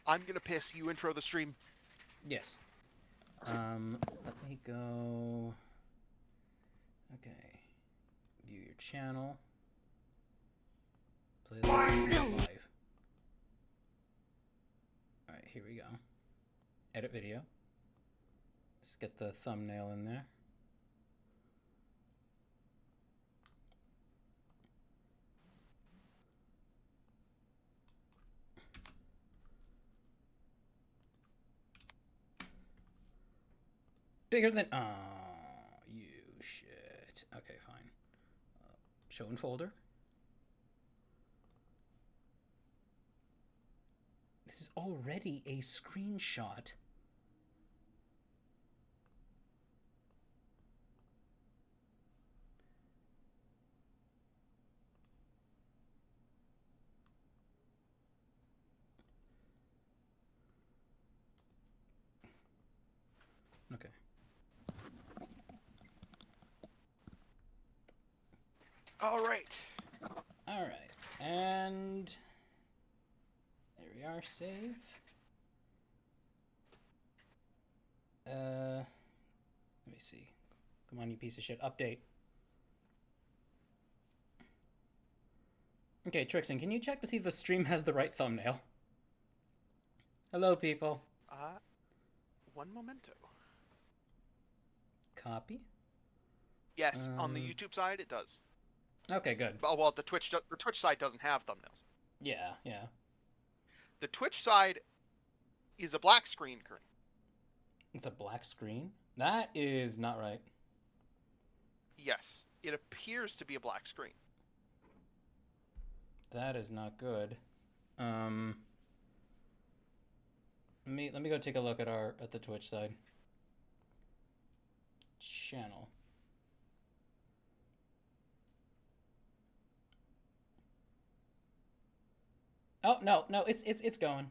I'm gonna piss. You intro the stream. Yes. Let me go. Okay. View your channel. Play this live. Alright, here we go. Edit video. Let's get the thumbnail in there. Bigger than... Oh, you shit. Okay, fine. Show in folder. This is already a screenshot. Okay. All right. All right. And there we are. Save. Let me see. Come on, you piece of shit. Update. Okay, Trixaan, can you check to see if the stream has the right thumbnail? Hello, people. One momento. Copy. Yes, on the YouTube side it does. Okay, good. Oh, well, the Twitch side doesn't have thumbnails. Yeah, yeah. The Twitch side is a black screen currently. It's a black screen? That is not right. Yes, it appears to be a black screen. That is not good. Let me go take a look at the Twitch side. Channel. Oh no, it's going.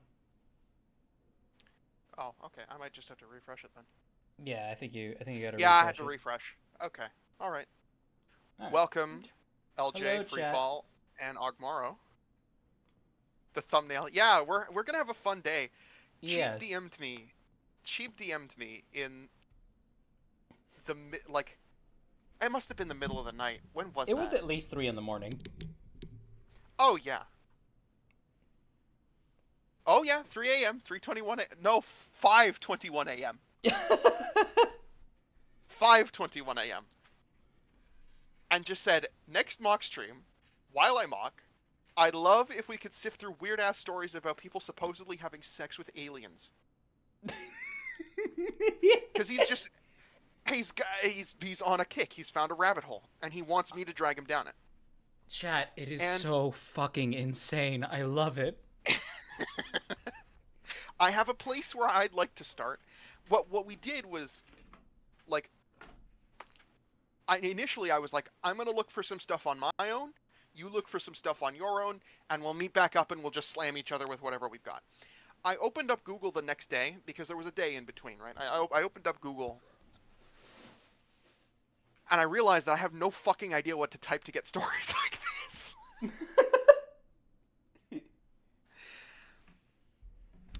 Oh, okay. I might just have to refresh it then. Yeah, I think you gotta. Yeah, I refresh had to it. refresh. Okay, all right. All right. Welcome, LJ, Hello, Freefall, and Ogmaro. The thumbnail. Yeah, we're gonna have a fun day. Yes. Cheap DM'd me in the like. It must have been the middle of the night. When was that? It was at least 3 in the morning. Oh yeah. Oh yeah, 3 a.m., 3:21 a.m. No, 5:21 a.m. 5:21 a.m. And just said, next mock stream, while I mock, I'd love if we could sift through weird-ass stories about people supposedly having sex with aliens. Because he's on a kick. He's found a rabbit hole, and he wants me to drag him down it. Chat, it is so fucking insane. I love it. I have a place where I'd like to start. What we did was, like, initially I was like, I'm gonna look for some stuff on my own, you look for some stuff on your own, and we'll meet back up and we'll just slam each other with whatever we've got. I opened up Google the next day, because there was a day in between, right? I opened up Google, and I realized that I have no fucking idea what to type to get stories like this.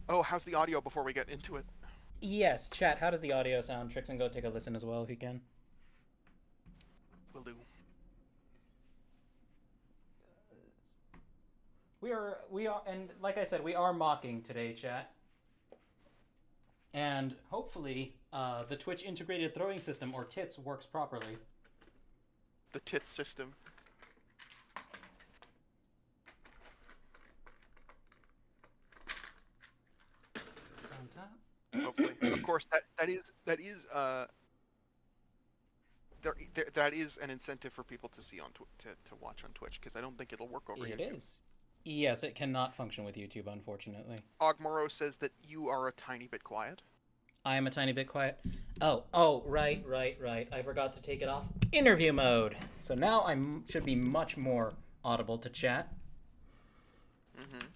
Oh, how's the audio before we get into it? Yes, chat, how does the audio sound? Trixaan, go take a listen as well if you can. Will do. We are, and like I said, we are mocking today, chat. And hopefully, the Twitch integrated throwing system, or TITS, works properly. The TITS system. On top. Hopefully, of course, that is an incentive for people to see on to watch on Twitch, because I don't think it'll work over YouTube. It is. Yes, it cannot function with YouTube, unfortunately. Ogmaro says that you are a tiny bit quiet. I am a tiny bit quiet. Oh, right. I forgot to take it off interview mode. So now I should be much more audible to chat. Mm-hmm.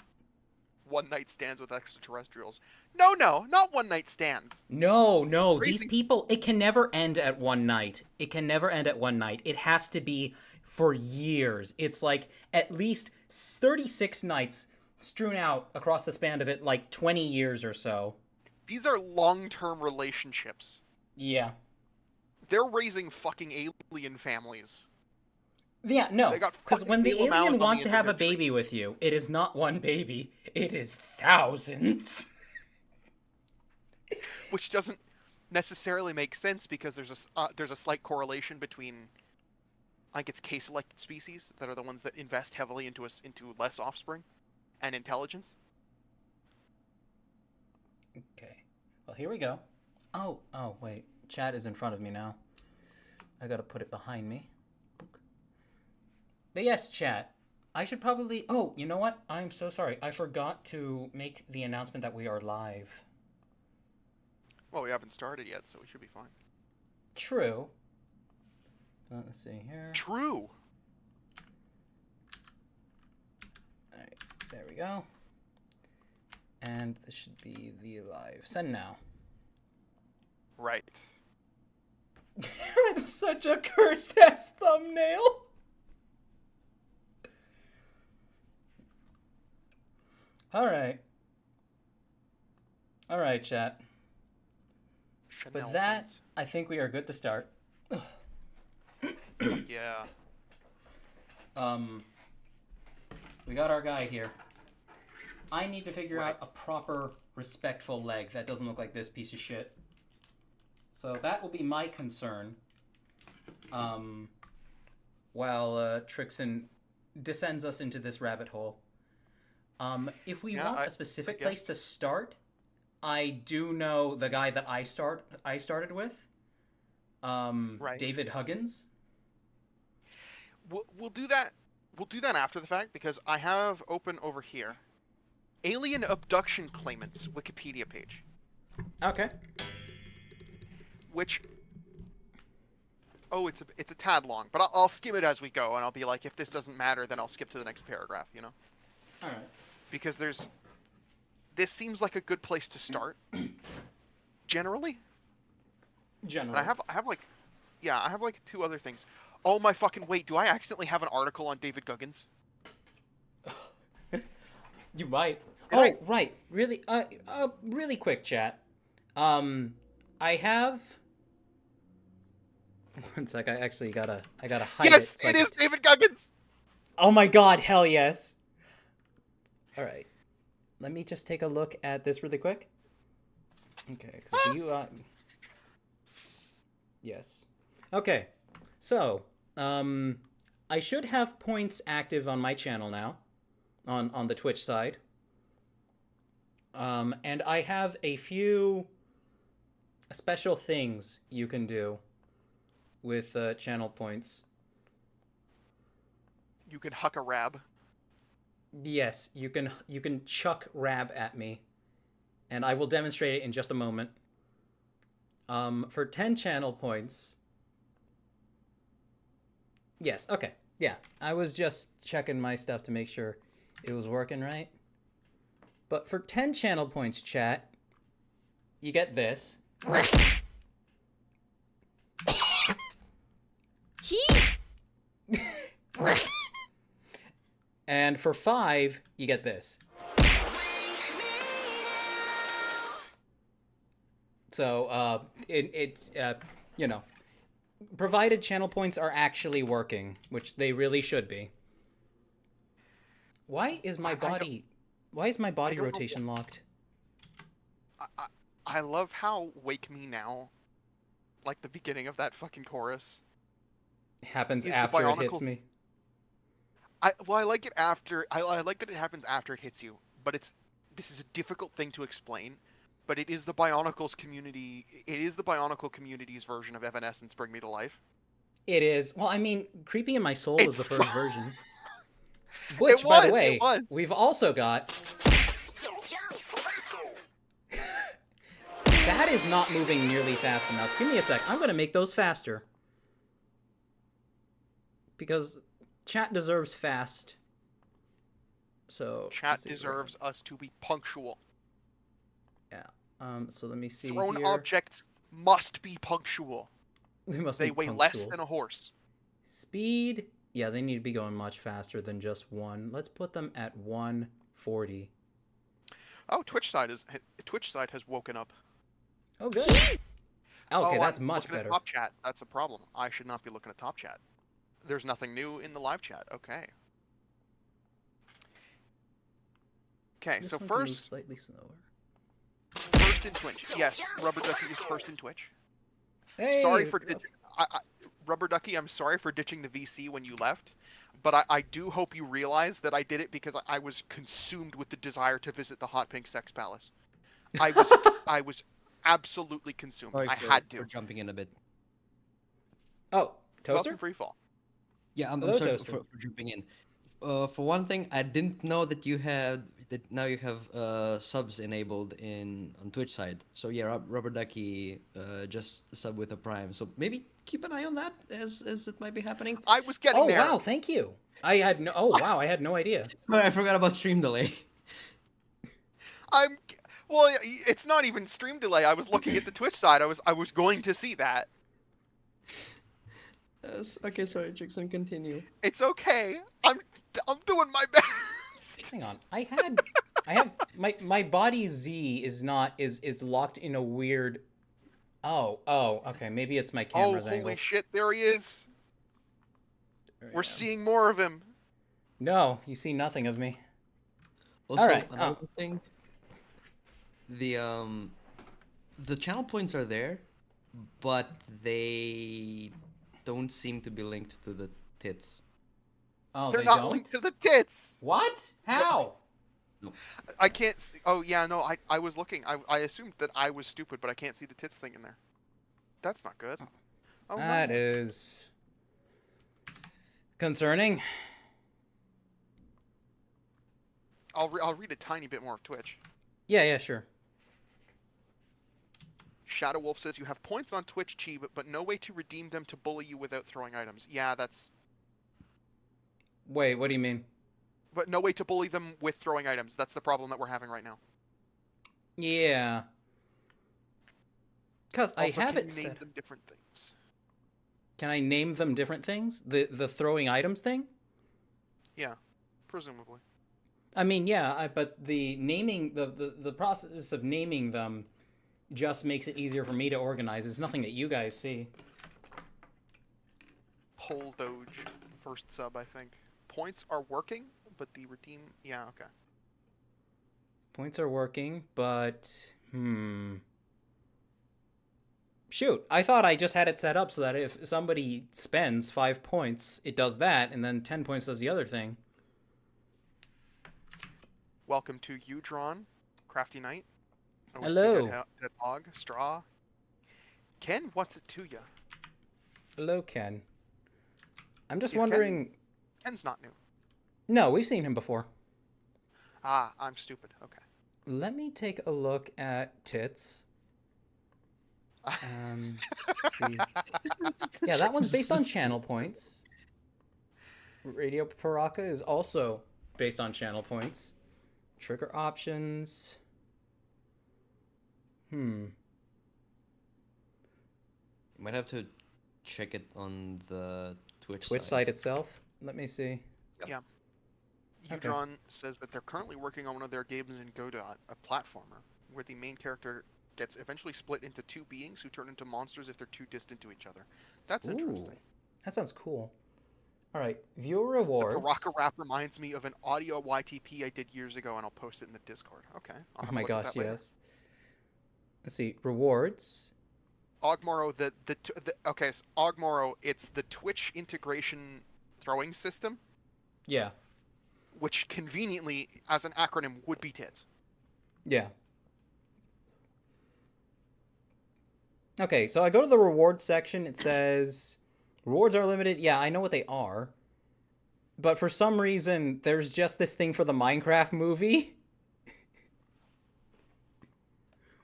One night stands with extraterrestrials. No, not one night stands. No, Crazy. these people, it can never end at one night. It has to be for years. It's like at least 36 nights strewn out across the span of it like 20 years or so. These are long-term relationships. Yeah. They're raising fucking alien families. Yeah, no. They got Because fucking when the Bela Mows alien on wants the to end of have a their tree. baby with you, it is not one baby, it is thousands. Which doesn't necessarily make sense because there's a slight correlation between, I think it's case-selected species that are the ones that invest heavily into less offspring and intelligence. Okay. Well, here we go. Oh, wait. Chat is in front of me now. I gotta put it behind me. But yes, chat. I should probably... Oh, you know what? I'm so sorry. I forgot to make the announcement that we are live. Well, we haven't started yet, so we should be fine. True. Let's see here. True. Alright, there we go. And this should be the live. Send now. Right. That's such a cursed-ass thumbnail. Alright. Alright, chat. Chanel With that, points. I think we are good to start. Yeah. We got our guy here. I need to figure out a proper, respectful leg that doesn't look like this piece of shit. So that will be my concern. While Trixaan descends us into this rabbit hole. If we want a specific place to start, I do know the guy that I started with. Right. David Huggins. We'll do that. We'll do that after the fact because I have open over here alien abduction claimants Wikipedia page. Okay. Which, it's a tad long, but I'll skim it as we go, and I'll be like, if this doesn't matter, then I'll skip to the next paragraph. You know. All right. Because this seems like a good place to start. Generally. And I have like two other things. Oh my fucking wait! Do I accidentally have an article on David Guggins? You might. Right. Really, really quick, chat. I have. One sec. I gotta hide it. Yes, it is David Guggins. Oh my god! Hell yes. All right. Let me just take a look at this really quick. Okay. Yes. Okay. So, I should have points active on my channel now, on the Twitch side. And I have a few special things you can do with channel points. You can huck a rab. Yes, you can chuck rab at me, and I will demonstrate it in just a moment. For 10 channel points. Yes, okay. Yeah, I was just checking my stuff to make sure it was working right. But for 10 channel points, chat, you get this. And for 5, you get this. So, it's you know, provided channel points are actually working, which they really should be. Why is my body rotation locked? I love how Wake Me Now, like the beginning of that fucking chorus, happens after it hits me. I like it after. I like that it happens after it hits you, but this is a difficult thing to explain. But it is the Bionicles community. It is the Bionicle community's version of Evanescence Bring Me to Life. It is. Well, I mean, Creeping in My Soul was the first version. Which, by the way, we've also got. That is not moving nearly fast enough. Give me a sec. I'm going to make those faster. Because chat deserves fast. So chat deserves us to be punctual. Yeah. So let me see. Thrown here. objects must be punctual. They weigh less than a horse. Speed. Yeah, they need to be going much faster than just 1. Let's put them at 1 40. Oh, Twitch side has woken up. Oh, good. Okay, that's I'm much looking better. at top chat. That's a problem. I should not be looking at top chat. There's nothing new in the live chat. Okay. Okay, This so one can move first slightly slower. in Twitch. Yes, Rubber Ducky is first in Twitch. Hey, Sorry for Rubber Ducky. I'm sorry for ditching the VC when you left, but I do hope you realize that I did it because I was consumed with the desire to visit the Hot Pink Sex Palace. I was absolutely consumed. Sorry I for, had to. for jumping in a bit. Oh, Toaster? Welcome Freefall. Yeah, I'm Hello, sorry Toaster. for jumping in. For one thing, I didn't know that now you have subs enabled on Twitch side. So yeah, Rubber Ducky just sub with a Prime. So maybe keep an eye on that as it might be happening. I was getting there. Oh wow, thank you. I had no idea. Sorry, I forgot about stream delay. Well, it's not even stream delay. I was looking at the Twitch side. I was going to see that. Okay, sorry, Trixaan, continue. It's okay. I'm doing my best. Hang on. I have my body Z is locked in a weird. Oh, okay. Maybe it's my camera's holy angle. shit! There he is. We're seeing more of him. No, you see nothing of me. Also, All right. another thing. The channel points are there, but they don't seem to be linked to the tits. Oh, They're they not don't? linked to the tits. What? How? No. I can't see. Oh yeah, no. I was looking. I assumed that I was stupid, but I can't see the tits thing in there. That's not good. Oh That no. is concerning. I'll read a tiny bit more of Twitch. Yeah, sure. Shadow Wolf says you have points on Twitch, Chi, but no way to redeem them to bully you without throwing items. Yeah, that's. Wait, what do you mean? But no way to bully them with throwing items. That's the problem that we're having right now. Yeah. Because I Also, have can it you name set. them different things? Can I name them different things? The throwing items thing? Yeah, presumably. I mean, yeah, but the naming the process of naming them just makes it easier for me to organize. It's nothing that you guys see. Pole Doge, first sub, I think. Points are working, but the redeem... Yeah, okay. Points are working, but... Shoot, I thought I just had it set up so that if somebody spends 5 points, it does that, and then 10 points does the other thing. Welcome to Udron, Crafty Knight. Hello. Dead Hog, Straw. Ken, what's it to ya? Hello, Ken. I'm just Is wondering... Ken's not new. No, we've seen him before. Ah, I'm stupid. Okay. Let me take a look at tits. Let's see. Yeah, that one's based on channel points. Radio Paraka is also based on channel points. Trigger options. You might have to check it on the Twitch side itself. Let me see. Yeah. Okay. Udron says that they're currently working on one of their games in Godot, a platformer, where the main character gets eventually split into two beings who turn into monsters if they're too distant to each other. That's interesting. That sounds cool. All right, viewer rewards. The Paraka rap reminds me of an audio YTP I did years ago, and I'll post it in the Discord. Okay. I'll have Oh my a look at gosh, that later. yes. Let's see, rewards. Ogmoro, okay, so Ogmoro, it's the Twitch integration throwing system, Yeah. which conveniently, as an acronym, would be TITS. Yeah. Okay, so I go to the rewards section. It says rewards are limited. Yeah, I know what they are. But for some reason, there's just this thing for the Minecraft movie.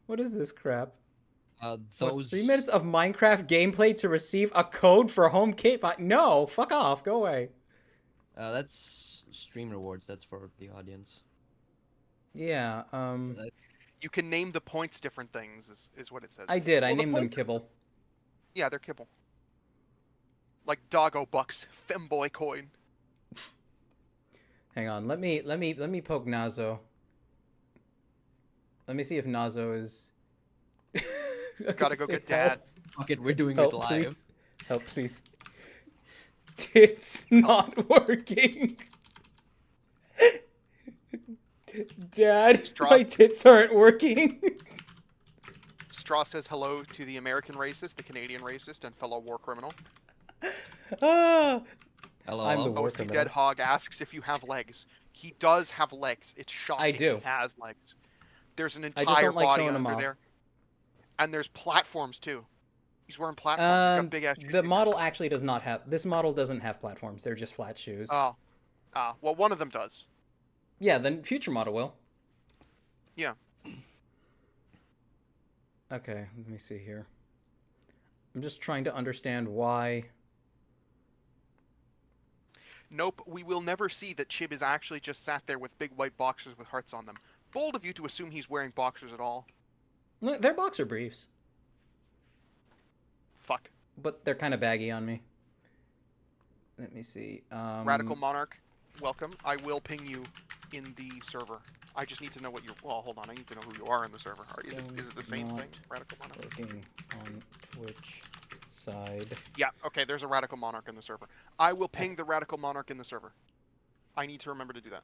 What is this crap? Those 3 minutes of Minecraft gameplay to receive a code for home kit. No, fuck off. Go away. that's stream rewards. That's for the audience. Yeah, You can name the points different things, is what it says. I did. I Well, the named them points- Kibble. Yeah, they're kibble. Like Doggo Bucks, Femboy Coin. Hang on. Let me poke Nazo. Let me see if Nazo is. Gotta go get Dad. Fuck it, we're doing Help, it live. please. Help, please. It's not working. Dad, my tits aren't working. Straw says hello to the American racist, the Canadian racist, and fellow war criminal. Ah. Hello, I'm hello. the war OST criminal. Dead Hog asks if you have legs. He does have legs. It's shocking. I do. He has legs. There's an I just entire don't like body showing them under off. there. And there's platforms, too. He's wearing platforms. He's got big ass The model actually does not have... This model doesn't have platforms. They're just flat shoes. Oh. Well, one of them does. Yeah, the future model will. Yeah. Okay, let me see here. I'm just trying to understand why... Nope, we will never see that Chib is actually just sat there with big white boxers with hearts on them. Bold of you to assume he's wearing boxers at all. No, they're boxer briefs. Fuck. But they're kind of baggy on me. Let me see. Radical Monarch, welcome. I will ping you in the server. I just need to know what you're... Well, hold on. I need to know who you are in the server. Is it the same thing? Radical Monarch? Working on Twitch side. Yeah, okay, there's a Radical Monarch in the server. I will ping the Radical Monarch in the server. I need to remember to do that.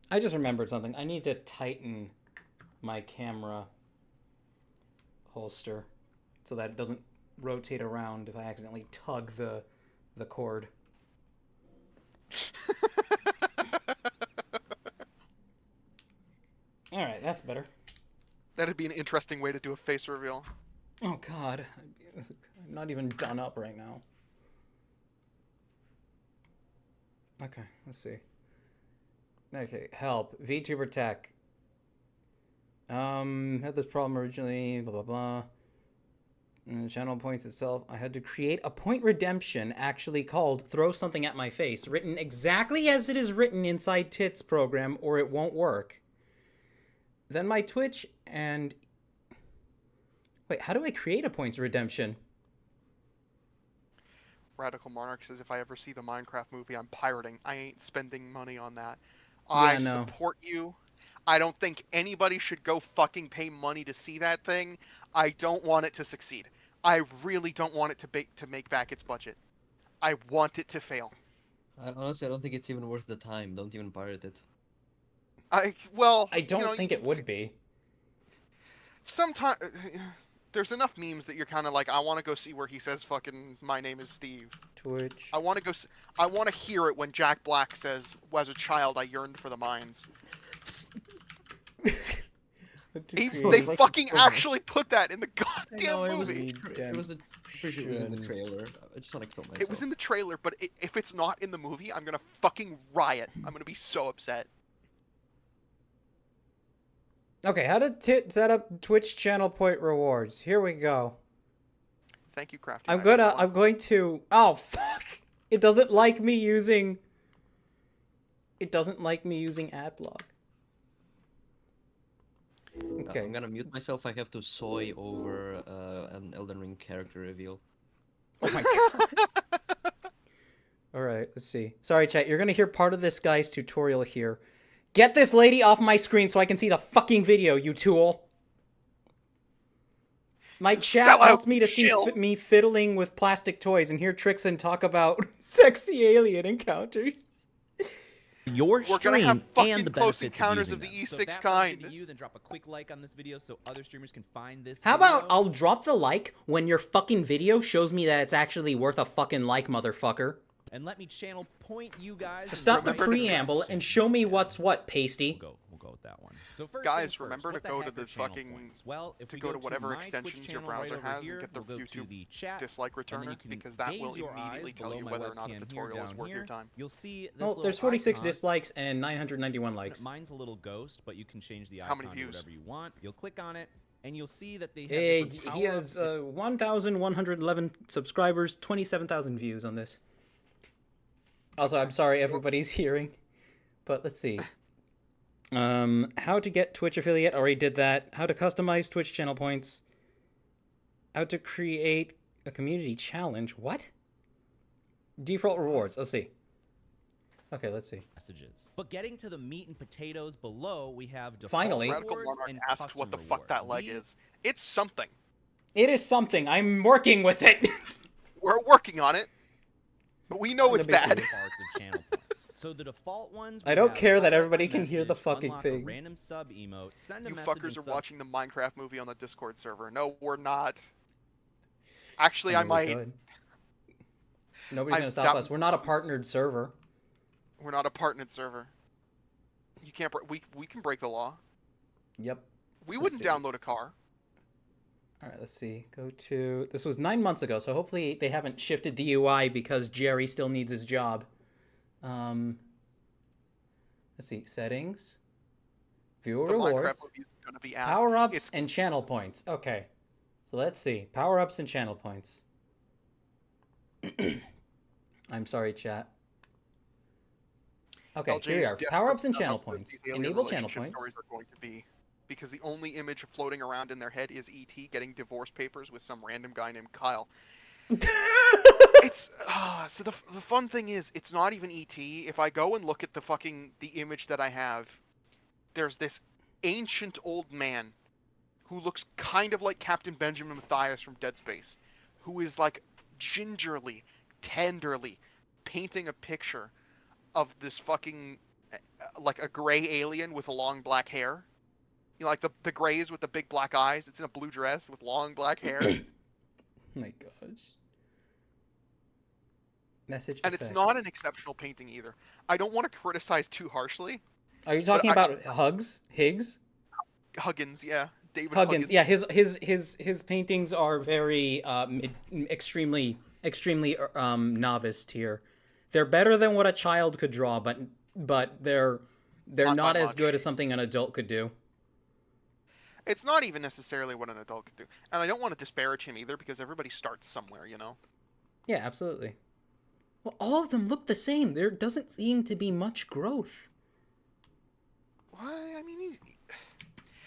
I just remembered something. I need to tighten my camera holster so that it doesn't rotate around if I accidentally tug the cord. Alright, that's better. That'd be an interesting way to do a face reveal. Oh god. I'm not even done up right now. Okay, let's see. Okay, help. VTuber Tech. Had this problem originally, blah, blah, blah. And the channel points itself. I had to create a point redemption actually called Throw Something at My Face, written exactly as it is written inside Tits program, or it won't work. Then my Twitch and... Wait, how do I create a points redemption? Radical Monarch says if I ever see the Minecraft movie, I'm pirating. I ain't spending money on that. Yeah, I no. support you. I don't think anybody should go fucking pay money to see that thing. I don't want it to succeed. I really don't want it to make back its budget. I want it to fail. Honestly, I don't think it's even worth the time. Don't even pirate it. I don't think it would be. Sometimes there's enough memes that you're kind of like, I want to go see where he says fucking my name is Steve. Twitch. I want to go. I want to hear it when Jack Black says, "As a child, I yearned for the mines." They fucking actually put that in the goddamn movie. It was pretty sure it was in the trailer. I just want to kill myself. It was in the trailer, but if it's not in the movie, I'm gonna fucking riot. I'm gonna be so upset. Okay, how to set up Twitch channel point rewards. Here we go. Thank you, Crafty. I'm going to... Oh, fuck! It doesn't like me using... It doesn't like me using Adblock. Okay. I'm gonna mute myself. I have to soy over an Elden Ring character reveal. Oh my god. Alright, let's see. Sorry, chat. You're gonna hear part of this guy's tutorial here. Get this lady off my screen so I can see the fucking video, you tool! My chat wants me to see me fiddling with plastic toys and hear Trixaan talk about sexy alien encounters. Your We're gonna have fucking and the close benefits encounters of of the using them. E6-kind. So if that sounds good to you, then drop a quick like on this video so other streamers can find this How video. about I'll drop the like when your fucking video shows me that it's actually worth a fucking like, motherfucker. And let me channel point you guys. So stop the preamble and show me what's what, pasty. We'll go with that one. So first Guys, things first, remember what to go to heck the are channel fucking points? Well, if to we go to to whatever my Twitch extensions your channel right browser over has here, and get the we'll go to YouTube the chat, dislike and then returner you can because that will gaze your immediately eyes tell below you my whether or not a webcam here tutorial is down worth your here. time. You'll see this Oh, little there's 46 icon. dislikes and 991 likes. Mine's a little ghost, but you can change the How icon many to views? whatever you want. You'll click on it, and you'll see that they have Hey, different he has 1,111 subscribers, 27,000 views on this. Also, I'm sorry everybody's hearing, but let's see. How to get Twitch affiliate, already did that. How to customize Twitch channel points. How to create a community challenge, what? Default rewards, let's see. Okay, let's see. Messages. But getting to the meat and potatoes below, we have default Finally. Radical rewards Monarch and asks what the custom fuck that rewards. leg is. It's something. It is something. I'm working with it. We're working on it. But we know it's bad. Parts of channel points. So the default ones. I don't care that everybody can hear the fucking unlock thing. A random sub emote. Send a You message fuckers are and watching the Minecraft movie on the Discord server. No, we're not. Actually, I might. Could. Nobody's gonna stop us. We're not a partnered server. We're not a partnered server. You can't. We can break the law. Yep. We wouldn't download a car. All right, let's see. Go to... This was 9 months ago, so hopefully they haven't shifted the UI because Jerry still needs his job. Let's see. Settings. Viewer rewards. Power-ups and channel points. Okay. So let's see. Power-ups and channel points. I'm sorry, chat. Okay, here we are. Power-ups and channel points. Enable channel points. Stories are going to be, because the only image floating around in their head is E.T. getting divorce papers with some random guy named Kyle. It's so the fun thing is it's not even E.T. If I go and look at the image that I have, there's this ancient old man who looks kind of like Captain Benjamin Mathias from Dead Space, who is like gingerly, tenderly painting a picture of this fucking like a gray alien with long black hair. You know, like the grays with the big black eyes. It's in a blue dress with long black hair. Oh my gosh. Message and effects. It's not an exceptional painting either. I don't want to criticize too harshly. Are you talking about Higgs? Huggins, yeah. David Huggins. Huggins. Yeah, his paintings are very extremely novice tier. They're better than what a child could draw, but they're not as good as something an adult could do. It's not even necessarily what an adult could do. And I don't want to disparage him either, because everybody starts somewhere, you know? Yeah, absolutely. Well, all of them look the same. There doesn't seem to be much growth. Why? I mean,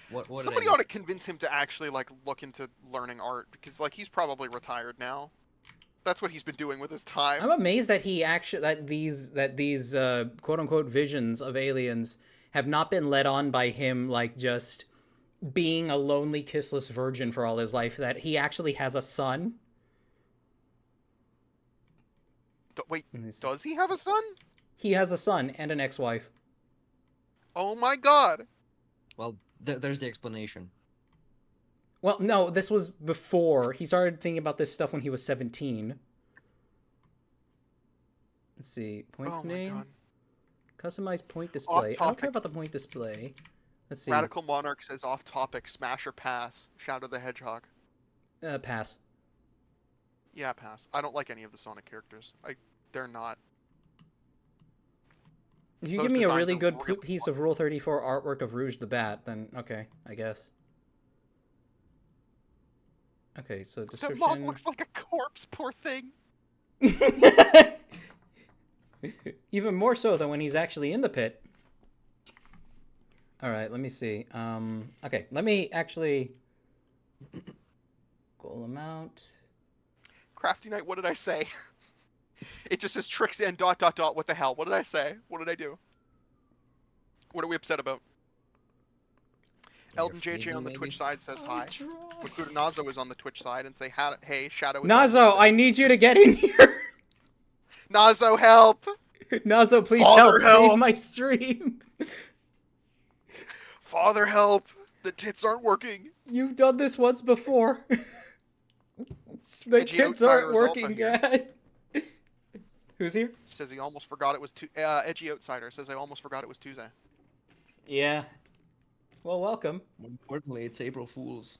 What somebody ought to convince him to actually, like, look into learning art, because, like, he's probably retired now. That's what he's been doing with his time. I'm amazed that these quote unquote visions of aliens have not been led on by him, like, just being a lonely kissless virgin for all his life, that he actually has a son. Wait, does he have a son? He has a son and an ex-wife. Oh my god! Well, there's the explanation. Well, no, this was before. He started thinking about this stuff when he was 17. Let's see. Points name. God. Customize point display. I don't care about the point display. Let's see. Radical Monarch says off topic, smash or pass. Shadow the Hedgehog. Pass. Yeah, pass. I don't like any of the Sonic characters. They're not. If you give me a really good piece of Rule 34 artwork of Rouge the Bat, then okay, I guess. Okay, so description. That mob looks like a corpse, poor thing. Even more so than when he's actually in the pit. All right, let me see. Okay, let me actually goal amount. Crafty Knight, what did I say? It just says Trixaan ... What the hell? What did I say? What did I do? What are we upset about? Elden JJ on the Twitch side says hi. Makuta Nazo is on the Twitch side and say, hey, Shadow is Nazo, I need you to get in here. Nazo, help! Nazo, please Father, help! Save my stream. Father, help! The tits aren't working. You've done this once before. The tits aren't working, Dad. Who's here? Says he almost forgot it was Edgy Outsider says I almost forgot it was Tuesday. Yeah. Well, welcome. More importantly, it's April Fools.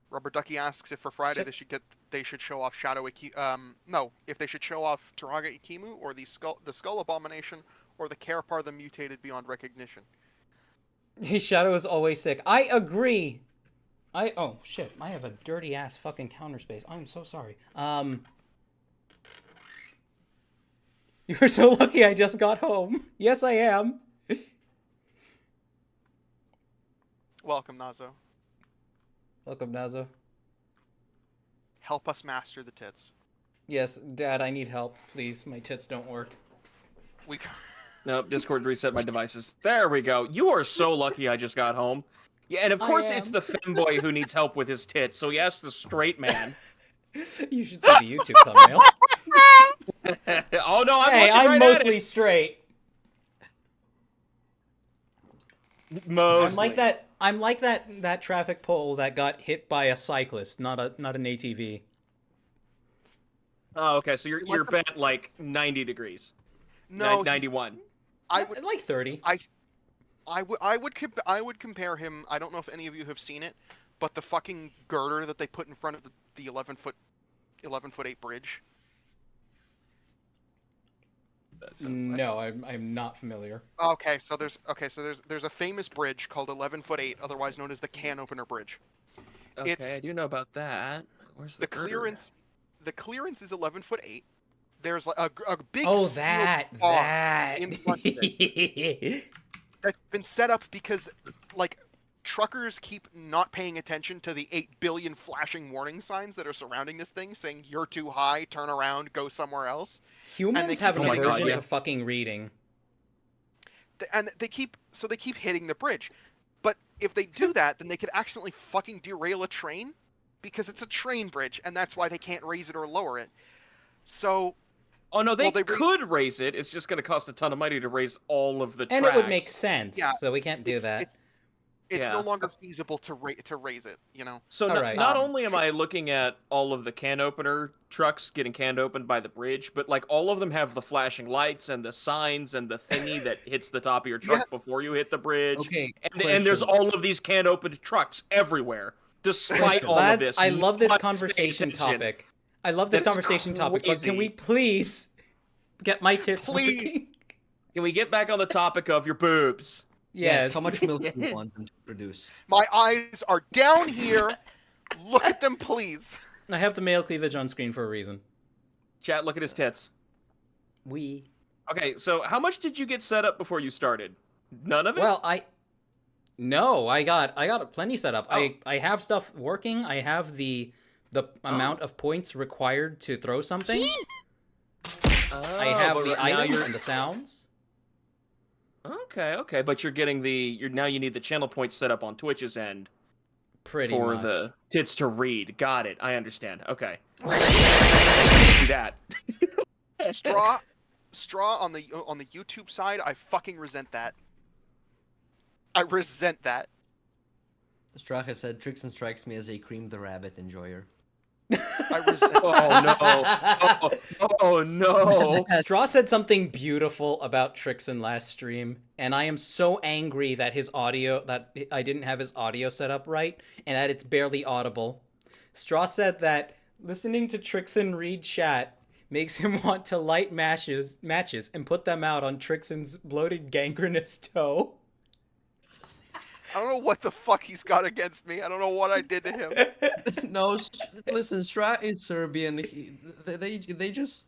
Rubber Ducky asks if for Friday they should show off Shadow if they should show off Turaga Ikimu or the Skull Abomination or the Karapar the Mutated Beyond Recognition. His Shadow is always sick. I agree. Oh shit, I have a dirty ass fucking counter space. I'm so sorry. You're so lucky I just got home. Yes, I am. Welcome, Nazo. Welcome, Nazo. Help us master the tits. Yes, Dad, I need help. Please, my tits don't work. We. Nope, Discord reset my devices. There we go. You are so lucky I just got home. Yeah, and of course it's the femboy who needs help with his tits, so he asks the straight man. You should see the YouTube thumbnail. Oh no, I'm hey, looking I'm right mostly at it. straight. Mostly. I'm like that traffic pole that got hit by a cyclist, not an ATV. Oh, okay, so you're bent like 90 degrees. No, 91. I would like 30. I would compare him. I don't know if any of you have seen it, but the fucking girder that they put in front of the 11-foot 8 bridge. No, I'm not familiar. Okay, so there's a famous bridge called 11-foot 8, otherwise known as the Can Opener Bridge. Okay, I do know about that. Where's the girder? clearance? The clearance is 11-foot 8. There's like a big steel bar in front of it that's been set up because like truckers keep not paying attention to the 8 billion flashing warning signs that are surrounding this thing saying you're too high, turn around, go somewhere else. Humans have an keep hitting aversion the to fucking reading. And they keep hitting the bridge. But if they do that, then they could accidentally fucking derail a train because it's a train bridge, and that's why they can't raise it or lower it. So Oh no, they could raise it. It's just going to cost a ton of money to raise all of the tracks. And it would make sense. Yeah, so we can't do that. It's no longer feasible to raise it, you know. So not only am I looking at all of the can opener trucks getting canned opened by the bridge, but like all of them have the flashing lights and the signs and the thingy that hits the top of your truck before you hit the bridge. Okay. And there's all of these can opened trucks everywhere. Despite all of this, I love this conversation topic. I love this conversation topic, but can we please get my tits working? Can we get back on the topic of your boobs? Yes. How much milk do you want them to produce? My eyes are down here. Look at them, please. I have the male cleavage on screen for a reason. Chat, look at his tits. Okay, so how much did you get set up before you started? None of it? Well, I got plenty set up. Oh. I have stuff working. I have the amount of points required to throw something. I have the items and the sounds. Okay, but you're getting now you need the channel points set up on Twitch's end. Pretty much. For the tits to read. Got it. I understand. Okay. Do that. Straw on the YouTube side, I fucking resent that. I resent that. Straw has said Trixaan strikes me as a Cream the Rabbit enjoyer. I resent Oh no. Straw said something beautiful about Trixaan last stream, and I am so angry that I didn't have his audio set up right, and that it's barely audible. Straw said that listening to Trixaan read chat makes him want to light matches and put them out on Trixaan's bloated gangrenous toe. I don't know what the fuck he's got against me. I don't know what I did to him. No, listen, Straw is Serbian. They just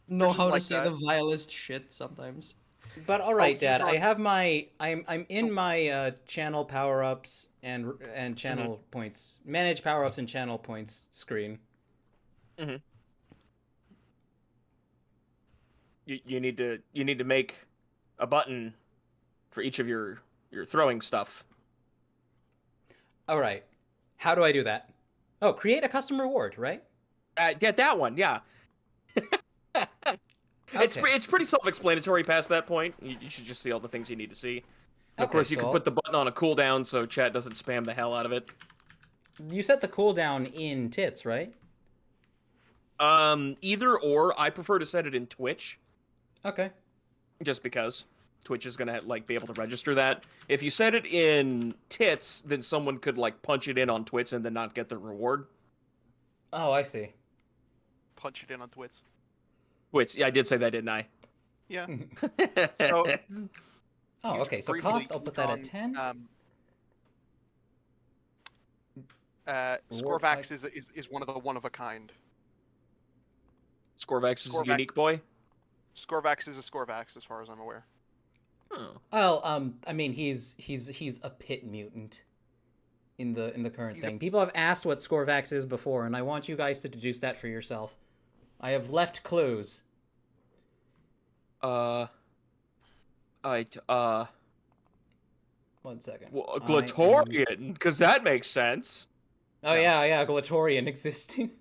know how to say the vilest shit sometimes. But all right, Dad, I have I'm in my channel power-ups and channel points, manage power-ups and channel points screen. Mm-hmm. You need to make a button for each of your throwing stuff. All right. How do I do that? Oh, create a custom reward, right? Yeah, that one, yeah. It's pretty self-explanatory past that point. You should just see all the things you need to see. And of course, you can put the button on a cooldown so chat doesn't spam the hell out of it. You set the cooldown in tits, right? Either or. I prefer to set it in Twitch. Okay. Just because Twitch is gonna be able to register that. If you set it in tits, then someone could punch it in on Twitch and then not get the reward. Oh, I see. Punch it in on Twitch. Twitch, yeah, I did say that, didn't I? Yeah. So. Oh, okay. So cost, I'll put that at 10. Scorvax is one of a kind. Scorvax is a unique boy. Scorvax is a Scorvax, as far as I'm aware. Oh. Well, I mean, he's a pit mutant in the current thing. People have asked what Scorvax is before, and I want you guys to deduce that for yourself. I have left clues. One second. Well, I am- Glatorian, because that makes sense. Oh yeah, Glatorian existing.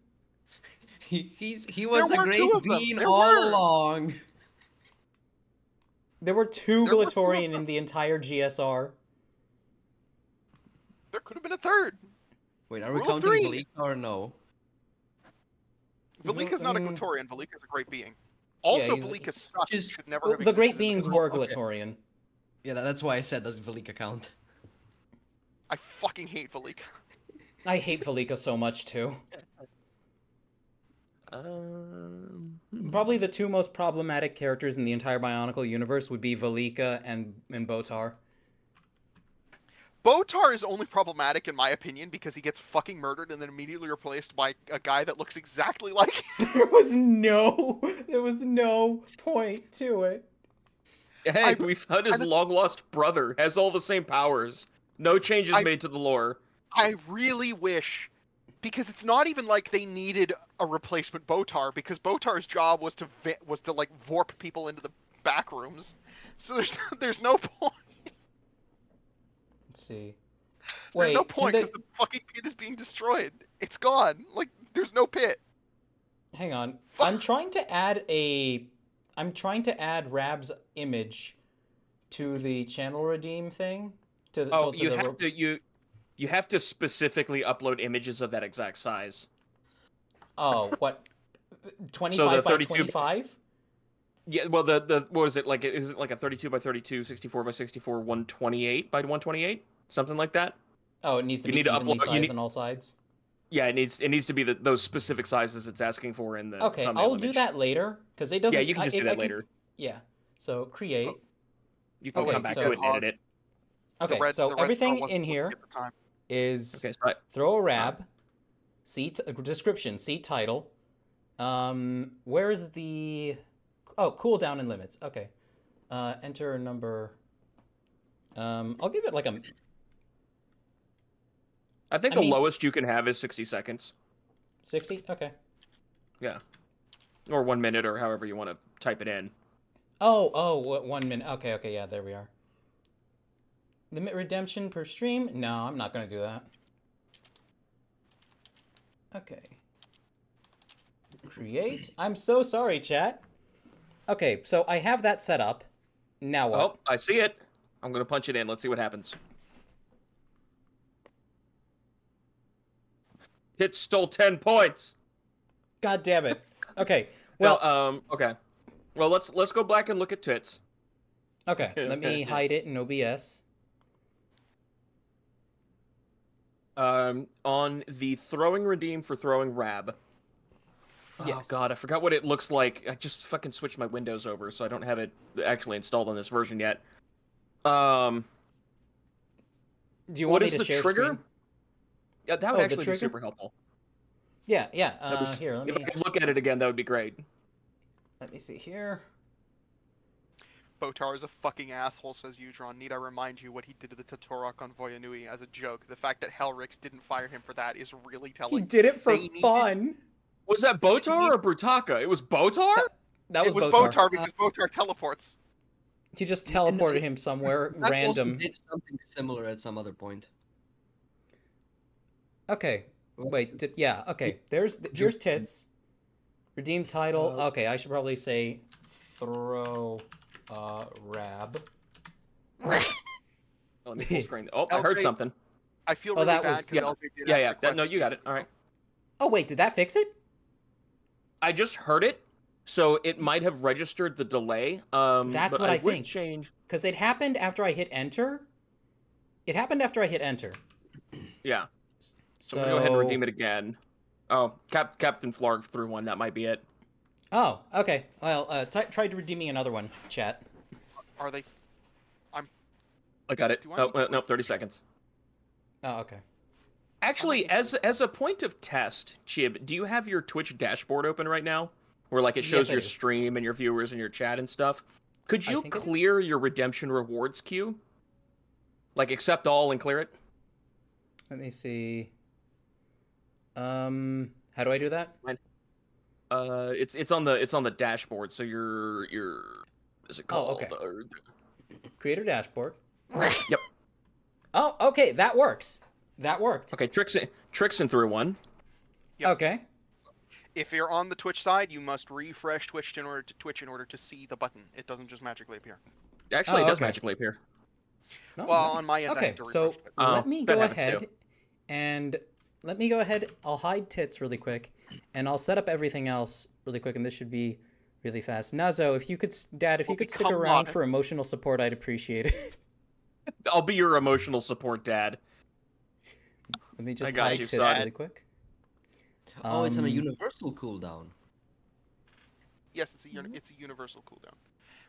He was a were two great of them. bean There all were. along. There were two There were two of Glatorian them. in the entire GSR. There could have been a third. Wait, are we Rule of counting three. Velika or no? Velika's not a Mm. Glatorian. Velika's a great being. Also, he's- Velika sucks. Just- Should never Well, have the existed Great in Beings game. were Okay. Glatorian. Yeah, that's why I said does Velika count? I fucking hate Velika. I hate Velika so much too. Probably the two most problematic characters in the entire Bionicle universe would be Velika and Botar. Botar is only problematic in my opinion because he gets fucking murdered and then immediately replaced by a guy that looks exactly like him. There was no point to it. Hey, we found his long-lost brother. Has all the same powers. No changes made to the lore. I really wish, because it's not even like they needed a replacement Botar, because Botar's job was to like warp people into the back rooms. So there's no point. Let's see. There's no point because the fucking pit is being destroyed. It's gone. Like there's no pit. Hang on. Fuck. I'm trying to add Rab's image to the channel redeem thing. You have to specifically upload images of that exact size. Oh, what? 25 by 25? Yeah, well, what was it like? Is it like a 32 by 32, 64 by 64, 128 by 128, something like that? Oh, it needs to be evenly sized on all sides. Yeah, it needs to be those specific sizes it's asking for in the. Okay, I'll do that later because it doesn't. Yeah, you can just do that later. Yeah. So create. You can come back to it and edit it. Okay, so everything in here is throw a Rab, description, see title. Where's the cooldown and limits? Okay. Enter a number. I'll give it like a. I think the lowest you can have is 60 seconds. 60? Okay. Yeah. Or 1 minute, or however you want to type it in. Oh, 1 minute. Okay, yeah, there we are. Limit redemption per stream? No, I'm not going to do that. Okay. Create. I'm so sorry, chat. Okay, so I have that set up. Now what? Oh, I see it. I'm going to punch it in. Let's see what happens. It stole 10 points. God damn it. Okay. Well, okay. Well, let's go back and look at tits. Okay, let me hide it in OBS. On the throwing redeem for throwing Rab. Yes. Oh god, I forgot what it looks like. I just fucking switched my Windows over, so I don't have it actually installed on this version yet. Do you want me to share trigger? Screen? Yeah, that would actually be super helpful. Yeah. Here, let me. If I could look at it again, that would be great. Let me see here. Botar is a fucking asshole, says Udron. Need I remind you what he did to the Tatorok on Voyanui as a joke? The fact that Helrix didn't fire him for that is really telling. He did it for fun. Was that Botar or Brutaka? It was Botar? That was Botar because Botar teleports. He just teleported him somewhere random. Did something similar at some other point. Okay. Wait. Okay. Here's tits. Redeem title. Okay, I should probably say throw Rab. Let me full screen. Oh, I heard something. I feel really bad because LJ did ask the no, you got it. All right. Oh wait, did that fix it? I just heard it, so it might have registered the delay. That's what I think. Change because it happened after I hit enter. Yeah. So I'm gonna go ahead and redeem it again. Oh, Captain Flarg threw one. That might be it. Oh, okay. Well, try to redeem me another one, chat. Are they? I got it. No, 30 seconds. Oh, okay. Actually, as a point of test, Chib, do you have your Twitch dashboard open right now? Where like it shows your stream and your viewers and your chat and stuff? Could you clear your redemption rewards queue? Like accept all and clear it? Let me see. How do I do that? It's on the dashboard. So your what is it called? okay. Creator dashboard. Yep. Oh, okay, that works. That worked. Okay, Trixaan threw one. Yep. Okay. If you're on the Twitch side, you must refresh Twitch in order to see the button. It doesn't just magically appear. Actually, it does okay. magically appear. Well, nice. on my end, I okay, have to refresh so it. let me that go happens ahead too. and I'll hide tits really quick, and I'll set up everything else really quick, and this should be really fast. Nazo, if you could, Dad, if you could stick become around modest. for emotional support, I'd appreciate it. I'll be your emotional support dad. Let me just I got hide you, tits son. really quick. Oh, it's on a Um, universal cooldown. Yes, it's a universal cooldown. Oh,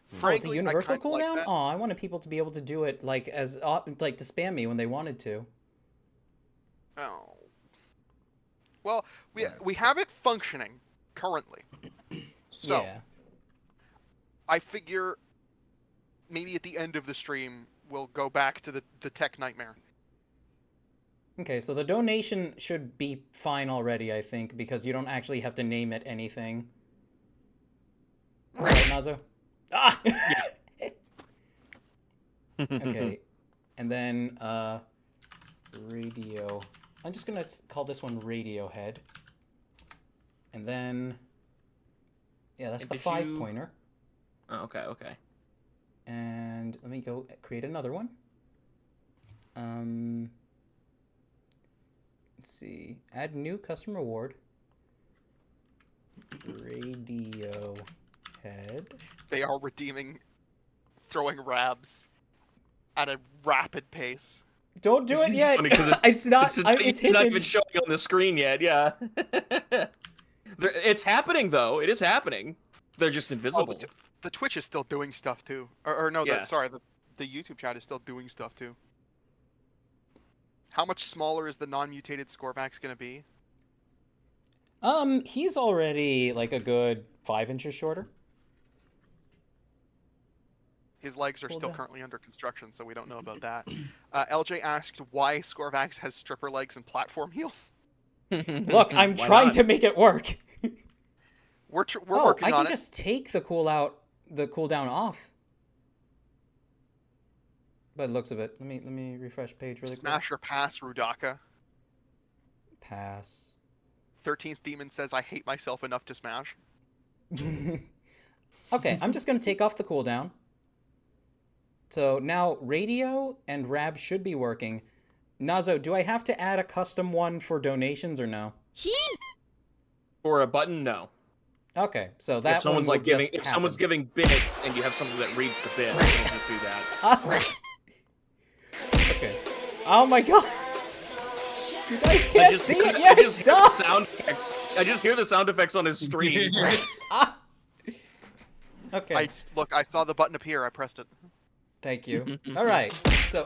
it's a Frankly, universal I kinda like cooldown? that. Oh, I wanted people to be able to do it like to spam me when they wanted to. Oh. Well, we have it functioning currently. So Yeah. I figure maybe at the end of the stream we'll go back to the tech nightmare. Okay, so the donation should be fine already, I think, because you don't actually have to name it anything. Right, Nazo? Ah! Okay, and then, radio. I'm just gonna call this one Radiohead. And then, yeah, that's And the did 5-pointer. Oh, okay. And let me go create another one. Let's see. Add new custom reward. Radio head. They are redeeming throwing rabs at a rapid pace. Don't do it It's yet. funny 'cause It's not. It's It's not hidden. even showing on the screen yet. Yeah. It's happening though. It is happening. They're just Oh, invisible. but the Twitch is still doing stuff too. Or no, Yeah. the YouTube chat is still doing stuff too. How much smaller is the non-mutated Scorvax going to be? He's already like a good 5 inches shorter. His legs are Hold still on. currently under construction, so we don't know about that. LJ asked why Scorvax has stripper legs and platform heels. Look, I'm Why trying not? to make it work. We're Oh, working I on can it. just take the cooldown off. By the looks of it, let me refresh page really Smash or pass, Rudaka. quick. Pass. 13th Demon says, I hate myself enough to smash. Okay, I'm just gonna take off the cooldown. So now radio and Rab should be working. Nazo, do I have to add a custom one for donations or no? Or a button? No. Okay, so that If someone's one like will giving, just if someone's happen. giving bits and you have something that reads the bit, you just do that. Okay. Oh my god! You guys can't see it yet! I just hear the Stop! sound effects. I just hear the sound effects on his stream. Ah! Okay. I saw the button appear. I pressed it. Thank you. Alright, so...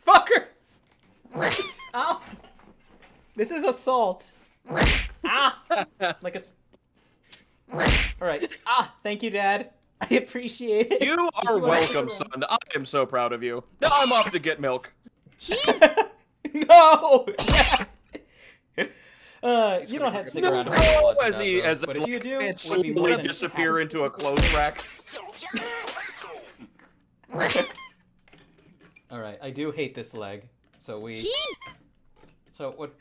Fucker! Ow! This is assault. Like a... Alright. Thank you, Dad. I appreciate it. You are welcome, son. I am so proud of you. Now I'm off to get milk. No! You don't have to stick around. No, as he But if you do, we'd be slowly more than disappear into a clothes rack. Alright, I do hate this leg. So we... So what,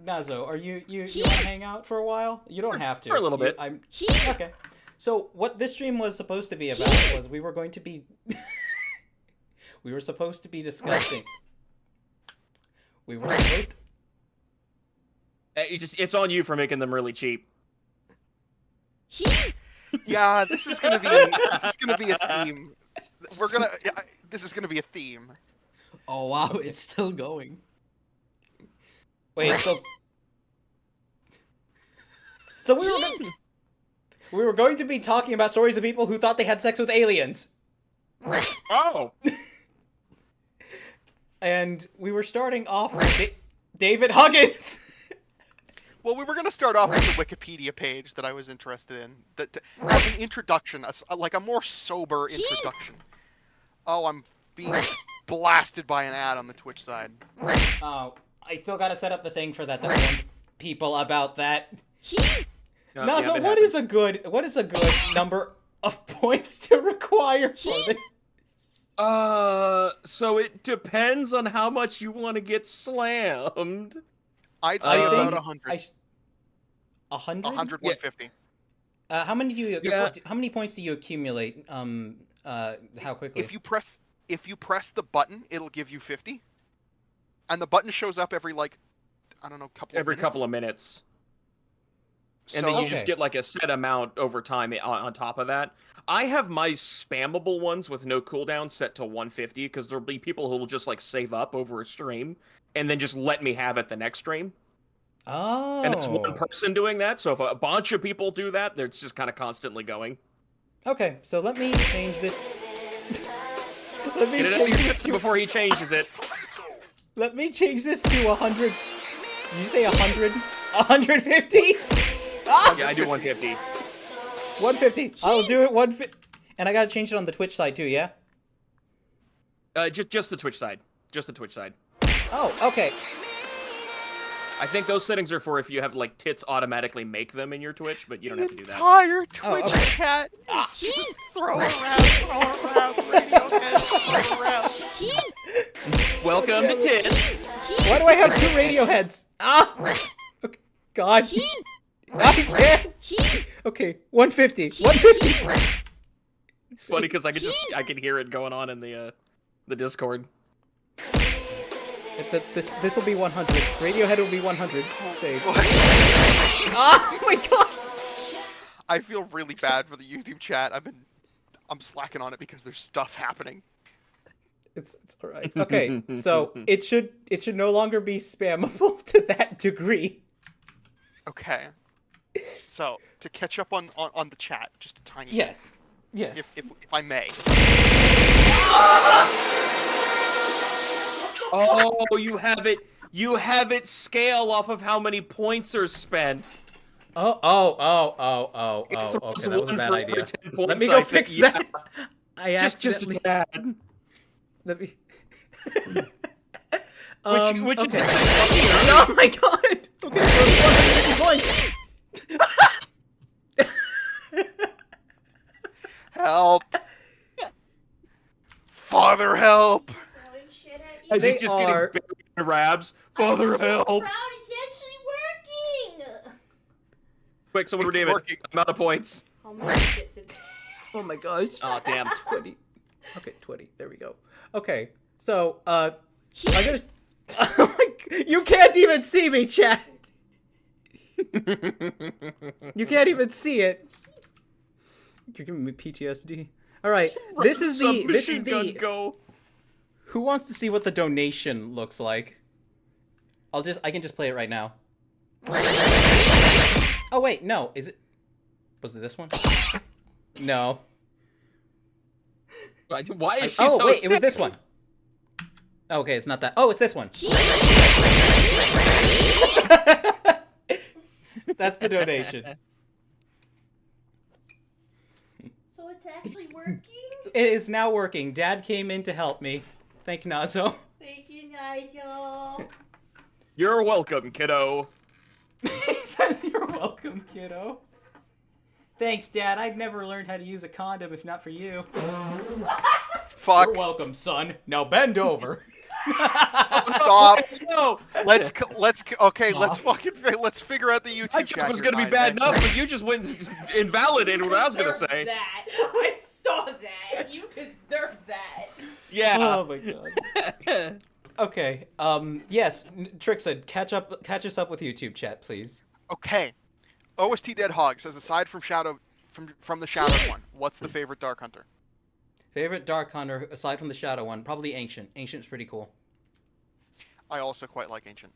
Nazo, are you want to hang out for a while? You don't have to. For a little bit. Okay. So what this stream was supposed to be about was we were going to be... we were supposed to be discussing... We were supposed to... It's on you for making them really cheap. Yeah, this is gonna be a theme. This is gonna be a theme. Oh wow, it's still going. Wait, so we were going to be talking about stories of people who thought they had sex with aliens. Oh! And we were starting off with David Huggins. Well, we were going to start off with the Wikipedia page that I was interested in. That as an introduction, like a more sober introduction. Oh, I'm being blasted by an ad on the Twitch side. Oh, I still gotta set up the thing for that. people about that. Nazo, Nazo, what is a good number of points to require for this? So it depends on how much you want to get slammed. I'd say about 100. 100? 100, 150. How many do you? Yeah. How many points do you accumulate? How quickly? If you press the button, it'll give you 50. And the button shows up every like, I don't know, Couple of minutes. And then you just get like a set amount over time on top of that. I have my spammable ones with no cooldown set to 150 because there'll be people who will just like save up over a stream and then just let me have it the next stream. Oh. And it's one person doing that, so if a bunch of people do that, it's just kind of constantly going. Okay, so let me change this. Let me Get it out of your system before he changes it. Let me change this to 100. Did you say 100? 150? Ah! Yeah, I do 150. 150. I'll do it 150. And I gotta change it on the Twitch side too, yeah? Just the Twitch side. Just the Twitch side. Oh, okay. I think those settings are for if you have like tits automatically make them in your Twitch, but you don't have to do that. Entire Twitch okay. chat is just throw around, Radiohead, throw around. Welcome to tits. Why do I have two radio heads? Ah! Okay. God. I can't. Okay, 150. 150. It's funny because I can hear it going on in the Discord. This will be 100. Radiohead will be 100. Save. Oh my god! I feel really bad for the YouTube chat. I'm slacking on it because there's stuff happening. It's alright. Okay, so it should no longer be spammable to that degree. Okay. So to catch up on the chat, just a tiny bit, Yes. Yes. if I may. Oh, you have it scale off of how many points are spent. Oh, okay, that was a bad idea. Let me go fix yeah. that. I Just a tad. Let me... Which is okay. Oh my god! Okay, so 150 points. Help! Father, help! As he's just getting big rabs. Father, help! Proud, it's actually working. Quick, someone It's redeem working. it. I'm out of points. How much did it? Oh my gosh. Oh, damn. 20. Okay, 20. There we go. Okay, so, I gotta... Oh my... You can't even see me, chat! You can't even see it. You're giving me PTSD. Alright, this is the... Go. Who wants to see what the donation looks like? I can just play it right now. Oh wait, no, was it this one? No. Why is she Oh so wait, it was sick? this one. Okay, it's not that. Oh, it's this one. That's the donation. So it's actually working? It is now working. Dad came in to help me. Thank you, Nazo. Thank you, Nazo. You're welcome, kiddo. He says you're welcome, kiddo. Thanks, Dad. I'd never learned how to use a condom if not for you. Fuck. You're welcome, son. Now bend over. Stop. No. Let's figure out the YouTube I chat. thought it was here, gonna be guys. bad enough, but you just went and invalidated what I was gonna Deserve say. That. I saw that. You deserve that. Yeah. Oh my god. Okay. Yes, Trixaan, catch us up with YouTube chat, please. Okay. OST Dead Hog says, aside from from the Shadow one, what's the favorite Dark Hunter? Favorite Dark Hunter aside from the Shadow one, probably Ancient. Ancient's pretty cool. I also quite like Ancient.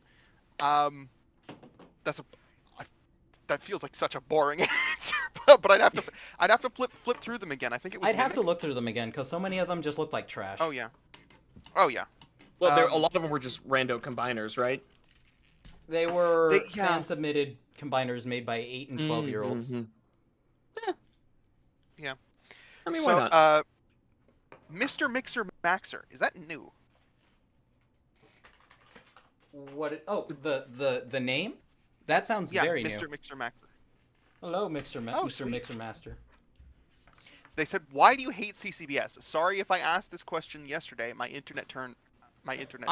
That feels like such a boring answer, but I'd have to flip through them again. I think it was. I'd have to Mimic. look through them again because so many of them just look like trash. Oh yeah. Well, a lot of them were just rando combiners, right? They were yeah. fan-submitted combiners made by 8 and 12-year-olds. Yeah. I mean, So, why not? Mr. Mixer Maxer, is that new? What? Oh, the name? That sounds Yeah, very Mr. new. Mixer Maxer. Hello, Mixer sweet. Mixer Master. So they said, "Why do you hate CCBS?" Sorry if I asked this question yesterday. My internet I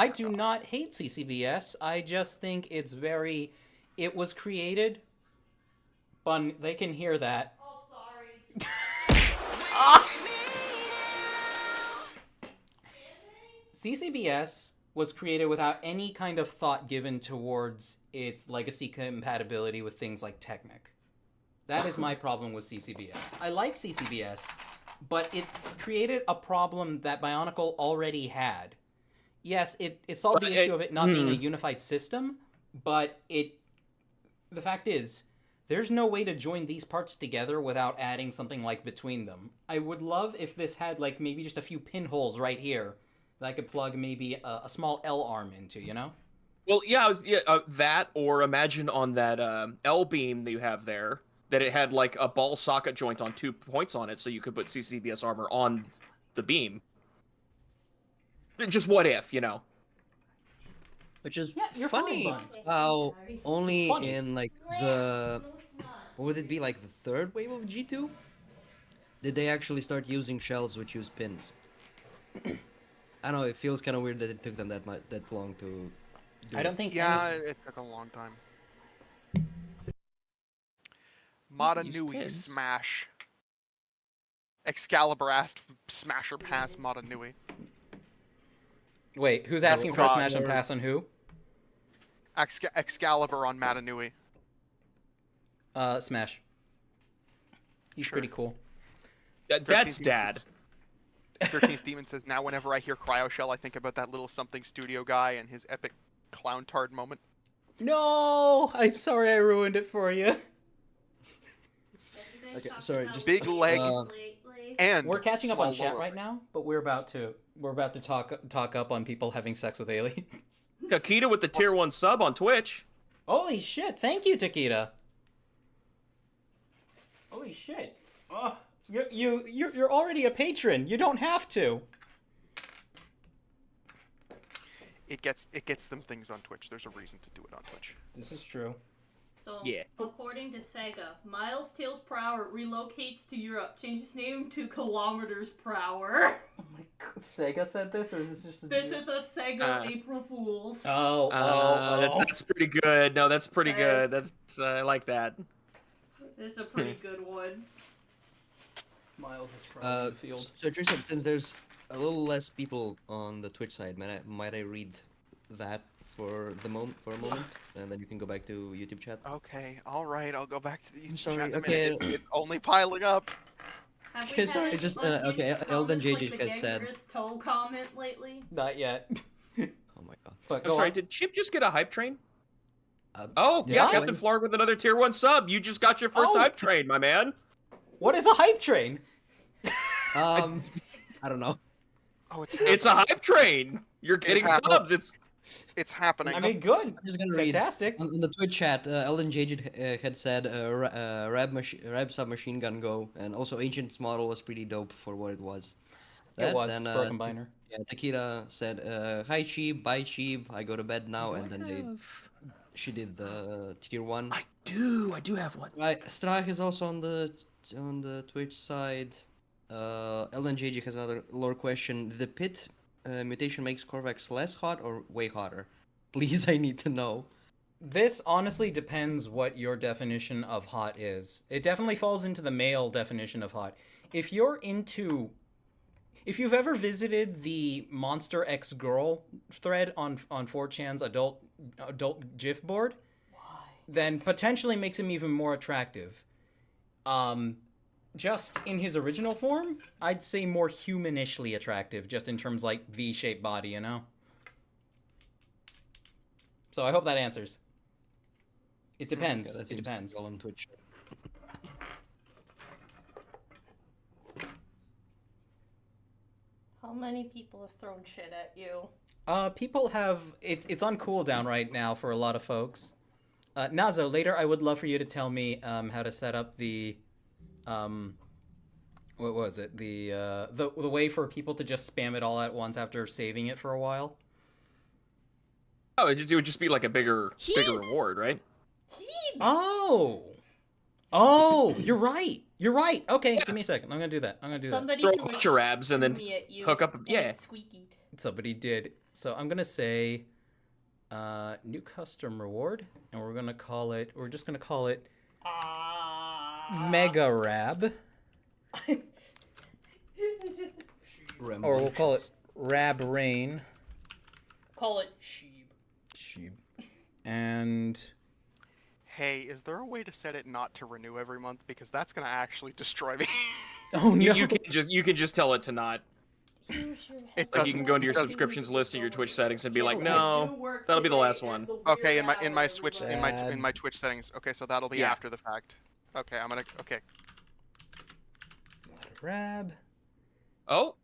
turned do off. not hate CCBS. I just think it's very. It was created. Bun, they can hear that. Oh, sorry. CCBS was created without any kind of thought given towards its legacy compatibility with things like Technic. That is my problem with CCBS. I like CCBS, but it created a problem that Bionicle already had. Yes, it solved the issue of it not being a unified system, but the fact is, there's no way to join these parts together without adding something like between them. I would love if this had like maybe just a few pinholes right here that I could plug maybe a small L arm into, you know? Well, yeah, that, or imagine on that L beam that you have there, that it had like a ball socket joint on 2 points on it, so you could put CCBS armor on the beam. Just what if, you know? Which is Yeah, you're funny fine, how only It's funny. in like the what would it be, like the third wave of G2 did they actually start using shells which use pins. I don't know, it feels kind of weird that it took them that long to do I don't think Yeah, it took a long time. Mata use Nui pins? smash. Excalibur asked Smasher pass Mata Nui. Wait, who's asking for a God, smash and or- pass on who? Excalibur on Mata Nui. Smash. He's Sure. pretty cool. That's 13th Demon dad. says- 13th Demon says, now whenever I hear Cryo Shell, I think about that little something studio guy and his epic clown tard moment. No! I'm sorry I ruined it for you. Okay, sorry, just Big leg and We're catching up on small chat lower right now, but we're about to talk up on people having sex with aliens. Kakita with the tier 1 sub on Twitch. Holy shit! Thank you, Takeda. Holy shit! Oh, you're already a patron. You don't have to. It gets them things on Twitch. There's a reason to do it on Twitch. This is true. So, Yeah. according to Sega, Miles Tails per hour relocates to Europe, changes name to Kilometers per hour. Oh my god, Sega said this, or is this just a This is a Sega April Fool's. That's pretty good. No, that's pretty good. That's I like that. This is a pretty good one. Miles is probably in the field. So Trixaan, since there's a little less people on the Twitch side, might I read that for a moment, and then you can go back to YouTube chat. Okay, all right. I'll go back to the YouTube sorry, chat in a okay. minute. It's only piling up. Have we Okay, had sorry, any just, unhinged okay, Elden comments JJ like the had said- Gangerous toe comment lately? Not yet. Oh my god. But I'm go sorry, on. did Chip just get a hype train? Uh, Oh, yeah, Yeah. Captain Flarg with another tier 1 sub. You just got your first Oh. hype train, my man. What is a hype train? I don't know. Oh, it's It's a hype train. You're getting happening. subs. It's happening. I mean, good. I'm just gonna read. Fantastic. On the Twitch chat, Elden JJ had said Rab submachine gun go, and also Ancient's model was pretty dope for what it was. It was Then, for a combiner. Yeah, Takeda said, "Hi Sheeb, bye Sheeb, I go to bed now," and then she did the tier 1. I do have one. Right, Strach is also on the Twitch side. Elden JJ has another lore question. The pit mutation makes Korvax less hot or way hotter? Please, I need to know. This honestly depends what your definition of hot is. It definitely falls into the male definition of hot. If you've ever visited the Monster X Girl thread on 4chan's adult GIF board, then potentially makes him even more attractive. Just in his original form, I'd say more humanishly attractive, just in terms like V-shaped body, you know? So I hope that answers. It depends. Yeah, that It seems depends. all on Twitch. How many people have thrown shit at you? People have it's on cooldown right now for a lot of folks. Nazo, later I would love for you to tell me how to set up the what was it? The way for people to just spam it all at once after saving it for a while. Oh, it would just be like a bigger reward, right? Oh, you're right. You're right. Okay, give me a second. I'm gonna do that. Somebody Throw threw a a bunch of rabs and then shroomie at you, hook up. and Yeah. it squeakied. Somebody did. So I'm gonna say, new custom reward, and we're gonna call it. We're just gonna call it Mega Rab, It's just or we'll call it Rab Rain. call it sheep. Sheep. And Hey, is there a way to set it not to renew every month? Because that's gonna actually destroy me. oh no, You can just tell it to not. It Like you can go into your doesn't- subscriptions list in your Twitch settings and be like, Yes, no, I do work that'll be the today last at one. the Okay, weird in my hour, Switch everybody. in my Twitch settings. Okay, so that'll be Yeah. after the fact. Okay, I'm gonna. Okay. Rab. Oh,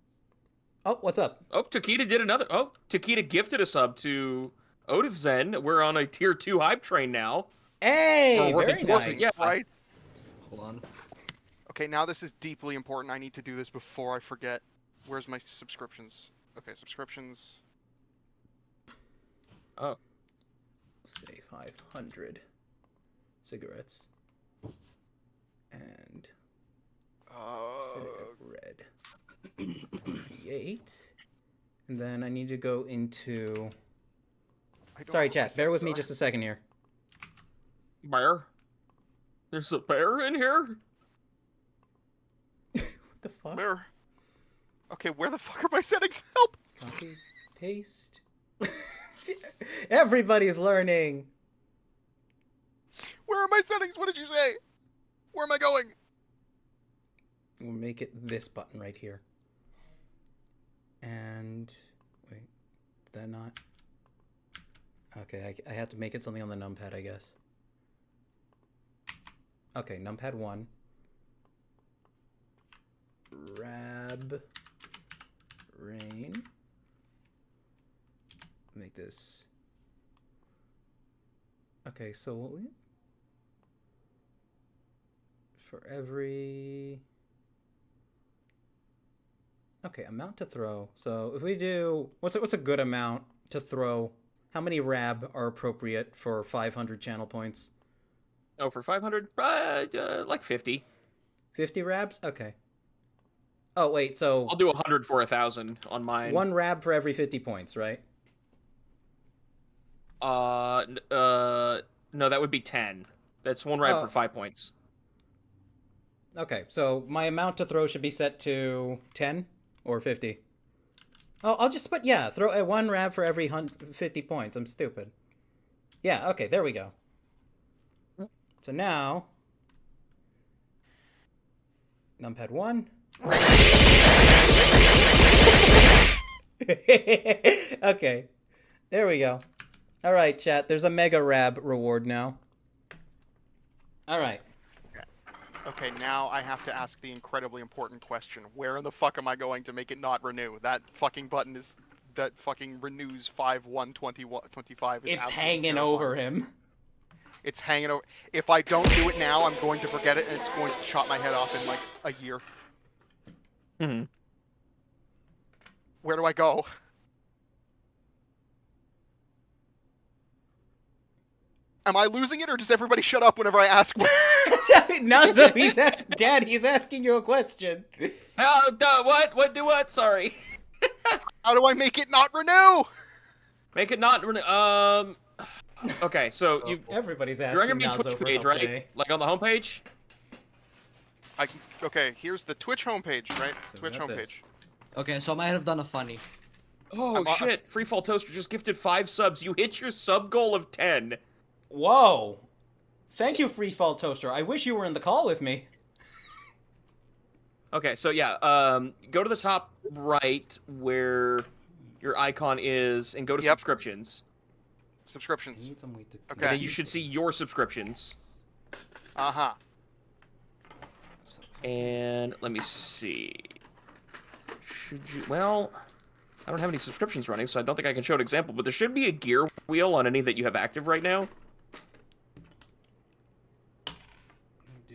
What's up? Takita did another. Oh, Takita gifted a sub to Odivzen. We're on a tier 2 hype train now. Hey, We're very working towards it, nice. yeah. Right. Hold on. Okay, now this is deeply important. I need to do this before I forget. Where's my subscriptions? Okay, subscriptions. Oh, Say 500 cigarettes and red. Create. And then I need to go into. I don't Sorry, know what my chat. Bear with me settings just a second here. bear. There's a bear in here. What the are. fuck? Where? Okay, where the fuck are my settings? Help! Copy, paste. Everybody's learning. Where are my settings? What did you say? Where am I going? We'll make it this button right here. And wait, did that not? Okay, I have to make it something on the numpad, I guess. Okay, numpad 1. Rab rain. Make this. Okay, so what we for every. Okay, amount to throw. So if we do, what's a good amount to throw? How many rab are appropriate for 500 channel points? Oh, for 500, like 50. 50 rabs? Okay. Oh wait, so I'll do 100 for 1,000 on mine. 1 rab for every 50 points, right? No, that would be 10. That's 1 rab Oh. for 5 points. Okay, so my amount to throw should be set to 10 or 50. Oh, I'll just put, yeah, throw 1 rab for every 50 points. I'm stupid. Yeah, okay, there we go. So now, numpad 1. Okay, there we go. All right, chat, there's a mega rab reward now. All right. Okay, now I have to ask the incredibly important question. Where in the fuck am I going to make it not renew? That fucking button is... That fucking renews 5/1/25 is It's absolutely hanging terrifying. over him. It's hanging over... If I don't do it now, I'm going to forget it, and it's going to chop my head off in, like, a year. Mm-hmm. Where do I go? Am I losing it, or does everybody shut up whenever I ask what... Nazo, he's asking you a question. What? What? Do what? Sorry. How do I make it not renew? Make it not... Okay, so you... Everybody's You're on asking your main Nazo Twitch for page, help right? today. Like on the homepage? Okay, here's the Twitch homepage, right? So Twitch we got this. homepage. Okay, so I might have done a funny. Oh, I'm- shit. Freefall Toaster just gifted 5 subs. You hit your sub goal of 10. Whoa! Thank you, Freefall Toaster. I wish you were in the call with me. Okay, so yeah, go to the top right where your icon is and go to Yep. subscriptions. Subscriptions. Need some way to... Okay. And then you should see your subscriptions. Uh-huh. And let me see. Should you... Well, I don't have any subscriptions running, so I don't think I can show an example, but there should be a gear wheel on any that you have active right now.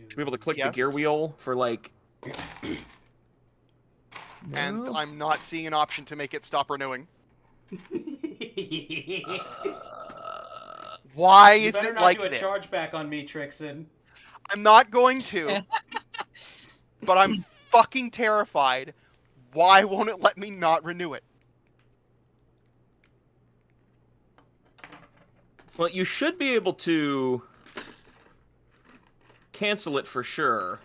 Should be able to click the Yes. gear wheel for, like... And No? I'm not seeing an option to make it stop renewing. Why You is better it not like do a this? chargeback on me, Trixaan. I'm not going to. But I'm fucking terrified. Why won't it let me not renew it? Well, you should be able to cancel it for sure.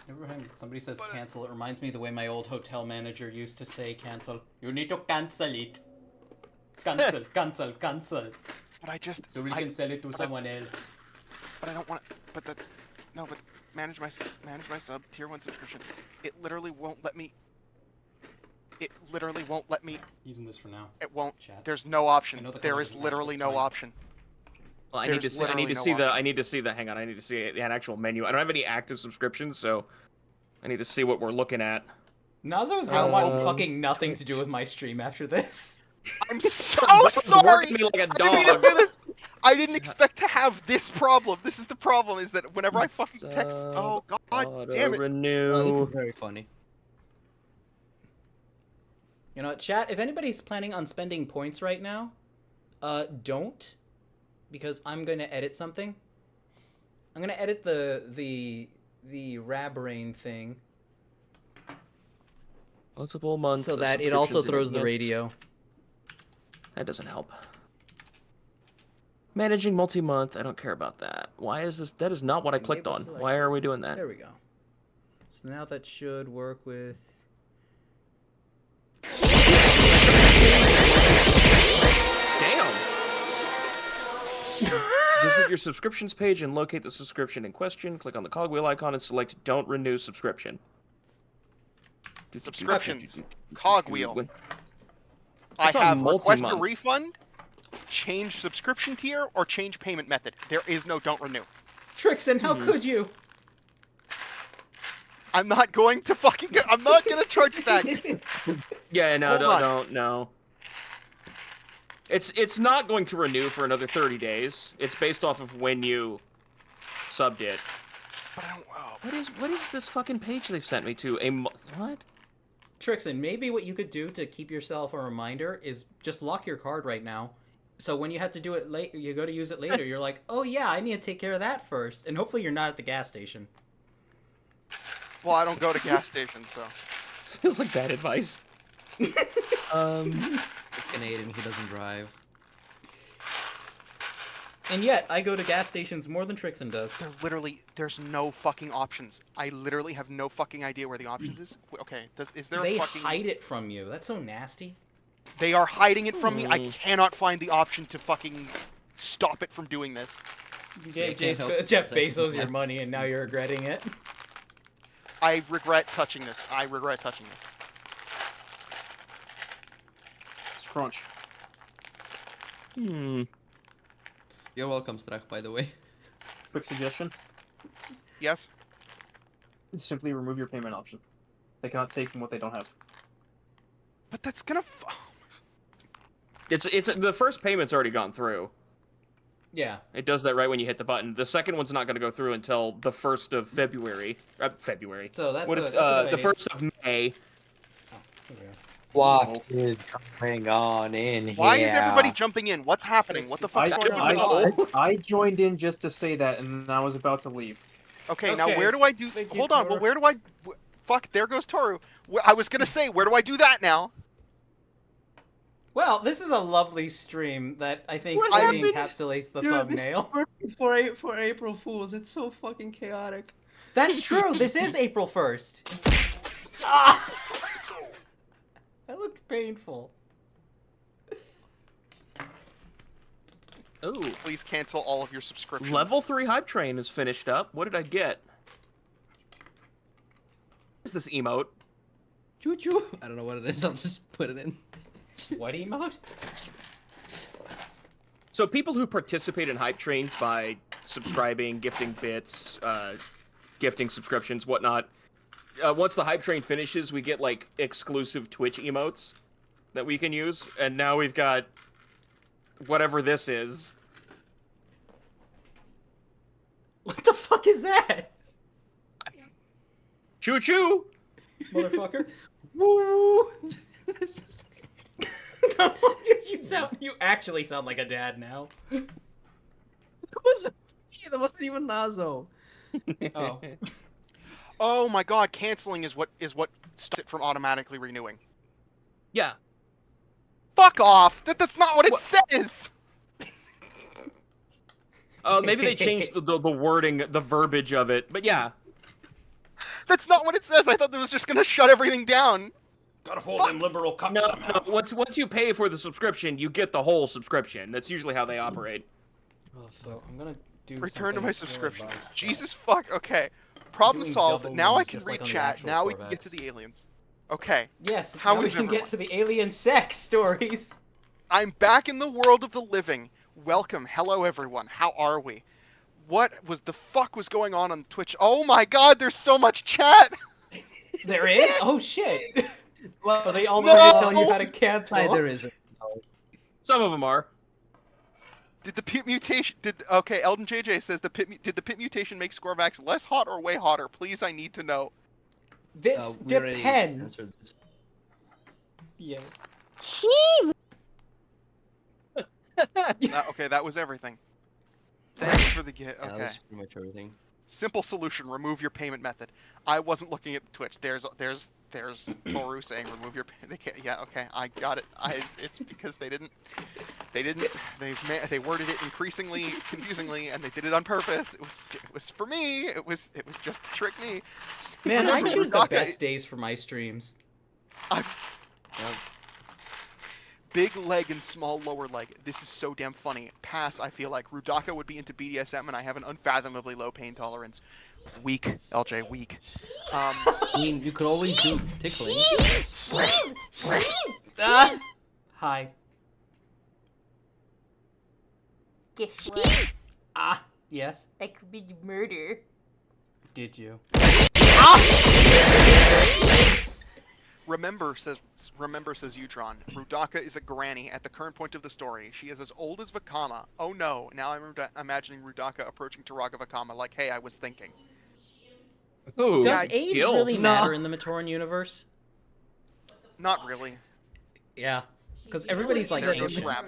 Every time somebody says cancel, it reminds me of the way my old hotel manager used to say cancel. You need to cancel it. Cancel, cancel, cancel. But I just... So we can sell it to someone else. But I don't want to... But that's... No, but manage my sub, tier 1 subscription. It literally won't let me... It literally won't let me... Using this for now. It won't. Chat. There's no option. I know the There color is doesn't match, literally but it's no fine. option. Well, I need to There's see. I need to literally see no the. option. I need to see the. Hang on. I need to see an actual menu. I don't have any active subscriptions, so I need to see what we're looking at. Nazo's gonna want fucking nothing to do with my stream after this. I'm so It's sorry! working me like a I didn't mean to dog. do this. I didn't expect to have this problem. This is the problem, is that whenever I fucking text... Oh, god damn it. Renew. This is very funny. You know, chat, if anybody's planning on spending points right now, don't. Because I'm gonna edit something. I'm gonna edit the Rabrain thing. Multiple months. So of that it also subscriptions throws the and- radio. That doesn't help. Managing multi-month. I don't care about that. Why is this? That is not what I clicked Enable on. select. Why are we doing that? There we go. So now that should work with... Damn. Visit your subscriptions page and locate the subscription in question. Click on the cogwheel icon and select "Don't renew subscription." Subscriptions. Cogwheel. I That's on have request a multi-month. refund, change subscription tier, or change payment method. There is no don't renew. Trixaan, how could you? I'm not going to fucking... I'm not gonna charge it back. Yeah, no, Hold on. don't, no. It's not going to renew for another 30 days. It's based off of when you subbed it. But I don't... Oh. What is this fucking page they've sent me to? What? Trixaan, maybe what you could do to keep yourself a reminder is just lock your card right now. So when you have to do it late, you go to use it later, you're like, oh yeah, I need to take care of that first. And hopefully you're not at the gas station. Well, I don't go to gas stations, so... This feels like bad advice. Canadian, he doesn't drive. And yet, I go to gas stations more than Trixaan does. There literally... There's no fucking options. I literally have no fucking idea where the options is. Okay, is there They a fucking... hide it from you. That's so nasty. They are hiding it from me. I cannot find the option to fucking stop it from doing this. You can't help Jeff it. Bezos your money and now you're regretting it. I regret touching this. I regret touching this. It's crunch. You're welcome, Strach, by the way. Quick suggestion: Yes? simply remove your payment option. They cannot take from what they don't have. But that's gonna... It's the first payment's already gone through. Yeah. It does that right when you hit the button. The second one's not going to go through until the 1st of February. February. So that's, What a, is, that's a good the idea. 1st of May. Oh, there we go. What is going on in here? Why is everybody jumping in? What's happening? What the fuck's going on? I joined in just to say that, and I was about to leave. Okay, now Okay. where do I do... Thank you, Hold on, well, Toru. where do I... Fuck, there goes Toru. I was gonna say, where do I do that now? Well, this is a lovely stream that I think What really happened? encapsulates the Dude, thumbnail. This is for April Fools. It's so fucking chaotic. That's true. This is April 1st. Ah! That looked painful. Ooh. Please cancel all of your subscriptions. Level 3 hype train is finished up. What did I get? What is this emote? Choo choo. I don't know what it is. I'll just put it in. What emote? So people who participate in hype trains by subscribing, gifting bits, gifting subscriptions, whatnot, once the hype train finishes, we get like exclusive Twitch emotes that we can use, and now we've got whatever this is. What the fuck is that? Choo choo! Motherfucker. Woo! You actually sound like a dad now. That wasn't even Nazo. Oh. Oh my god, canceling is what stops it from automatically renewing. Yeah. Fuck off! That's not what it says! Maybe they changed the wording, the verbiage of it, but yeah. That's not what it says. I thought that was just gonna shut everything down. Gotta fold them liberal cups No, somehow. once you pay for the subscription, you get the whole subscription. That's usually how they operate. So I'm gonna do Return to something my really subscription. bad. Jesus fuck. Okay. Problem Doing solved. double Now I wins can just read like on the chat. actual Now we can get Scorvax. to the aliens. Okay. Yes, How now we is can everyone? get to the alien sex stories. I'm back in the world of the living. Welcome. Hello, everyone. How are we? What was the fuck was going on Twitch? Oh my god, there's so much chat! There is? Oh shit. Well, Are they all No! trying to tell you how to cancel? Side there isn't. Some of them are. Did the pit mutation... Okay, Eldon JJ says, did the pit mutation make Scorvax less hot or way hotter? Please, I need to know. This We already depends. answered this. Yes. Okay, that was everything. Thanks for the get. Yeah, Okay. that's pretty much everything. Simple solution, remove your payment method. I wasn't looking at Twitch. There's Toru saying remove your yeah, okay. I got it. It's because they worded it increasingly confusingly and they did it on purpose. It was for me. It was just to trick me. Man, I Remember, choose the Rudaka- best days for my streams. Big leg and small lower leg. This is so damn funny. Pass, I feel like. Rudaka would be into BDSM and I have an unfathomably low pain tolerance. Weak, LJ, weak. I mean, you could always do tickling. Hi. Guess what? Ah, yes. I committed murder. Did you? Remember, says Utron, Rudaka is a granny at the current point of the story. She is as old as Vakama. Oh no, now I'm imagining Rudaka approaching Taraga Vakama like, hey, I was thinking. Ooh, Does age Gil. really No. matter in the Matoran universe? Not really. Yeah. Because everybody's like There goes ancient. Rab.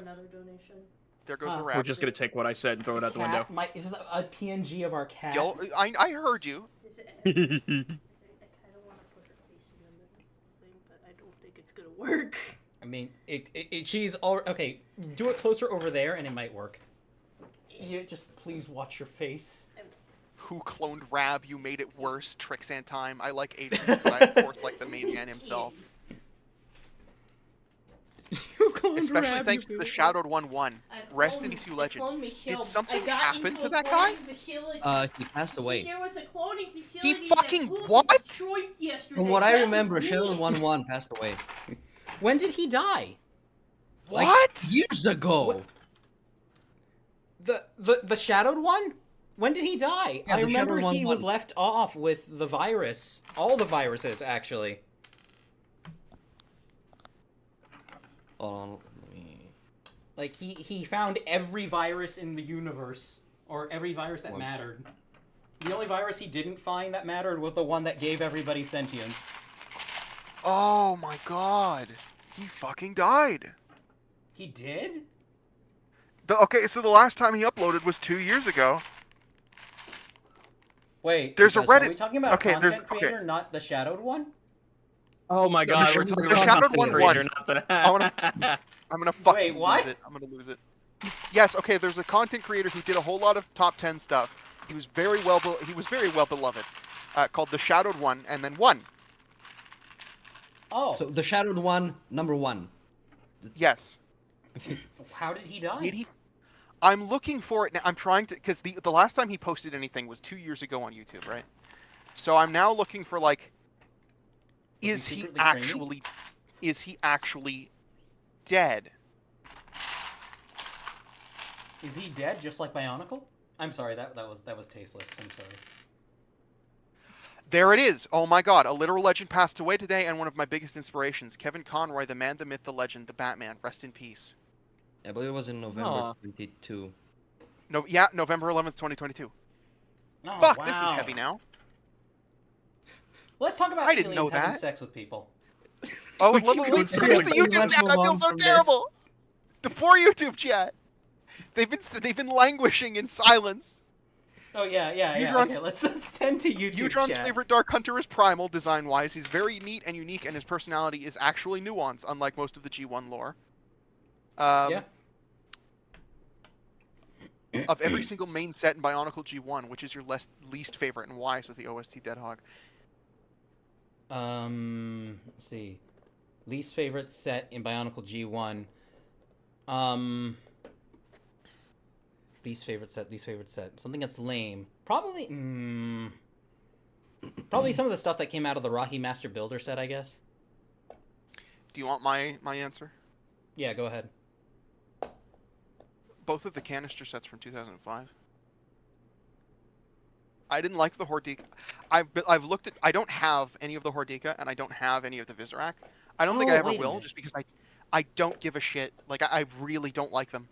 There goes the Huh. We're rap. just gonna take what I said and throw it out the window. Is this a PNG of our cat? Gil, I heard you. I kind of want to put her face in the middle thing, but I don't think it's gonna work. I mean, she's all okay. Do it closer over there, and it might work. Here, just please watch your face. Who cloned Rab? You made it worse. Trixaan time. I like Adrian, but I of course like the main man himself. Especially thanks to the Shadowed 1-1. Rest in peace, you legend. Did something happen to that guy? He passed away. There was a cloning facility He fucking that blew what? in Detroit yesterday. From what I That was remember, me. Sheldon 1-1 passed away. When did he die? Like, What? years ago. What? The shadowed one? When did he die? Yeah, I the remember Shadowed he 1-1. was left off with the virus. All the viruses, actually. Hold on, let me... Like, he found every virus in the universe. Or every virus that What? mattered. The only virus he didn't find that mattered was the one that gave everybody sentience. Oh my god. He fucking died. He did? Okay, so the last time he uploaded was 2 years ago. Wait, There's a Are are Reddit. we talking about Okay, a there's content creator, not the shadowed one? Oh my No, god, the we're sh- talking the about Shadowed content 1-1. creator, not the... I'm gonna fucking Wait, what? lose it. I'm gonna lose it. Yes, okay. There's a content creator who did a whole lot of top 10 stuff. He was very well beloved. Called the Shadowed One, and then won. Oh, So, the Shadowed one, number 1. Yes. how did he die? Did he? I'm looking for it now. I'm trying to, because the last time he posted anything was 2 years ago on YouTube, right? So I'm now looking for like, Was is he he secretly creamy? actually dead? Is he dead, just like Bionicle? I'm sorry, that was tasteless. I'm sorry. There it is. Oh my god, a literal legend passed away today, and one of my biggest inspirations, Kevin Conroy, the man, the myth, the legend, the Batman. Rest in peace. I believe it was in November Aw. 22. No, yeah, November 11th, 2022. Oh, Fuck, wow. this is heavy now. Let's talk about I didn't aliens know having that. sex with people. Oh, We level keep going elite. so Finish the quick. YouTube Let's chat. move I feel on so from this. terrible. The poor YouTube chat. They've been languishing in silence. Oh yeah. Udron's- Okay, let's tend to YouTube Udron's chat. favorite Dark Hunter is Primal, design-wise. He's very neat and unique, and his personality is actually nuanced, unlike most of the G1 lore. Yeah. Of every single main set in Bionicle G1, which is your least favorite, and why? Says the OST Deadhog. Let's see. Least favorite set in Bionicle G1. Least favorite set. Something that's lame. Probably some of the stuff that came out of the Rahi Master Builder set, I guess. Do you want my answer? Yeah, go ahead. Both of the canister sets from 2005. I didn't like the Hordika. I've looked at. I don't have any of the Hordika, and I don't have any of the Visorak. I don't think I ever wait a will, minute. just because I don't give a shit. Like I really don't like them.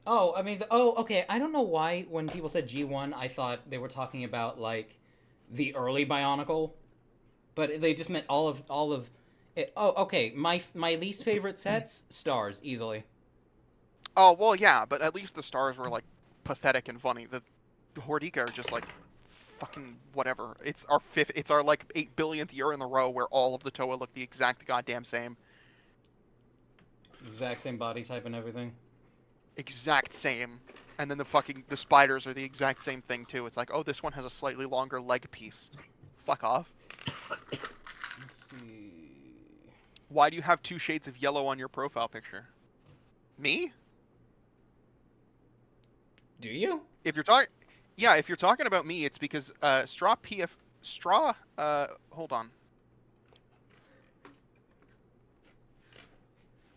Oh, I mean, okay. I don't know why when people said G1, I thought they were talking about like the early Bionicle, but they just meant all of it. Oh, okay. My least favorite sets, Stars, easily. Oh well, yeah, but at least the stars were like pathetic and funny. The Hordika are just like fucking whatever. It's our like 8 billionth year in a row where all of the Toa look the exact goddamn same. Exact same body type and everything. Exact same. And then the spiders are the exact same thing too. It's like, oh, this one has a slightly longer leg piece. Fuck off. Let's see. Why do you have 2 shades of yellow on your profile picture? Me? Do you? If you're talking about me, it's because hold on.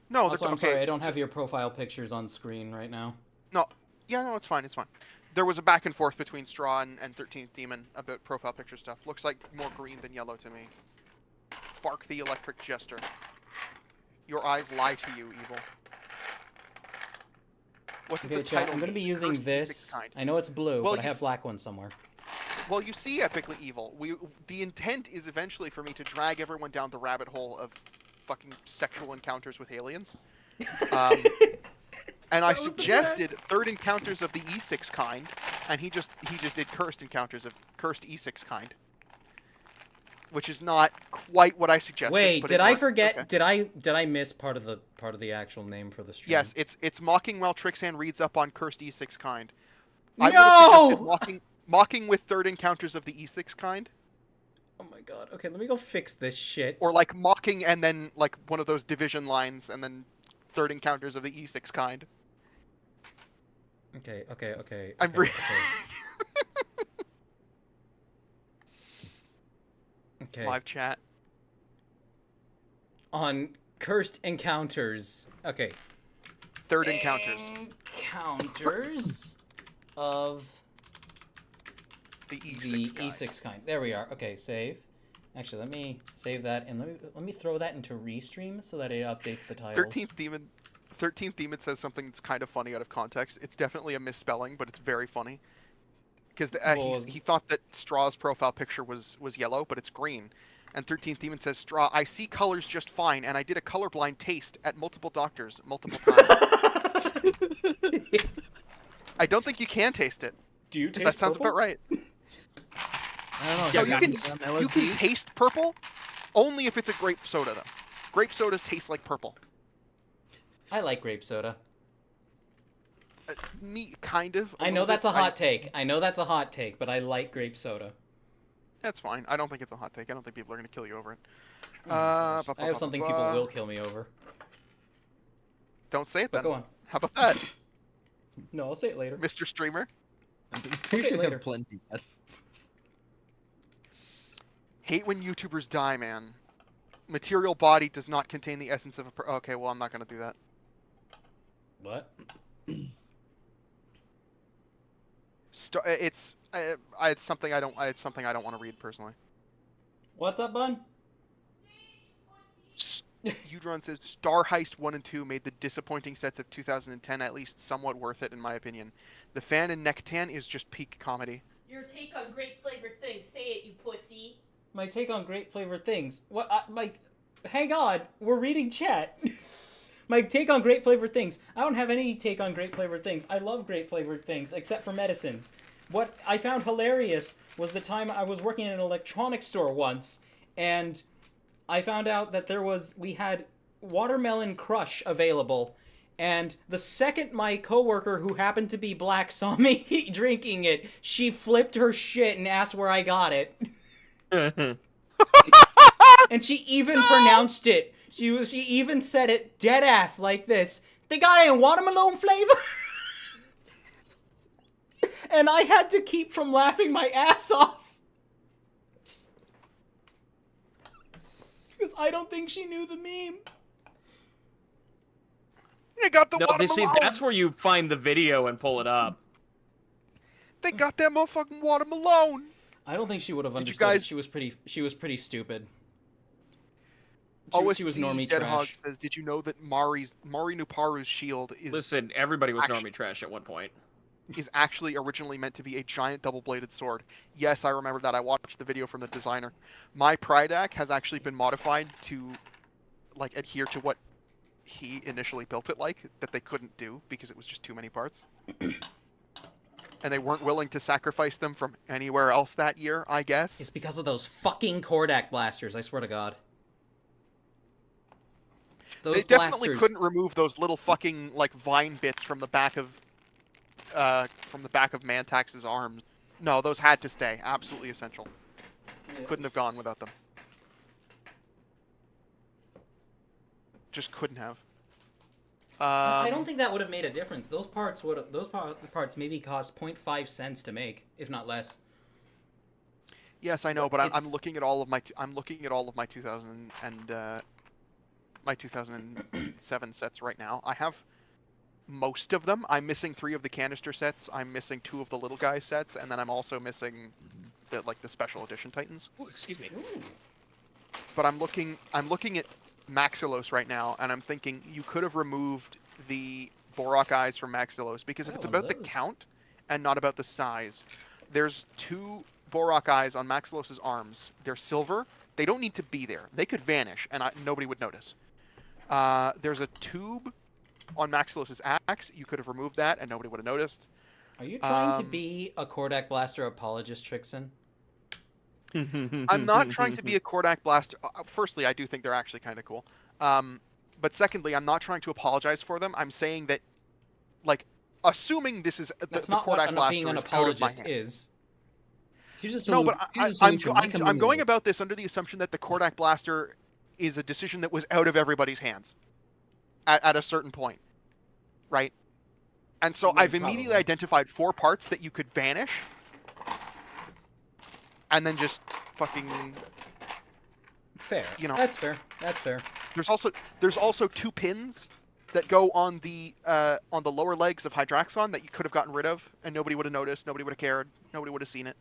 No, Also, I'm okay. sorry, I don't have your profile pictures on screen right now. No, it's fine, it's fine. There was a back and forth between Straw and 13th Demon about profile picture stuff. Looks like more green than yellow to me. Fark the Electric Jester. Your eyes lie to you, evil. What does Okay, the chat, title I'm going to be mean? using Cursed this. E6-kind. I know it's blue, Well, but I have black ones somewhere. Well, you see Epically Evil. The intent is eventually for me to drag everyone down the rabbit hole of fucking sexual encounters with aliens. And I suggested third encounters of the E6-kind, and he just did cursed encounters of cursed E6-kind. Which is not quite what I suggested. Wait, but did I worked. forget? Okay. Did I miss part of the actual name for the stream? Yes, it's mocking while Trixaan reads up on cursed E6-kind. No! I would have suggested mocking with third encounters of the E6-kind. Oh my god. Okay, let me go fix this shit. Or like mocking and then like one of those division lines and then third encounters of the E6-kind. Okay. I'm okay. Okay. Live chat. On cursed encounters. Okay. Third encounters. Encounters of The E6 the E6-kind. There we are. Okay, save. Actually, let me save that and let me throw that into Restream so that it updates the titles. 13th Demon says something that's kind of funny out of context. It's definitely a misspelling, but it's very funny. Because he thought that Straw's profile picture was yellow, but it's green. And 13th Demon says, Straw, I see colors just fine, and I did a colorblind taste at multiple doctors multiple times. I don't think you can taste it. Do you taste That sounds purple? about right. I don't know. No, you can taste purple only if it's a grape soda, though. Grape sodas taste like purple. I like grape soda. Me, kind of. I know that's a hot take. I know that's a hot take, but I like grape soda. That's fine. I don't think it's a hot take. I don't think people are going to kill you over it. I have something people will kill me over. Don't say it then. But go on. How about that, No, I'll say it later. Mr. Streamer? You it should later. have plenty. Hate when YouTubers die, man. Material body does not contain the essence of a okay, well, I'm not going to do that. What? It's something I don't want to read personally. What's up, bun? Udron says Star Heist 1 and 2 made the disappointing sets of 2010 at least somewhat worth it in my opinion. The Fan and Nectan is just peak comedy. Your take on great flavored things. Say it, you pussy. My take on great flavored things. What? Hang on. We're reading chat. My take on great flavored things. I don't have any take on great flavored things. I love great flavored things, except for medicines. What I found hilarious was the time I was working in an electronics store once, and I found out that we had watermelon crush available, and the second my coworker, who happened to be black, saw me drinking it, she flipped her shit and asked where I got it. And she even pronounced it. She even said it dead ass like this. They got it in watermelon flavor? And I had to keep from laughing my ass off. Because I don't think she knew the meme. They got the No, watermelon. see, that's where you find the video and pull it up. They got that motherfucking watermelon. I don't think she would have Did you understood. guys- She was pretty stupid. She was OSD normie Dead Hog trash. says, "Did you know that Mari Nuparu's shield is Listen, everybody was Actually- normie trash at one point. is actually originally meant to be a giant double-bladed sword?" Yes, I remember that. I watched the video from the designer. My Prydac has actually been modified to, like, adhere to what he initially built it like, that they couldn't do because it was just too many parts. And they weren't willing to sacrifice them from anywhere else that year, I guess. It's because of those fucking Kordak blasters, I swear to God. Those They definitely blasters. couldn't remove those little fucking, like, vine bits from the back of Mantax's arms. No, those had to stay. Absolutely essential. Couldn't have gone without them. Just couldn't have. I don't think that would have made a difference. Those parts maybe cost 0.5 cents to make, if not less. Yes, I know, but I'm It's- looking at all of my 2000 and my 2007 sets right now. I have most of them. I'm missing 3 of the canister sets. I'm missing 2 of the little guy sets, and then I'm also missing the special edition Titans. Oh, excuse me. But I'm looking at Maxilos right now, and I'm thinking you could have removed the Borak eyes from Maxilos, because if it's one of about the those. count and not about the size, there's 2 Borak eyes on Maxilos's arms. They're silver. They don't need to be there. They could vanish, and nobody would notice. There's a tube on Maxilos's axe. You could have removed that, and nobody would have noticed. Are you trying to be a Kordak blaster apologist, Trixaan? I'm not trying to be a Kordak blaster. Firstly, I do think they're actually kind of cool. But secondly, I'm not trying to apologize for them. I'm saying that, like, assuming this is That's the not Kordak what blaster being an is out of my apologist hand. is. Here's a No, but here's a I'm solution. Make a going mini-mod. about this under the assumption that the Kordak blaster is a decision that was out of everybody's hands at a certain point, right? And so Yeah, I've immediately probably. identified 4 parts that you could vanish, and then just fucking. Fair. You know. That's fair. That's fair. There's also 2 pins that go on the lower legs of Hydraxon that you could have gotten rid of, and nobody would have noticed, nobody would have cared, nobody would have seen it.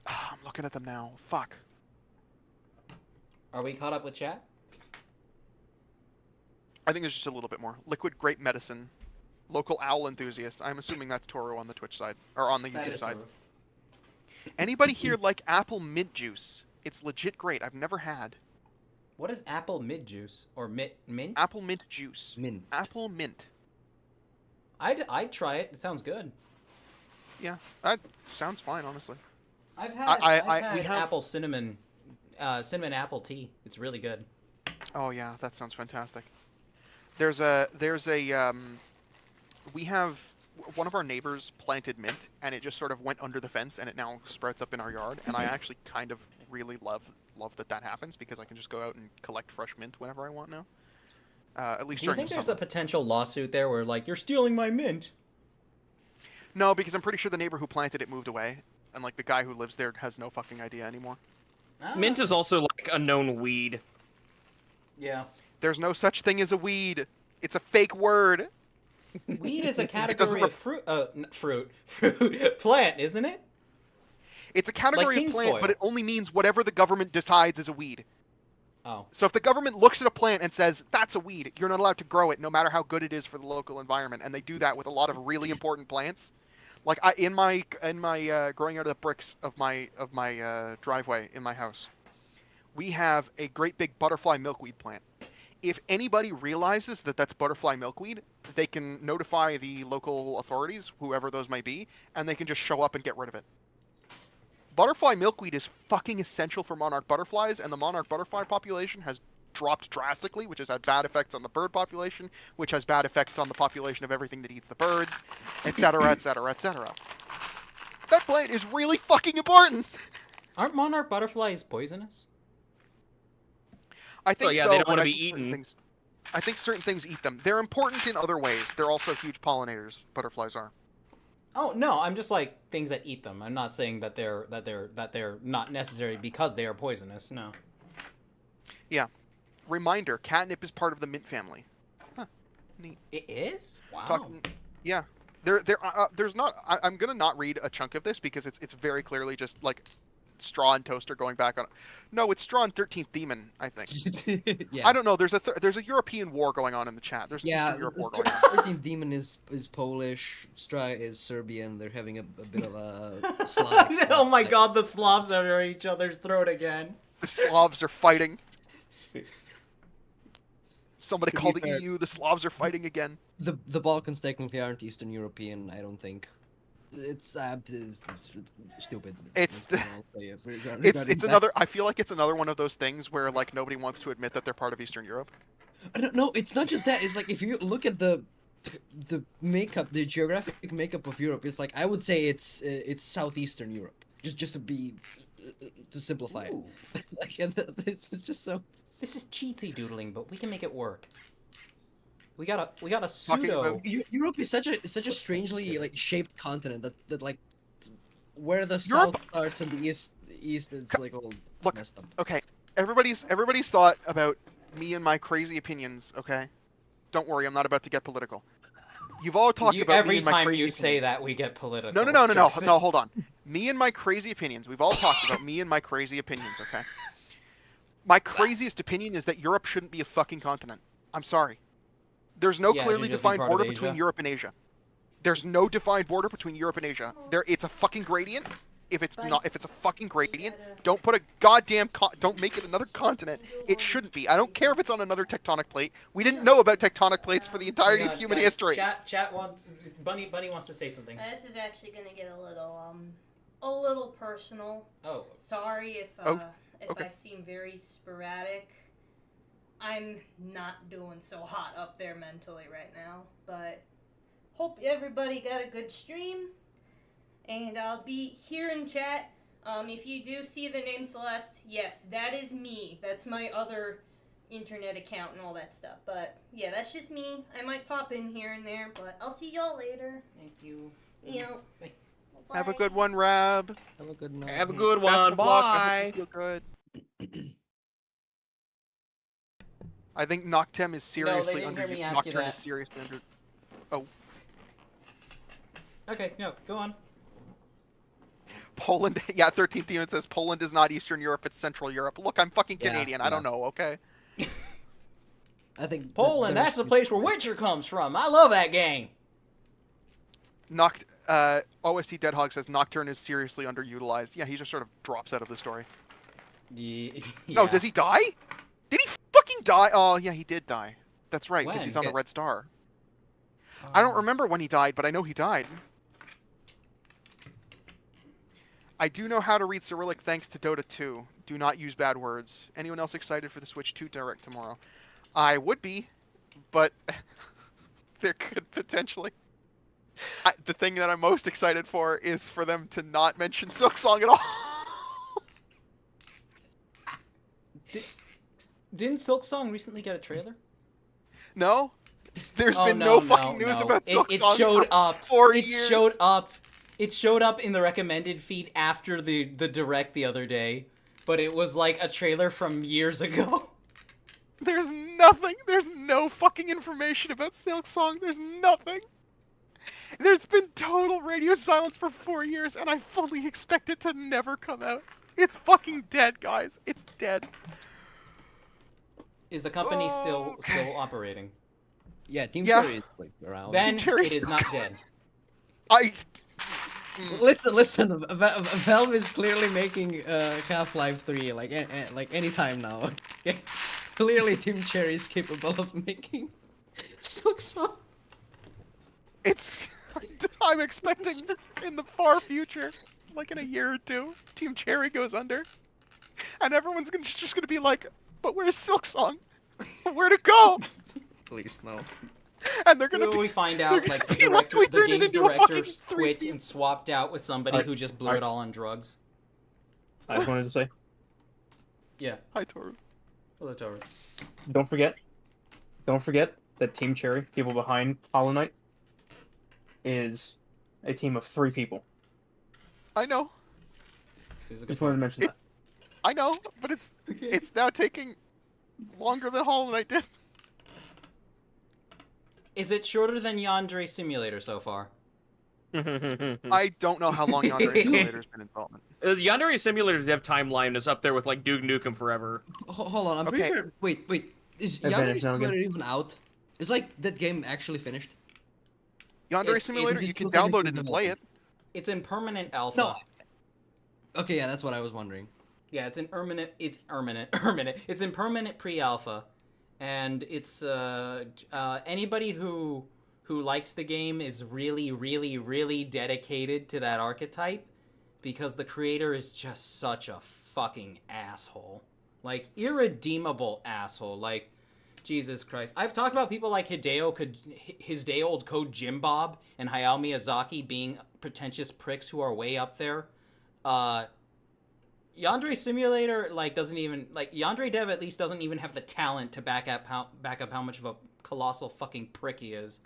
I'm looking at them now. Fuck. Are we caught up with chat? I think there's just a little bit more. Liquid grape medicine. Local owl enthusiast. I'm assuming that's Toro on the Twitch side. Or on the That YouTube is side. true. Anybody here like apple mint juice? It's legit great. I've never had. What is apple mid juice or mint? Apple mint juice. Mint. Apple mint. I'd try it. It sounds good. Yeah, that sounds fine, honestly. I've had we have- apple cinnamon apple tea. It's really good. Oh yeah, that sounds fantastic. We have one of our neighbors planted mint, and it just sort of went under the fence, and it now sprouts up in our yard. And I actually kind of really love that happens, because I can just go out and collect fresh mint whenever I want now. At least Do you during think the there's summer. a potential lawsuit there where, like, you're stealing my mint? No, because I'm pretty sure the neighbor who planted it moved away, and like the guy who lives there has no fucking idea anymore. Ah, Mint is also like a known weed. Yeah. There's no such thing as a weed. It's a fake word. Weed is a doesn't category of fruit plant, isn't it? It's a category Like of plant, kingsfoil. but it only means whatever the government decides is a weed. Oh. So if the government looks at a plant and says, that's a weed, you're not allowed to grow it no matter how good it is for the local environment. And they do that with a lot of really important plants. Like in my growing out of the bricks of my driveway in my house, we have a great big butterfly milkweed plant. If anybody realizes that that's butterfly milkweed, they can notify the local authorities, whoever those may be, and they can just show up and get rid of it. Butterfly milkweed is fucking essential for monarch butterflies, and the monarch butterfly population has dropped drastically, which has had bad effects on the bird population, which has bad effects on the population of everything that eats the birds, etc., etc., etc. That plant is really fucking important! Aren't monarch butterflies poisonous? I think Well, yeah, so. they don't but want to I be think certain eaten. things- I think certain things eat them. They're important in other ways. They're also huge pollinators. Butterflies are. Oh no, I'm just like things that eat them. I'm not saying that they're not necessary because they are poisonous. No. Yeah. Reminder: catnip is part of the mint family. Huh. Neat. It is? Wow. Yeah. There's not. I'm gonna not read a chunk of this because it's very clearly just like Straw and Toaster going back on. No, it's Straw and 13th Demon. I think. Yeah. I don't know. There's a European war going on in the chat. There's an Yeah, Eastern Europe war going on. 13th Demon is Polish, Stra is Serbian. They're having a bit of a Slavic Oh my stuff. god, the Slavs are at each other's throat again. The Slavs are fighting. Somebody To be called the fair- EU. The Slavs are fighting again. The Balkans technically aren't Eastern European, I don't think. It's stupid. It's That's all I'll say regarding It's that. another. I feel like it's another one of those things where like nobody wants to admit that they're part of Eastern Europe. No, it's not just that. It's like if you look at the makeup, the geographic makeup of Europe, it's like I would say it's southeastern Europe. Just to simplify Ooh. it. Like this is just so. This is cheatsy doodling, but we can make it work. We got a Talking pseudo. about- Europe is such a strangely like shaped continent that like where the Europe- south starts and the east it's like all Look, messed up. Okay, everybody's thought about me and my crazy opinions. Okay, don't worry, I'm not about to get political. You've all talked about me Every and my time crazy you say opinions. that, we get political. No, Jackson. no. Hold on. Me and my crazy opinions. We've all talked about me and my crazy opinions. Okay. My craziest opinion is that Europe shouldn't be a fucking continent. I'm sorry. There's no Yeah, it clearly should just be defined part of border between Asia. Europe and Asia. There's no defined border between Europe and Asia. It's a fucking gradient. If it's a fucking gradient, don't put a goddamn don't make it another continent. It shouldn't be. I don't care if it's on another tectonic plate. We didn't know about tectonic plates for the entirety of human Guys, history. Chat wants Bunny wants to say something. This is actually gonna get a little personal. Oh. Sorry if okay. I seem very sporadic. I'm not doing so hot up there mentally right now, but hope everybody got a good stream. And I'll be here in chat. If you do see the name Celeste, yes, that is me. That's my other internet account and all that stuff. But yeah, that's just me. I might pop in here and there, but I'll see y'all later. Thank you. You know. Bye. Have a good one, Rab. Have a good night. Have a good Best one. of luck. I Bye. hope you feel good. I think Noctem is seriously didn't under. hear me ask you Nocturne that. is seriously under. Oh, Okay, no, go on. Poland. Yeah, 13th Demon says Poland is not Eastern Europe; it's Central Europe. Look, I'm fucking Yeah, Canadian. I don't know. Okay. I think Poland, that's the place where Witcher comes from. I love that game. OST Deadhog says Nocturne is seriously underutilized. Yeah, he just sort of drops out of the story. Yeah. No, does he die? Did he fucking die? Oh, yeah, he did die. That's right, because When? he's on the Yeah. Red Star. I don't remember when he died, but I know he died. I do know how to read Cyrillic thanks to Dota 2. Do not use bad words. Anyone else excited for the Switch 2 Direct tomorrow? I would be, but there could potentially. The thing that I'm most excited for is for them to not mention Silksong at all. Didn't Silksong recently get a trailer? No? There's Oh, been no, no fucking news about Silksong It showed for up. 4 It years. showed up. It showed up in the recommended feed after the direct the other day, but it was like a trailer from years ago. There's nothing. There's no fucking information about Silksong. There's nothing. There's been total radio silence for 4 years, and I fully expect it to never come out. It's fucking dead, guys. It's dead. Is the company still Okay. operating? Yeah, Team Yeah. Cherry is like around. Then Cherry's it is still not going. dead. Listen. Valve is clearly making Half-Life 3 like anytime now. Okay? Clearly, Team Cherry is capable of making Silksong. It's. I'm expecting in the far future, like in a year or two, Team Cherry goes under, and everyone's just gonna be like, "But where's Silksong? Where'd it go?" Please no. And they're gonna Will be. we find out like the be like, director, "We the turned it game's into a fucking director quit 3D." and swapped out with somebody Alright, who just blew alright. it all on drugs? I just wanted to say, Yeah. Hi, Toru. Hello, Toru. don't forget that Team Cherry, people behind Hollow Knight, is a team of 3 people. I know. Here's a good Just wanted to point. mention that. I know, but it's now taking longer than Hollow Knight did. Is it shorter than Yandere Simulator so far? I don't know how long Yandere Simulator's been in development. Yandere Simulator's dev timeline is up there with like Duke Nukem Forever. Hold on, I'm Okay. pretty sure. Wait. Is I Yandere finished now Simulator again. even out? Is like that game actually finished? Yandere It's- Simulator, it's you can still technically download it and play it. It's in permanent alpha. No. Okay, yeah, that's what I was wondering. Yeah, it's in permanent. It's It's in permanent pre-alpha, and it's anybody who likes the game is really dedicated to that archetype, because the creator is just such a fucking asshole, like irredeemable asshole. Like, Jesus Christ, I've talked about people like Hideo Code Jim Bob and Hayao Miyazaki being pretentious pricks who are way up there. Yandere Simulator doesn't even Yandere Dev at least doesn't even have the talent to back up how much of a colossal fucking prick he is.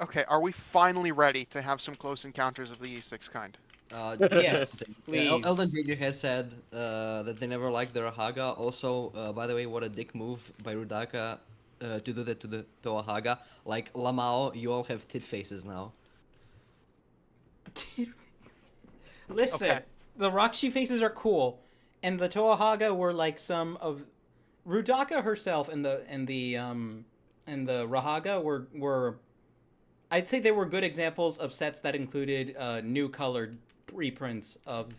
Okay, are we finally ready to have some close encounters of the E6-kind? Yes, please. Elden Jr. has said that they never liked the Rahaga. Also, by the way, what a dick move by Rudaka to do that to the Toahaga. Like, Lamao, you all have tit faces now. Listen, Okay. the Rakshi faces are cool, and the Toahaga were like some of Rudaka herself and the Rahaga were I'd say they were good examples of sets that included new colored reprints of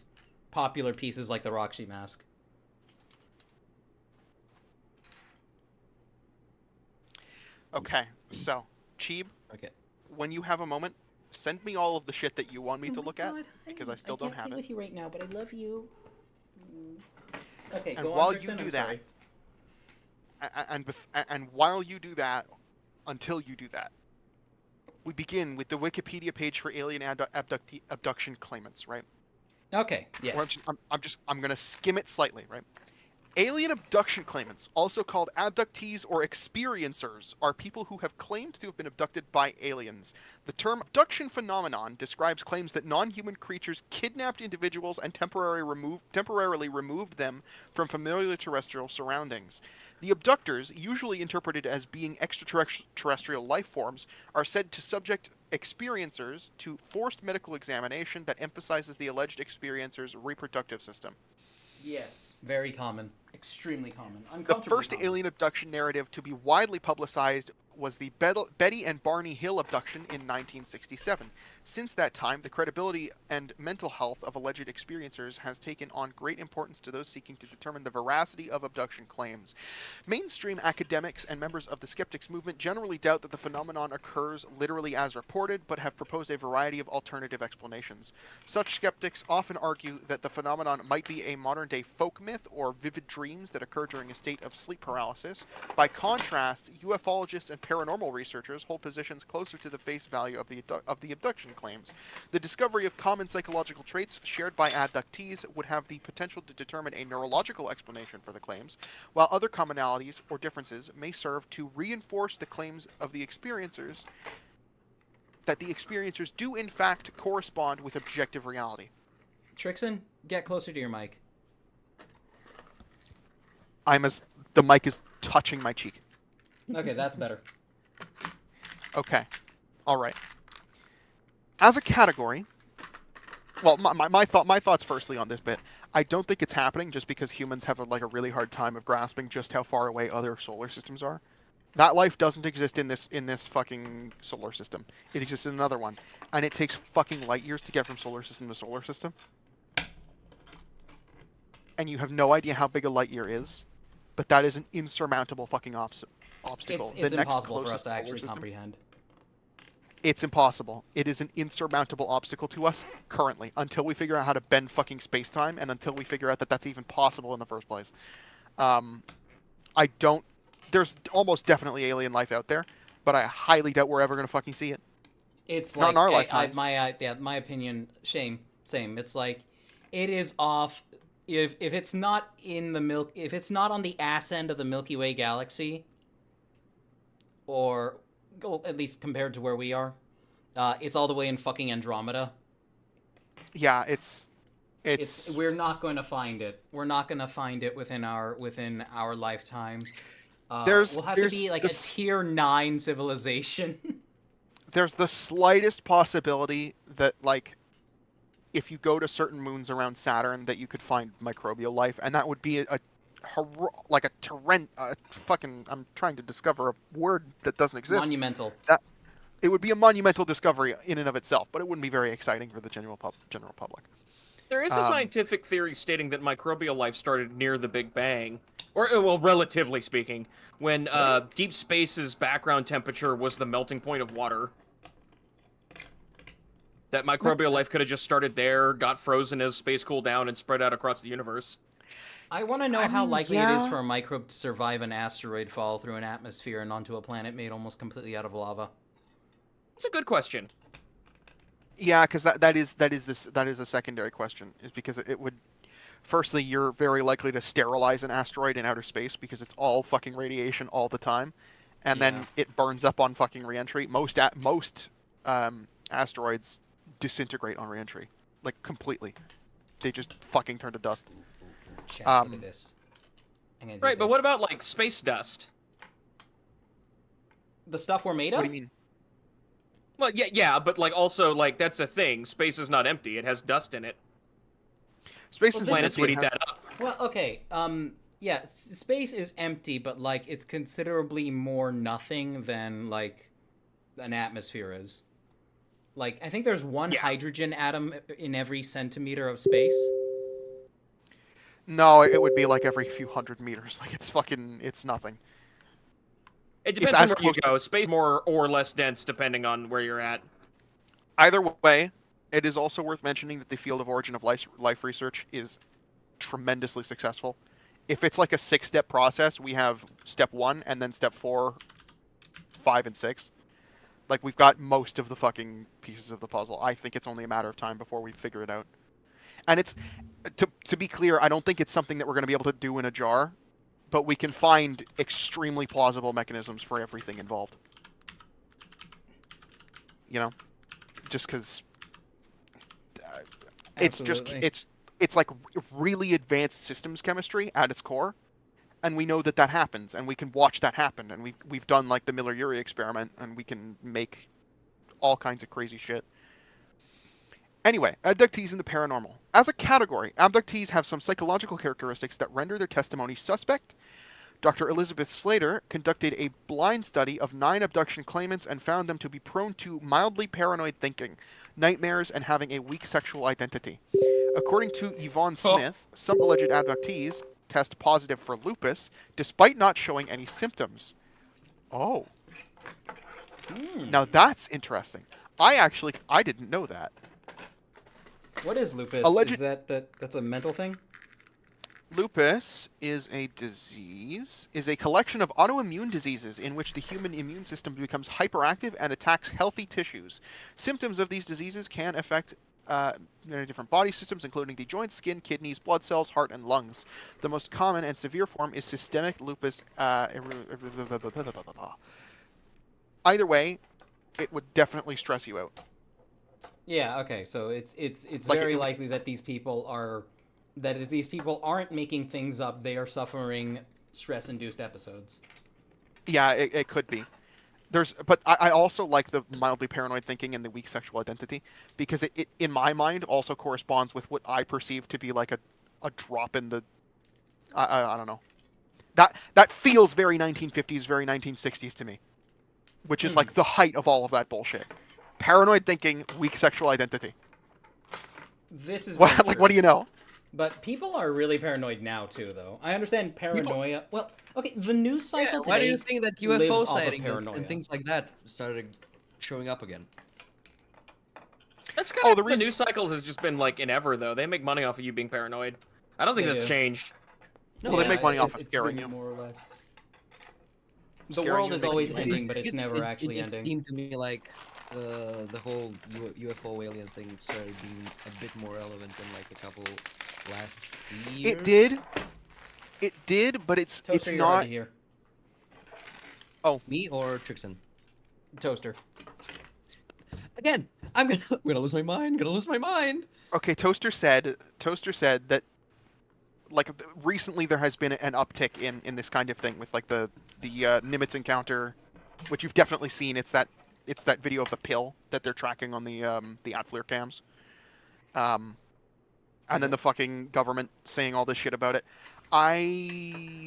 popular pieces like the Rakshi mask. Okay, so, Cheeb, Okay. when you have a moment, send me all of the shit that you want me Oh to my look at, God, because I still don't have play it. with you right now, but I love you. Okay, And go while on, you Trixaan, do I'm that, sorry. And while you do that, until you do that, we begin with the Wikipedia page for alien abduction claimants, right? Okay, yes. Or I'm gonna skim it slightly, right? Alien abduction claimants, also called abductees or experiencers, are people who have claimed to have been abducted by aliens. The term abduction phenomenon describes claims that non-human creatures kidnapped individuals and temporarily removed them from familiar terrestrial surroundings. The abductors, usually interpreted as being extraterrestrial life forms, are said to subject experiencers to forced medical examination that emphasizes the alleged experiencer's reproductive system. Yes. Very common. Extremely common. The Uncomfortably first common. alien abduction narrative to be widely publicized was the Betty and Barney Hill abduction in 1967. Since that time, the credibility and mental health of alleged experiencers has taken on great importance to those seeking to determine the veracity of abduction claims. Mainstream academics and members of the skeptics movement generally doubt that the phenomenon occurs literally as reported, but have proposed a variety of alternative explanations. Such skeptics often argue that the phenomenon might be a modern-day folk myth or vivid dreams that occur during a state of sleep paralysis. By contrast, ufologists and paranormal researchers hold positions closer to the face value of the abduction claims. The discovery of common psychological traits shared by abductees would have the potential to determine a neurological explanation for the claims, while other commonalities or differences may serve to reinforce the claims of the experiencers that the experiencers do in fact correspond with objective reality. Trixaan, get closer to your mic. The mic is touching my cheek. Okay, that's better. Okay. All right. As a category, well, my thoughts firstly on this bit. I don't think it's happening just because humans have a really hard time of grasping just how far away other solar systems are. That life doesn't exist in this fucking solar system. It exists in another one, and it takes fucking light years to get from solar system to solar system. And you have no idea how big a light year is, but that is an insurmountable fucking obstacle. It's impossible for us to actually comprehend. It's impossible. It is an insurmountable obstacle to us currently, until we figure out how to bend fucking space-time, and until we figure out that that's even possible in the first place. I don't... There's almost definitely alien life out there, but I highly doubt we're ever going to fucking see it. It's not like, in our lifetime. My opinion, same. It's like, it is off... If it's not in the if it's not on the ass end of the Milky Way galaxy, or at least compared to where we are, it's all the way in fucking Andromeda. Yeah, it's we're not going to find it. We're not going to find it within our lifetime. We'll have to be like a tier 9 civilization. There's the slightest possibility that, like, if you go to certain moons around Saturn, that you could find microbial life, and that would be I'm trying to discover a word that doesn't exist. Monumental. It would be a monumental discovery in and of itself, but it wouldn't be very exciting for the general public. There is a scientific theory stating that microbial life started near the Big Bang, or, well, relatively speaking, when deep space's background temperature was the melting point of water. That microbial life could have just started there, got frozen as space cooled down, and spread out across the universe. I want to know how likely it is for a microbe to survive an asteroid fall through an atmosphere and onto a planet made almost completely out of lava. It's a good question. Yeah, because that is a secondary question. Is because it would. Firstly, you're very likely to sterilize an asteroid in outer space because it's all fucking radiation all the time, and then it burns up on fucking reentry. Most asteroids disintegrate on reentry, like completely. They just fucking turn to dust. Chat, look at this. Right, but what about like space dust? The stuff we're made of? What do you mean? Well, yeah, but like also like that's a thing. Space is not empty; it has dust in it. Planets would eat that up. Well, okay. Yeah, space is empty, but like it's considerably more nothing than like an atmosphere is. Like, I think there's one hydrogen atom in every centimeter of space. No, it would be like every few hundred meters. Like, it's nothing. It depends on where you go. Space more or less dense depending on where you're at. Either way, it is also worth mentioning that the field of origin of life research is tremendously successful. If it's like a 6-step process, we have step 1 and then step 4, 5, and 6. Like, we've got most of the fucking pieces of the puzzle. I think it's only a matter of time before we figure it out. And it's, to be clear, I don't think it's something that we're going to be able to do in a jar, but we can find extremely plausible mechanisms for everything involved. You know? Just because it's like really advanced systems chemistry at its core. And we know that happens, and we can watch that happen, and we've done like the Miller-Urey experiment, and we can make all kinds of crazy shit. Anyway, abductees in the paranormal. As a category, abductees have some psychological characteristics that render their testimony suspect. Dr. Elizabeth Slater conducted a blind study of 9 abduction claimants and found them to be prone to mildly paranoid thinking, nightmares, and having a weak sexual identity. According to Yvonne Smith, some alleged abductees test positive for lupus, despite not showing any symptoms. Oh. Now that's interesting. I didn't know that. What is lupus? Is that's a mental thing? Lupus is a collection of autoimmune diseases in which the human immune system becomes hyperactive and attacks healthy tissues. Symptoms of these diseases can affect many different body systems, including the joints, skin, kidneys, blood cells, heart, and lungs. The most common and severe form is systemic lupus. Either way, it would definitely stress you out. Yeah. Okay. So it's like very likely that these people are, that if these people aren't making things up, they are suffering stress-induced episodes. Yeah, it could be. But I also like the mildly paranoid thinking and the weak sexual identity, because it in my mind also corresponds with what I perceive to be like a drop in the I don't know, That feels very 1950s, very 1960s to me, which is like the height of all of that bullshit. Paranoid thinking, weak sexual identity. This is What, like, what do you know? But people are really paranoid now too, though. I understand paranoia. Well, okay, the news cycle today. Why do you think that lives UFO off of sightings paranoia. and things like that started showing up again? That's kind of the news cycle has just been like in ever though. They make money off of you being paranoid. I don't think that's changed. No, they make money off of scaring you. More or less. The world is always ending, but it's never actually it just ending. seemed to me like the whole UFO alien thing started being a bit more relevant than like a couple last years. It did, but it's Toaster, you're not. hard to hear. Oh, me or Trixaan? Toaster. Again, I'm gonna lose my mind. Gonna lose my mind. Okay, Toaster said that like recently there has been an uptick in this kind of thing with like the Nimitz encounter, which you've definitely seen. It's that video of the pill that they're tracking on the AdFlare cams. And then the fucking government saying all this shit about it.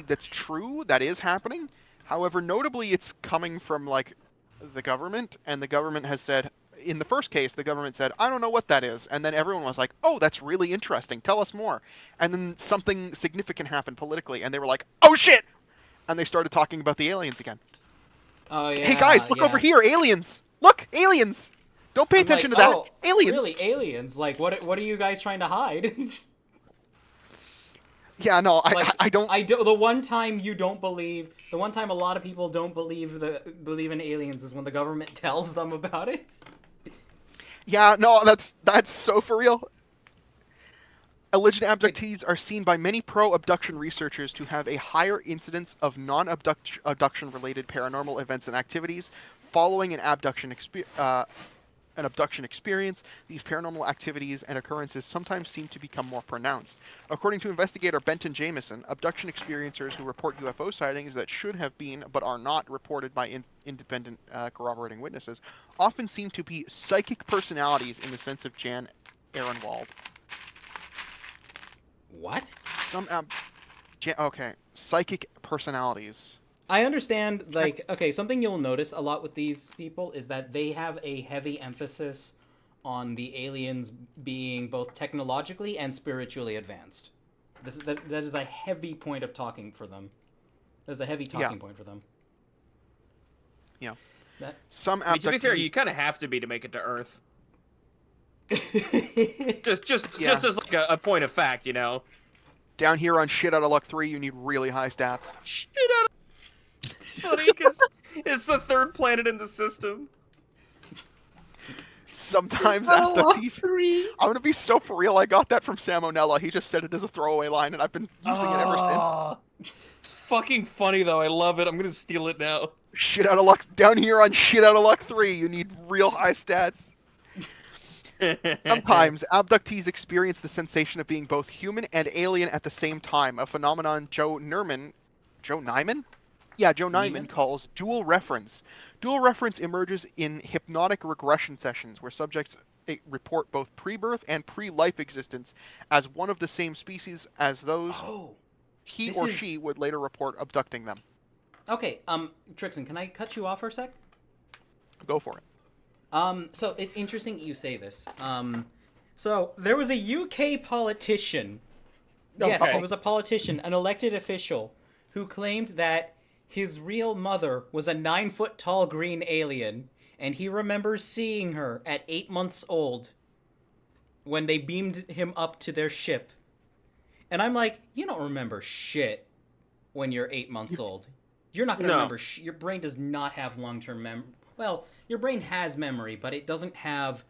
That's true. That is happening. However, notably, it's coming from like the government, and the government has said. In the first case, the government said, I don't know what that is. And then everyone was like, oh, that's really interesting. Tell us more. And then something significant happened politically, and they were like, oh, shit! And they started talking about the aliens again. Oh, yeah. Hey, guys, look over here. Aliens! Look! Aliens! Don't pay attention to that. Oh, aliens! Really? Aliens? Like, what are you guys trying to hide? Yeah, no, I don't... The one time a lot of people don't believe in aliens is when the government tells them about it. Yeah, no, that's so for real. Alleged abductees are seen by many pro-abduction researchers to have a higher incidence of non-abduction-related paranormal events and activities following an abduction experience. These paranormal activities and occurrences sometimes seem to become more pronounced. According to investigator Benton Jameson, abduction experiencers who report UFO sightings that should have been but are not reported by independent corroborating witnesses often seem to be psychic personalities in the sense of Jan Ehrenwald. What? Okay, psychic personalities. I understand, like, okay, something you'll notice a lot with these people is that they have a heavy emphasis on the aliens being both technologically and spiritually advanced. That is a heavy point of talking for them. There's a heavy talking point for them. Yeah. Some abductees... to be fair, you kind of have to be to make it to Earth. just as like a point of fact, you know. Down here on Shit Outta Luck 3, you need really high stats. Shit Outta... Funny, because it's the third planet in the system. Sometimes abductees... I'm gonna be so for real, I got that from Sam O'Nella. He just said it as a throwaway line, and I've been using it ever since. It's fucking funny, though. I love it. I'm gonna steal it now. Shit Outta Luck... Down here on Shit Outta Luck 3, you need real high stats. Sometimes abductees experience the sensation of being both human and alien at the same time, a phenomenon Joe Nyman calls dual reference. Dual reference emerges in hypnotic regression sessions where subjects report both pre-birth and pre-life existence as one of the same species as those he or she would later report abducting them. Okay, Trixaan, can I cut you off for a sec? Go for it. So it's interesting you say this. So there was a UK politician. Okay. Yes, he was a politician, an elected official, who claimed that his real mother was a 9-foot-tall green alien, and he remembers seeing her at 8 months old when they beamed him up to their ship. And I'm like, you don't remember shit when you're 8 months old. You're not going to remember your brain does not have long-term memory. Well, your brain has memory, but it doesn't have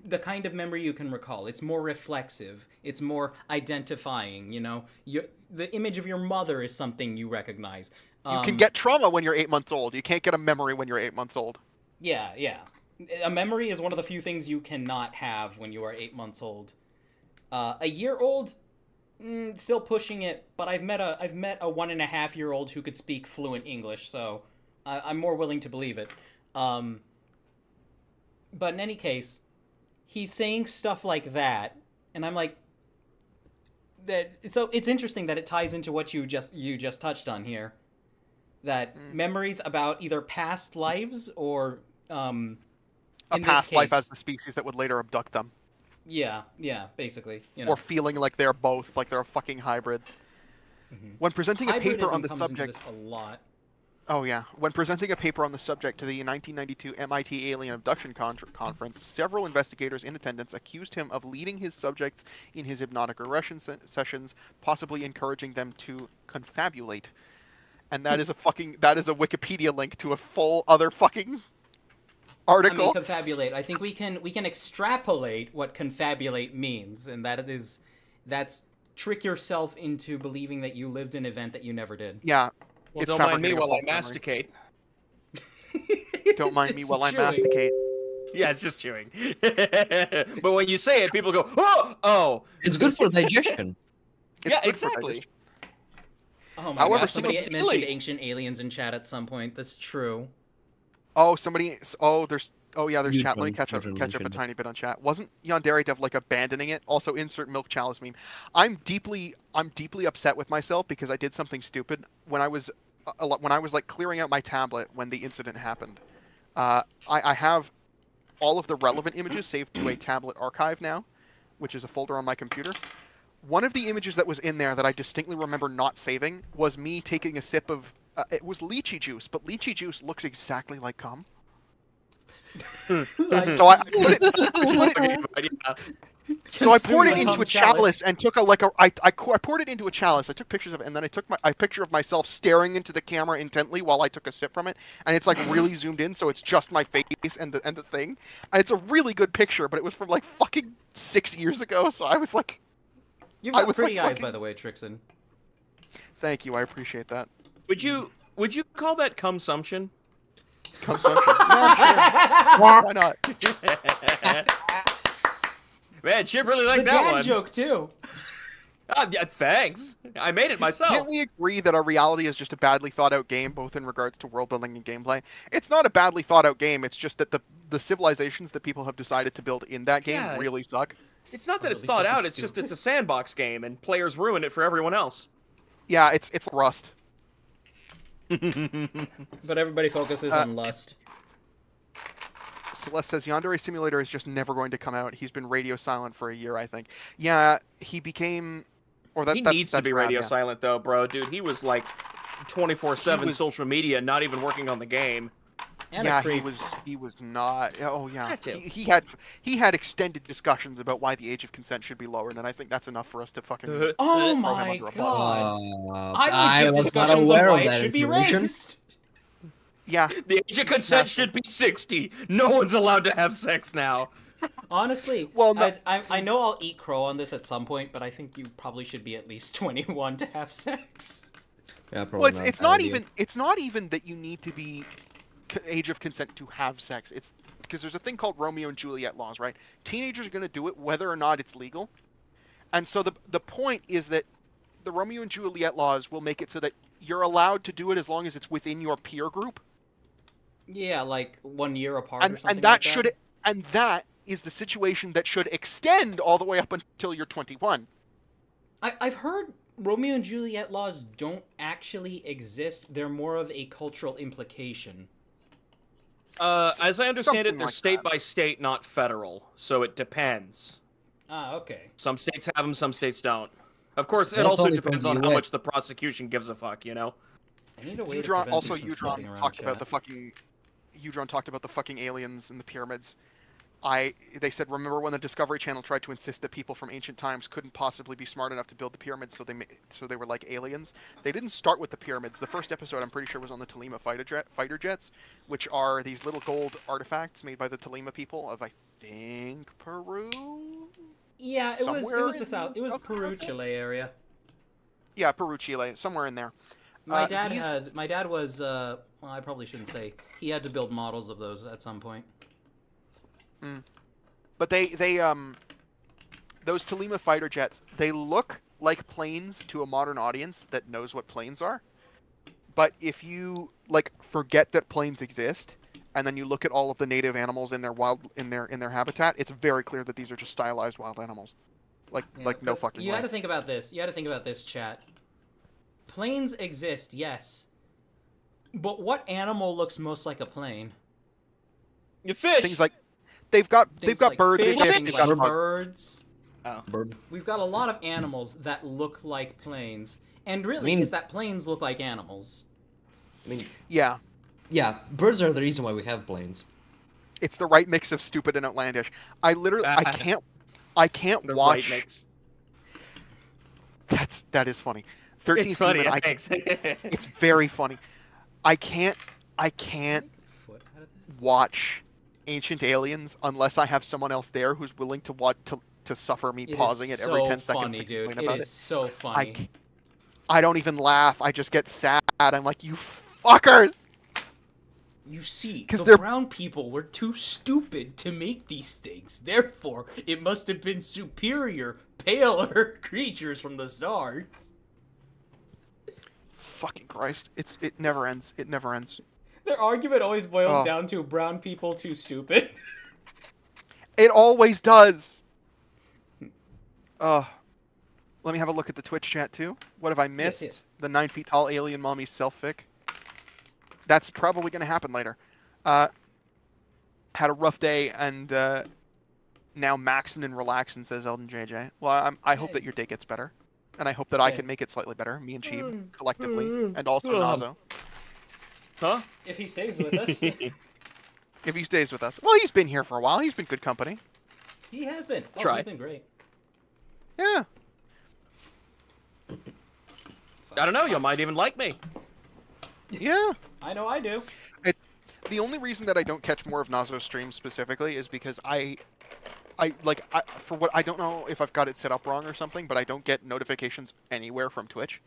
the kind of memory you can recall. It's more reflexive. It's more identifying, you know? The image of your mother is something you recognize. You can get trauma when you're 8 months old. You can't get a memory when you're 8 months old. Yeah. A memory is one of the few things you cannot have when you are 8 months old. A year old, still pushing it, but I've met a 1.5-year-old who could speak fluent English, so I'm more willing to believe it. But in any case, he's saying stuff like that, and I'm like, so it's interesting that it ties into what you just touched on here. That memories about either past lives or a in past this life case, as the species that would later abduct them. Yeah, basically, you know. Or feeling like they're both, like they're a fucking hybrid. When presenting a paper on the comes subject, into this a lot. oh yeah, when presenting a paper on the subject to the 1992 MIT Alien Abduction Conference, several investigators in attendance accused him of leading his subjects in his hypnotic regression sessions, possibly encouraging them to confabulate. And that is a Wikipedia link to a full other fucking article. I mean, confabulate. I think we can extrapolate what confabulate means, and that's trick yourself into believing that you lived an event that you never did. Yeah. Well, don't mind me while I masticate. Don't mind me while I chewing. masticate. Yeah, it's just chewing. But when you say it, people go, oh! It's good for digestion. Yeah, exactly. Oh my However, god, somebody somebody- mentioned ancient aliens in chat at some point. That's true. Oh, there's chat. Let me Eugene catch up a mentioned it. tiny bit on chat. Wasn't Yandere Dev like abandoning it? Also, insert milk chalice meme. I'm deeply upset with myself because I did something stupid when I was like clearing out my tablet when the incident happened. I have all of the relevant images saved to a tablet archive now, which is a folder on my computer. One of the images that was in there that I distinctly remember not saving was me taking a sip of it was lychee juice, but lychee juice looks exactly like cum. So I poured it into a chalice and took I poured it into a chalice. I took pictures of it, and then I took a picture of myself staring into the camera intently while I took a sip from it, and it's like really zoomed in, so it's just my face and the thing. And it's a really good picture, but it was from like fucking 6 years ago, so I was like, You've got was, pretty like, eyes, fucking- by the way, Trixaan. thank you, I appreciate that. Would you call that cumsumption? Consumption. Yeah, sure. Why not? Man, Chip really liked The that dad one. joke too. Yeah, thanks. I made it myself. Can't we agree that our reality is just a badly thought out game, both in regards to world building and gameplay? It's not a badly thought out game. It's just that the civilizations that people have decided to build in that game Yeah, really suck. It's not that it's Really thought fucking out. It's just stupid. it's a sandbox game, and players ruin it for everyone else. Yeah, it's Rust. But everybody focuses on lust. Celeste says Yandere Simulator is just never going to come out. He's been radio silent for a year, I think. Yeah, he became, or that He that's, needs that's to be rad, radio yeah. silent though, bro. Dude, he was like 24/7 He was- social media, not even working on the game. And a Yeah, creep. he was not. Oh yeah, That too. he had extended discussions about why the age of consent should be lowered, and I think that's enough for us to fucking. Oh throw him my under a bus. god! I I would give was not discussions on aware why of it that should be information. raised. Yeah, The age of consent should be 60. No one's allowed to have sex now. Honestly, Well, no- I know I'll eat crow on this at some point, but I think you probably should be at least 21 to have sex. Yeah, probably well, not it's a not bad idea. even that you need to be age of consent to have sex. It's because there's a thing called Romeo and Juliet laws, right? Teenagers are going to do it whether or not it's legal, and so the point is that the Romeo and Juliet laws will make it so that you're allowed to do it as long as it's within your peer group. Yeah, like 1 year apart or something And that like should and that is the situation that should extend all the way up until you're 21. I've heard Romeo and Juliet laws don't actually exist. They're more of a cultural implication. As I understand it, Something they're like state that. by state, not federal. So it depends. Ah, okay. Some states have them, some states don't. Of course, it That's also only from depends the on how US. much the prosecution gives a fuck, you know? I need a way to Udron prevent also things from slipping around talked about chat. the fucking Udron talked about the fucking aliens in the pyramids. They said, remember when the Discovery Channel tried to insist that people from ancient times couldn't possibly be smart enough to build the pyramids, so they were like aliens. They didn't start with the pyramids. The first episode, I'm pretty sure, was on the Tolima fighter jets, which are these little gold artifacts made by the Tolima people of, I think, Peru. Yeah, it was Somewhere the in south. It was South Peru, America? Chile area. Yeah, Peru, Chile, somewhere in there. My these- my dad was well, I probably shouldn't say. He had to build models of those at some point. But they those Tolima fighter jets, they look like planes to a modern audience that knows what planes are. But if you like forget that planes exist, and then you look at all of the native animals in their habitat, it's very clear that these are just stylized wild animals. Like no fucking You way. got to think about this. You got to think about this, chat. Planes exist, yes. But what animal looks most like a plane? You fish. Things like they've got Like birds. fish, They've things got like bugs. birds. Bird. We've got a lot of animals that look like planes. And really, is that planes look like animals. I mean, Yeah. yeah, birds are the reason why we have planes. It's the right mix of stupid and outlandish. I can't The watch. right mix. That is funny. 13th It's funny. Demon, Thanks. it's very funny. I can't watch Ancient Aliens unless I have someone else there who's willing to suffer me pausing it every 10 seconds to dude. complain about It is so funny. I don't even laugh. I just get sad. I'm like, you fuckers! You see, 'Cause the they're- brown people were too stupid to make these things. Therefore, it must have been superior, paler creatures from the stars. Fucking Christ. It never ends. It never ends. Their argument always boils Oh. down to brown people too stupid. It always does. Let me have a look at the Twitch chat too. What have I missed? yes. The 9 feet tall alien mommy self-fic. That's probably going to happen later. Had a rough day and now maxing and relaxing, says Elden JJ. Well, I hope that your day gets better. And I hope that I can make it slightly better, me and Cheeb, collectively, and also Nazo. Huh? If he stays with us. If he stays with us. Well, he's been here for a while. He's been good company. He has been. Oh, Try. he's been great. Yeah. I don't know. You might even like me. Yeah. I know I do. It's the only reason that I don't catch more of Nazo's streams specifically is because I don't know if I've got it set up wrong or something, but I don't get notifications anywhere from Twitch,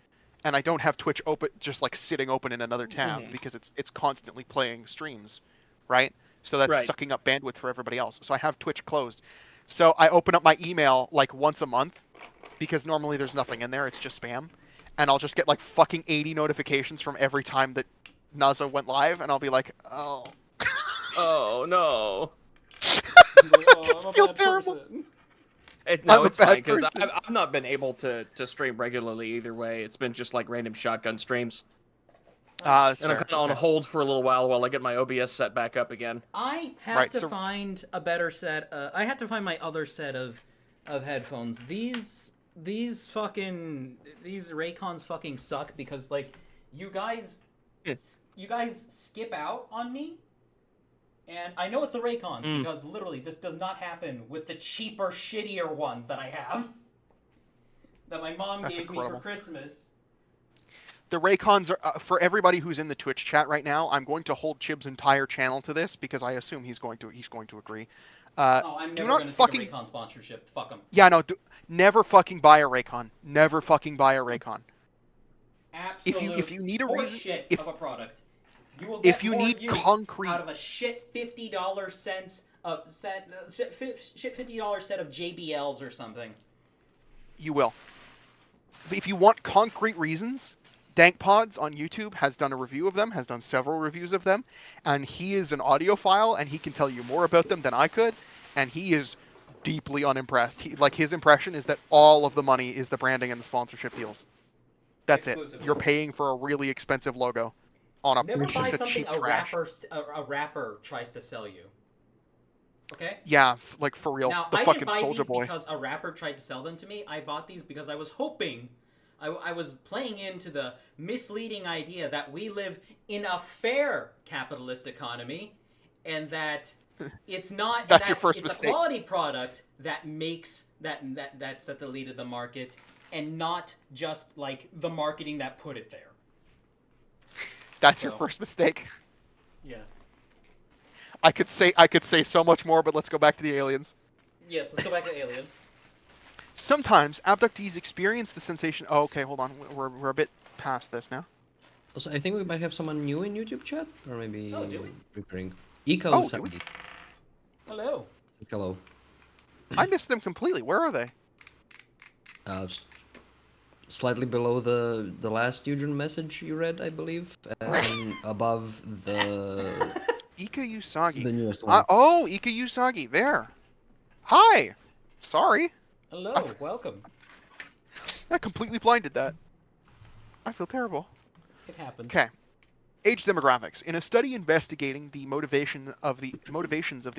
and I don't have Twitch open just like sitting open in another tab because it's constantly playing streams, right? So that's sucking up bandwidth for everybody else. So I have Twitch closed. So I open up my email like once a month because normally there's nothing in there; it's just spam, and I'll just get like fucking 80 notifications from every time that Nazo went live, and I'll be like, oh. Oh no. I just feel terrible. No, I'm it's a bad fine because person. I've not been able to stream regularly either way. It's been just like random shotgun streams, That's and I'm fair, kind of on that's hold for a little while I get my OBS set back up again. I had Right, to so- find a better set. I had to find my other set of headphones. These Raycons fucking suck because like you guys skip out on me. And I know it's the Raycons because literally this does not happen with the cheaper, shittier ones that I have. That my mom That's gave me incredible. for Christmas. The Raycons are for everybody who's in the Twitch chat right now. I'm going to hold Chib's entire channel to this because I assume he's going to agree. I'm do never not going to fucking take a Raycon sponsorship. Fuck them. yeah no never fucking buy a Raycon. Never fucking buy a Raycon. Absolute If you need a reason shit if of a product, you will get if you more need use concrete out of a shit $50 $50 set of JBLs or something. you will. If you want concrete reasons, Dank Pods on YouTube has done a review of them, has done several reviews of them, and he is an audiophile, and he can tell you more about them than I could, and he is deeply unimpressed. His impression is that all of the money is the branding and the sponsorship deals. That's Exclusively. it. You're paying for a really expensive logo on a Never buy piece of something cheap trash. a rapper tries to sell you. Okay? Yeah, for real. Now, The I fucking didn't buy Soldier these Boy. because a rapper tried to sell them to me. I bought these because I was hoping, I was playing into the misleading idea that we live in a fair capitalist economy, and that it's not. That's and your that first it's mistake. a quality product that makes that's at the lead of the market, and not just like the marketing that put it there. That's your So- first mistake. Yeah. I could say so much more, but let's go back to the aliens. Yes. Let's go back to aliens. Sometimes abductees experience the sensation. Oh, okay, hold on. We're a bit past this now. Also, I think we might have someone new in YouTube chat, or maybe Oh, do we? recurring. Eco Oh, do we? 70. Hello. Hello. I missed them completely. Where are they? Slightly below the last Eugene message you read, I believe, and above the Ika Usagi. newest one. Oh, Ika Usagi. There. Hi. Sorry. Hello, welcome. I completely blinded that. I feel terrible. It happens. Okay. Age demographics. In a study investigating the motivations of the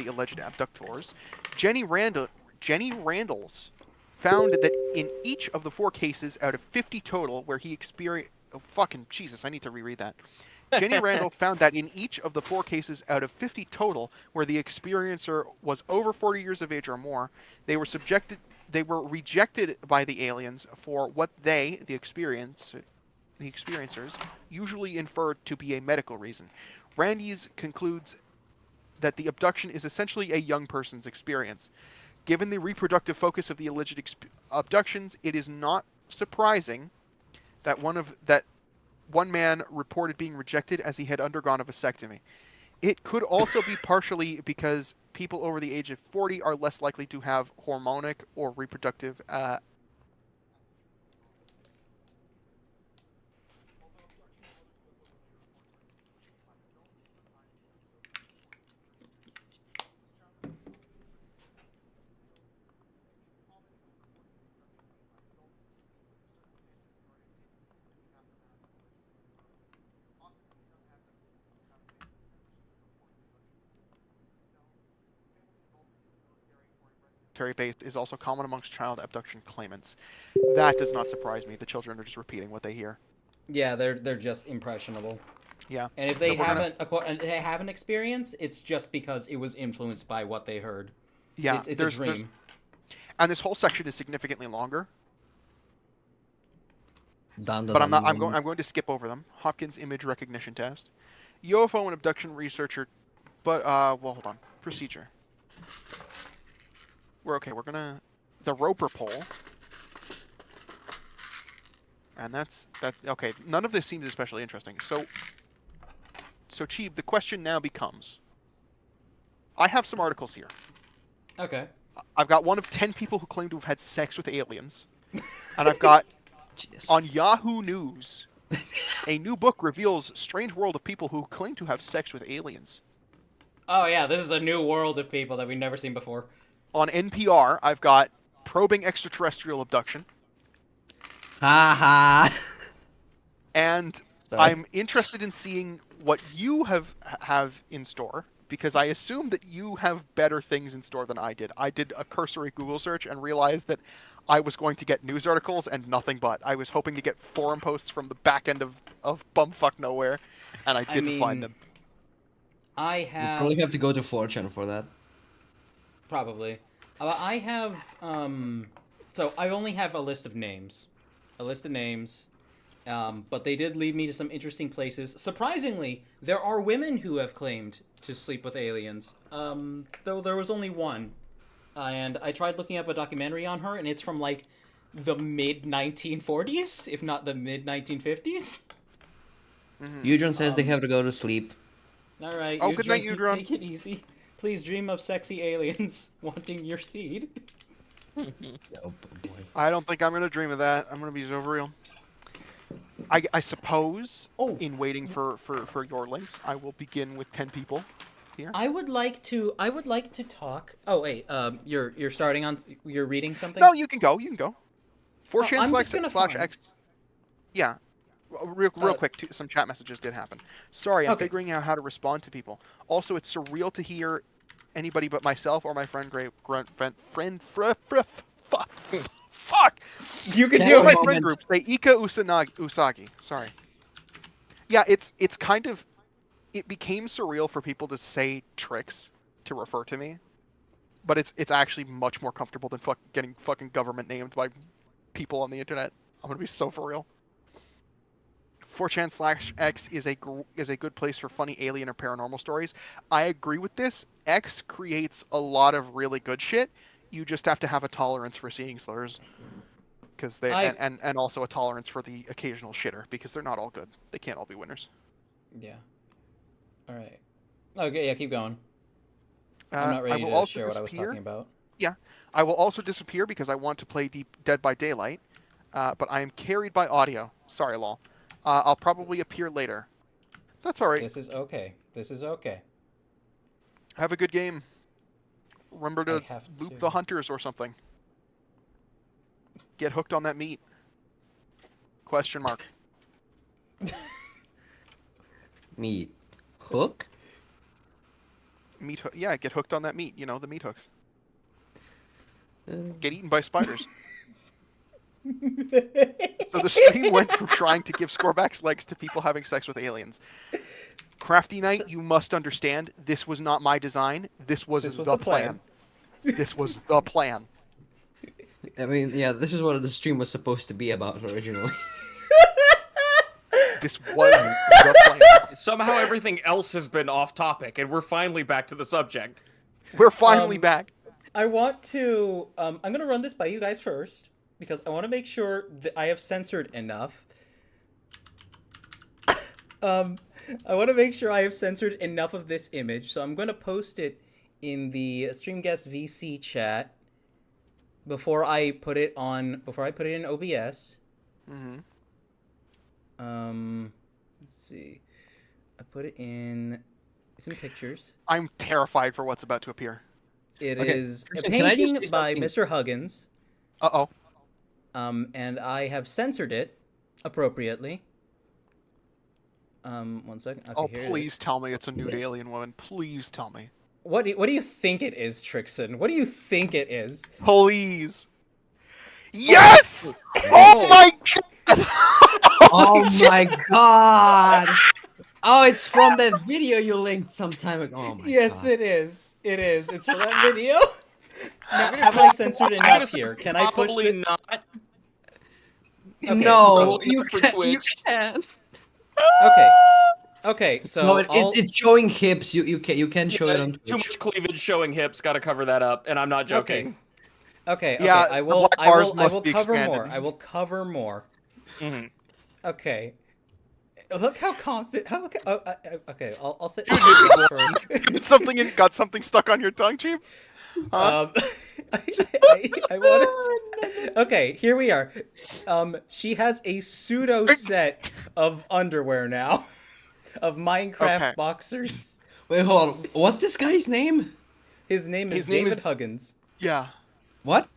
alleged abductors, Jenny Randalls found that in each of the 4 cases out of 50 total where he experienced... Oh, fucking Jesus, I need to reread that. Jenny Randall found that in each of the 4 cases out of 50 total where the experiencer was over 40 years of age or more, they were rejected by the aliens for what they, the experiencers, usually inferred to be a medical reason. Randy's concludes that the abduction is essentially a young person's experience. Given the reproductive focus of the alleged abductions, it is not surprising that one man reported being rejected as he had undergone a vasectomy. It could also be partially because people over the age of 40 are less likely to have hormonic or reproductive base is also common amongst child abduction claimants. That does not surprise me. The children are just repeating what they hear. Yeah, they're just impressionable. Yeah. And if they haven't experienced, it's just because it was influenced by what they heard. Yeah, it's a dream. And this whole section is significantly longer. Dun, dun, But I'm not. dun, I'm going to skip over them. Hopkins image recognition test, UFO and abduction researcher. But well, hold on. Procedure. We're gonna the Roper poll. And that's okay. None of this seems especially interesting. So Cheeb, the question now becomes. I have some articles here. Okay. I've got one of 10 people who claim to have had sex with aliens, and I've got on Yahoo News, a new book reveals strange world of people who claim to have sex with aliens. Oh yeah, this is a new world of people that we've never seen before. On NPR, I've got probing extraterrestrial abduction. Ha ha. And Sorry. I'm interested in seeing what you have in store, because I assume that you have better things in store than I did. I did a cursory Google search and realized that I was going to get news articles and nothing but. I was hoping to get forum posts from the back end of bumfuck nowhere, and I didn't find them. I You have... probably have to go to 4chan for that. Probably. I have, so I only have a list of names. But they did lead me to some interesting places. Surprisingly, there are women who have claimed to sleep with aliens, though there was only one. And I tried looking up a documentary on her, and it's from, like, the mid-1940s, if not the mid-1950s. Udron says they have to go to sleep. Alright, Oh, good night, Udron. Take it easy. Please dream of sexy aliens wanting your seed. Oh, boy. I don't think I'm going to dream of that. I'm going to be so real. I suppose, in waiting for your links, I will begin with 10 people here. I would like to talk. Oh wait, you're starting on. You're reading something. No, you can go. 4chan I'm just gonna slash find- X. Yeah. Real quick, some chat messages did happen. Sorry, I'm figuring out how to respond to people. Also, it's surreal to hear anybody but myself or my friend fuck. You can Yeah, do My it. friend group say Ika Usagi. Sorry. Yeah, it's kind of. It became surreal for people to say tricks to refer to me, but it's actually much more comfortable than getting fucking government named by people on the internet. I'm gonna be so for real. 4chan slash X is a good place for funny alien or paranormal stories. I agree with this. X creates a lot of really good shit. You just have to have a tolerance for seeing slurs, because and also a tolerance for the occasional shitter, because they're not all good. They can't all be winners. Yeah. All right. Okay. Yeah. Keep going. I'm not ready to share what I was talking about. Yeah, I will also disappear because I want to play Dead by Daylight, but I am carried by audio. Sorry, lol. I'll probably appear later. That's all right. This is okay. Have a good game. Remember to loop the hunters or something. Get hooked on that meat. Question mark. Meat. Hook? Meat hook. Yeah, get hooked on that meat. You know, the meat hooks. Get eaten by spiders. So the stream went from trying to give Scoreback's legs to people having sex with aliens. Crafty Knight, you must understand, this was not my design. This was the plan. This was the plan. I mean, yeah, this is what the stream was supposed to be about originally. This was the plan. Somehow everything else has been off topic, and we're finally back to the subject. We're finally back. I want to. I'm gonna run this by you guys first because I want to make sure that I have censored enough. I want to make sure I have censored enough of this image, so I'm gonna post it in the Stream Guest VC chat before I put it in OBS. Mm-hmm. Let's see. I put it in. It's in pictures. I'm terrified for what's about to appear. It Okay, is a Christian, can I just painting say by something? Mr. Huggins. Uh-oh. And I have censored it appropriately. One second. Okay, Oh, here it please is. tell me it's a nude alien woman. Please tell me. What do you think it is, Trixaan? What do you think it is? Please. Yes! Oh my god! Oh my god! Oh, it's from that video you linked some time ago. Oh my Yes, god. it is. It is. It's for that video. Have I censored enough here? Can I push Probably it? not. Okay, No, so- you for can't. You Twitch. can't. Okay. Okay, so No, I'll... it's showing hips. You can show it on Twitch. Too much cleavage showing hips. Got to cover that up, and I'm not joking. Okay, Yeah, I the will. black I bars will. I must will be cover expanded. more. I will cover more. Mhm. Okay. Look how confident. How, okay, I'll say. Got something stuck on your tongue, Chief? Huh? I wanted to... Okay, here we are. She has a pseudo set of underwear now, of Minecraft Okay. boxers. Wait, hold on. What's this guy's name? His name is His name David is- Huggins. Yeah. What?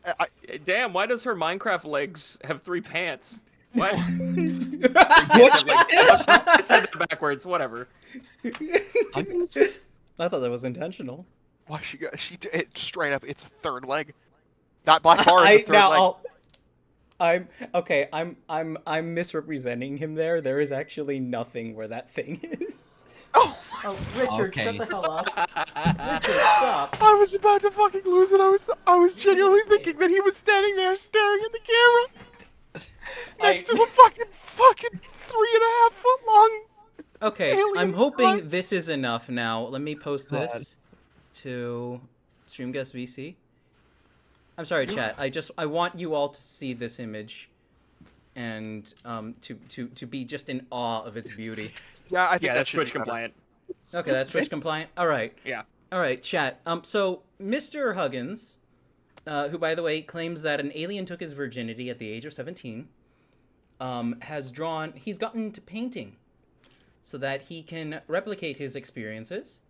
Damn, why does her Minecraft legs have 3 pants? What? What? I said that backwards. Whatever. I thought that was intentional. Why it straight up, it's a third leg. That black bar is a third leg. I'm misrepresenting him there. There is actually nothing where that thing is. Oh, Oh, Richard, Okay. shut the hell up. Richard, stop. I was about to fucking lose it. I was genuinely thinking that he was standing there staring at the camera next to a fucking 3.5 foot long. Okay, Alien I'm hoping front. this is enough now. Let me post God. this to Stream Guest VC. I'm sorry, chat. I want you all to see this image and to be just in awe of its beauty. Yeah, I think Yeah, that that's should be Twitch better. compliant. Okay, that's Twitch compliant. All right. Yeah. All right, chat. So Mr. Huggins, who by the way claims that an alien took his virginity at the age of 17, he's gotten into painting so that he can replicate his experiences.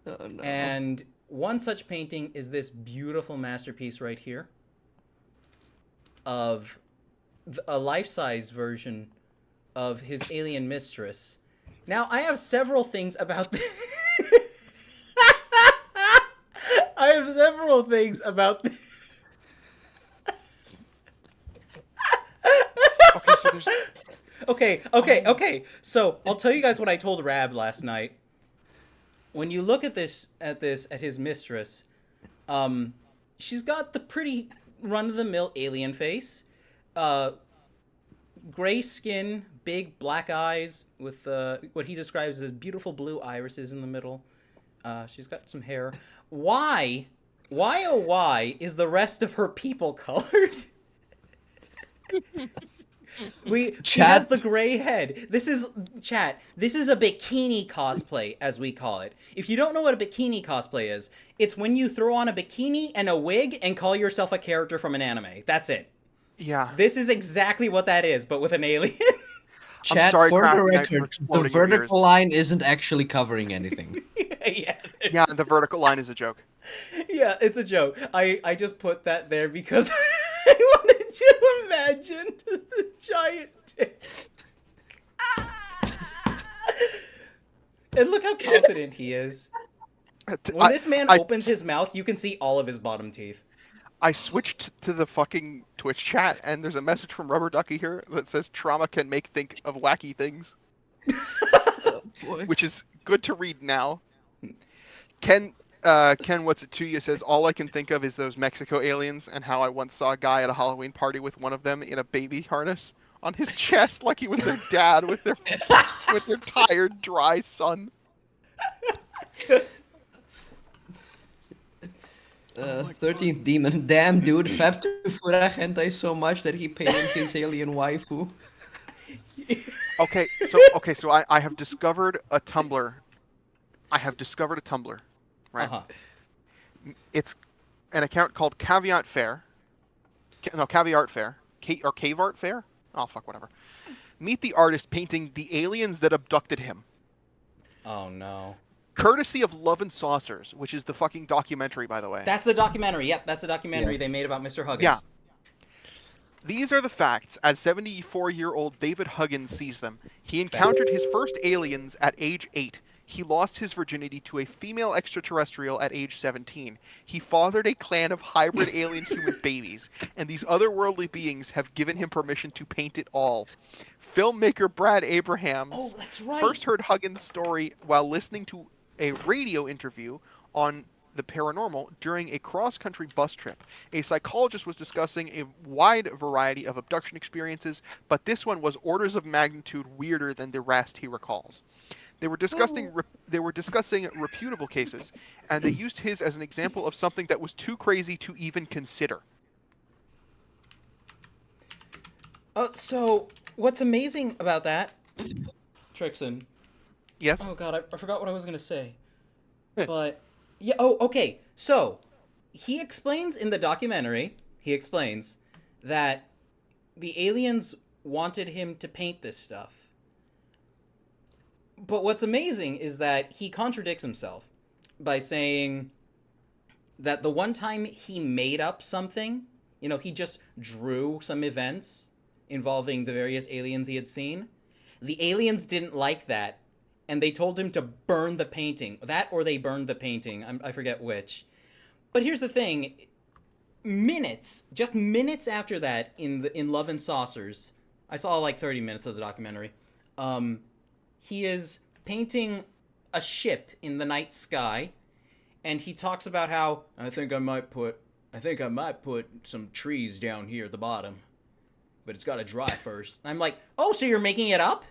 Oh, no. And one such painting is this beautiful masterpiece right here of a life-size version of his alien mistress. Now, I have several things about this. I have several things about this. Okay, so there's. Okay. So I'll tell you guys what I told Rab last night. When you look at his mistress, she's got the pretty run-of-the-mill alien face, gray skin, big black eyes with what he describes as beautiful blue irises in the middle. She's got some hair. Why is the rest of her people colored? She has the gray head. This is a bikini cosplay, as we call it. If you don't know what a bikini cosplay is, it's when you throw on a bikini and a wig and call yourself a character from an anime. That's it. Yeah. This is exactly what that is, but with an alien. Chat, sorry, for the Crafty Knight, for record, the exploding your vertical ears. line isn't actually covering anything. Yeah. Yeah, the vertical line is a joke. Yeah, it's a joke. I just put that there because I wanted Could you imagine just a giant dick? And look how confident he is. When this man opens his mouth, you can see all of his bottom teeth. I switched to the fucking Twitch chat, and there's a message from Rubber Ducky here that says trauma can make think of wacky things. Which is good to read now. Ken, what's it to you, says, all I can think of is those Mexico aliens and how I once saw a guy at a Halloween party with one of them in a baby harness on his chest like he was their dad with their tired, dry son. 13th demon. Damn, dude. Fab to Fura hentai so much that he painted his alien waifu. Okay, so I have discovered a Tumblr. Right? Uh-huh. It's an account called Caveat Fair. Caveat Fair. Or Cave Art Fair? Oh, fuck, whatever. Meet the artist painting the aliens that abducted him. Oh, no. Courtesy of Love and Saucers, which is the fucking documentary, by the way. That's the documentary. Yep, that's the documentary they made about Mr. Huggins. Yeah. These are the facts as 74-year-old David Huggin sees them. He encountered his first aliens at age 8. He lost his virginity to a female extraterrestrial at age 17. He fathered a clan of hybrid alien human babies, and these otherworldly beings have given him permission to paint it all. Filmmaker Brad Abrahams first heard Huggins' story while listening to a radio interview on the paranormal during a cross-country bus trip. A psychologist was discussing a wide variety of abduction experiences, but this one was orders of magnitude weirder than the rest, he recalls. They were discussing reputable cases, and they used his as an example of something that was too crazy to even consider. So what's amazing about that, Trixaan? Yes. Oh god, I forgot what I was gonna say. But yeah. Oh, okay. So he explains in the documentary. He explains that the aliens wanted him to paint this stuff. But what's amazing is that he contradicts himself by saying that the one time he made up something, he just drew some events involving the various aliens he had seen. The aliens didn't like that, and they told him to burn the painting. That or they burned the painting. I forget which. But here's the thing. Just minutes after that, in Love and Saucers, I saw like 30 minutes of the documentary, he is painting a ship in the night sky, and he talks about how, I think I might put some trees down here at the bottom, but it's got to dry first. And I'm like, oh, so you're making it up?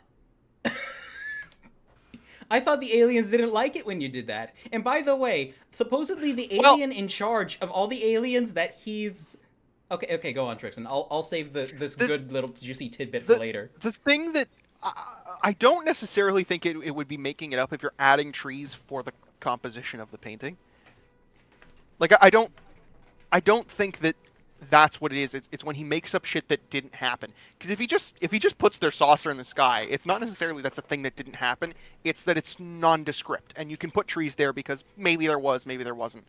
I thought the aliens didn't like it when you did that. And by the way, supposedly the alien in charge of all the aliens that he's... Okay, go on, Trixaan. I'll save this good little juicy tidbit for later. The thing that... I don't necessarily think it would be making it up if you're adding trees for the composition of the painting. Like, I don't think that that's what it is. It's when he makes up shit that didn't happen. Because if he just puts their saucer in the sky, it's not necessarily that's a thing that didn't happen. It's that it's nondescript, and you can put trees there because maybe there was, maybe there wasn't.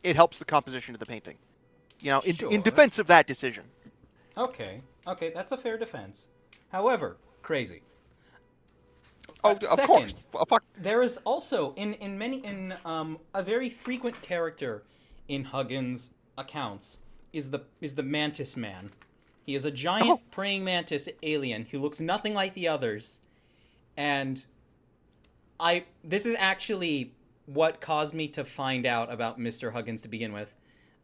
It helps the composition of the painting. In defense of that decision. Okay, that's a fair defense. However, crazy. Oh, of course. Well, fuck. There is also a very frequent character in Huggins' accounts is the Mantis Man. He is a giant praying mantis alien who looks nothing like the others, and this is actually what caused me to find out about Mr. Huggins to begin with.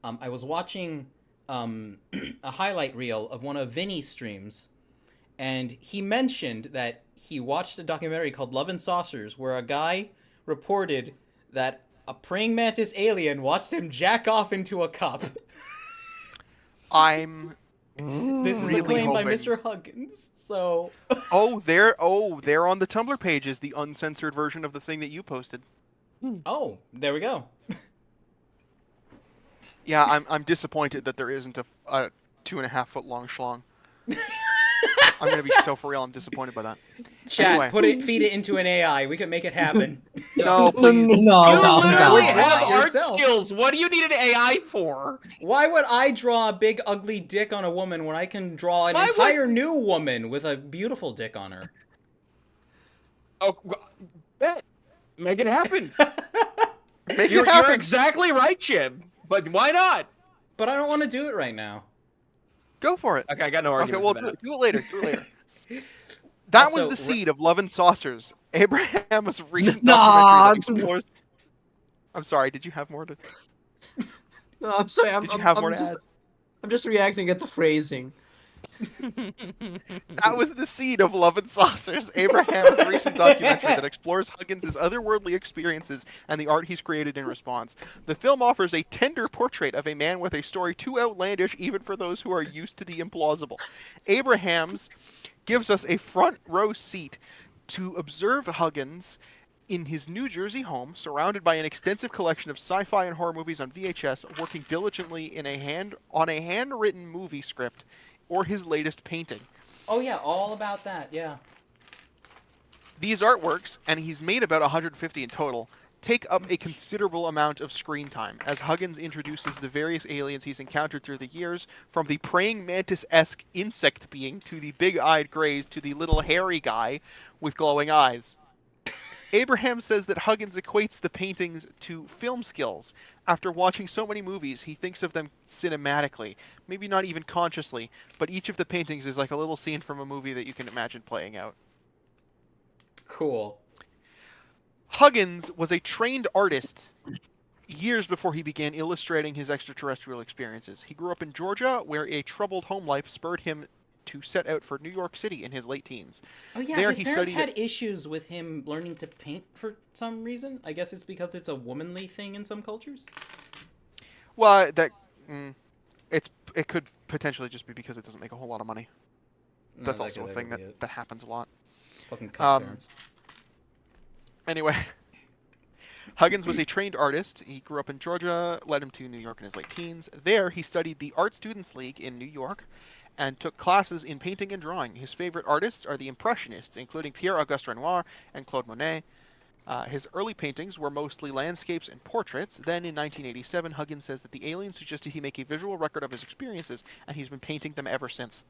I was watching a highlight reel of one of Vinny's streams, and he mentioned that he watched a documentary called Love and Saucers where a guy reported that a praying mantis alien watched him jack off into a cup. This is really a claim hoping... by Mr. Huggins, so... They're on the Tumblr pages, the uncensored version of the thing that you posted. Oh, there we go. Yeah, I'm disappointed that there isn't a 2.5 foot long schlong. I'm gonna be so for real. I'm disappointed by that. Chat, Anyway. feed it into an AI. We can make it happen. No, please. No, You no, literally no. have art Yourself. skills. What do you need an AI for? Why would I draw a big ugly dick on a woman when I can draw an Why would- entire new woman with a beautiful dick on her? Oh, bet. Make it happen. Make You're it happen. exactly right, Chib. But why not? But I don't want to do it right now. Go for it. Okay, I got no Okay, argument well, for that. do it later. Do it later. That Also, was the seed of Love and Saucers. Abraham's recent Nah. documentary that explores. I'm sorry. Did you have more to? No, I'm sorry. Did you have more to add? I'm just reacting at the phrasing. That was the seed of Love and Saucers, Abraham's recent documentary that explores Huggins' otherworldly experiences and the art he's created in response. The film offers a tender portrait of a man with a story too outlandish even for those who are used to the implausible. Abraham's gives us a front row seat to observe Huggins in his New Jersey home, surrounded by an extensive collection of sci-fi and horror movies on VHS, working diligently on a handwritten movie script or his latest painting. Oh yeah, all about that, yeah. These artworks, and he's made about 150 in total, take up a considerable amount of screen time as Huggins introduces the various aliens he's encountered through the years, from the praying mantis-esque insect being to the big-eyed greys to the little hairy guy with glowing eyes. Abraham says that Huggins equates the paintings to film skills. After watching so many movies, he thinks of them cinematically, maybe not even consciously, but each of the paintings is like a little scene from a movie that you can imagine playing out. Cool. Huggins was a trained artist years before he began illustrating his extraterrestrial experiences. He grew up in Georgia, where a troubled home life spurred him to set out for New York City in his late teens. Oh yeah, There his he parents studied had issues with him learning to paint for some reason. I guess it's because it's a womanly thing in some cultures. Well, it could potentially just be because it doesn't make a whole lot of money. No, That's that also could- a thing could be that, it. that happens a lot. Fucking cuck Um, parents. Anyway, Huggins was a trained artist. He grew up in Georgia, led him to New York in his late teens. There, he studied the Art Students League in New York and took classes in painting and drawing. His favorite artists are the Impressionists, including Pierre-Auguste Renoir and Claude Monet. His early paintings were mostly landscapes and portraits. Then, in 1987, Huggins says that the aliens suggested he make a visual record of his experiences, and he's been painting them ever since.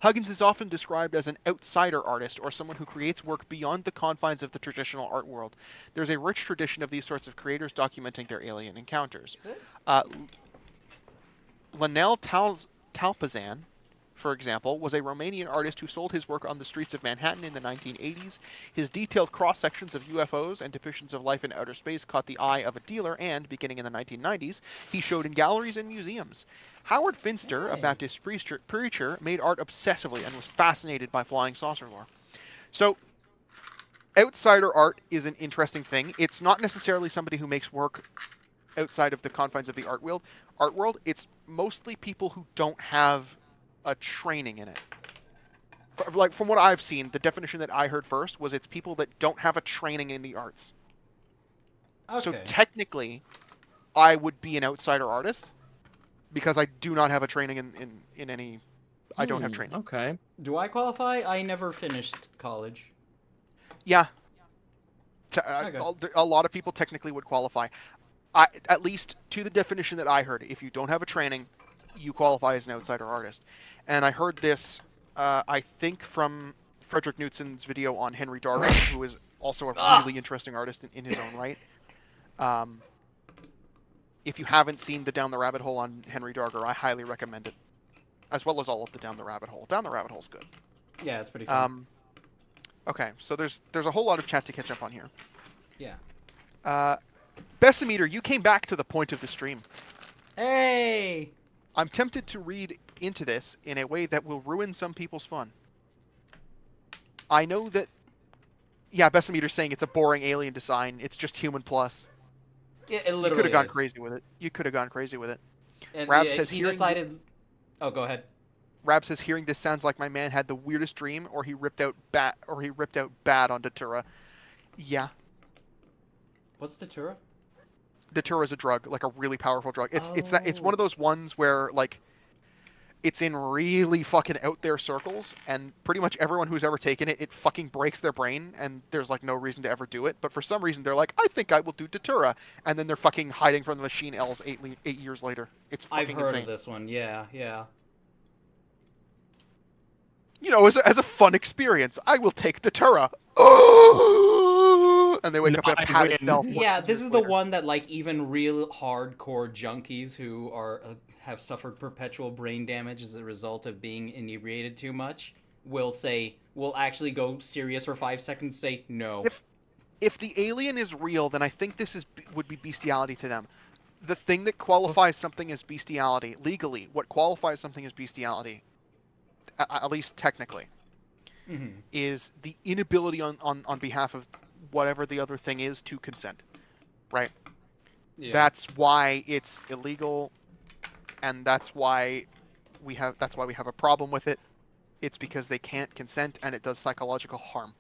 Huggins is often described as an outsider artist, or someone who creates work beyond the confines of the traditional art world. There's a rich tradition of these sorts of creators documenting their alien encounters. Is it? Lanel Talpazan, for example, was a Romanian artist who sold his work on the streets of Manhattan in the 1980s. His detailed cross-sections of UFOs and depictions of life in outer space caught the eye of a dealer, and, beginning in the 1990s, he showed in galleries and museums. Howard Finster, a Hey. Baptist preacher, made art obsessively and was fascinated by flying saucer lore. So, outsider art is an interesting thing. It's not necessarily somebody who makes work outside of the confines of the art world. It's mostly people who don't have a training in it. Like, from what I've seen, the definition that I heard first was it's people that don't have a training in the arts. Okay. So technically, I would be an outsider artist because I do not have a training in any. I don't have training. Okay. Do I qualify? I never finished college. Yeah. Okay. A lot of people technically would qualify. At least to the definition that I heard, if you don't have a training, you qualify as an outsider artist. And I heard this, I think, from Frederick Knutson's video on Henry Darwin, who is also a really interesting artist in his own right. If you haven't seen the Down the Rabbit Hole on Henry Darger, I highly recommend it, as well as all of the Down the Rabbit Hole. Down the Rabbit Hole's good. Yeah, it's pretty fun. Okay, so there's a whole lot of chat to catch up on here. Yeah. Bessimeter, you came back to the point of the stream. Hey! I'm tempted to read into this in a way that will ruin some people's fun. I know that... Yeah, Bessimeter's saying it's a boring alien design. It's just human plus. It literally You could have gone is. crazy with it. You could have gone crazy with it. And Rab yeah, says he hearing decided... Oh, go ahead. Rab says hearing this sounds like my man had the weirdest dream, or he ripped out bad on Datura. Yeah, What's Datura? Datura is a drug, like a really powerful drug. It's one Oh. of those ones where, like, it's in really fucking out there circles, and pretty much everyone who's ever taken it, it fucking breaks their brain, and there's like no reason to ever do it. But for some reason, they're like, I think I will do Datura, and then they're fucking hiding from the machine elves 8 years later. It's fucking I've heard insane. of this one. Yeah. You know, as a fun experience, I will take Datura. And they wake up in a padded stealth. Yeah, this is the one that like even real hardcore junkies who are have suffered perpetual brain damage as a result of being inebriated too much will actually go serious for 5 seconds. Say no. If the alien is real, then I think this would be bestiality to them. The thing that qualifies something as bestiality legally, what qualifies something as bestiality, at least technically, is the inability on behalf of whatever the other thing is to consent, right? Yeah. That's why it's illegal, and that's why we have a problem with it. It's because they can't consent, and it does psychological harm.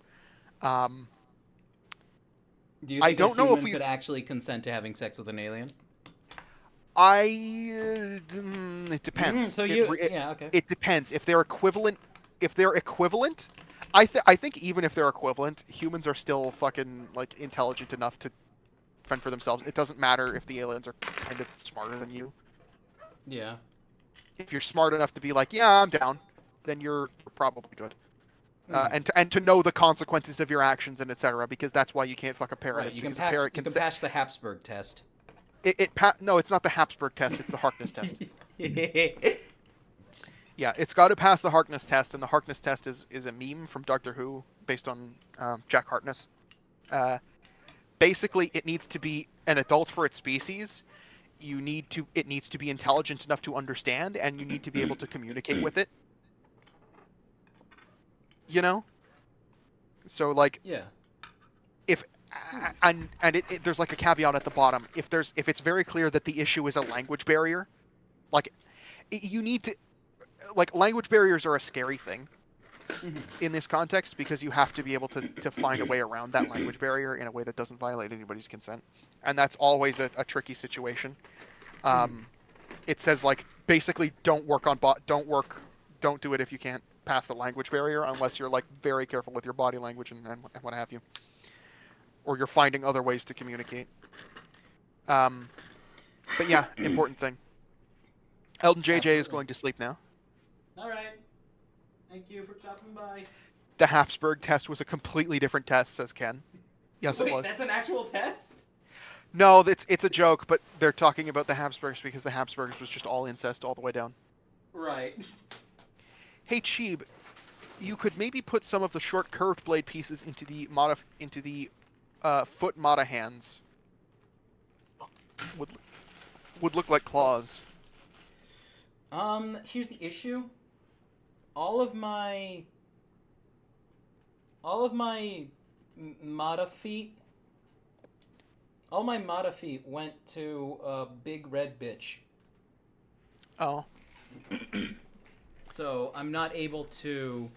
Do you think a human could actually consent to having sex with an alien? It depends. Okay. It depends if they're equivalent. I think even if they're equivalent, humans are still fucking like intelligent enough to fend for themselves. It doesn't matter if the aliens are kind of smarter than you. Yeah. If you're smart enough to be like, yeah, I'm down, then you're probably good. And to know the consequences of your actions and etc. Because that's why you can't fuck a parrot. Right. You can pass the Habsburg test. No, it's not the Habsburg test. It's the Harkness test. Yeah, it's got to pass the Harkness test, and the Harkness test is a meme from Doctor Who based on Jack Harkness. Basically, it needs to be an adult for its species. It needs to be intelligent enough to understand, and you need to be able to communicate with it. You know? So, like... Yeah. There's like a caveat at the bottom. If it's very clear that the issue is a language barrier, like, you need to... Like, language barriers are a scary thing in this context because you have to be able to find a way around that language barrier in a way that doesn't violate anybody's consent. And that's always a tricky situation. It says, like, basically don't do it if you can't pass the language barrier unless you're, like, very careful with your body language and what have you. Or you're finding other ways to communicate. But yeah, important thing. Elton JJ is going to sleep now. All right. Thank you for stopping by. The Habsburg test was a completely different test, says Ken. Yes, Wait, it was. That's an actual test? No, it's a joke, but they're talking about the Habsburgs because the Habsburgs was just all incest all the way down. Right. Hey, Cheeb, you could maybe put some of the short curved blade pieces into the foot Mata hands. Would look like claws. Here's the issue. All of my Mata feet went to a big red bitch. Oh. So I'm not able to...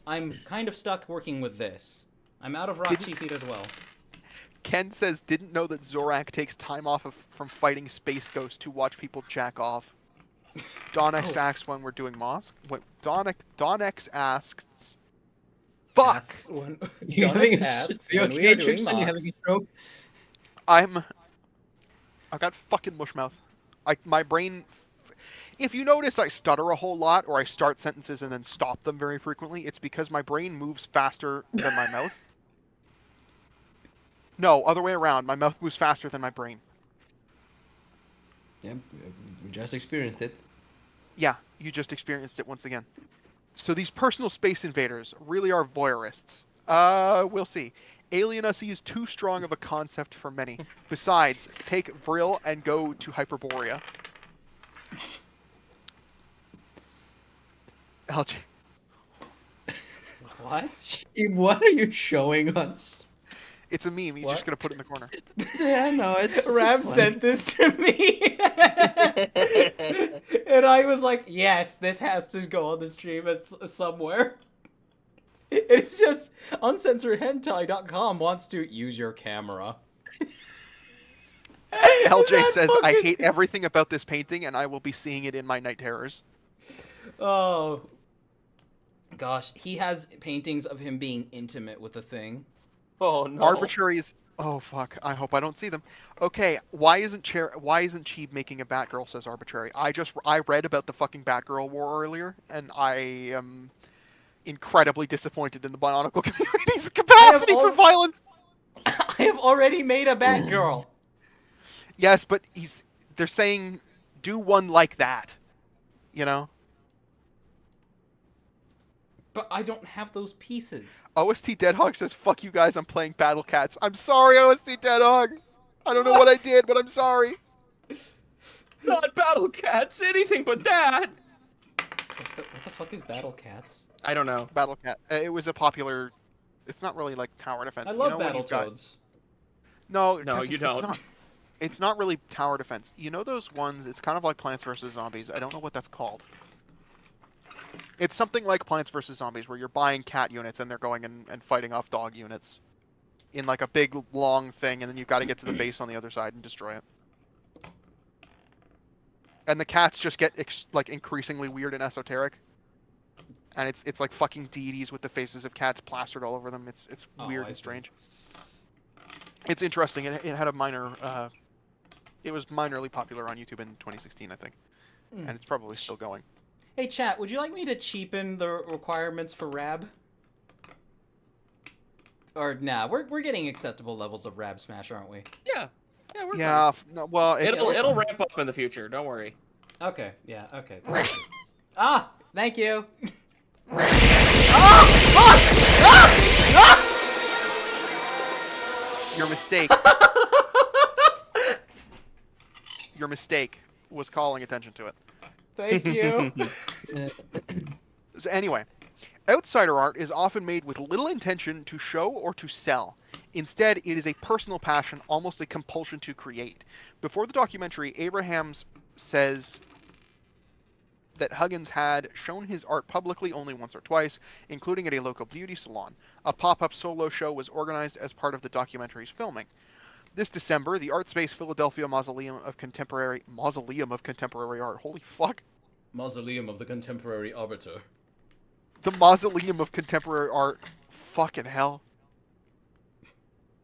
I'm kind of stuck working with this. I'm out of Roxy feet as well. Ken says, didn't know that Zorak takes time off from fighting Space Ghost to watch people jack off. Donex asks when we're doing Mosk. Donex asks... Fuck! Donex asks when we are doing Mosk. You having a stroke? I've got fucking mushmouth. My brain... If you notice I stutter a whole lot, or I start sentences and then stop them very frequently, it's because my brain moves faster than my mouth. No, other way around. My mouth moves faster than my brain. Yeah, we just experienced it. Yeah, you just experienced it once again. So these personal space invaders really are voyeurists. We'll see. Alienacy is too strong of a concept for many. Besides, take Vril and go to Hyperborea. LJ. What? What are you showing us? It's a meme. You're just going to put it in the corner. Yeah, no, it's... Rab sent this to me. And I was like, yes, this has to go on the stream somewhere. It's just uncensoredhentai.com wants to use your camera. LJ says, I hate everything about this painting and I will be seeing it in my night terrors. Oh, gosh, he has paintings of him being intimate with the thing. Oh no. Arbitrary is. Oh fuck! I hope I don't see them. Okay, why isn't Cheeb making a Batgirl? Says Arbitrary. I read about the fucking Batgirl war earlier, and I am incredibly disappointed in the Bionicle community's capacity for violence. I have already made a Batgirl. Yes, but they're saying do one like that. You know? But I don't have those pieces. OST Deadhog says, fuck you guys, I'm playing Battle Cats. I'm sorry, OST Deadhog. I don't know what I did, but I'm sorry. Not Battle Cats, anything but that. What the fuck is Battle Cats? I don't know. Battle Cat. It was a popular... It's not really like tower defense. I love Battletoads. No, you don't. It's not really tower defense. You know those ones, it's kind of like Plants vs. Zombies. I don't know what that's called. It's something like Plants vs. Zombies, where you're buying cat units and they're going and fighting off dog units. In like a big, long thing, and then you've got to get to the base on the other side and destroy it. And the cats just get like increasingly weird and esoteric. And it's like fucking deities with the faces of cats plastered all over them. It's weird and strange. It's interesting. It had a minor... it was minorly popular on YouTube in 2016, I think. And it's probably still going. Hey, chat, would you like me to cheapen the requirements for Rab? Or, nah, we're getting acceptable levels of Rab Smash, aren't we? Yeah. Yeah, we're fine. No, well... It'll ramp up in the future, don't worry. Okay, yeah, okay. Thank you! Your mistake. Your mistake was calling attention to it. Thank you. So anyway, outsider art is often made with little intention to show or to sell. Instead, it is a personal passion, almost a compulsion to create. Before the documentary, Abrahams says that Huggins had shown his art publicly only once or twice, including at a local beauty salon. A pop-up solo show was organized as part of the documentary's filming. This December, the ArtSpace Philadelphia Mausoleum of Contemporary Art. Holy fuck. Mausoleum of the Contemporary Arbiter. The Mausoleum of Contemporary Art. Fucking hell.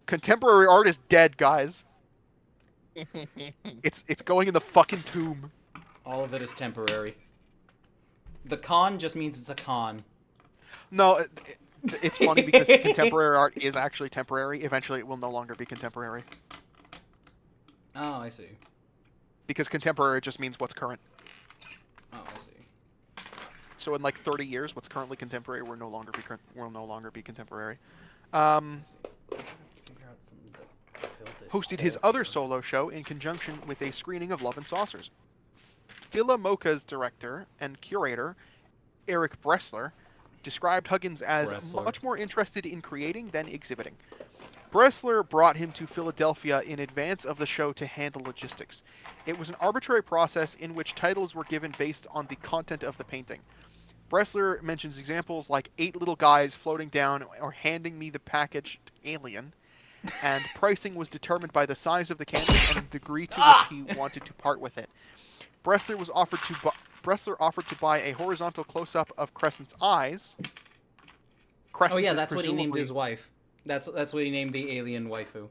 Contemporary art is dead, guys. It's going in the fucking tomb. All of it is temporary. The con just means it's a con. No, it's funny because contemporary art is actually temporary. Eventually it will no longer be contemporary. Oh, I see. Because contemporary just means what's current. Oh, I see. So in like 30 years, what's currently contemporary will no longer be contemporary. Hosted his other solo show in conjunction with a screening of Love and Saucers. Philomoka's director and curator, Eric Bressler, described Huggins as much more interested in creating than exhibiting. Bressler brought him to Philadelphia in advance of the show to handle logistics. It was an arbitrary process in which titles were given based on the content of the painting. Bressler mentions examples like 8 little guys floating down or handing me the packaged alien, and pricing was determined by the size of the canvas and the degree to which he wanted to part with it. Bressler offered to buy a horizontal close-up of Crescent's eyes. Crescent that's what he named his wife. That's what he named the alien waifu.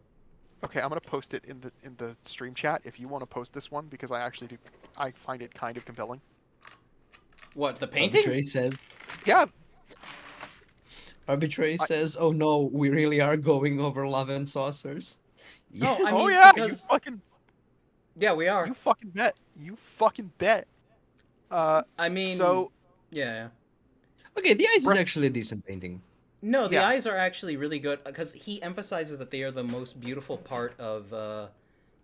Okay, I'm gonna post it in the stream chat if you want to post this one because I find it kind of compelling. What, the painting? Arbitrary says. Yeah. Arbitrary says, "Oh no, we really are going over Love and Saucers." Yes. No, I mean, yeah, because... you fucking. Yeah, we are. You fucking bet. You fucking bet. I mean, so. Yeah. Okay, the eyes is actually a decent painting. No, the eyes are actually really good because he emphasizes that they are the most beautiful part of.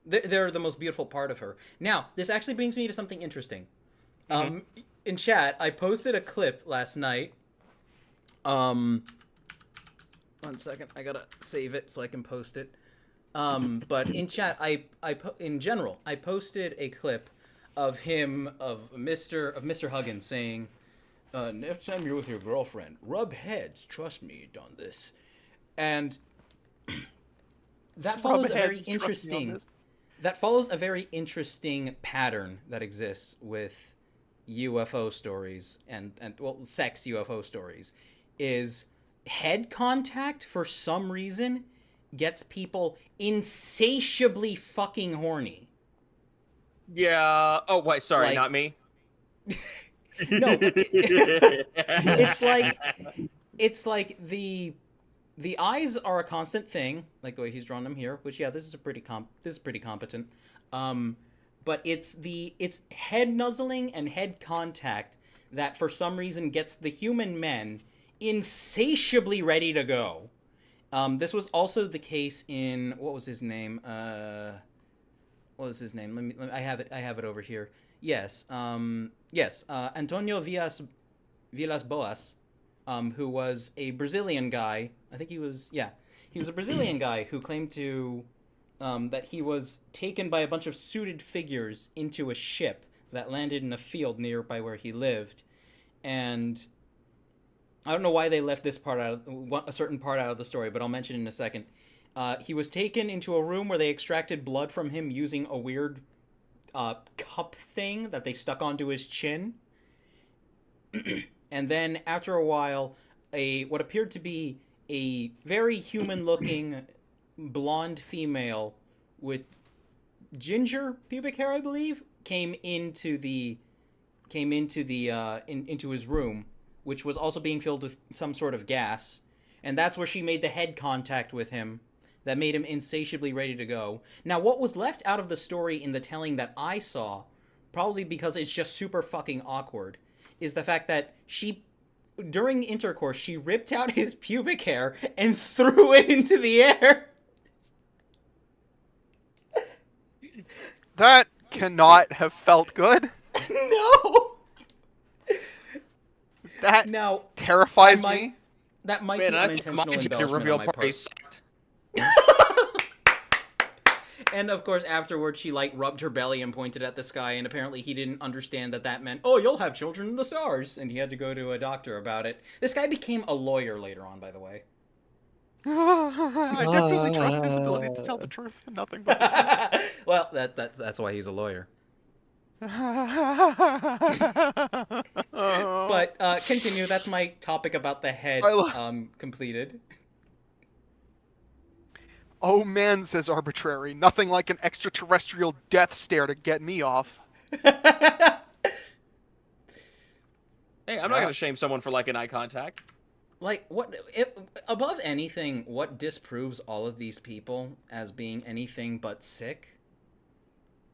They're the most beautiful part of her. Now, this actually brings me to something interesting. In chat, I posted a clip last night. 1 second, I gotta save it so I can post it. But in chat, in general, I posted a clip of Mr. Huggin saying, next time you're with your girlfriend, rub heads, trust me on this. And that follows a very interesting pattern that exists with UFO stories and well, sex UFO stories is head contact for some reason gets people insatiably fucking horny. Yeah. Oh, wait. Sorry, Like- not me. No, but it's like the eyes are a constant thing, like the way he's drawn them here. Which this is pretty competent. But it's head nuzzling and head contact that for some reason gets the human men insatiably ready to go. This was also the case in what was his name? What was his name? Let me I have it over here. Yes. Antonio Villas Boas, who was a Brazilian guy. I think he was a Brazilian guy who claimed to that he was taken by a bunch of suited figures into a ship that landed in a field nearby where he lived, and I don't know why they left this part out, a certain part out of the story, but I'll mention it in a second. He was taken into a room where they extracted blood from him using a weird cup thing that they stuck onto his chin. And then after a while, what appeared to be a very human-looking blonde female with ginger pubic hair, I believe, came into his room, which was also being filled with some sort of gas, and that's where she made the head contact with him that made him insatiably ready to go. Now, what was left out of the story in the telling that I saw, probably because it's just super fucking awkward, is the fact that during intercourse, she ripped out his pubic hair and threw it into the air. That cannot have felt good. No! That now terrifies me. That might Man, be I think my unintentional gender embellishment reveal on my party part. sucked. And of course, afterwards, she rubbed her belly and pointed at the sky, and apparently he didn't understand that meant, oh, you'll have children in the stars, and he had to go to a doctor about it. This guy became a lawyer later on, by the way. I definitely trust his ability to tell the truth and nothing but the truth. Well, that's why he's a lawyer. But continue. That's my topic about the head completed. Oh man, says Arbitrary. Nothing like an extraterrestrial death stare to get me off. Hey, I'm not gonna shame someone for liking eye contact. Above anything, what disproves all of these people as being anything but sick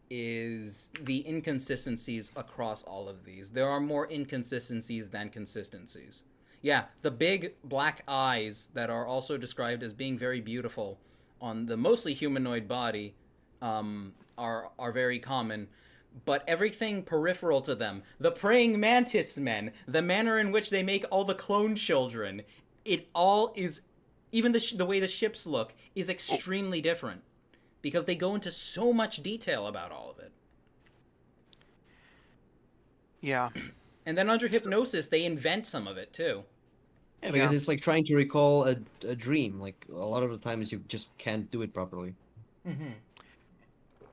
is the inconsistencies across all of these. There are more inconsistencies than consistencies. Yeah, the big black eyes that are also described as being very beautiful on the mostly humanoid body are very common, but everything peripheral to them, the praying mantis men, the manner in which they make all the clone children, it all is, even the way the ships look, is extremely different, because they go into so much detail about all of it. Yeah. And then under hypnosis, they invent some of it, too. Yeah, because it's like trying to recall a dream. Like, a lot of the times you just can't do it properly. Mm-hmm.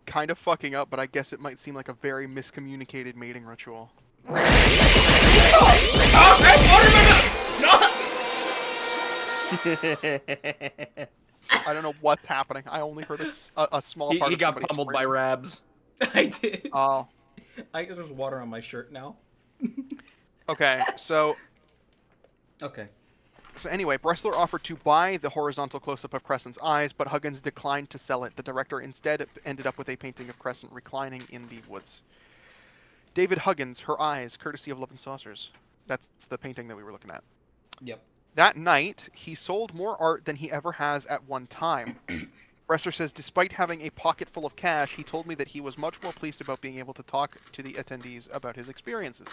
Kind of fucking up, but I guess it might seem like a very miscommunicated mating ritual. I don't know what's happening. I only heard a small part He of got somebody pummeled by screaming. Rabs. I did. Oh. There's water on my shirt now. Okay, so Okay. So anyway, Bressler offered to buy the horizontal close-up of Crescent's eyes, but Huggins declined to sell it. The director instead ended up with a painting of Crescent reclining in the woods. David Huggins, Her Eyes, courtesy of Love and Saucers. That's the painting that we were looking at. Yep. That night, he sold more art than he ever has at one time. Bressler says, despite having a pocket full of cash, he told me that he was much more pleased about being able to talk to the attendees about his experiences.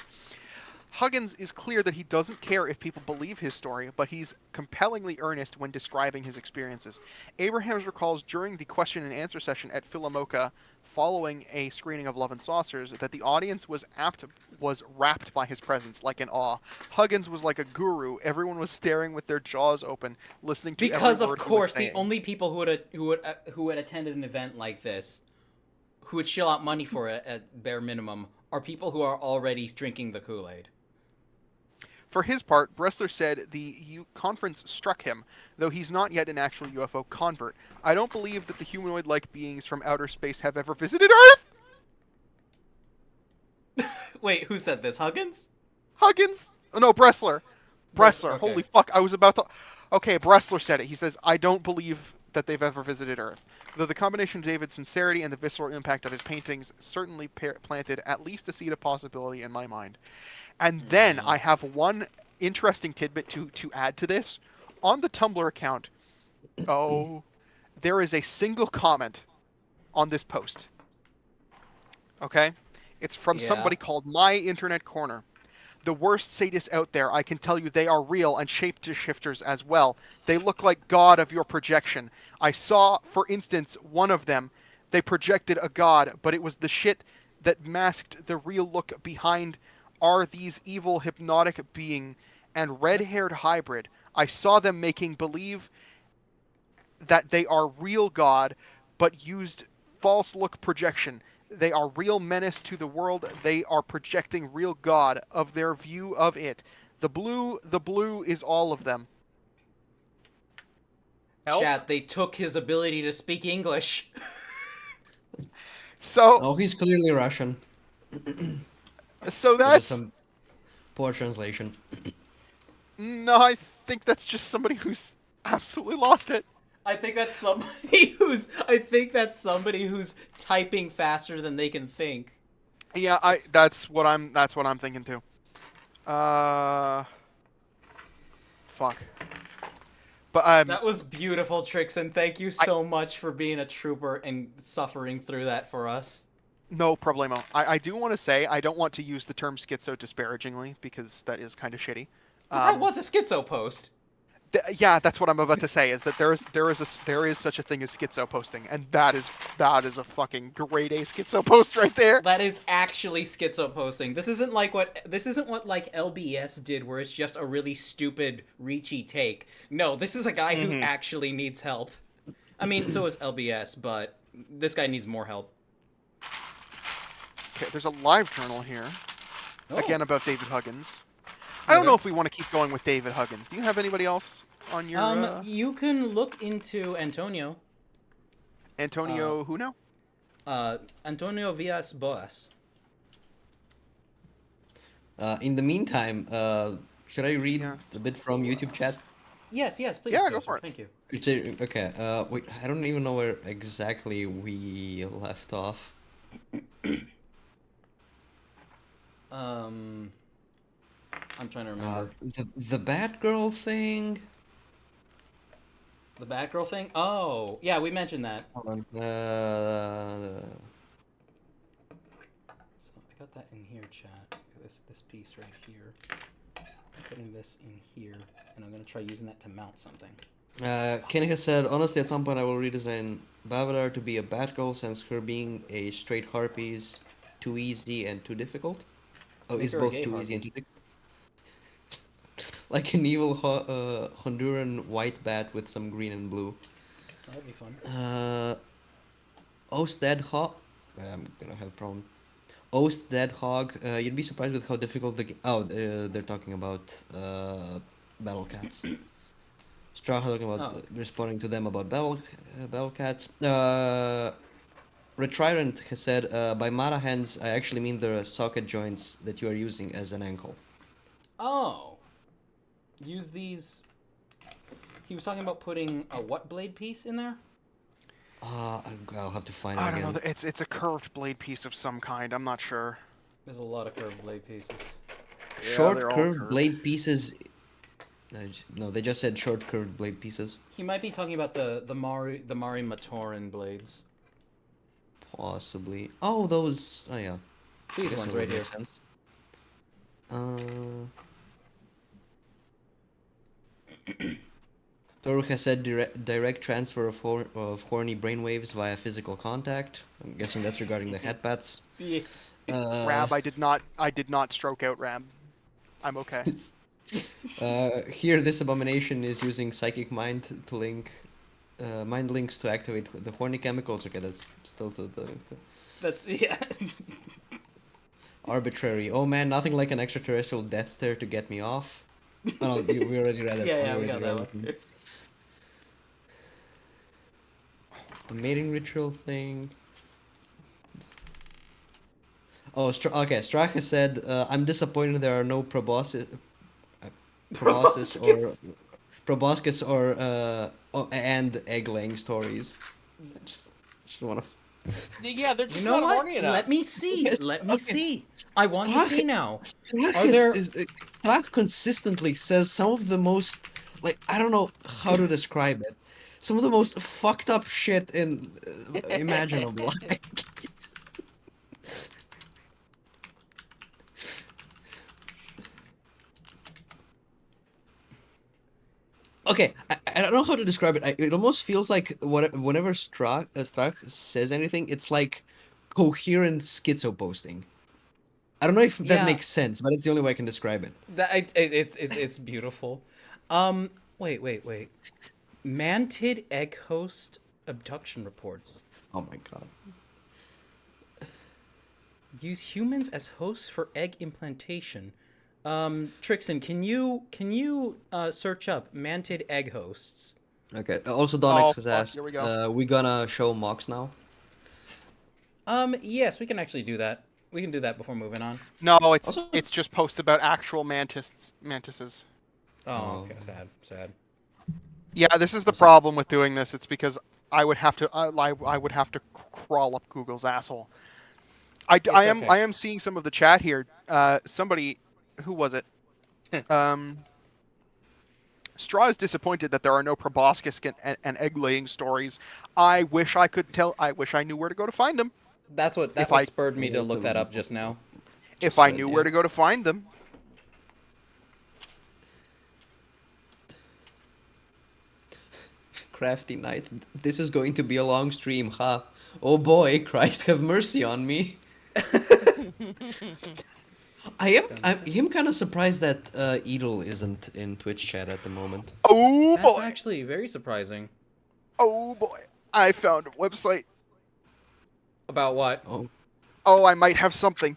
Huggins is clear that he doesn't care if people believe his story, but he's compellingly earnest when describing his experiences. Abrahams recalls during the question and answer session at Philomoka, following a screening of Love and Saucers, that the audience was rapt by his presence, like in awe. Huggins was like a guru. Everyone was staring with their jaws open, listening to because every of word he was course saying. the only people who had attended an event like this, who would shell out money for it at bare minimum, are people who are already drinking the Kool-Aid. For his part, Bressler said the conference struck him, though he's not yet an actual UFO convert. I don't believe that the humanoid-like beings from outer space have ever visited Earth! Wait, who said this? Huggins? Huggins? Oh, no, Bressler. Bressler. Okay. Holy fuck, I was about to... Okay, Bressler said it. He says, I don't believe that they've ever visited Earth. Though the combination of David's sincerity and the visceral impact of his paintings certainly planted at least a seed of possibility in my mind. And then I have one interesting tidbit to add to this. On the Tumblr account, there is a single comment on this post. Okay? It's from somebody called My Internet Corner. The worst sadists out there, I can tell you they are real and shapeshifters as well. They look like God of your projection. I saw, for instance, one of them. They projected a god, but it was the shit that masked the real look behind are these evil hypnotic being and red-haired hybrid. I saw them making believe that they are real God, but used false look projection. They are real menace to the world. They are projecting real God of their view of it. The blue is all of them. Help? Chat, they took his ability to speak English. So... Oh, he's clearly Russian. So Just that's... some poor translation. No, I think that's just somebody who's absolutely lost it. I think that's somebody who's typing faster than they can think. Yeah, that's what I'm thinking too. Fuck. But That was beautiful, Trixaan. Thank you so much for being a trooper and suffering through that for us. No problemo. I do want to say I don't want to use the term schizo disparagingly because that is kind of shitty. But that was a schizo post. Yeah, that's what I'm about to say. Is that there is such a thing as schizo posting, and that is a fucking grade A schizo post right there. That is actually schizo posting. This isn't what like LBS did, where it's just a really stupid reachy take. No, this is a guy who actually needs help. I mean, so is LBS, but this guy needs more help. Okay, there's a live journal here, again about David Huggins. I don't Okay. know if we want to keep going with David Huggins. Do you have anybody else on your... You can look into Antonio. Antonio who now? Antonio Villas Boas. In the meantime, should I read a bit from YouTube chat? Yes, please. Yeah, go for it. Thank you. Okay, wait, I don't even know where exactly we left off. I'm trying to remember. The Batgirl thing? The Batgirl thing? Oh, yeah, we mentioned that. Hold on. So I got that in here, chat. This piece right here. I'm putting this in here, and I'm gonna try using that to mount something. Kenny has said, honestly, at some point I will redesign Bavadar to be a Batgirl, since her being a straight harpy is too easy and too difficult. Oh, Make it's her a both gay too harpy. easy and too difficult. Like an evil Honduran white bat with some green and blue. That'd be fun. Oast Dead Hog. I'm gonna have a problem. Oast Dead Hog. You'd be surprised with how difficult the. They're talking about battle cats. Straw talking about responding to them about battle cats. Retrident has said, by Mara hands, I actually mean the socket joints that you are using as an ankle. Oh. Use these. He was talking about putting a what blade piece in there? I'll have to find it I again. don't know. It's a curved blade piece of some kind. I'm not sure. There's a lot of curved blade pieces. Yeah, Short they're all curved blade pieces. No, they just said short curved blade pieces. He might be talking about the Mari Matoran blades. Possibly. Oh, those. Oh yeah. These ones right here. Sense. Toruk has said direct transfer of horny brainwaves via physical contact. I'm guessing that's regarding the headbats. Yeah. Rab, I did not stroke out Rab. I'm okay. Here, this abomination is using psychic mind to link, mind links to activate the horny chemicals. Okay, that's still the. That's yeah. Arbitrary. Oh man, nothing like an extraterrestrial death stare to get me off. Oh no, we already read it. Yeah, We we got already that read one. it. The mating ritual thing. Oh, okay. Straka said, "I'm disappointed there are no proboscis or and egg-laying stories." Just wanna. Yeah, they're You just know not what? horny enough. Let me see. Let me Okay. see. I want to Straka- see now. Straka Are there? Straka consistently says some of the most, like, I don't know how to describe it. Some of the most fucked up shit in imaginable. Okay, I don't know how to describe it. It almost feels like whenever Strach says anything, it's like coherent schizo posting. I don't know if that Yeah, makes sense, but it's the only way I can describe it. that it's beautiful. Wait. Mantid egg host abduction reports. Oh my god. Use humans as hosts for egg implantation. Trixaan, can you search up mantid egg hosts? Okay. Also, Oh, Donix has fuck, asked, here we go. we gonna show mocks now? Yes, we can actually do that. We can do that before moving on. No, Also, it's just posts about actual mantises. Oh, okay, sad. Yeah, this is the Also- problem with doing this. It's because I would have to I would have to crawl up Google's asshole. I okay. am seeing some of the chat here. Somebody, who was it? Straw is disappointed that there are no proboscis and egg laying stories. I wish I could tell. I wish I knew where to go to find them. That If what I spurred me to look that up just now. if I knew where to go to find them. Crafty Knight, this is going to be a long stream, huh? Oh boy, Christ have mercy on me. I'm kind of surprised that Edel isn't in Twitch chat at the moment. Oh That's boy! actually very surprising. Oh boy! I found a website. About what? Oh, I might have something.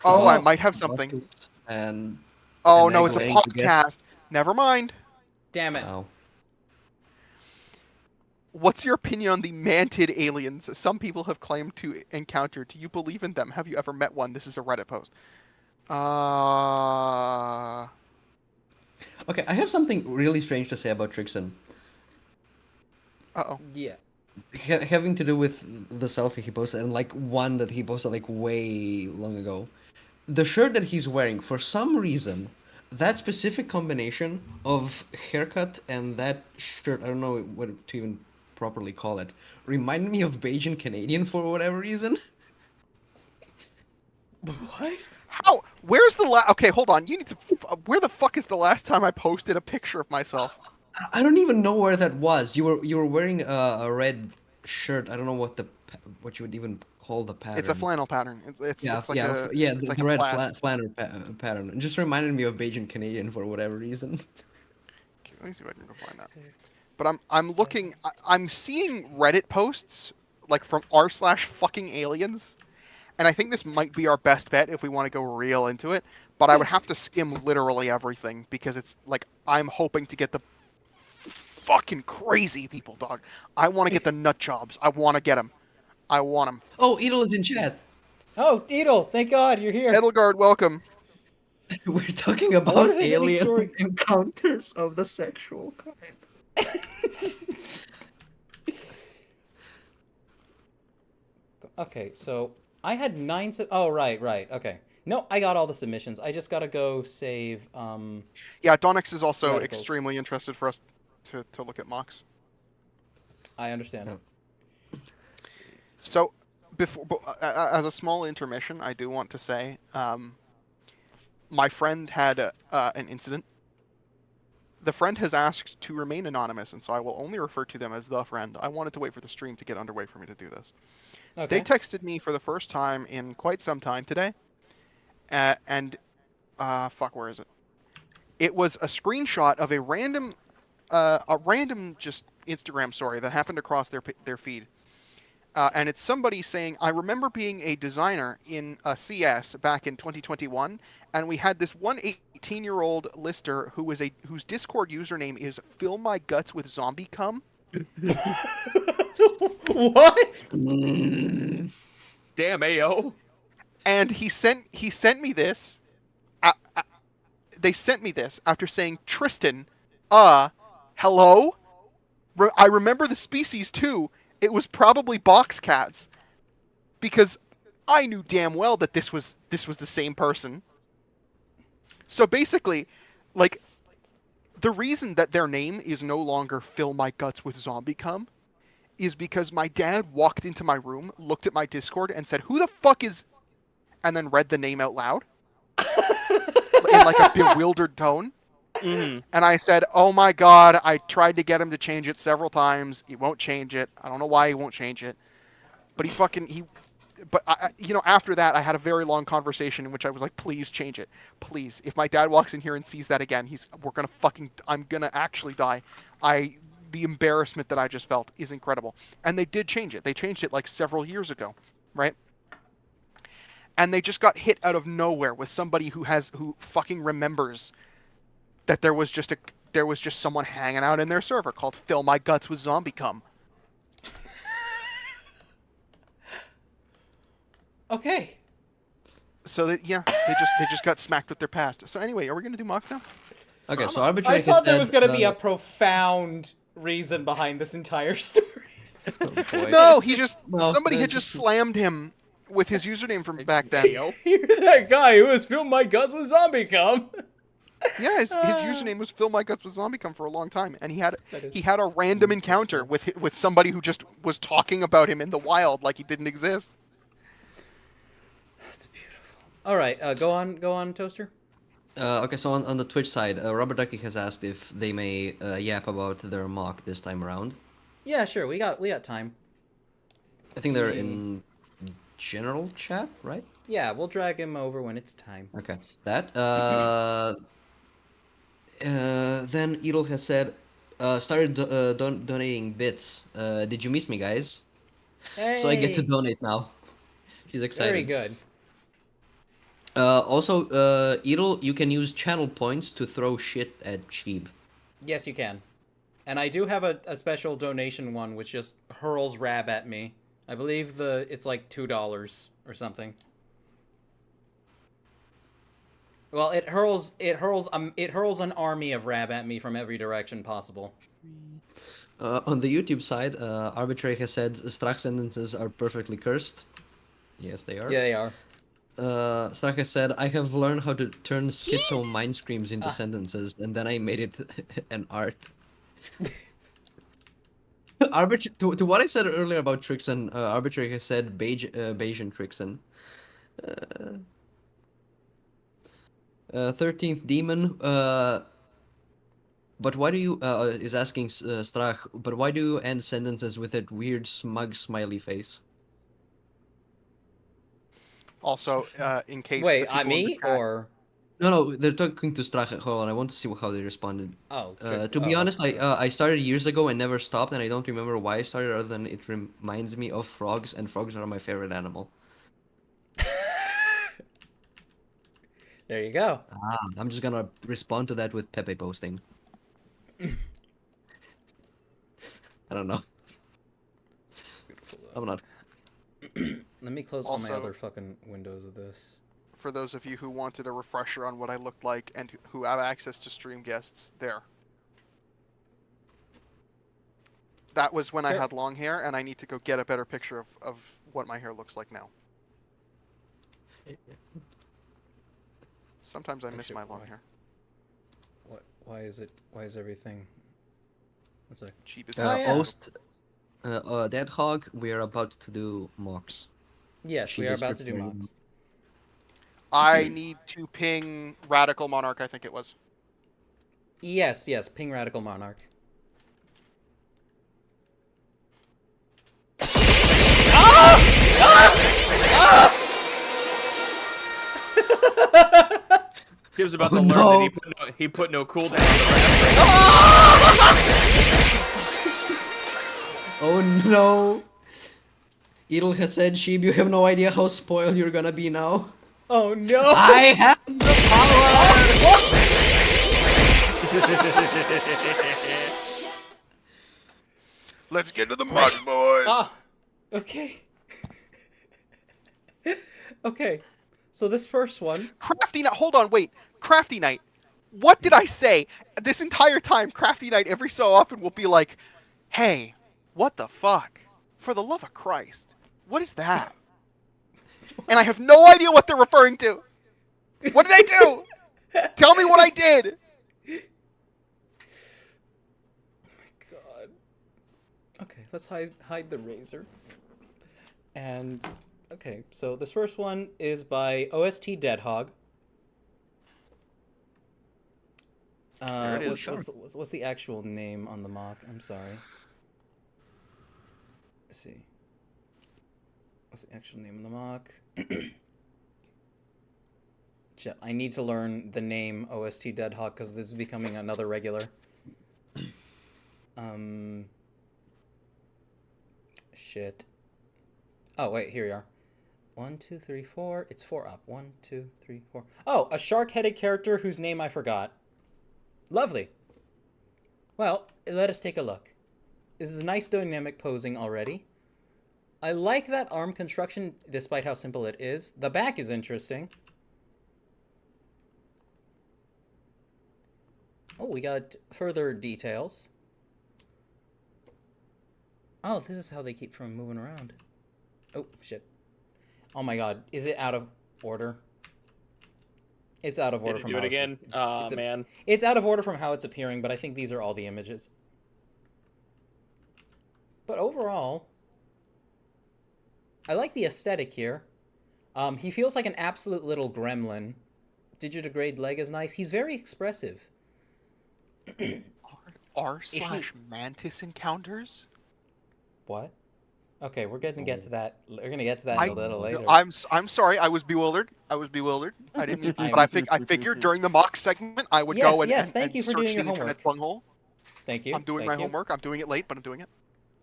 Oh, I might have something. And Oh an no, egg it's a laying, I guess. podcast. Never mind. Damn it. Oh. What's your opinion on the mantid aliens some people have claimed to encounter? Do you believe in them? Have you ever met one? This is a Reddit post. Okay, I have something really strange to say about Trixaan. Uh-oh. Yeah. Having to do with the selfie he posted, and like one that he posted like way long ago. The shirt that he's wearing, for some reason, that specific combination of haircut and that shirt, I don't know what to even properly call it, reminded me of Bajan Canadian for whatever reason. What? How? Where's the Okay, hold on. You need to. Where the fuck is the last time I posted a picture of myself? I don't even know where that was. You were wearing a red shirt. I don't know what you would even call the pattern. It's a flannel pattern. It's like the a red plaid. flannel pattern. It just reminded me of Bajan Canadian for whatever reason. Okay, let me see if I can go find that. But I'm looking. I'm seeing Reddit posts like from r/fucking aliens, and I think this might be our best bet if we want to go real into it. But I would have to skim literally everything because it's like I'm hoping to get the fucking crazy people, dog. I want to get the nut jobs. I want to get them. I want them. Oh, Edel is in chat. Oh, Edel, thank God you're here. Edelgard, welcome. We're talking wonder about if there's any alien story- encounters of the sexual kind. Okay, so I had 9. Oh, right. Okay. No, I got all the submissions. I just gotta go save. Yeah, Donix is also Radicals. extremely interested for us to look at mocks. I understand. So, as a small intermission, I do want to say, my friend had an incident. The friend has asked to remain anonymous, and so I will only refer to them as the friend. I wanted to wait for the stream to get underway for me to do this. Okay. They texted me for the first time in quite some time today, and fuck, where is it? It was a screenshot of a random just Instagram story that happened across their feed. And it's somebody saying, I remember being a designer in a CS back in 2021, and we had this one 18-year-old lister whose Discord username is "Fill my guts with zombie cum." What? Damn, AO. And he sent me this. They sent me this after saying, Tristan, hello? I remember the species too. It was probably box cats. Because I knew damn well that this was the same person. So basically, like, the reason that their name is no longer "Fill my guts with zombie cum" is because my dad walked into my room, looked at my Discord, and said, "Who the fuck is..." and then read the name out loud in like a bewildered tone. Mm. And I said, "Oh my god, I tried to get him to change it several times. He won't change it. I don't know why he won't change it." But after that, I had a very long conversation in which I was like, "Please change it. Please. If my dad walks in here and sees that again, I'm gonna actually die." The embarrassment that I just felt is incredible. And they did change it. They changed it like several years ago, right? And they just got hit out of nowhere with somebody who fucking remembers that there was just someone hanging out in their server called "Fill My Guts with Zombie Cum." Okay. So they just got smacked with their past. So anyway, are we gonna do mocks now? Okay, so arbitrary. I thought there was gonna be a profound reason behind this entire story. No, somebody had just just slammed him with his username from back then. AO. You're that guy who has filled my guts with zombie cum. Yeah, his username was "Fill My Guts with Zombie Cum" for a long time, and he had a random encounter with somebody who just was talking about him in the wild like he didn't exist. That's beautiful. All right, go on, Toaster. Okay, so on the Twitch side, Robert Ducky has asked if they may yap about their mock this time around. Yeah, sure. We got time. I think they're in general chat, right? Yeah, we'll drag him over when it's time. Okay, that. Then Edel has said, started donating bits. Did you miss me, guys? Hey. So I get to donate now. She's excited. Very good. Also, Edel, you can use channel points to throw shit at Sheeb. Yes, you can. And I do have a special donation one, which just hurls rab at me. I believe it's like $2 or something. Well, it hurls an army of rab at me from every direction possible. On the YouTube side, Arbitrary has said Strach sentences are perfectly cursed. Yes, they are. Yeah, they are. Strach has said, I have learned how to turn schizo mind screams into sentences, and then I made it an art. To what I said earlier about Trixaan, Arbitrary has said Bayesian Trixaan. 13th Demon, but why do you, is asking Strach, but why do you end sentences with that weird smug smiley face? Also, in case... Wait, the people in the me, chat- or... No, they're talking to Strach. Hold on, I want to see how they responded. Oh, to be honest, I started years ago and never stopped, and I don't remember why I started other than it reminds me of frogs, and frogs are my favorite animal. There you go. I'm just gonna respond to that with Pepe posting. I don't know. I'm not. Let me close all my Also- other fucking windows of this. For those of you who wanted a refresher on what I looked like and who have access to stream guests, there. That was when I had long hair, and I need to go get a better picture of what my hair looks like now. Sometimes I miss Actually, my long why? hair. Why is everything... What's that? Cheap as Host, Dead Hog, we are about to do mocks. Yes, She we are is about to do preparing. mocks. I need to ping Radical Monarch, I think it was. Yes, ping Radical Monarch. He was about to Oh, learn no. that he put no cooldown. Oh no! Edel has said, Sheeb, you have no idea how spoiled you're gonna be now. Oh no! I have the Let's get to the mud, boys. Ah, okay. Okay, so this first one. Crafty Knight. Hold on, wait. Crafty Knight. What did I say? This entire time, Crafty Knight every so often will be like, "Hey, what the fuck? For the love of Christ, what is that?" And I have no idea what they're referring to. What did I do? Tell me what I did. God. Okay, let's hide the razor. And okay, so this first one is by OST Deadhog. There it is. What's the actual name on the mock? I'm sorry. Let's see. What's the actual name of the mock? Shit, I need to learn the name OST Deadhawk because this is becoming another regular. Shit. Oh, wait, here we are. 1, 2, 3, 4. It's 4 up. 1, 2, 3, 4. Oh, a shark-headed character whose name I forgot. Lovely. Well, let us take a look. This is nice dynamic posing already. I like that arm construction, despite how simple it is. The back is interesting. Oh, we got further details. Oh, this is how they keep from moving around. Oh, shit. Oh my god, is it out of order? It's out of order from do how it again? Oh, man. It's out of order from how it's appearing, but I think these are all the images. But overall, I like the aesthetic here. He feels like an absolute little gremlin. Digidegrade leg is nice. He's very expressive. R/Mantis encounters? What? Okay, we're gonna get to that. We're gonna get to that a little later. I'm sorry. I was bewildered. I didn't mean to, but I figured during the mock segment I would go and thank you for search doing the your internet homework. bunghole. Thank you. I'm doing my homework. I'm doing it late, but I'm doing it.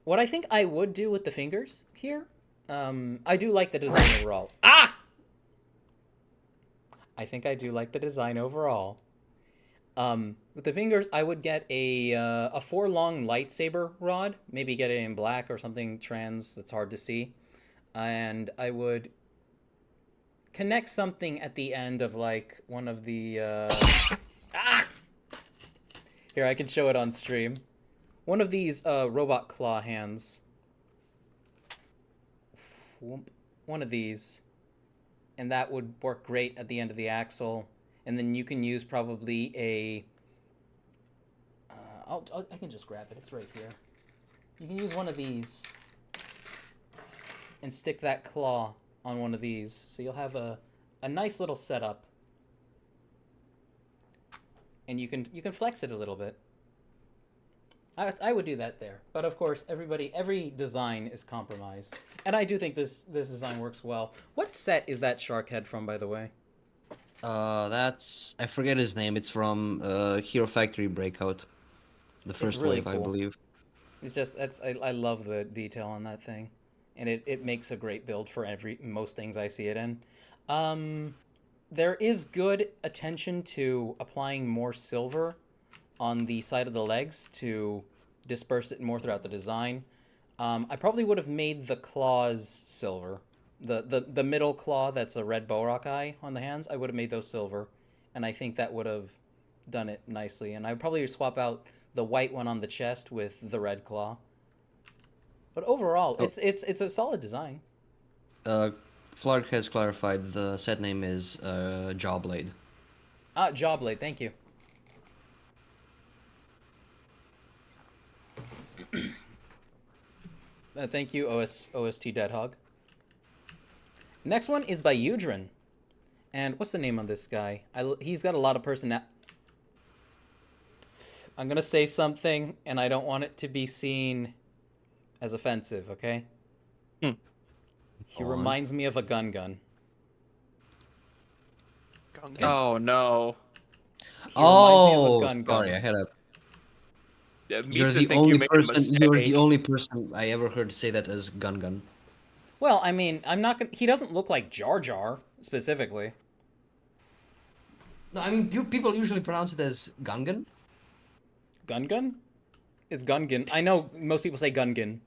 What I think I would do with the fingers here, I do like the design overall. Ah! I think I do like the design overall. With the fingers, I would get a 4-long lightsaber rod. Maybe get it in black or something trans that's hard to see. And I would connect something at the end of, like, one of the, Ah! Here, I can show it on stream. One of these, robot claw hands. One of these. And that would work great at the end of the axle. And then you can use probably a... I can just grab it. It's right here. You can use one of these and stick that claw on one of these. So you'll have a nice little setup. And you can flex it a little bit. I would do that there. But of course, every design is compromised. And I do think this design works well. What set is that shark head from, by the way? I forget his name. It's from Hero Factory Breakout. The first really wave, I cool. believe. It's just I love the detail on that thing, and it makes a great build for most things I see it in. There is good attention to applying more silver on the side of the legs to disperse it more throughout the design. I probably would have made the claws silver. The middle claw that's a red Borak eye on the hands, I would have made those silver, and I think that would have done it nicely. And I would probably swap out the white one on the chest with the red claw. But overall, it's a solid design. Flark has clarified the set name is Jawblade. Ah, Jawblade, thank you. Thank you, OST Deadhog. Next one is by Udrin. And what's the name on this guy? He's got a lot of personality. I'm gonna say something, and I don't want it to be seen as offensive, okay? He reminds me of a gun. Oh, no. Sorry, I had a... You're the only person I ever heard say that as gun. Well, I mean, I'm not gonna. He doesn't look like Jar Jar specifically. No, I mean, people usually pronounce it as Gungan. Gungan? It's Gungan. I know most people say Gungan.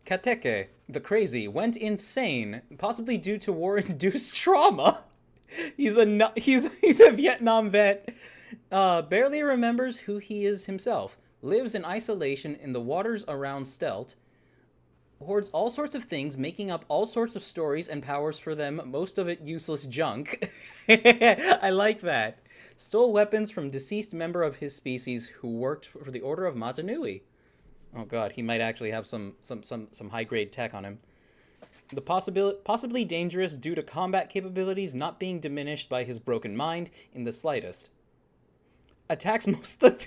Kateke, the crazy, went insane, possibly due to war-induced trauma. He's a Vietnam vet. Barely remembers who he is himself. Lives in isolation in the waters around Stelt. Hoards all sorts of things, making up all sorts of stories and powers for them, most of it useless junk. I like that. Stole weapons from deceased member of his species who worked for the Order of Matanui. Oh god, he might actually have some high-grade tech on him. The possibly dangerous due to combat capabilities not being diminished by his broken mind in the slightest. Attacks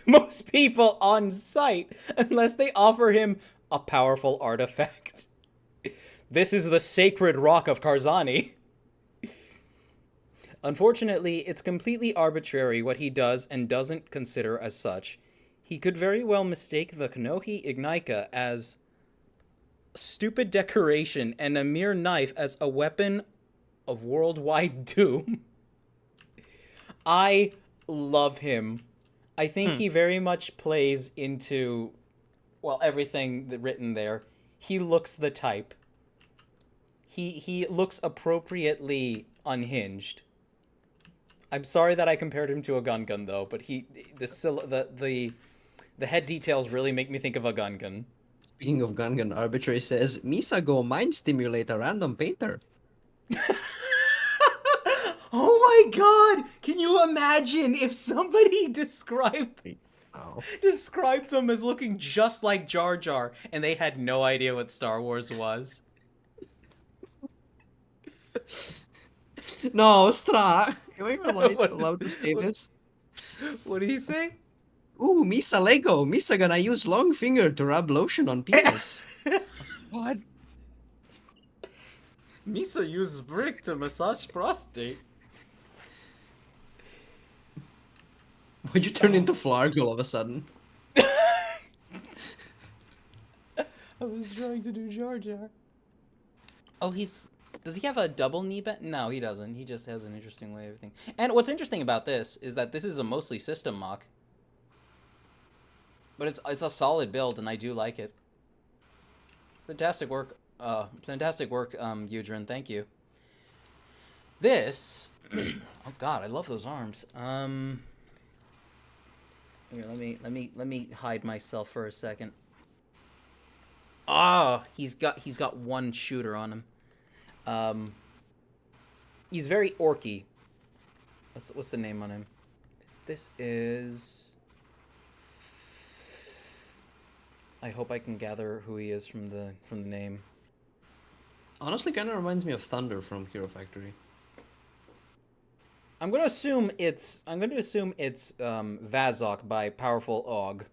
most people on sight unless they offer him a powerful artifact. This is the sacred rock of Karzani. Unfortunately, it's completely arbitrary what he does and doesn't consider as such. He could very well mistake the Kanohi Ignika as stupid decoration and a mere knife as a weapon of worldwide doom. I love him. I think he very much plays into, well, everything written there. He looks the type. He looks appropriately unhinged. I'm sorry that I compared him to a Gungan though, but the head details really make me think of a Gungan. Speaking of Gungan, Arbitrary says, Misa go mind stimulate a random painter. Oh my god! Can you imagine if somebody described them as looking just like Jar Jar and they had no idea what Star Wars was? No, Stra! Am I even allowed to say this? What did he say? Ooh, Misa Lego. Misa gonna use long finger to rub lotion on penis. What? Misa uses brick to massage prostate. Why'd you turn into Flarg all of a sudden? I was trying to do Jar Jar. Oh, does he have a double knee bend? No, he doesn't. He just has an interesting way of thinking. And what's interesting about this is that this is a mostly system mock. But it's a solid build, and I do like it. Fantastic work, Udrin. Thank you. This, oh god, I love those arms. Here, let me hide myself for a second. Ah, he's got one shooter on him. He's very orky. What's the name on him? This is. I hope I can gather who he is from the name. Honestly, kind of reminds me of Thunder from Hero Factory. I'm gonna assume it's Vazok by Powerful Og.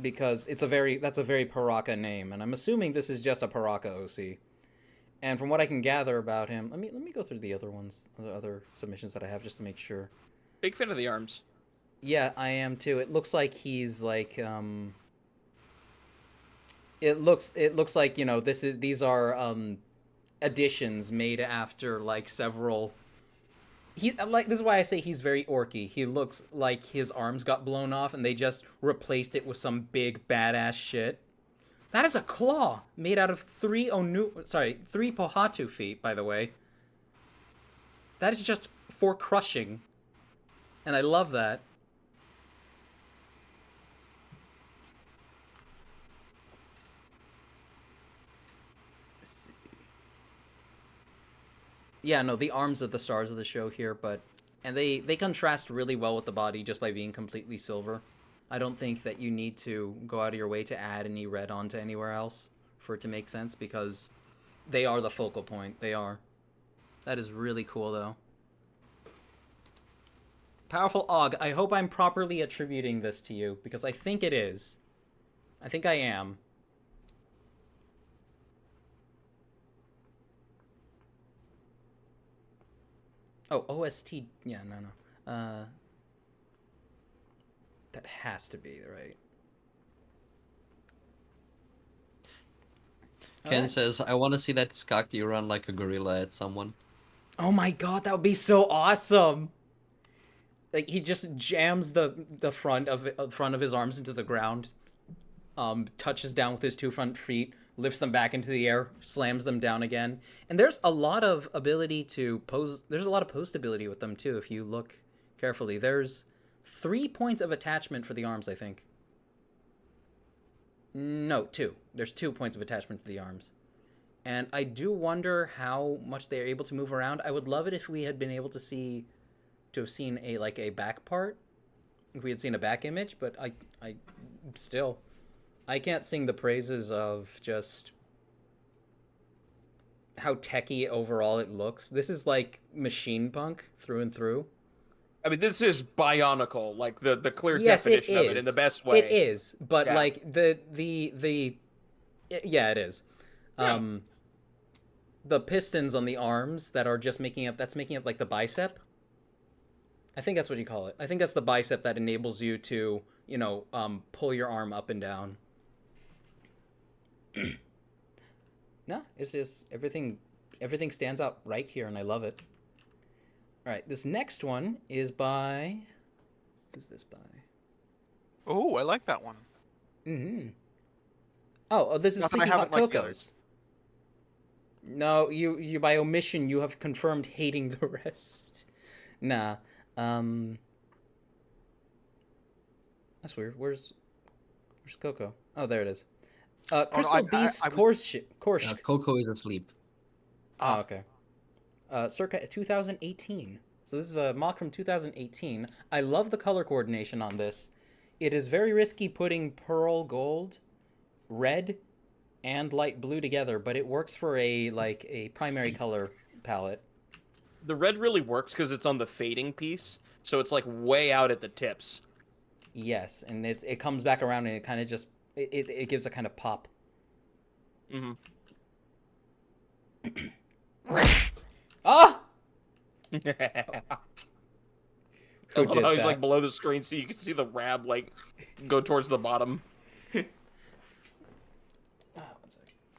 Because that's a very Paraka name, and I'm assuming this is just a Paraka OC. And from what I can gather about him, let me go through the other ones, the other submissions that I have just to make sure. Big fan of the arms. Yeah, I am too. It looks like he's like it looks like, you know, these are additions made after like several. This is why I say he's very orky. He looks like his arms got blown off and they just replaced it with some big badass shit. That is a claw made out of 3 Pohatu feet, by the way. That is just for crushing. And I love that. Yeah, no, the arms are the stars of the show here, and they contrast really well with the body just by being completely silver. I don't think that you need to go out of your way to add any red onto anywhere else for it to make sense, because they are the focal point. They are. That is really cool, though. Powerful Og, I hope I'm properly attributing this to you, because I think it is. I think I am. Oh, OST. Yeah, no. That has to be, right? Ken says, I want to see that Skaki run like a gorilla at someone. Oh my god, that would be so awesome! Like, he just jams the front of his arms into the ground, touches down with his 2 front feet, lifts them back into the air, slams them down again. And there's a lot of ability to pose. There's a lot of post ability with them too, if you look carefully. There's 3 points of attachment for the arms, I think. No, 2. There's 2 points of attachment for the arms. And I do wonder how much they are able to move around. I would love it if we had been able to have seen a back part. If we had seen a back image, but I still, I can't sing the praises of just how techy overall it looks. This is like machine punk through and through. I mean, this is Bionicle, like the clear Yes, definition it of it in is. the best way. It is, but Yeah. like yeah, it is. Yeah. The pistons on the arms that are just making up like the bicep. I think that's what you call it. I think that's the bicep that enables you to, pull your arm up and down. No, it's just everything stands out right here, and I love it. All right, this next one is by... Who's this by? Oh, I like that one. Mm-hmm. Oh, this is Not that I Sleepy Hot haven't liked the Coco's. others. No, you by omission, you have confirmed hating the rest. Nah. That's weird. Where's Coco? Oh, there it is. Crystal Beast course. Coco is asleep. Oh, okay. Circa 2018. So this is a mock from 2018. I love the color coordination on this. It is very risky putting pearl gold, red, and light blue together, but it works for a primary color palette. The red really works because it's on the fading piece, so it's like way out at the tips. Yes, and it comes back around and it kind of just it gives a kind of pop. Mm-hmm. Ah! Who Who did he's that? like below the screen, so you can see the rab like go towards the bottom.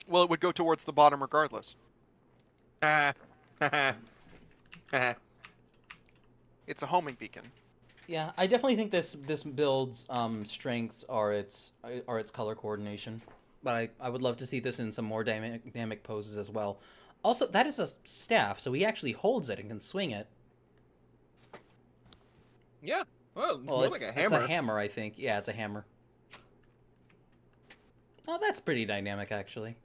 Well, it would go towards the bottom regardless. It's a homing beacon. Yeah, I definitely think this build's strengths are its color coordination, but I would love to see this in some more dynamic poses as well. Also, that is a staff, so he actually holds it and can swing it. Yeah, well, Well, more like a hammer. it's a hammer, I think. Yeah, it's a hammer. Oh, that's pretty dynamic, actually.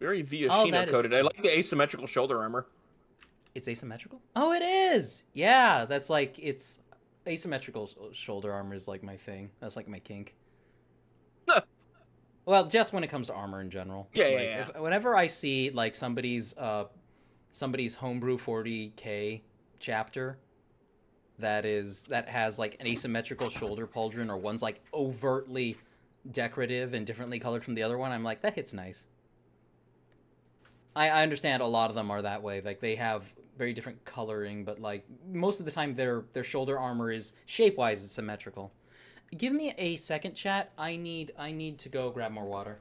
Very that Vioshino is coded. I like the asymmetrical shoulder armor. It's asymmetrical? Oh, it is! Yeah, that's like, it's... Asymmetrical shoulder armor is like my thing. That's like my kink. Well, just when it comes to armor in general. Yeah. Whenever I see like somebody's homebrew 40k chapter that has like an asymmetrical shoulder pauldron, or one's like overtly decorative and differently colored from the other one, I'm like, that hits nice. I understand a lot of them are that way. Like, they have very different coloring, but like most of the time their shoulder armor is shape-wise it's symmetrical. Give me a second, chat. I need to go grab more water.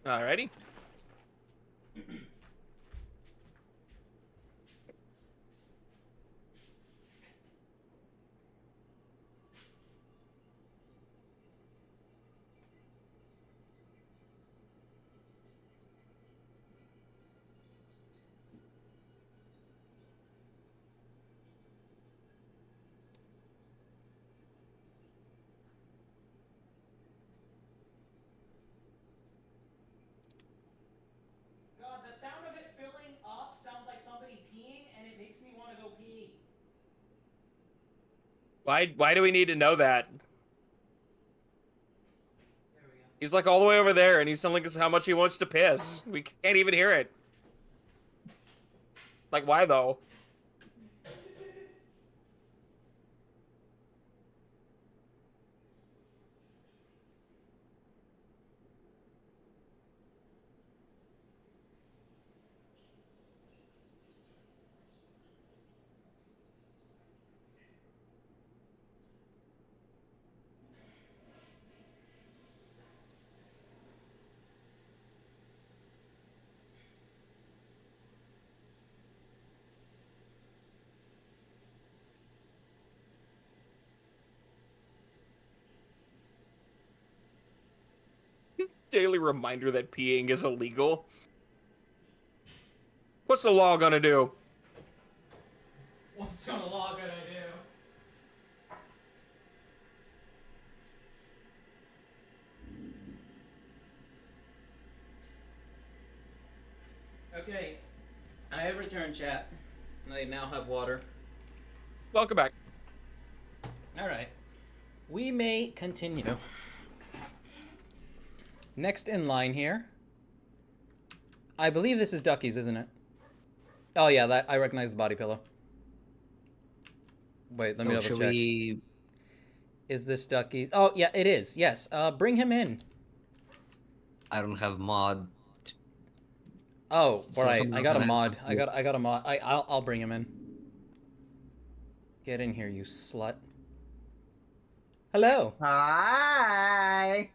Alrighty. God, the sound of it filling up sounds like somebody peeing, and it makes me want to go pee. Why do we need to know that? There we go. He's like all the way over there, and he's telling us how much he wants to piss. We can't even hear it. Like, why though? daily reminder that peeing is illegal. What's the law gonna do? What's the law gonna do? Okay, I have returned, chat. I now have water. Welcome back. Alright. We may continue. Next in line here. I believe this is Ducky's, isn't it? Oh yeah, that I recognize the body pillow. Wait, let me double check. Is this Ducky's? Oh yeah, it is. Yes. Bring him in. I don't have mod. Oh, So right. someone I else got a has mod. to. I got a mod. I'll bring him in. Get in here, you slut. Hello. Hi.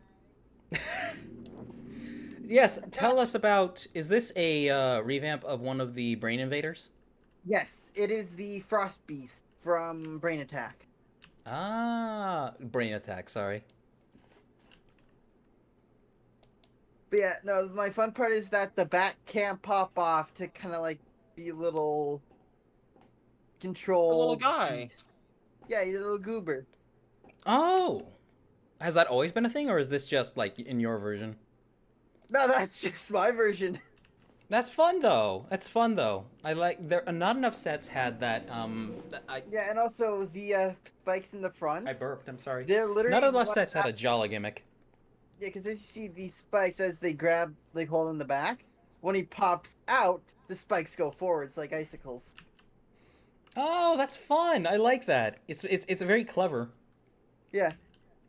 Yes, tell us about. Is this a revamp of one of the Brain Invaders? Yes, it is the Frost Beast from Brain Attack. Ah, Brain Attack. Sorry. But yeah, no, my fun part is that the bat can't pop off to kind of like be a little control. A little guy. Beast. Yeah, he's a little goober. Oh, has that always been a thing, or is this just like in your version? No, that's just my version. That's fun though. That's fun though. I like there. Not enough sets had that. Yeah, and also the spikes in the front. I burped. I'm sorry. They're literally Not enough sets had a Jala gimmick. Yeah, because as you see these spikes as they grab, like hold in the back, when he pops out, the spikes go forwards like icicles. Oh, that's fun. I like that. It's very clever. Yeah,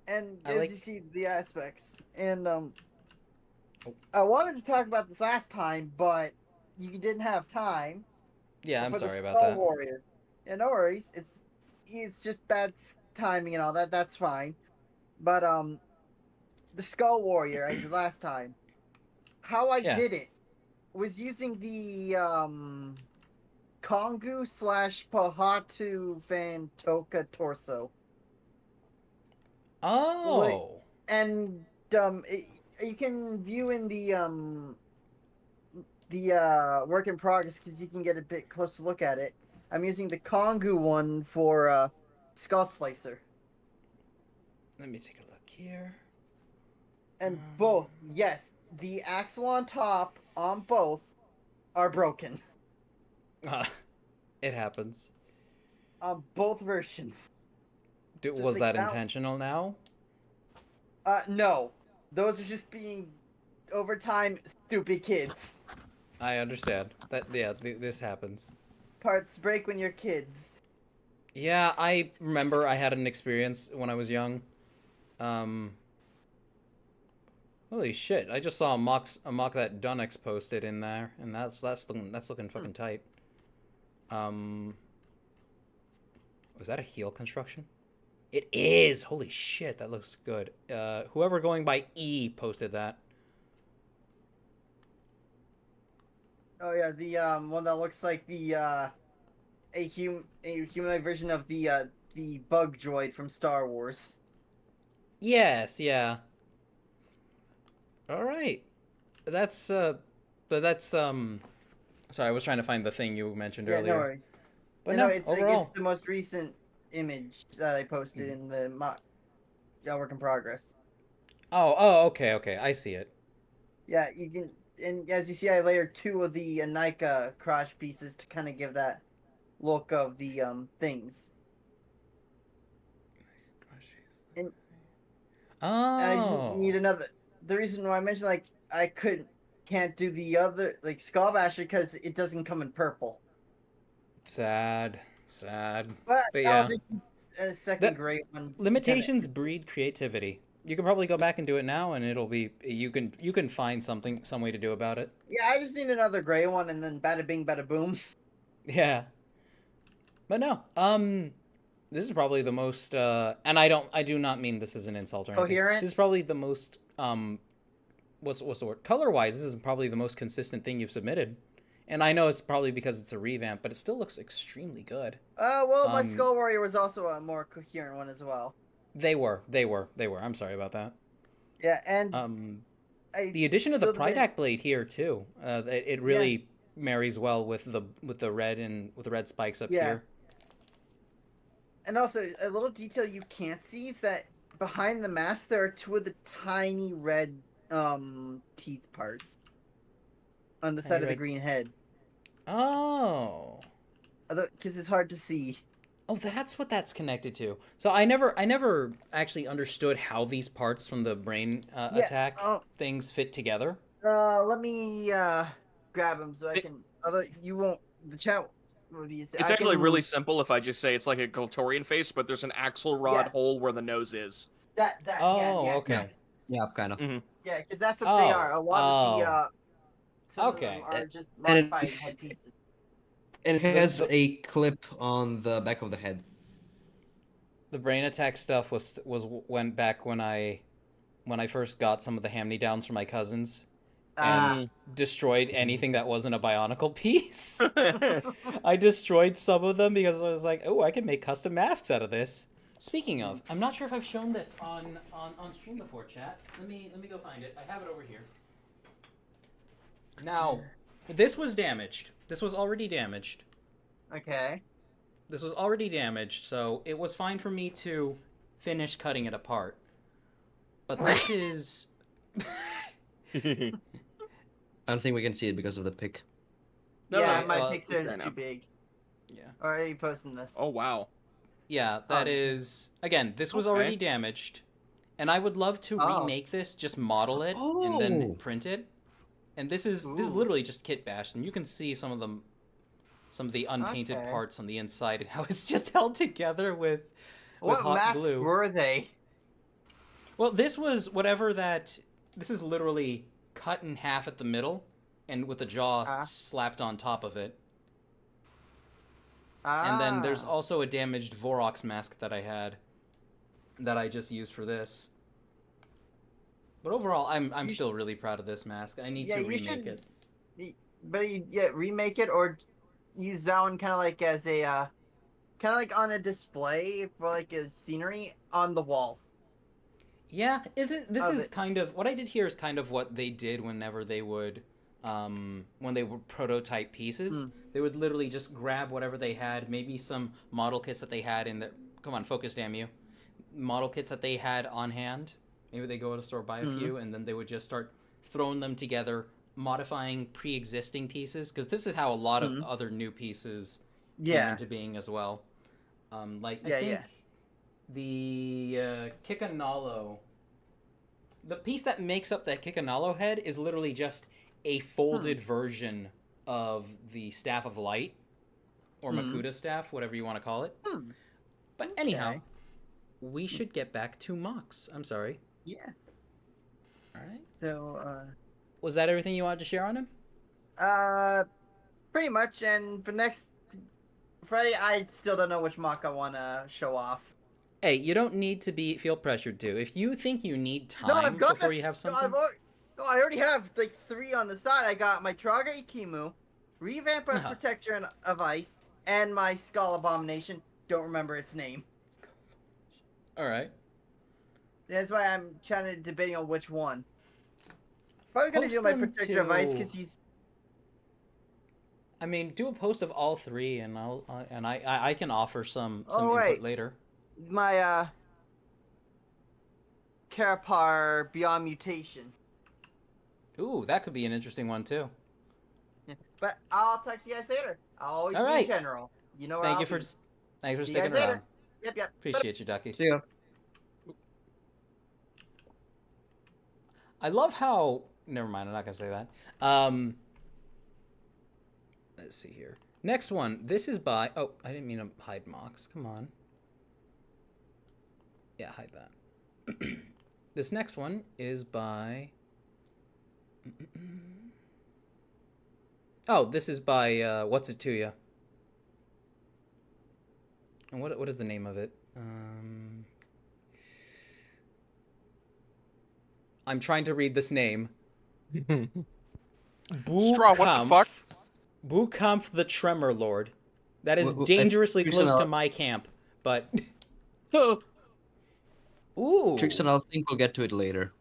and I as like- you see the aspects, and I wanted to talk about this last time, but you didn't have time. Yeah, I'm for the sorry about Skull that. Warrior. Yeah, no worries. It's just bad timing and all that. That's fine. But the Skull Warrior I did last time. How I Yeah. did it was using the Kongu / Pahatu Vantoka torso. Oh. And you can view in the work in progress because you can get a bit closer look at it. I'm using the Kongu one for Skull Slicer. Let me take a look here. And both, yes, the axle on top on both are broken. It happens. On both versions. Was like that that- intentional now? No. Those are just being, over time, stupid kids. I understand. This happens. Parts break when you're kids. Yeah, I remember I had an experience when I was young. Holy shit! I just saw a mock that Dunnex posted in there, and that's looking fucking tight. Was that a heel construction? It is. Holy shit, that looks good. Whoever going by E posted that. Oh yeah, the one that looks like the a humanoid version of the bug droid from Star Wars. Yes, yeah. All right. That's but that's sorry, I was trying to find the thing you mentioned Yeah, earlier. no worries. But no, no, it's overall. like, it's the most recent image that I posted in the work in progress. Oh, okay, I see it. Yeah, you can, and as you see, I layered 2 of the Nika crotch pieces to kind of give that look of the things. And I just need another. The reason why I mentioned like I can't do the other like Skull Basher because it doesn't come in purple. Sad. But But I'll yeah. just a second gray one. Limitations breed creativity. You could probably go back and do it now, and it'll be you can find some way to do about it. Yeah, I just need another gray one, and then bada bing, bada boom. Yeah. But no, this is probably the most, and I do not mean this as an insult or anything. Coherent? This is probably the most, what's the word? Color-wise, this is probably the most consistent thing you've submitted. And I know it's probably because it's a revamp, but it still looks extremely good. Well, my Skull Warrior was also a more coherent one as well. They were. I'm sorry about that. Yeah, and The addition of the still debate- Prydac blade here too. It really marries well with the red and with the red spikes up here. And also, a little detail you can't see is that behind the mask there are two of the tiny red teeth parts on the side of the green head. Oh. Because it's hard to see. Oh, that's what that's connected to. So I never actually understood how these parts from the brain attack things fit together. Let me grab them so I can. Although you won't, the chat. What do you say? It's actually really simple if I just say it's like a Galtorian face, but there's an axelrod hole where the nose is. Okay. Yeah, kind of. Yeah, because that's what they are. A lot of the some of them are just modified headpieces. It has a clip on the back of the head. The brain attack stuff went back when I first got some of the hand-me-downs from my cousins and destroyed anything that wasn't a Bionicle piece. I destroyed some of them because I was like, oh, I can make custom masks out of this. Speaking of, I'm not sure if I've shown this on stream before, chat. Let me go find it. I have it over here. Now, this was damaged. This was already damaged. Okay. This was already damaged, so it was fine for me to finish cutting it apart. But this is... I don't think we can see it because of the pic. No, yeah, my pics are too big. Yeah. Already posting this. Oh, wow. Yeah, that is... Again, this was already damaged. And I would love to remake this, just model it, and then print it. And this is literally just kit bashed, and you can see some of the unpainted parts on the inside and how it's just held together with what hot masks glue. Were they? Well, this was whatever that... This is literally cut in half at the middle, and with the jaw slapped on top of it. And then there's also a damaged Vorox mask that I had that I just used for this. But overall, I'm still really proud of this mask. I need to remake it. But remake it or use that one kind of like as a kind of like on a display for like a scenery on the wall. Yeah, this is kind of what I did here is kind of what they did whenever they would when they would prototype pieces. They would literally just grab whatever they had, maybe some model kits that they had in the focus, damn you. Model kits that they had on hand. Maybe they go to a store, buy a few, and then they would just start throwing them together, modifying pre-existing pieces, because this is how a lot of other new pieces came into being as well. I think the Kikanalo, the piece that makes up that Kikanalo head is literally just a folded version of the Staff of Light, or Makuta Staff, whatever you want to call it. But anyhow, we should get back to Mox. I'm sorry. Yeah. All right. So, was that everything you wanted to share on him? Pretty much. And for next Friday, I still don't know which mock I want to show off. Hey, you don't need to feel pressured to. If you think you need time before you have something. I already have like 3 on the side. I got my Traga Ikimu, Revamp of Protector of Ice, and my Skull Abomination. Don't remember its name. All right. That's why I'm trying to debating on which one. Probably gonna do my Protector of Ice because he's. I mean, do a post of all 3, and I can offer some input later. My Karapar Beyond Mutation. Ooh, that could be an interesting one too. Yeah. But I'll talk to you guys later. I'll always be in general. You know where Thanks for sticking around. Yep. Appreciate you, Ducky. See ya. I love how... Never mind, I'm not going to say that. Let's see here. Next one. This is by... Oh, I didn't mean to hide Mox. Come on. Yeah, hide that. This next one is by... Oh, this is by What's It To Ya? And what is the name of it? I'm trying to read this name. Straw, what the fuck? Bukampf the Tremor Lord. That is dangerously close to my camp, but... Ooh. Trixaan, I think we'll get to it later.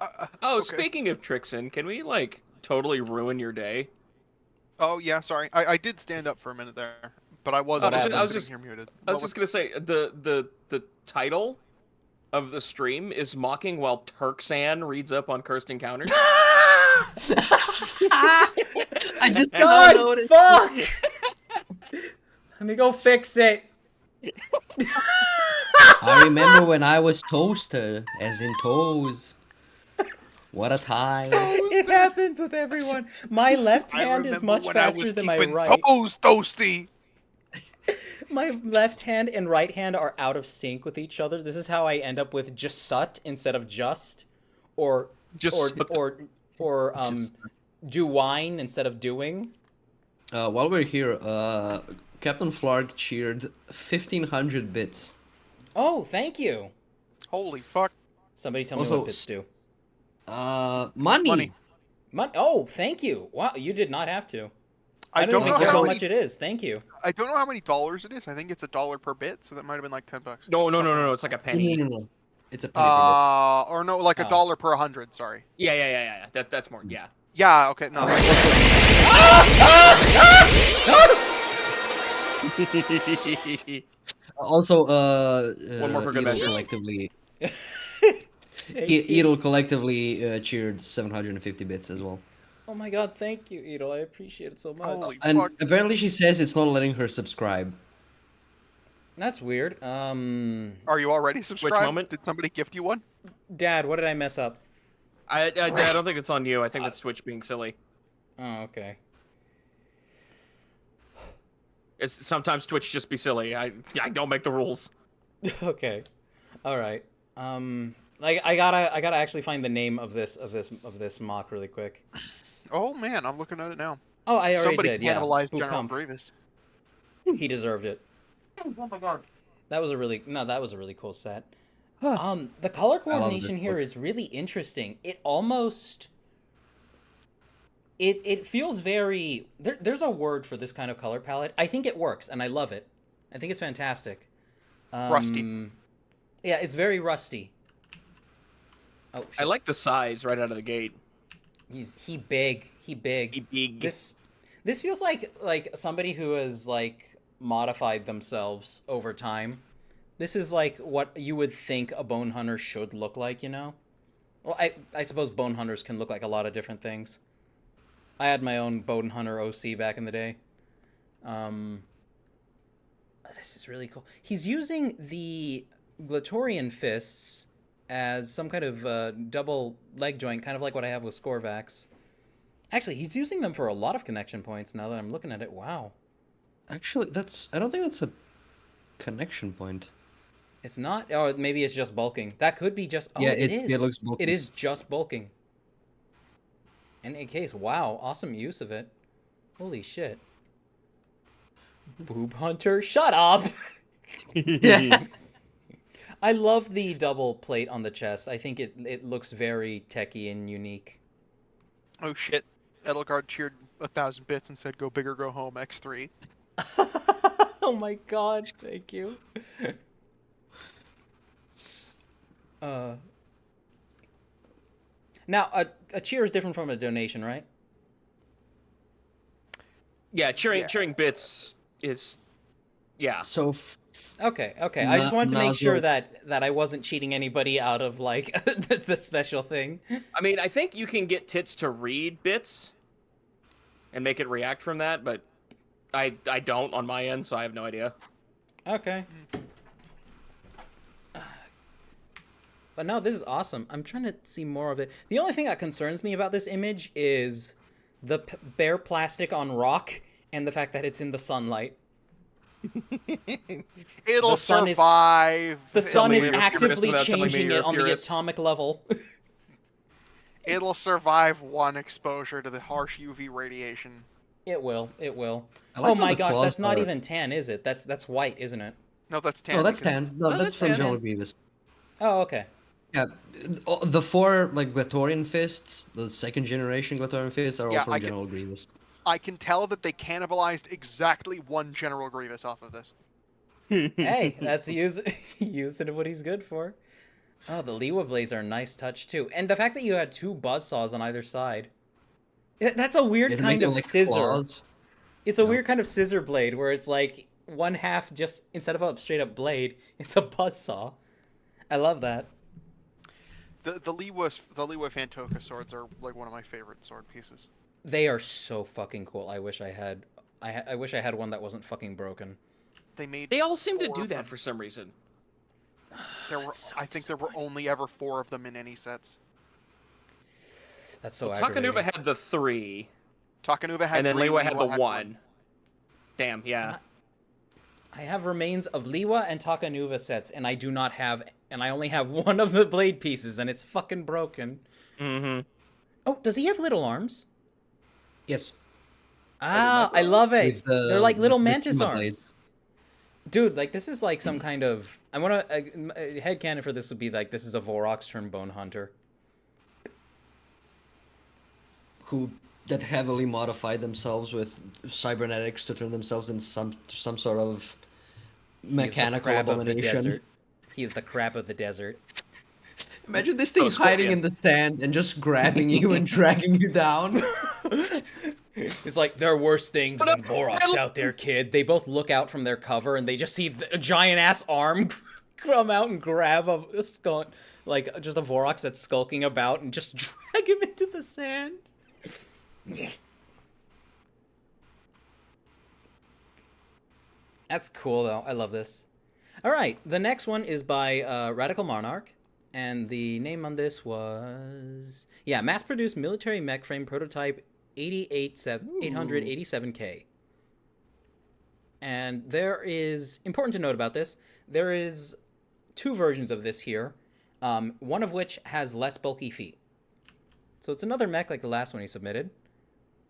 Okay. Speaking of Trixaan, can we like totally ruin your day? Oh yeah, sorry. I did stand up for a minute there, but I was also sitting here muted. I was just gonna say the title of the stream is Mocking while Trixaan reads up on cursed encounters. I just God, noticed. fuck! Let me go fix it. I remember when I was toaster, as in toes. What a time. It happens with everyone. My left hand is much faster than my right. Toes toasty. My left hand and right hand are out of sync with each other. This is how I end up with just instead of just, or do wine instead of doing. While we're here, Captain Flark cheered 1,500 bits. Oh, thank you. Holy fuck. Somebody tell me what bits do. Money. Oh, thank you. Wow, you did not have to. I don't even know care how much it is. Thank you. I don't know how many dollars it is. I think it's $1 per bit, so that might have been like $10. No. It's like a penny. No. It's a penny per or no, like $1 per 100. Sorry. Yeah. That's more. Yeah. Yeah. Okay. No. Also, one more for good measure. Collectively, Edel collectively cheered 750 bits as well. Oh my god, thank you, Edel. I appreciate it so much. Holy And fuck. apparently she says it's not letting her subscribe. That's weird. Are you already subscribed? Which moment? Did somebody gift you one? Dad, what did I mess up? I don't think it's on you. I think that's Twitch being silly. Oh, okay. It's sometimes Twitch just be silly. I don't make the rules. Okay. All right. Like I gotta actually find the name of this mock really quick. Oh man, I'm looking at it now. Oh, I already Somebody did. cannibalized Yeah. General Bukampf. Grievous. He deserved it. Oh my god. That was a really cool set. The color coordination here book. is really interesting. It almost it feels very there's a word for this kind of color palette. I think it works and I love it. I think it's fantastic. Rusty. Yeah, it's very rusty. Oh, shit. I like the size right out of the gate. He big. This feels like somebody who has like modified themselves over time. This is like what you would think a bone hunter should look like, you know? Well, I suppose bone hunters can look like a lot of different things. I had my own bone hunter OC back in the day. This is really cool. He's using the Glatorian fists as some kind of double leg joint, kind of like what I have with Scorvax. Actually, he's using them for a lot of connection points now that I'm looking at it. Wow. Actually, I don't think that's a connection point. It's not? Or maybe it's just bulking. That could be just... Oh, yeah, it is. It looks bulky. It is just bulking. In any case, wow. Awesome use of it. Holy shit. Boob Hunter? Shut up! Yeah. I love the double plate on the chest. I think it looks very techy and unique. Oh shit. Edelgard cheered 1,000 bits and said, "Go big or go home, X3." Oh my god, thank you. Now, a cheer is different from a donation, right? Yeah, cheering bits is... Yeah. So... Okay. I just wanted to make sure that I wasn't cheating anybody out of, like, the special thing. I mean, I think you can get tits to read bits and make it react from that, but I don't on my end, so I have no idea. Okay. But no, this is awesome. I'm trying to see more of it. The only thing that concerns me about this image is the bare plastic on rock and the fact that it's in the sunlight. It'll survive. The sun is actively changing it on the atomic level. It'll survive one exposure to the harsh UV radiation. It will. Like Oh my gosh, that's not even tan, is it? That's white, isn't it? No, that's tan. No, that's tan. No, that's from tan. General Grievous. Oh, okay. Yeah, the 4 like Glatorian fists, the 2nd generation Glatorian fists, are all from General Grievous. I can tell that they cannibalized exactly one General Grievous off of this. Hey, that's using what he's good for. Oh, the Liwa blades are a nice touch too, and the fact that you had 2 buzzsaws on either side. That's a weird kind of like scissor. claws. It's a weird kind of scissor blade where it's like one half just instead of a straight up blade, it's a buzzsaw. I love that. The Liwa Fantoka swords are like one of my favorite sword pieces. They are so fucking cool. I wish I had. I wish I had one that wasn't fucking broken. They all seem to do that for some reason. I think there were only ever 4 of them in any sets. That's so aggravating. Takanuva had the 3. Takanuva had 3. And then Liwa had the 1. 1. Damn, yeah. I have remains of Liwa and Takanuva sets, and I do not have, and I only have one of the blade pieces, and it's fucking broken. Mm-hmm. Oh, does he have little arms? Yes. Ah, I love it. They're like little mantis arms. Blades. Dude, like this is like some kind of. I want to headcanon for this would be like this is a Vorox turned bone hunter. Who that heavily modify themselves with cybernetics to turn themselves into some sort of mechanical abomination. He's the crab of the desert. Imagine this thing hiding in the sand and just grabbing you and dragging you down. It's like, there are worse things than Vorox out there, kid. They both look out from their cover and they just see a giant-ass arm come out and grab a skull, like, just a Vorox that's skulking about and just drag him into the sand. That's cool, though. I love this. All right, the next one is by Radical Monarch, and the name on this was... Yeah, mass-produced military mech frame prototype 887K. And there is... Important to note about this, there is 2 versions of this here, one of which has less bulky feet. So it's another mech like the last one he submitted,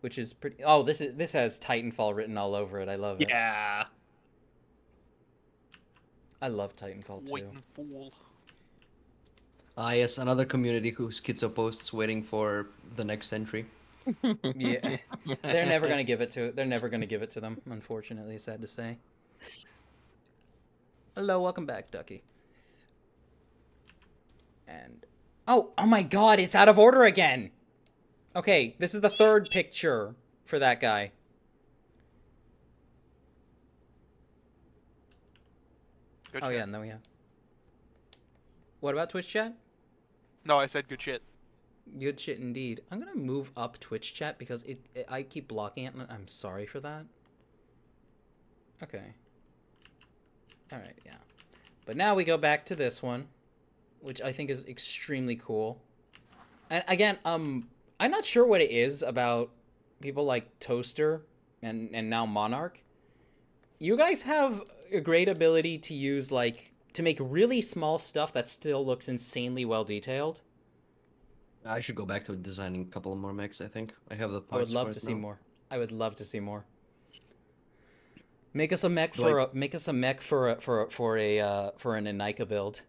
which is pretty... Oh, this has Titanfall written all over it. I love it. Yeah. I love Titanfall too. Fool. Ah, yes, another community whose schizo posts waiting for the next entry. Yeah, they're never gonna give it to. They're never gonna give it to them. Unfortunately, sad to say. Hello, welcome back, Ducky. And oh my God, it's out of order again. Okay, this is the 3rd picture for that guy. Good oh shit. Yeah, no, yeah. What about Twitch chat? No, I said good shit. Good shit indeed. I'm gonna move up Twitch chat because I keep blocking it, and I'm sorry for that. Okay. Alright, yeah. But now we go back to this one, which I think is extremely cool. And again, I'm not sure what it is about people like Toaster and now Monarch. You guys have a great ability to use, like, to make really small stuff that still looks insanely well detailed. I should go back to designing a couple of more mechs, I think. I have the parts. I would love to see more. I would love to see more. Make us a mech for an Anika build.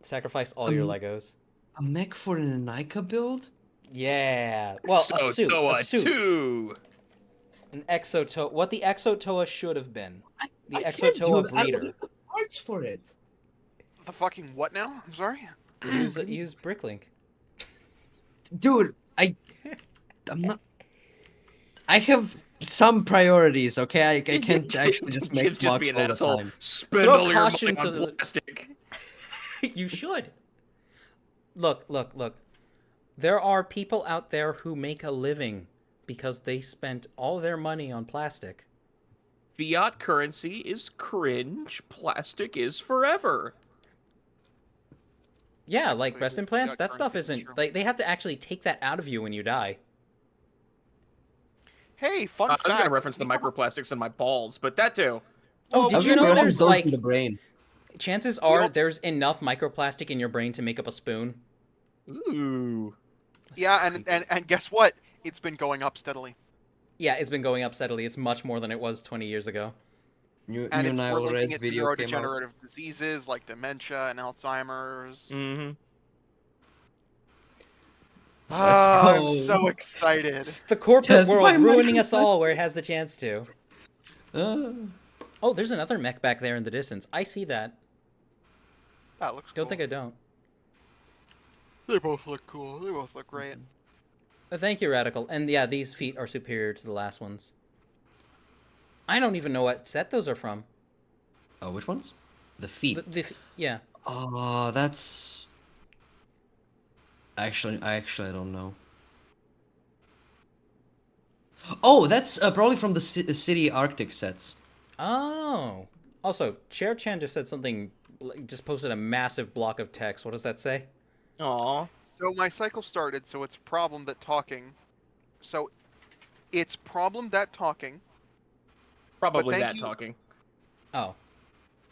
Sacrifice all your Legos. A mech for an Anika build? Yeah. Well, a suit. A suit. 2. An Exotoa. What the Exotoa should have been. The I Exotoa breeder. I need the parts for it. The fucking what now? I'm sorry. Use Bricklink. Dude, I'm not. I have some priorities, okay? I can't actually just make just be an all the asshole. time. Spend all your money on plastic. You should. Look. There are people out there who make a living because they spent all their money on plastic. Fiat currency is cringe. Plastic is forever. Yeah, like breast implants, that stuff isn't... Like, they have to actually take that out of you when you die. Hey, fun fact. I was going to reference the microplastics in my balls, but that too. Oh, did you know there's, like... in the brain. Chances are there's enough microplastic in your brain to make up a spoon. Ooh. Yeah, and guess what? It's been going up steadily. Yeah, it's been going up steadily. It's much more than it was 20 years ago. And it's we're looking at neurodegenerative diseases like dementia and Alzheimer's. Mm-hmm. I'm so excited. The corporate world's ruining us all where it has the chance to. Oh, there's another mech back there in the distance. I see that. That looks cool. Don't think I don't. They both look cool. They both look great. Thank you, Radical. And yeah, these feet are superior to the last ones. I don't even know what set those are from. Oh, which ones? The feet. Yeah. Oh, that's... Actually, I don't know. Oh, that's probably from the City Arctic sets. Oh. Also, Chair Chan just said something, just posted a massive block of text. What does that say? Aw. So my cycle started, so it's a problem that talking. So it's problem that talking. Probably that talking. Oh.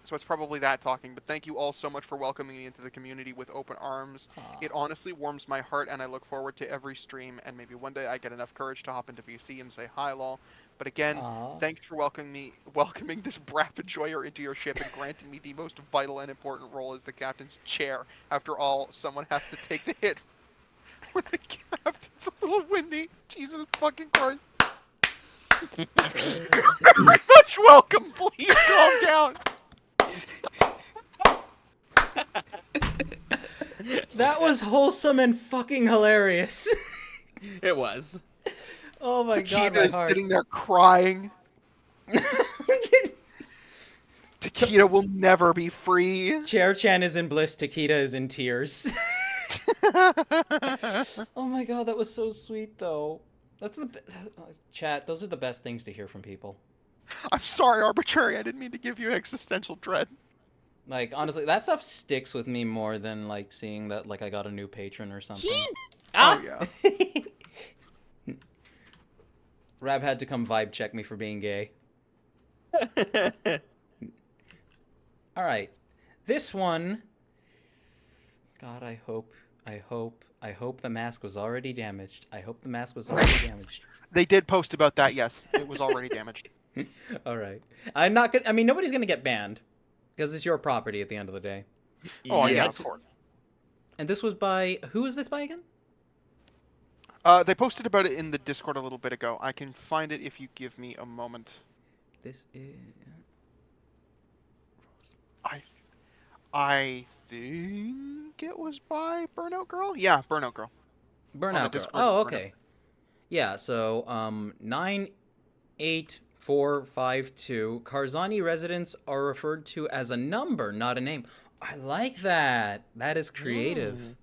So it's probably that talking, but thank you all so much for welcoming me into the community with open arms. It honestly warms my heart, and I look forward to every stream, and maybe one day I get enough courage to hop into VC and say hi, lol. But again, thanks for welcoming this Brap Enjoyer into your ship and granting me the most vital and important role as the captain's chair. After all, someone has to take the hit when the captain's a little windy. Jesus fucking Christ. You're very much welcome. Please calm down. That was wholesome and fucking hilarious. It was. Oh my god, my Taquita is heart. sitting there crying. Taquita will never be free. Chair Chan is in bliss, Taquita is in tears. Oh my god, that was so sweet though. That's the chat, those are the best things to hear from people. I'm sorry, Arbitrary, I didn't mean to give you existential dread. Like, honestly, that stuff sticks with me more than, like, seeing that, like, I got a new patron or something. Oh, yeah. Rab had to come vibe check me for being gay. Alright. This one... God, I hope the mask was already damaged. I hope the mask was already damaged. They did post about that, yes. It was already damaged. Alright. I'm not gonna... I mean, nobody's gonna get banned. Because it's your property at the end of the day. Oh, yeah, of course. And this was by... Who was this by again? They posted about it in the Discord a little bit ago. I can find it if you give me a moment. This is... I think it was by Burnout Girl? Yeah, Burnout Girl. Burnout Girl. Oh, okay. Yeah, so, 98452. Karzani residents are referred to as a number, not a name. I like that. That is creative.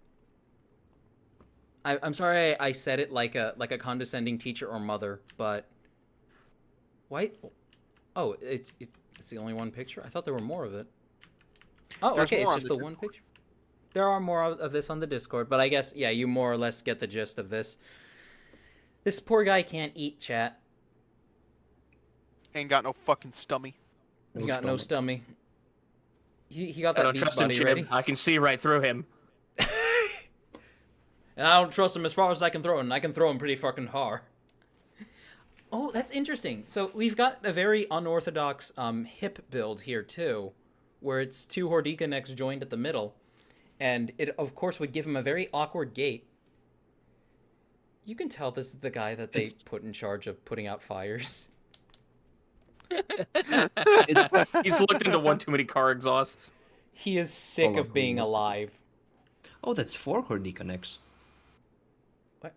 I'm sorry I said it like a condescending teacher or mother, but... Why? Oh, it's the only one picture? I thought there were more of it. Oh, There's okay, it's more just the one picture. There are more of this on the Discord, but I guess, yeah, you more or less get the gist of this. This poor guy can't eat, chat. Ain't got no fucking stummy. He got no stummy. He got that I don't beach trust him, body Jim. ready. I can see right through him. And I don't trust him as far as I can throw him, and I can throw him pretty fucking hard. Oh, that's interesting. So we've got a very unorthodox hip build here, too, where it's two Hordika necks joined at the middle. And it, of course, would give him a very awkward gait. You can tell this is the guy that they put in charge of putting out fires. He's looked into one too many car exhausts. He is sick of being alive. Oh, that's 4 Hordika necks. What?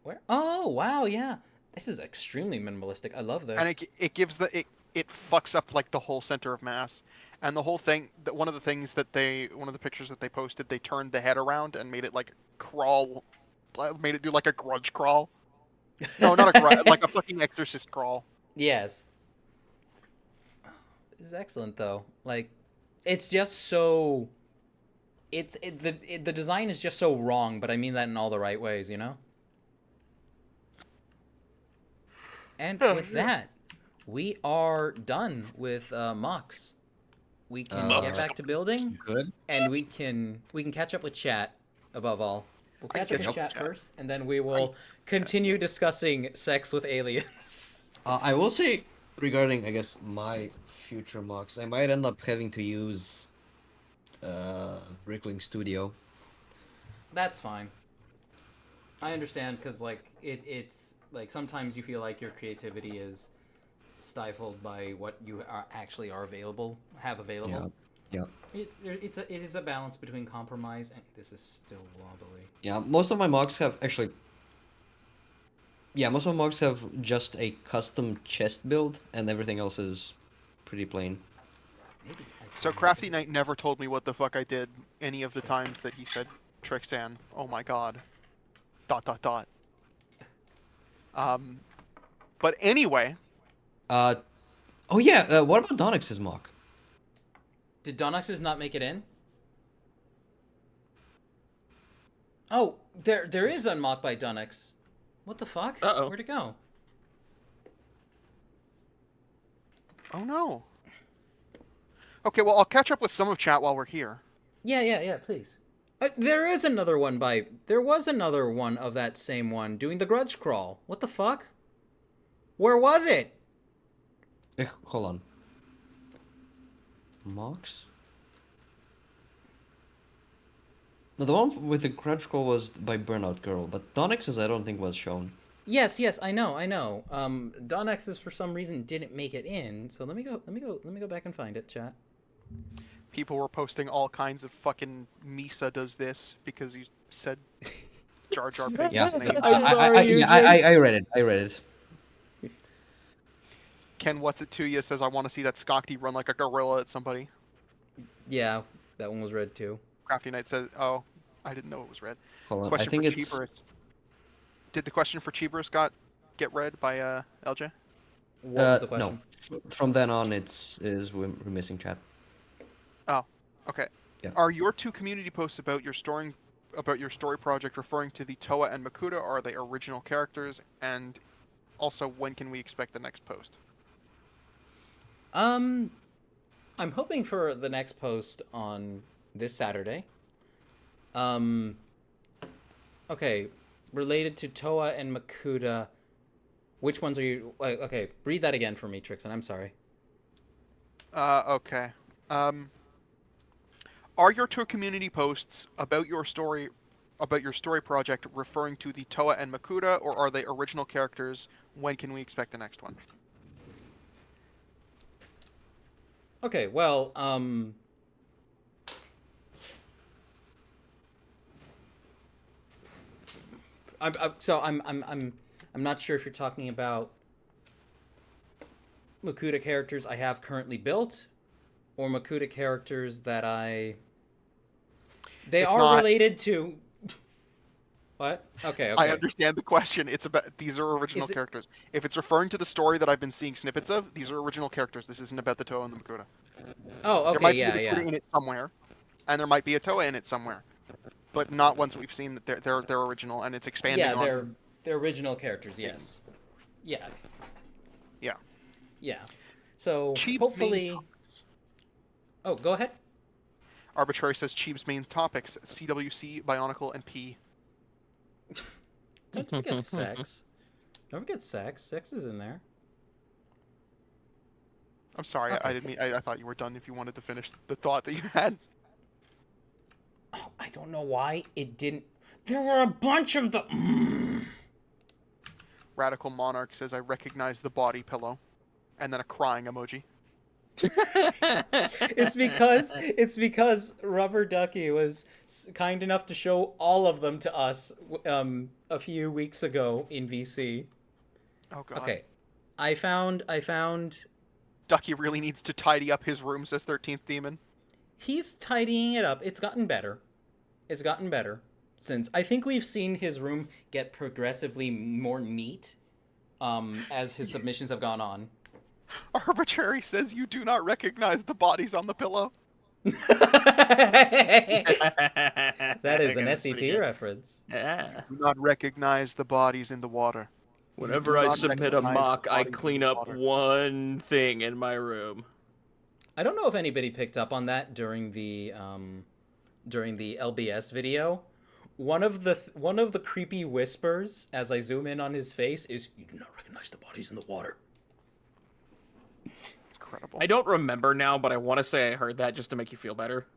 Where? Oh, wow, yeah. This is extremely minimalistic. I love this. And it gives the... It fucks up, like, the whole center of mass. And the whole thing... One of the things that they... One of the pictures that they posted, they turned the head around and made it, like, crawl... Made it do, like, a grudge crawl. No, not a grudge. Like a fucking exorcist crawl. Yes. This is excellent, though. Like, it's just so... The design is just so wrong, but I mean that in all the right ways, you know? And with that, we are done with Mox. We can get back to building, and we can catch up with chat above all. We'll catch up with chat first, and then we will continue discussing sex with aliens. I will say, regarding, I guess, my future mocks, I might end up having to use Brickling Studio. That's fine. I understand, because, like, it's, like, sometimes you feel like your creativity is stifled by what you actually have available. Yeah. It is a balance between compromise and this is still wobbly. Yeah, most of my mocks have actually. Yeah, most of my mocks have just a custom chest build, and everything else is pretty plain. So Crafty Knight never told me what the fuck I did any of the times that he said Trixaan. Oh my god. ... But anyway. Oh yeah. What about Donix's mock? Did Donix's not make it in? Oh, there is unmocked by Donix. What the fuck? Uh-oh. Where'd it go? Oh no. Okay, well I'll catch up with some of chat while we're here. Yeah, please. There was another one of that same one doing the grudge crawl. What the fuck? Where was it? Hold on. Mocks? No, the one with the grudge call was by Burnout Girl, but Donix's I don't think was shown. Yes, I know. Donx's for some reason didn't make it in, so let me go back and find it, chat. People were posting all kinds of fucking Misa does this because you said Jar Jar Binks' Yeah, name. I'm sorry, I read it. Ken, what's it to you? Says I want to see that Skokti run like a gorilla at somebody. Yeah, that one was red too. Crafty Knight says, "Oh, I didn't know it was red." Hold on, Question I think for it's. Cheeberus. Did the question for Cheeberus get read by LJ? What was the question? No. From then on, we're missing chat. Oh, okay. Yeah. Are your two community posts about your story project referring to the Toa and Makuta, or are they original characters? And also, when can we expect the next post? I'm hoping for the next post on this Saturday. Okay, related to Toa and Makuta, which ones are you? Okay, read that again for me, Trixaan. I'm sorry. Okay. Are your two community posts about your story project referring to the Toa and Makuta, or are they original characters? When can we expect the next one? Okay, well, I'm not sure if you're talking about Makuta characters I have currently built, or Makuta characters that They are related to. What? Okay. I understand the question. It's about these are original characters. If it's referring to the story that I've been seeing snippets of, these are original characters. This isn't about the Toa and the Makuta. Oh, okay, there might be a Makuta in it somewhere, and there might be a Toa in it somewhere, but not ones we've seen that they're original, and it's expanding. Yeah, they're original characters. Yes. Yeah. Yeah. Yeah. So Cheeb's hopefully. Oh, go ahead. Arbitrary says Cheeb's main topics: CWC, Bionicle, and P. Don't forget sex. Don't forget sex. Sex is in there. I'm sorry, Okay. I didn't mean. I thought you were done. If you wanted to finish the thought that you had. Oh, I don't know why it didn't. There were a bunch of the. Radical Monarch says I recognize the body pillow, and then a crying emoji. It's because Rubber Ducky was kind enough to show all of them to us a few weeks ago in VC. Oh god. Okay, I found. Ducky really needs to tidy up his room, says 13th Demon. He's tidying it up. It's gotten better. Since I think we've seen his room get progressively more neat as his submissions have gone on. Arbitrary says you do not recognize the bodies on the pillow. That is an SCP reference. Yeah. Do not recognize the bodies in the water. Whenever I submit a mock, I clean up one thing in my room. I don't know if anybody picked up on that during the LBS video. One of the creepy whispers as I zoom in on his face is, "You do not recognize the bodies in the water." Incredible. I don't remember now, but I want to say I heard that just to make you feel better.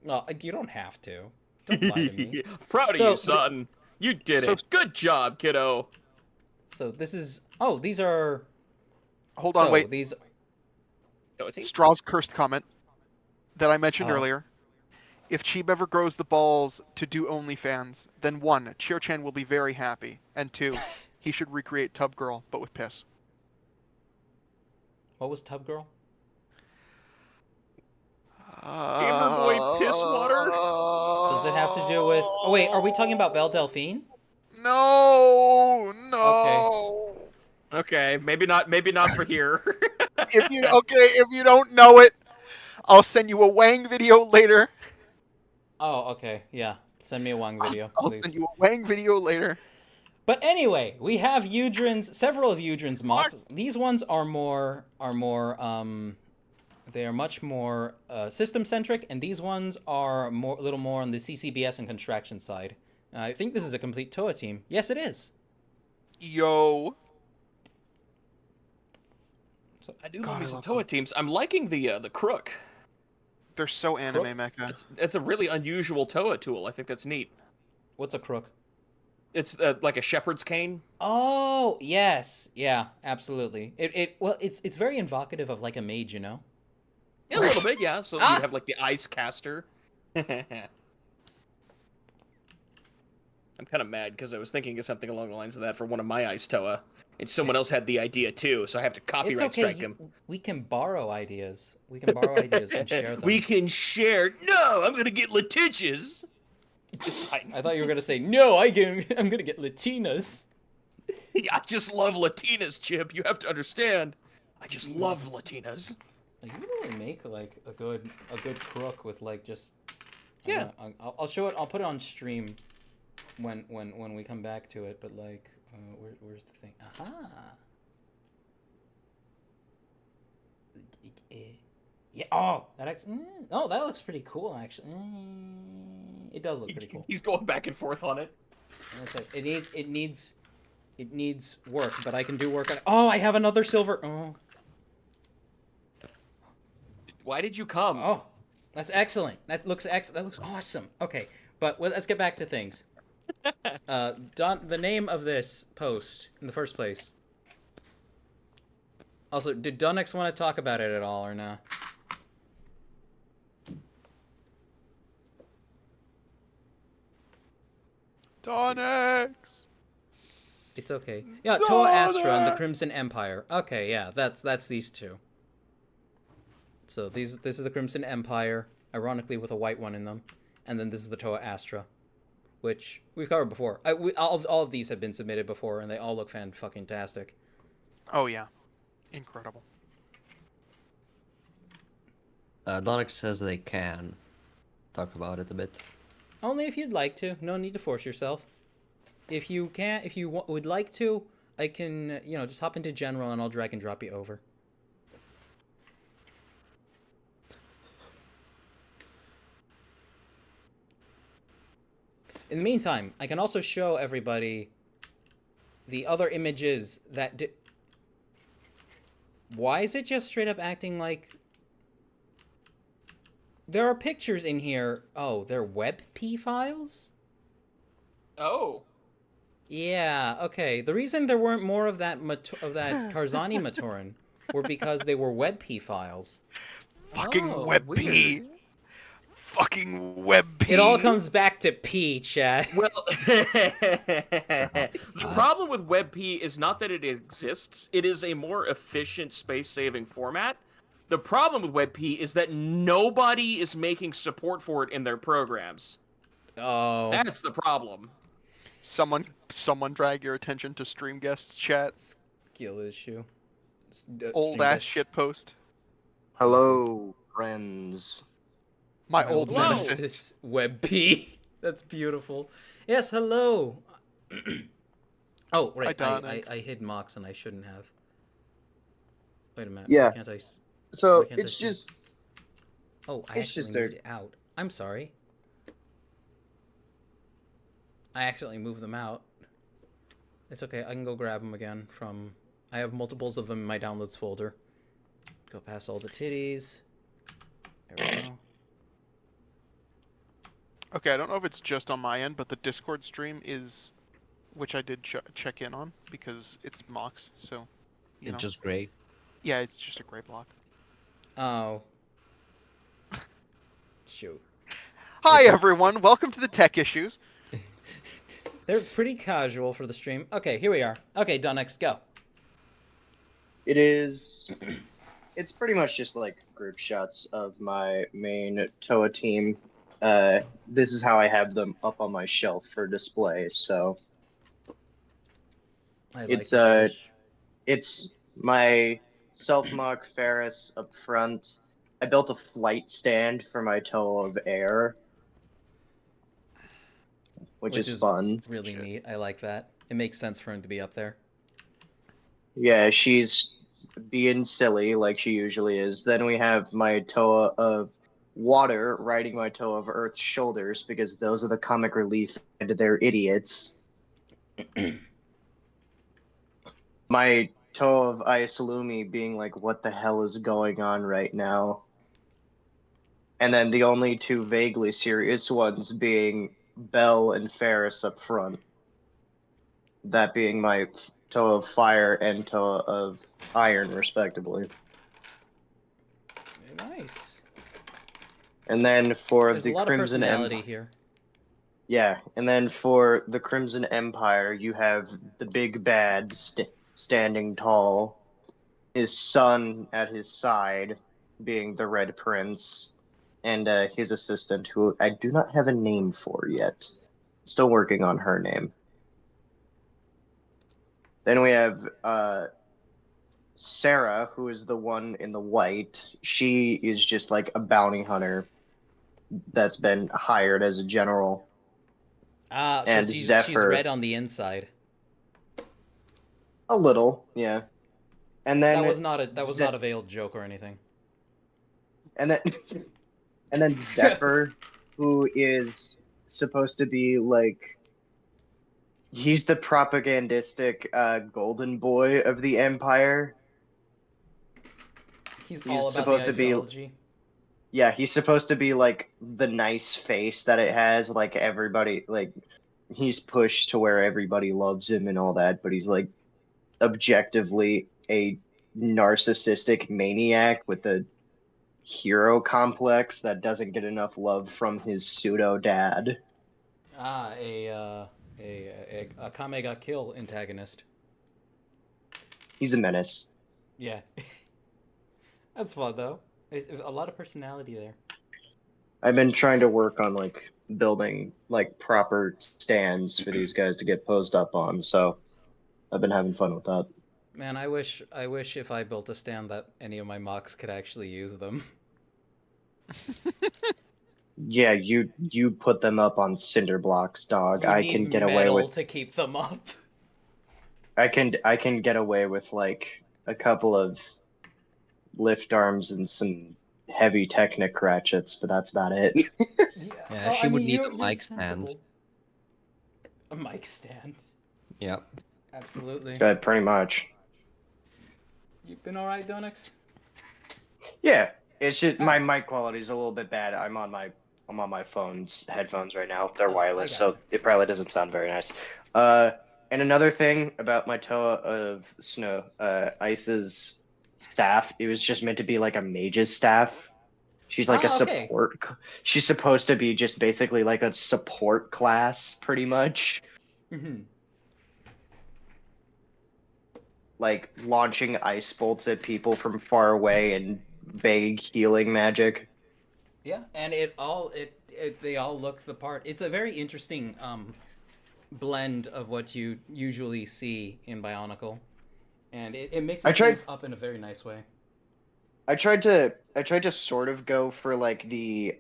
No, you don't have to. Don't lie to me. Proud of you, son. You did it. Good job, kiddo. So this is... Oh, these are... Hold on, wait. These... Straw's cursed comment. that I mentioned Oh. earlier. If Cheeb ever grows the balls to do OnlyFans, then 1, Cheer-chan will be very happy, and 2, he should recreate Tub Girl, but with piss. What was Tub Girl? Gamer Boy piss water? Does it have to do with... Oh, wait, are we talking about Belle Delphine? No, no. Okay, maybe not for here. If you don't know it, I'll send you a Wang video later. Oh, okay, yeah. Send me a Wang video, I'll please. send you a Wang video later. But anyway, we have several of Eudrin's mocks. These ones are they are much more system-centric, and these ones are a little more on the CCBS and construction side. I think this is a complete Toa team. Yes, it is. Yo. So, I do love me some Toa teams. I'm liking the Crook. They're so anime mecha. It's a really unusual Toa tool. I think that's neat. What's a crook? It's like a shepherd's cane. Oh, yes. Yeah, absolutely. It's very evocative of like a mage, you know? Yeah, a little bit, yeah. So you have like the ice caster. I'm kind of mad because I was thinking of something along the lines of that for one of my ice Toa. And someone else had the idea too, so I have to copyright strike him. We can borrow ideas. We can borrow ideas and share them. We can share. No, I'm gonna get litigious. It's fine. I thought you were gonna say no. I'm gonna get Latinas. I just love Latinas, Chip. You have to understand. I just love Latinas. Like, you can really make like a good crook with like just. Yeah. I'll show it. I'll put it on stream when we come back to it. But like, where's the thing? Aha. Yeah. Oh, that actually. Oh, that looks pretty cool. Actually, it does look pretty cool. He's going back and forth on it. That's it. It needs work, but I can do work on it. Oh, I have another silver. Oh. Why did you come? Oh, that's excellent. That looks That looks awesome. Okay, but let's get back to things. The name of this post in the first place. Also, did Dunix want to talk about it at all or not? Donix. It's okay. Yeah, Toa Astra and the Crimson Empire. Okay, yeah, that's these two. So this is the Crimson Empire, ironically with a white one in them, and then this is the Toa Astra, which we've covered before. All of these have been submitted before, and they all look fan-fucking-tastic. Oh yeah, incredible. Donix says they can talk about it a bit. Only if you'd like to. No need to force yourself. If you would like to, I can, just hop into general and I'll drag and drop you over. In the meantime, I can also show everybody the other images that Why is it just straight up acting like... There are pictures in here. Oh, they're WebP files? Oh. Yeah, okay. The reason there weren't more of that Karzani Matoran were because they were WebP files. Fucking WebP. Fucking WebP. It all comes back to P, chat. Well, the problem with WebP is not that it exists. It is a more efficient space-saving format. The problem with WebP is that nobody is making support for it in their programs. Oh. That's the problem. Someone drag your attention to stream guests chat. Skill issue. Old ass shit post. Hello, friends. My old nemesis. WebP. That's beautiful. Yes, hello. Oh, right. I hid mocks and I shouldn't have. Wait a minute. Yeah. Why can't I... So it's just. Oh, I actually moved it out. I'm sorry. I accidentally moved them out. It's okay. I can go grab them again from... I have multiples of them in my downloads folder. Go past all the titties. There we go. Okay, I don't know if it's just on my end, but the Discord stream is... Which I did check in on, because it's mocks, so... You know. Just gray? Yeah, it's just a gray block. Oh. Shoot. Hi everyone, welcome to the Tech Issues. They're pretty casual for the stream. Okay, here we are. Okay, Dunnex, go. It is. It's pretty much just like group shots of my main Toa team. This is how I have them up on my shelf for display. So I like it's the image. it's my self-mock Ferris up front. I built a flight stand for my Toa of Air, which is fun. Really neat. I like that. It makes sense for him to be up there. Yeah, she's being silly like she usually is. Then we have my Toa of Water riding my Toa of Earth's shoulders because those are the comic relief and they're idiots. My Toa of Ayasalumi being like, what the hell is going on right now? And then the only two vaguely serious ones being Belle and Ferris up front. That being my Toa of Fire and Toa of Iron, respectively. Nice. And then for There's the a lot Crimson of personality here. Yeah, and then for the Crimson Empire, you have the big bad standing tall, his son at his side being the Red Prince, and his assistant, who I do not have a name for yet. Still working on her name. Then we have Sarah, who is the one in the white. She is just like a bounty hunter that's been hired as a general. So and she's Zephyr, red on the inside. a little, yeah. And then That was not a veiled joke or anything. And then and then Zephyr, who is supposed to be like, he's the propagandistic golden boy of the Empire. He's all about supposed the ideology. Yeah, he's supposed to be like the nice face that it has, like everybody, like he's pushed to where everybody loves him and all that, but he's like objectively a narcissistic maniac with a hero complex that doesn't get enough love from his pseudo dad. A Kame ga Kill antagonist. He's a menace. Yeah. That's fun though. There's a lot of personality there. I've been trying to work on like building like proper stands for these guys to get posed up on, so I've been having fun with that. Man, I wish if I built a stand that any of my mocks could actually use them. Yeah, you put them up on cinder blocks, dog. You I need can get away metal with to keep them up. I can get away with like a couple of lift arms and some heavy Technic ratchets, but that's about it. Yeah, she would need a mic stand. A mic stand. Yep. Absolutely. Pretty much. You've been alright, Donix? Yeah, it's just my mic quality is a little bit bad. I'm on my headphones right now. They're wireless, so it probably doesn't sound very nice. And another thing about my Toa of Snow, Ice's staff, it was just meant to be like a mage's staff. She's like a support. She's supposed to be just basically like a support class, pretty much. Mm-hmm. Like launching ice bolts at people from far away and vague healing magic. Yeah, and they all look the part. It's a very interesting blend of what you usually see in Bionicle, and it mixes things up in a very nice way. I tried to sort of go for like the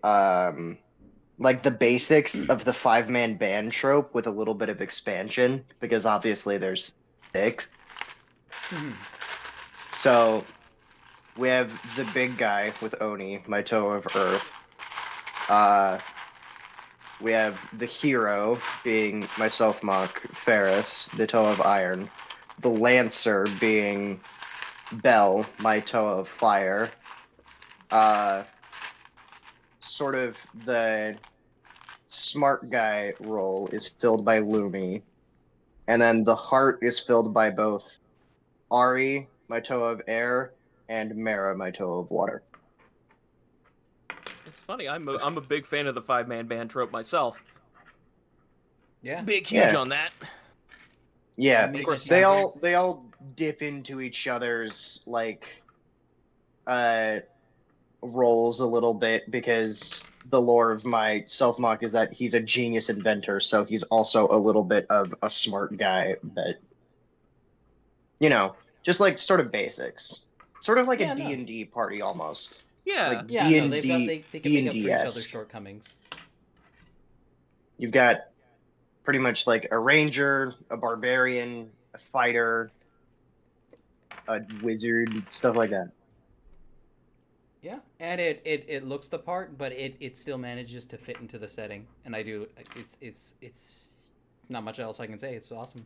basics of the 5-man band trope with a little bit of expansion, because obviously there's 6. So we have the big guy with Oni, my Toa of Earth. We have the hero being myself, Mock Ferris, the Toa of Iron. The Lancer being Belle, my Toa of Fire. Sort of the smart guy role is filled by Lumi. And then the heart is filled by both Ari, my Toa of Air, and Mara, my Toa of Water. It's funny. I'm a big fan of the 5-man band trope myself. Yeah. Huge on that. Yeah, Of course they all dip into each other's roles a little bit, because the lore of my self-mock is that he's a genius inventor, so he's also a little bit of a smart guy, but just like sort of basics. Sort of like a D&D party almost. Yeah. Like Yeah, D&D, no, they can make up for each other's D&D-esque. shortcomings. You've got pretty much like a ranger, a barbarian, a fighter, a wizard, stuff like that. Yeah, and it looks the part, but it still manages to fit into the setting, and it's not much else I can say. It's awesome.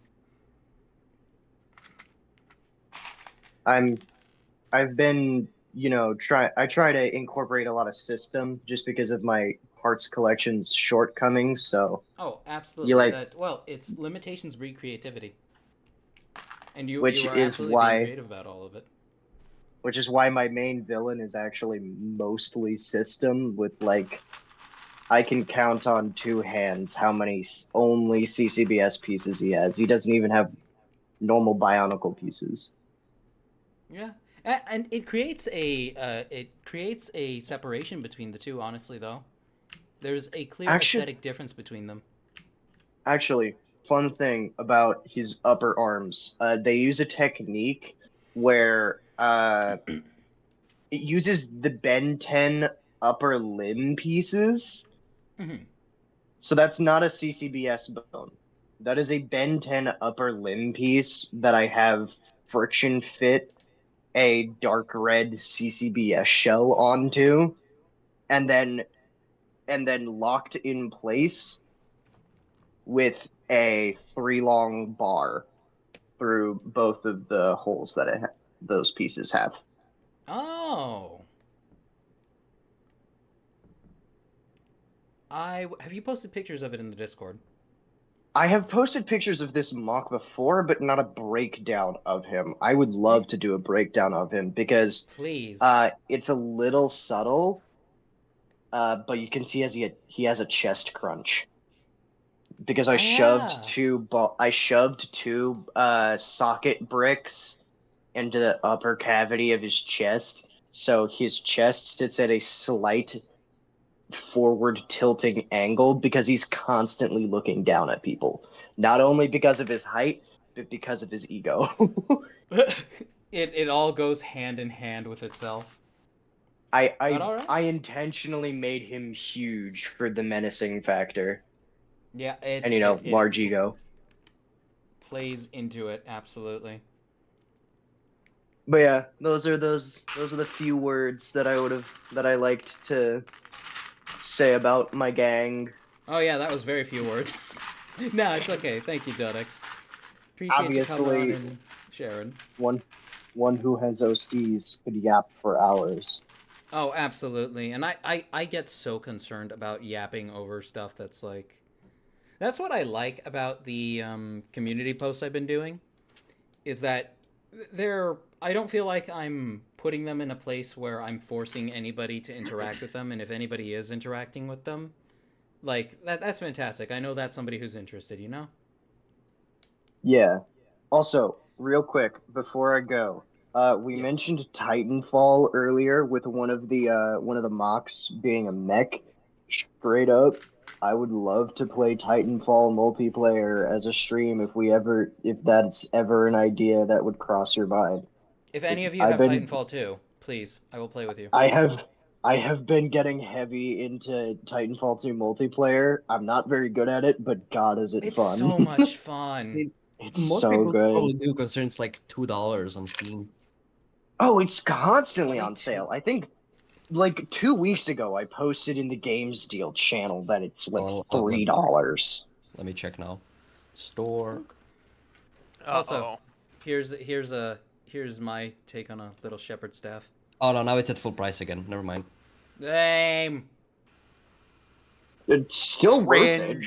I've been, I try to incorporate a lot of system just because of my parts collection's shortcomings, so. Oh, absolutely. It's limitations breed creativity. And you are absolutely being creative about all of it. Which is why my main villain is actually mostly system, with I can count on 2 hands how many only CCBS pieces he has. He doesn't even have normal Bionicle pieces. Yeah, and it creates a separation between the two. Honestly, though, there's a clear aesthetic difference between them. Actually, fun thing about his upper arms, they use a technique where it uses the Ben 10 upper limb pieces. Mm-hmm. So that's not a CCBS bone. That is a Ben 10 upper limb piece that I have friction fit a dark red CCBS shell onto, and then locked in place with a 3-long bar through both of the holes that those pieces have. Oh. Have you posted pictures of it in the Discord? I have posted pictures of this mock before, but not a breakdown of him. I would love to do a breakdown of him, because please, it's a little subtle, but you can see he has a chest crunch. Because I shoved two socket bricks into the upper cavity of his chest, so his chest sits at a slight forward tilting angle because he's constantly looking down at people. Not only because of his height, but because of his ego. It all goes hand in hand with itself. I intentionally made him huge for the menacing factor. Yeah, large ego plays into it absolutely. But yeah, those are the few words that I liked to say about my gang. Oh yeah, that was very few words. No, it's okay. Thank you, Dodex. Appreciate Obviously, you coming on and sharing. One who has OCs could yap for hours. Oh, absolutely. And I get so concerned about yapping over stuff that's like... That's what I like about the community posts I've been doing, is that I don't feel like I'm putting them in a place where I'm forcing anybody to interact with them, and if anybody is interacting with them, that's fantastic. I know that's somebody who's interested, you know? Yeah. Also, real quick, before I go, we mentioned Titanfall earlier with one of the mocks being a mech. Straight up, I would love to play Titanfall multiplayer as a stream if that's ever an idea that would cross your mind. If any of you have Titanfall 2, please, I will play with you. I have been getting heavy into Titanfall 2 multiplayer. I'm not very good at it, but God, is it fun. It's so much fun. It's so good. Most people probably do, considering it's like $2 on Steam. Oh, it's constantly on sale. I think 2 weeks ago I posted in the Games Deal channel that it's $3. Let me check now. Store. Also, here's my take on a little shepherd staff. Oh no, now it's at full price again. Never mind. Lame. It's still worth it.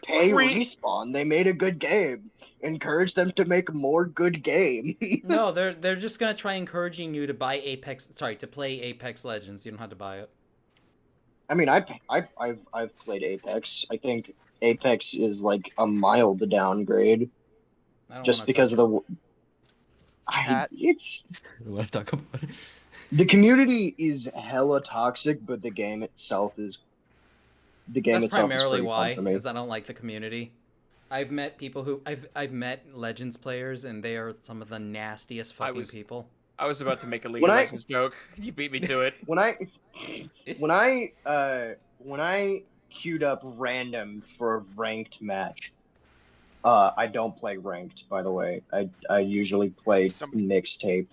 Pay Respawn. They made a good game. Encourage them to make more good game. No, they're just gonna try encouraging you to play Apex Legends. You don't have to buy it. I mean, I've played Apex. I think Apex is like a mild downgrade, I don't just want to because touch of the. Chat. It's I want to talk about it. the community is hella toxic, but the game itself is. The game That's itself is primarily pretty fun why, for me. is I don't like the community. I've met people who I've met Legends players, and they are some of the nastiest fucking people. I was about to make a League When of I- Legends joke. You beat me to it. When I queued up random for a ranked match, I don't play ranked, by the way. I usually play Somebody- mixtape.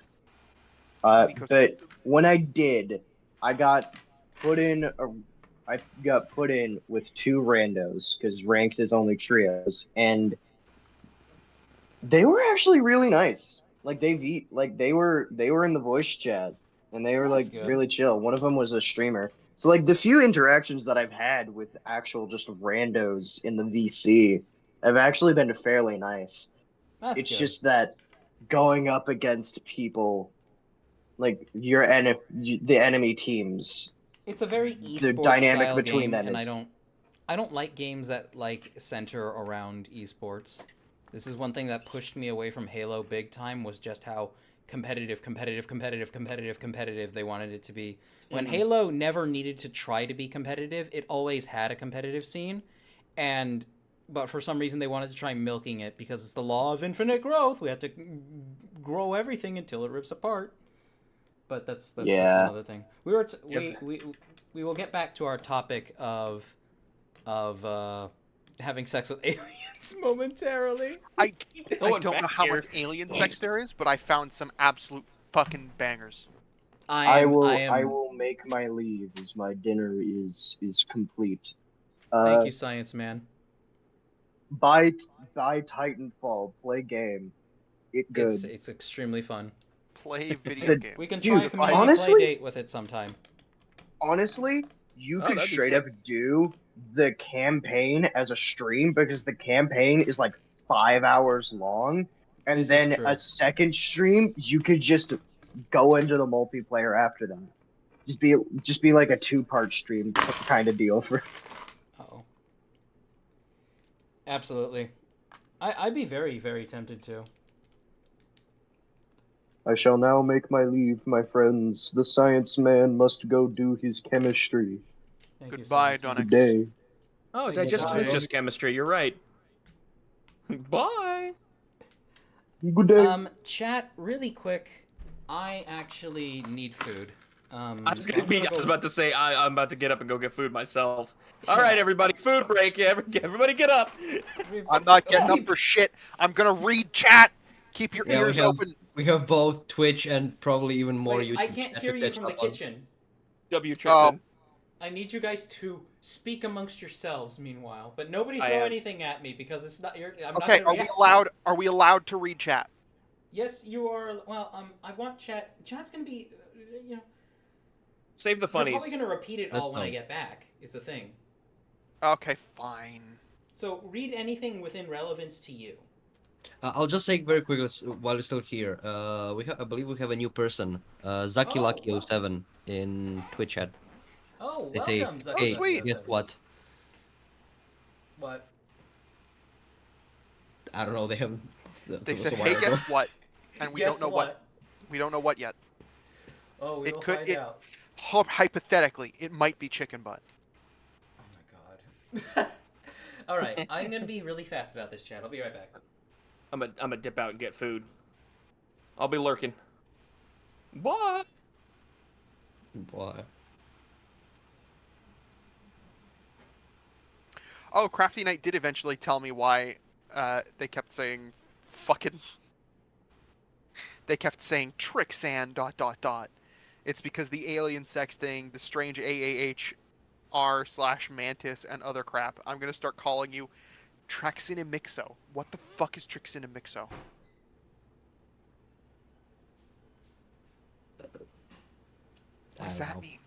Because- But when I did, I got put in with two randos because ranked is only trios, and they were actually really nice. Like they were in the voice chat, and they were That's like good. really chill. One of them was a streamer. So like the few interactions that I've had with actual just randos in the VC have actually been fairly nice. That's It's good. just that going up against people like the enemy teams. It's a very the esports dynamic style between game, them and is- I don't like games that like center around esports. This is one thing that pushed me away from Halo big time, was just how competitive they wanted it to be. When Halo never needed to try to be competitive, it always had a competitive scene, but for some reason they wanted to try milking it because it's the law of infinite growth. We have to grow everything until it rips apart. But that's another thing. We will get back to our topic of having sex with aliens momentarily. I Going don't know back how here. much alien sex there is, but I found some absolute fucking bangers. I will make my leave as my dinner is complete. Thank you, Science Man. Buy Titanfall, play game. It good. It's extremely fun. Play video game. We can Dude, try a community honestly- play date with it sometime. Honestly, you Oh, could that'd be straight sick. up do the campaign as a stream because the campaign is like 5 hours long, and This is then true. a second stream you could just go into the multiplayer after that. Just be like a 2-part stream kind of deal for. Uh-oh. Absolutely. I'd be very, very tempted to. I shall now make my leave, my friends. The science man must go do his chemistry. Thank you, Goodbye, Science Man. Donix. Good day. Oh, Thank you, digestion is bye. just chemistry. You're right. Bye. Good day. Chat, really quick. I actually need food. I was go- about to say I'm about to get up and go get food myself. All right, everybody, food break. Everybody get up. I'm not getting up for shit. I'm gonna read chat. Keep your Yeah, ears open. We have both Twitch and probably even more Wait, YouTube. I can't chat hear to you catch from the up on. kitchen. W Trixaan. I need you guys to speak amongst yourselves. Meanwhile, but nobody I throw am. anything at me because it's not. I'm Okay, not are we allowed? Are we allowed to read chat? Yes, you are. Well, I want chat. Chat's gonna be, Save the You're funnies. probably gonna repeat it That's all when I fine. get back. Is the thing. Okay, fine. So read anything within relevance to you. I'll just say very quickly while you're still here. I believe we have a new person, Zaki Oh, Lucky wow. 07 in Twitch chat. Oh, They say, welcome, Zucky hey, sweet. guess what? What? I don't know. They have. They was said, a "Hey, while guess ago. what?" And we Guess don't know what. We don't know what yet. Oh, we It will could- find it- out. Hypothetically, it might be chicken butt. Oh my god. All right, I'm gonna be really fast about this, chat. I'll be right back. I'm a dip out and get food. I'll be lurking. Bye. Why? Oh, Crafty Knight did eventually tell me why they kept saying fucking. They kept saying Trixaan ... It's because the alien sex thing, the strange AAHR/Mantis and other crap. I'm gonna start calling you Trixaan and Mixo. What the fuck is Trixaan and Mixo? What does that mean?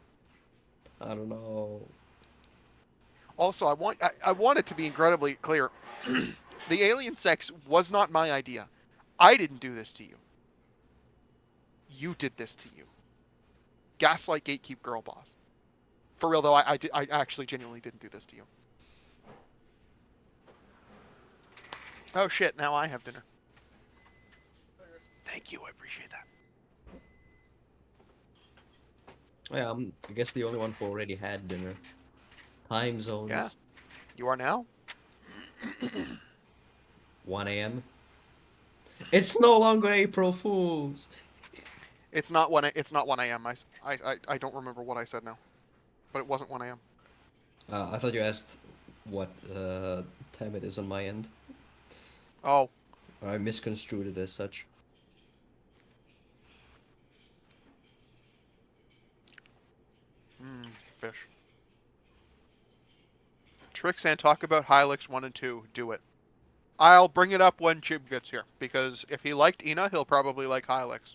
I don't know. Also, I want it to be incredibly clear. The alien sex was not my idea. I didn't do this to you. You did this to you. Gaslight, gatekeep, girl boss. For real though, I actually genuinely didn't do this to you. Oh shit! Now I have dinner. Thank you. I appreciate that. Yeah, I'm, I guess the only one who already had dinner. Time zones. Yeah. You are now. 1 a.m. It's no longer April Fools. It's not 1. It's not 1 a.m. I don't remember what I said now, but it wasn't 1 a.m. I thought you asked what time it is on my end. Oh. Or I misconstrued it as such. Fish. Trixaan, talk about Hylix 1 and 2. Do it. I'll bring it up when Chib gets here, because if he liked Ina, he'll probably like Hylix.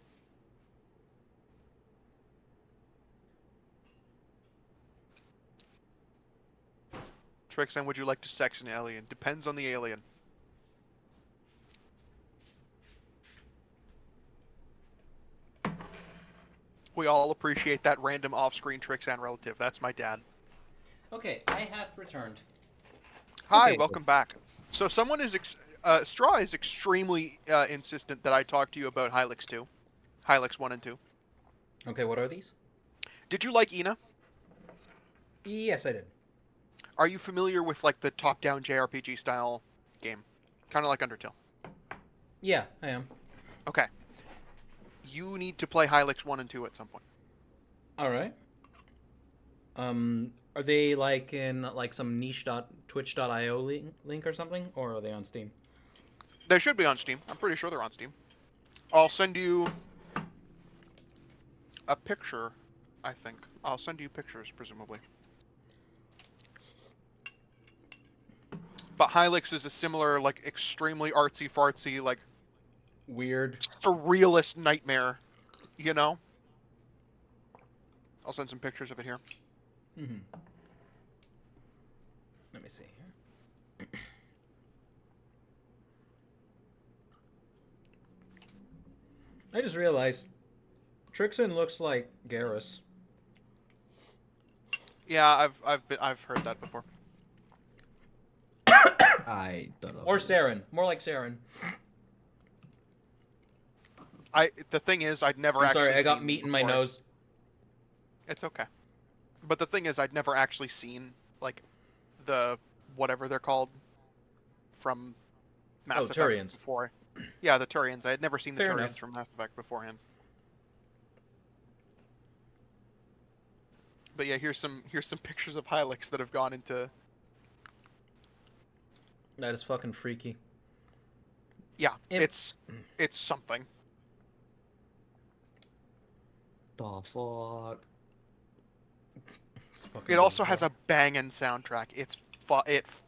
Trixaan, would you like to sex an alien? Depends on the alien. We all appreciate that random off-screen Trixaan relative. That's my dad. Okay, I have returned. Hi, Okay. welcome back. So someone is Straw is extremely insistent that I talk to you about Hylix 2. Hylix 1 and 2. Okay, what are these? Did you like Ina? Yes, I did. Are you familiar with like the top-down JRPG style game? Kind of like Undertale. Yeah, I am. Okay. You need to play Hylix 1 and 2 at some point. Alright. Are they like in like some niche.twitch.io link or something? Or are they on Steam? They should be on Steam. I'm pretty sure they're on Steam. I'll send you a picture, I think. I'll send you pictures, presumably. But Hylix is a similar, like, extremely artsy-fartsy, like, Weird. surrealist nightmare, you know? I'll send some pictures of it here. Mm-hmm. Let me see here. I just realized Trixaan looks like Garrus. Yeah, I've heard that before. I don't know. Or Saren. More like Saren. The thing is, I'd never I'm actually sorry, I got seen meat in my before. nose. It's okay. But the thing is, I'd never actually seen, like, the whatever they're called from Mass Effect Turians. before. Yeah, the Turians. I had never seen the Fair Turians enough. from Mass Effect beforehand. But yeah, here's some pictures of Hylix that have gone into. That is fucking freaky. Yeah, it's something. The fuck? It also has a banging soundtrack. It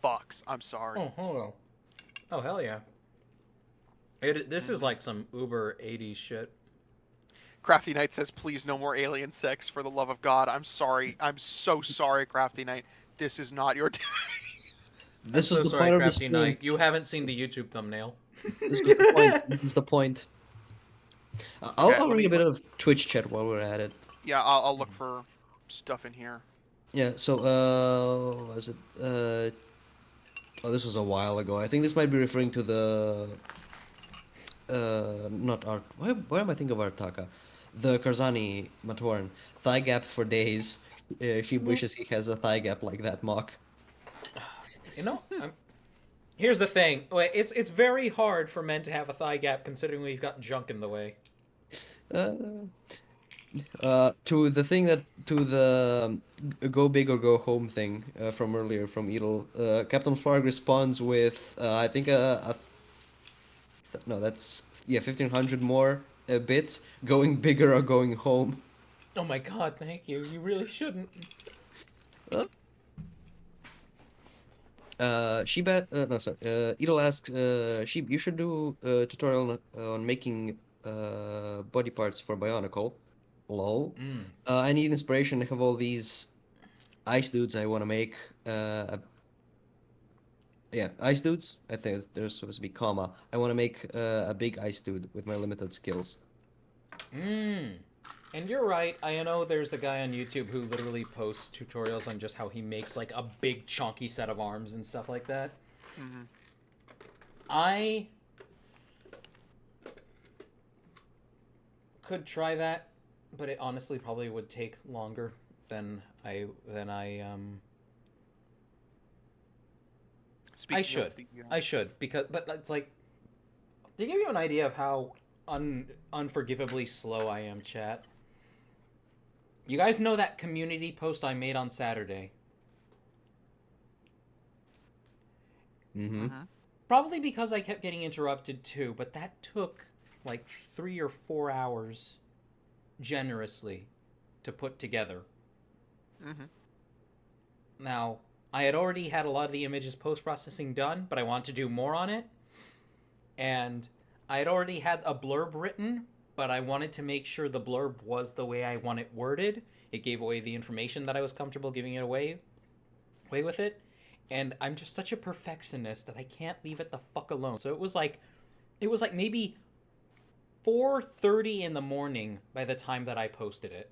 fucks. I'm sorry. Oh, hold on. Oh, hell yeah. This is like some uber 80s shit. Crafty Knight says, please no more alien sex, for the love of God. I'm sorry. I'm so sorry, Crafty Knight. This is not your day. This I'm was so the sorry, point of the Crafty stream. Knight. You haven't seen the YouTube thumbnail. This is the point. This is the point. I'll Okay, read a bit of Twitch chat while we're at it. Yeah, I'll look for stuff in here. Yeah, so, was it, oh, this was a while ago. I think this might be referring to the, not Art, why am I thinking of Artaka? The Karzani Matoran. Thigh gap for days. She wishes he has a thigh gap like that, Mock. You know, here's the thing. It's very hard for men to have a thigh gap considering we've got junk in the way. To the thing to the go big or go home thing from earlier from Edel, Captain Flarg responds with I think no, that's 1500 more bits, going bigger or going home. Oh my god, thank you. You really shouldn't. No, sorry. Edel asks, Sheep, you should do a tutorial on making body parts for Bionicle. Lol. I need inspiration. I have all these ice dudes I want to make. Yeah, ice dudes. I think there's supposed to be comma. I want to make a big ice dude with my limited skills. And you're right, I know there's a guy on YouTube who literally posts tutorials on just how he makes, like, a big chunky set of arms and stuff like that. Mm-hmm. I could try that, but it honestly probably would take longer than I Speaking should. of the, I should, because, but it's like, to give you an idea of how unforgivably slow I am, chat. You guys know that community post I made on Saturday? Mm-hmm. Probably because I kept getting interrupted too, but that took like 3 or 4 hours generously to put together. Mm-hmm. Now, I had already had a lot of the images post-processing done, but I want to do more on it. And I had already had a blurb written, but I wanted to make sure the blurb was the way I want it worded. It gave away the information that I was comfortable giving it away with it. And I'm just such a perfectionist that I can't leave it the fuck alone. So it was like maybe 4:30 in the morning by the time that I posted it.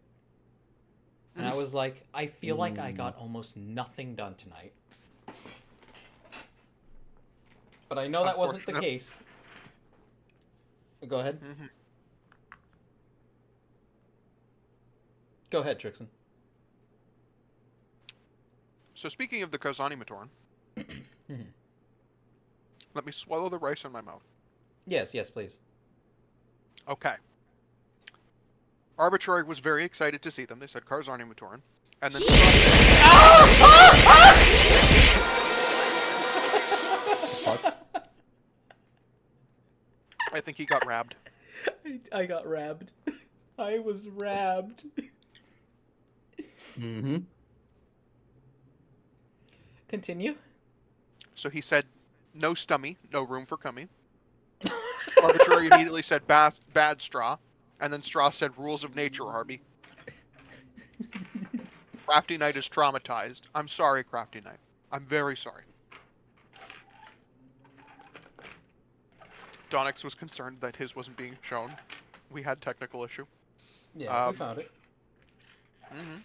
And I was like, I feel like I got almost nothing done tonight. But I know that wasn't the case. Go ahead. Mm-hmm. Go ahead, Trixaan. So speaking of the Karzani Matoran, let me swallow the rice in my mouth. Yes, please. Okay. Arbitrary was very excited to see them. They said Karzani Matoran. And then... I think he got rabbed. I got rabbed. I was rabbed. Mm-hmm. Continue. So he said, no stummy, no room for cummy. Arbitrary immediately said, bad straw. And then Straw said, rules of nature, Arby. Crafty Knight is traumatized. I'm sorry, Crafty Knight. I'm very sorry. Donix was concerned that his wasn't being shown. We had technical issue. Yeah, we found it. Mm-hmm.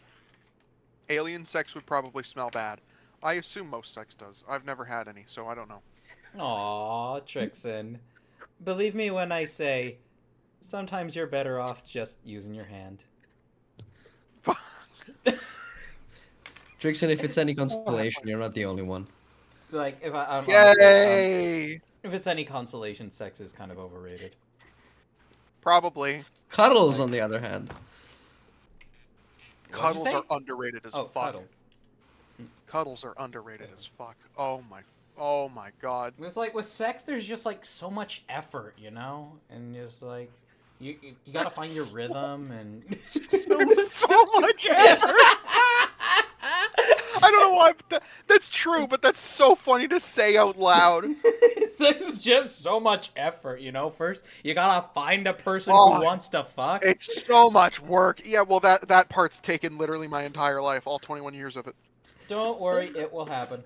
Alien sex would probably smell bad. I assume most sex does. I've never had any, so I don't know. Aw, Trixaan. Believe me when I say, sometimes you're better off just using your hand. Trixaan, if it's any consolation, you're not the only one. Like, if I'm Yay! if it's any consolation, sex is kind of overrated. Probably. Cuddles, on the other hand. Cuddles are underrated as fuck. Cuddle. Cuddles are underrated as fuck. Oh my god. It's like with sex, there's just like so much effort, you know, and just like you gotta find your rhythm and so much effort. I don't know why, but that's true. But that's so funny to say out loud. There's just so much effort, you know. First, you gotta find a person who wants to fuck. It's so much work. Yeah, well, that part's taken literally my entire life, all 21 years of it. Don't worry, it will happen.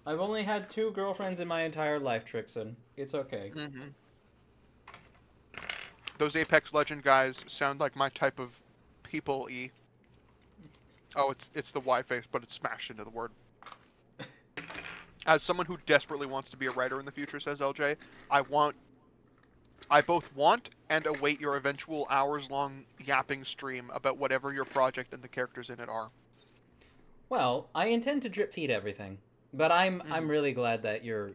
I've only had 2 girlfriends in my entire life, Trixaan. It's okay. Mm-hmm. Those Apex Legend guys sound like my type of people. Oh, it's the Y face, but it's smashed into the word. As someone who desperately wants to be a writer in the future, says LJ, I both want and await your eventual hours-long yapping stream about whatever your project and the characters in it are. Well, I intend to drip feed everything, but I'm really glad that you're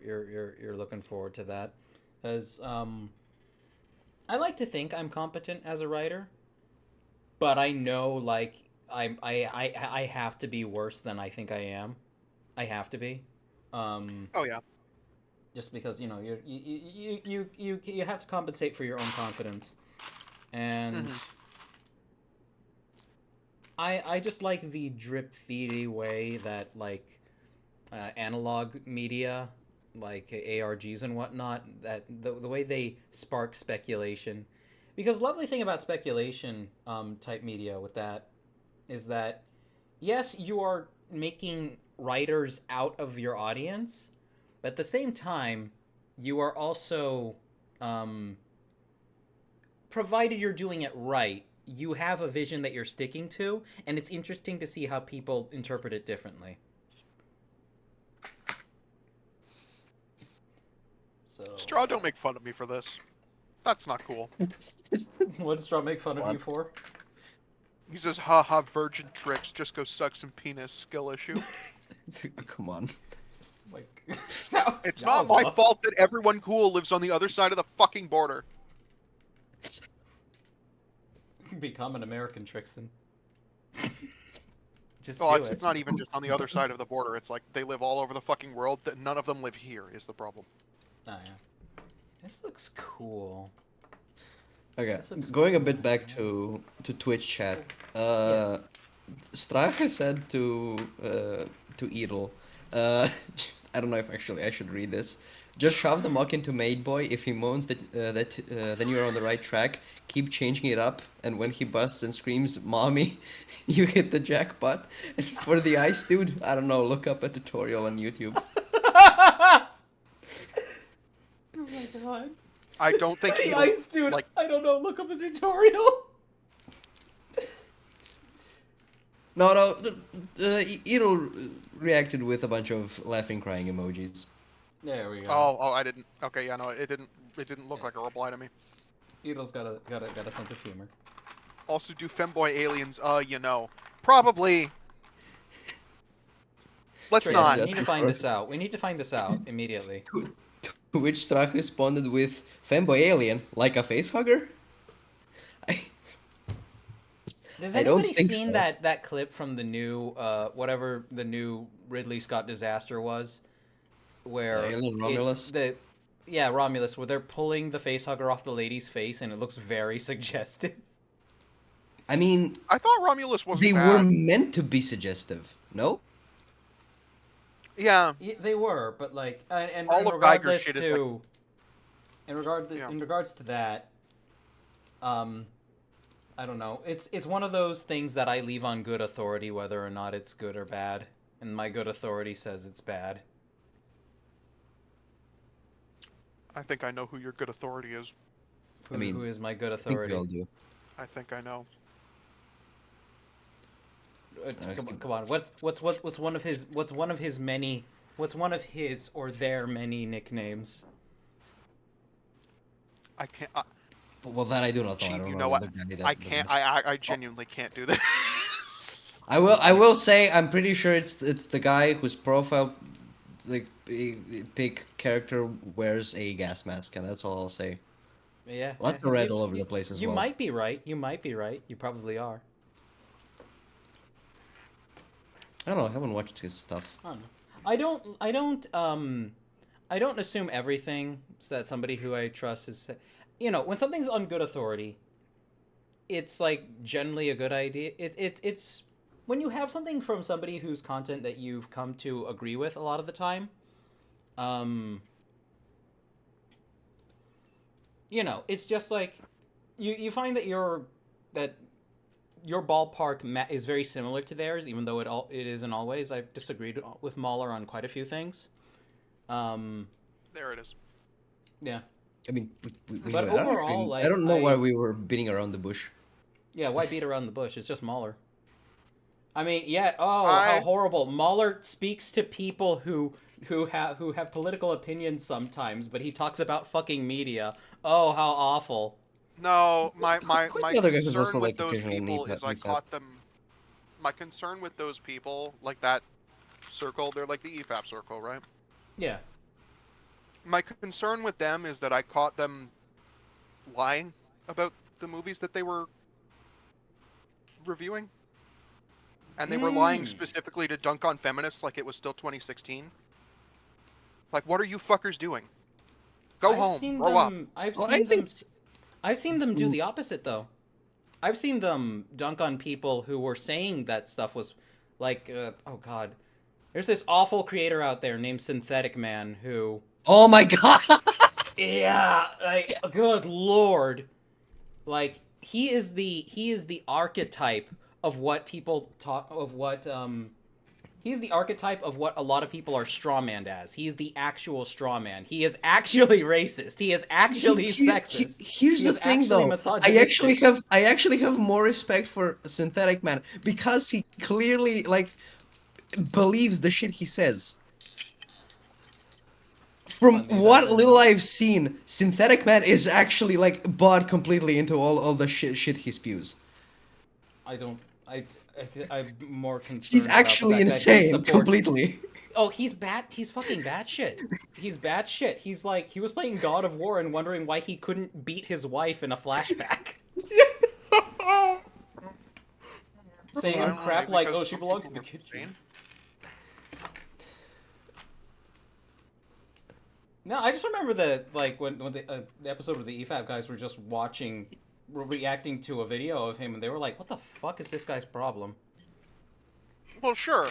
looking forward to that, because I like to think I'm competent as a writer, but I know like I have to be worse than I think I am. I have to be. Oh yeah. Just because you have to compensate for your own confidence, and I just like the drip feedy way that like analog media, like ARGs and whatnot, that the way they spark speculation, because the lovely thing about speculation type media with that is that yes, you are making writers out of your audience, but at the same time, you are also provided you're doing it right, you have a vision that you're sticking to, and it's interesting to see how people interpret it differently. So Straw, don't make fun of me for this. That's not cool. what does Straw make fun of you for? He says, "Ha, virgin tricks. Just go suck some penis. Skill issue." Come on. Like, It's not my fault that everyone cool lives on the other side of the fucking border. Become an American, Trixaan. Just Oh, do it. it's not even just on the other side of the border. It's like they live all over the fucking world. That none of them live here is the problem. Oh, yeah. This looks cool. Okay, going a bit back to Twitch chat. Yes. Strache said to Edel, I don't know if actually I should read this. Just shove the mock into Maid Boy. If he moans that then you're on the right track. Keep changing it up, and when he busts and screams "Mommy," you hit the jackpot. And for the ice dude, I don't know. Look up a tutorial on YouTube. Oh my god. I don't think The ice dude. Like, I don't know. Look up a tutorial. No. Edel reacted with a bunch of laughing, crying emojis. There we go. Oh, I didn't. Okay, yeah, no, it didn't look like a reply to me. Edel's got a sense of humor. Also, do femboy aliens? You know, probably. Let's Trace, not. We need to find this out. We need to find this out immediately. To which Strache responded with, "Femboy alien, like a facehugger?" Has I don't anybody think seen so. that clip from the new whatever the new Ridley Scott disaster was, where Alien Romulus? Romulus, where they're pulling the facehugger off the lady's face and it looks very suggestive. I mean, I thought Romulus wasn't they bad. were meant to be suggestive, no? Yeah. They were, but like, and All in of regardless Geiger's shit is to, in regards to that, I don't know. It's one of those things that I leave on good authority, whether or not it's good or bad, and my good authority says it's bad. I think I know who your good authority is. Who is my good I think we authority? all do. I think I know. Come on. What's one of his or their many nicknames? I can't. Well, that I do not know. Gee, I don't you know know what? the guy that I does can't. it. I genuinely can't do this. I will say I'm pretty sure it's the guy whose profile, like, big character wears a gas mask, and that's all I'll say. Yeah. Lots of red all over the place as well. You might be right. You might be right. You probably are. I don't know. I haven't watched his stuff. I don't know. I don't assume everything that somebody who I trust is. You know, when something's on good authority, it's like generally a good idea. It's when you have something from somebody whose content that you've come to agree with a lot of the time. You know, it's just like you find that your ballpark is very similar to theirs, even though it isn't always. I've disagreed with Mahler on quite a few things. There it is. Yeah. I mean, But overall, like, I don't know why we were beating around the bush. Yeah, why beat around the bush? It's just Mahler. I mean, yeah. Oh, how horrible! Mahler speaks to people who have political opinions sometimes, but he talks about fucking media. Oh, how awful! No, my the other guy who's concern also, with like, those occasionally people neat, is I like that. caught them. My concern with those people, like that circle, they're like the EFAP circle, right? Yeah. My concern with them is that I caught them lying about the movies that they were reviewing. And they were lying specifically to dunk on feminists like it was still 2016. Like, what are you fuckers doing? Go home, grow up. I've seen them do the opposite, though. I've seen them dunk on people who were saying that stuff was like, oh god. There's this awful creator out there named Synthetic Man who... Oh my god! Yeah, like, good lord. Like, he is the archetype of what people talk, of what, He's the archetype of what a lot of people are strawmanned as. He's the actual strawman. He is actually racist. He is actually sexist. Here's the thing, though. I actually have more respect for Synthetic Man because he clearly like believes the shit he says. From what little I've seen, Synthetic Man is actually like bought completely into all the shit he spews. I'm more concerned. He's actually about the fact that he insane supports... completely. Oh, he's bad. He's fucking bad shit. He's bad shit. He's like, he was playing God of War and wondering why he couldn't beat his wife in a flashback. Saying crap like, oh, she belongs to the kitchen. No, I just remember that, like, when the episode of the EFAP guys were just reacting to a video of him, and they were like, what the fuck is this guy's problem? Well, sure.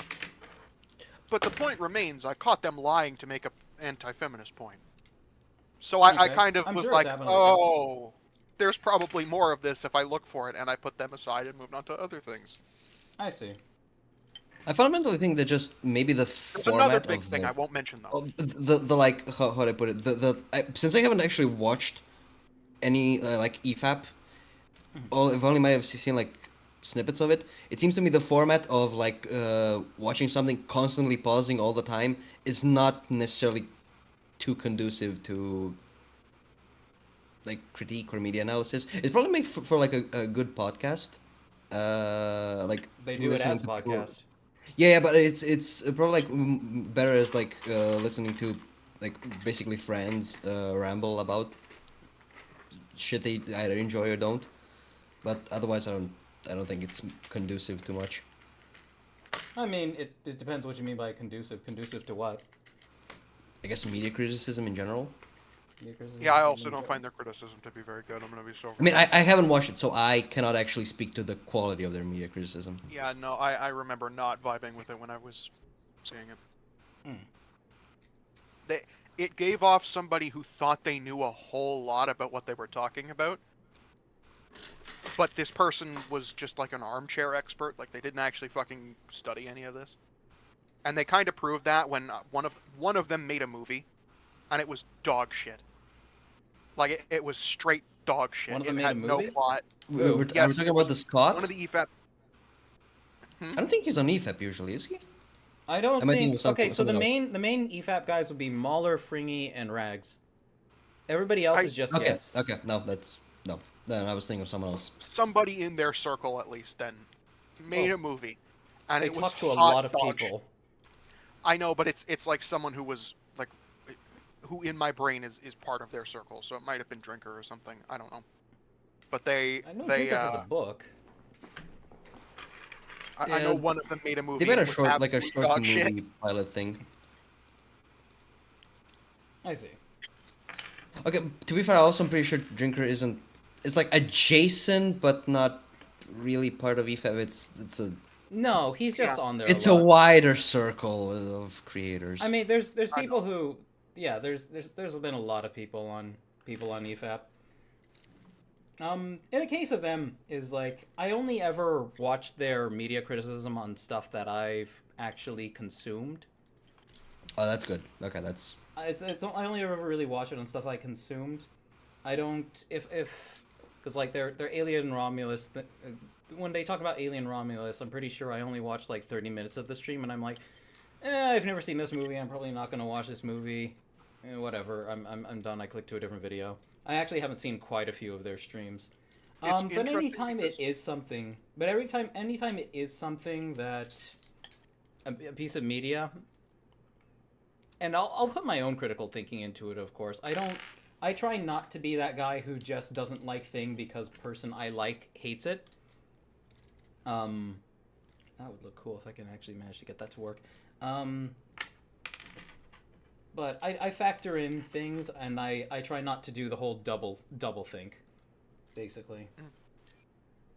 But the point remains, I caught them lying to make an anti-feminist point. So I kind of was like, oh, there's probably more of this if I look for it, and I put them aside and moved on to other things. I see. I fundamentally think that just maybe the There's format another big of thing I won't mention, though. The like, how do I put it? Since I haven't actually watched any, like, EFAP, I've only might have seen, like, snippets of it. It seems to me the format of, like, watching something constantly pausing all the time is not necessarily too conducive to, like, critique or media analysis. It's probably made for like, a good podcast. Like, they do it as a podcast. Yeah, but it's probably like better as like listening to like basically friends ramble about shit they either enjoy or don't. But otherwise, I don't think it's conducive too much. I mean, it depends what you mean by conducive. Conducive to what? I guess media criticism in general. Yeah, I also don't find their criticism to be very good. I'm gonna be so. I mean, I haven't watched it, so I cannot actually speak to the quality of their media criticism. Yeah, no, I remember not vibing with it when I was seeing it. It gave off somebody who thought they knew a whole lot about what they were talking about, but this person was just like an armchair expert. Like they didn't actually fucking study any of this, and they kind of proved that when one of them made a movie, and it was dog shit. Like, it was straight dog shit. One of them it made had a no movie? plot. We're talking about the Scott? One of the EFAP... I don't think he's on EFAP usually, is he? I don't think... Okay, so the main EFAP guys would be Mahler, Fringy, and Rags. Everybody else is just guests. Okay, no, no, I was thinking of someone else. Somebody in their circle, at least, then, made a movie. And they it was talked to a lot of people. Shit. I know, but it's like someone who was... who in my brain is part of their circle, so it might have been Drinker or something. I don't know, but I know Drinker has a book. I know one of them made a movie. They made a short movie pilot thing. I see. Okay, to be fair, also I'm pretty sure Drinker isn't. It's like adjacent, but not really part of EFAP. It's a. No, he's just on there. It's a wider circle of creators. I mean, there's people who. Yeah, there's been a lot of people on EFAP. In the case of them, is like I only ever watched their media criticism on stuff that I've actually consumed. Oh, that's good. Okay, that's. I only ever really watch it on stuff I consumed. I don't because like they're Alien Romulus. When they talk about Alien Romulus, I'm pretty sure I only watched like 30 minutes of the stream, and I'm like, I've never seen this movie. I'm probably not gonna watch this movie. Whatever, I'm done. I click to a different video. I actually haven't seen quite a few of their streams. But anytime it is something, anytime it is something that a piece of media, and I'll put my own critical thinking into it. Of course, I try not to be that guy who just doesn't like thing because person I like hates it. That would look cool if I can actually manage to get that to work. But I factor in things, and I try not to do the whole double think, basically.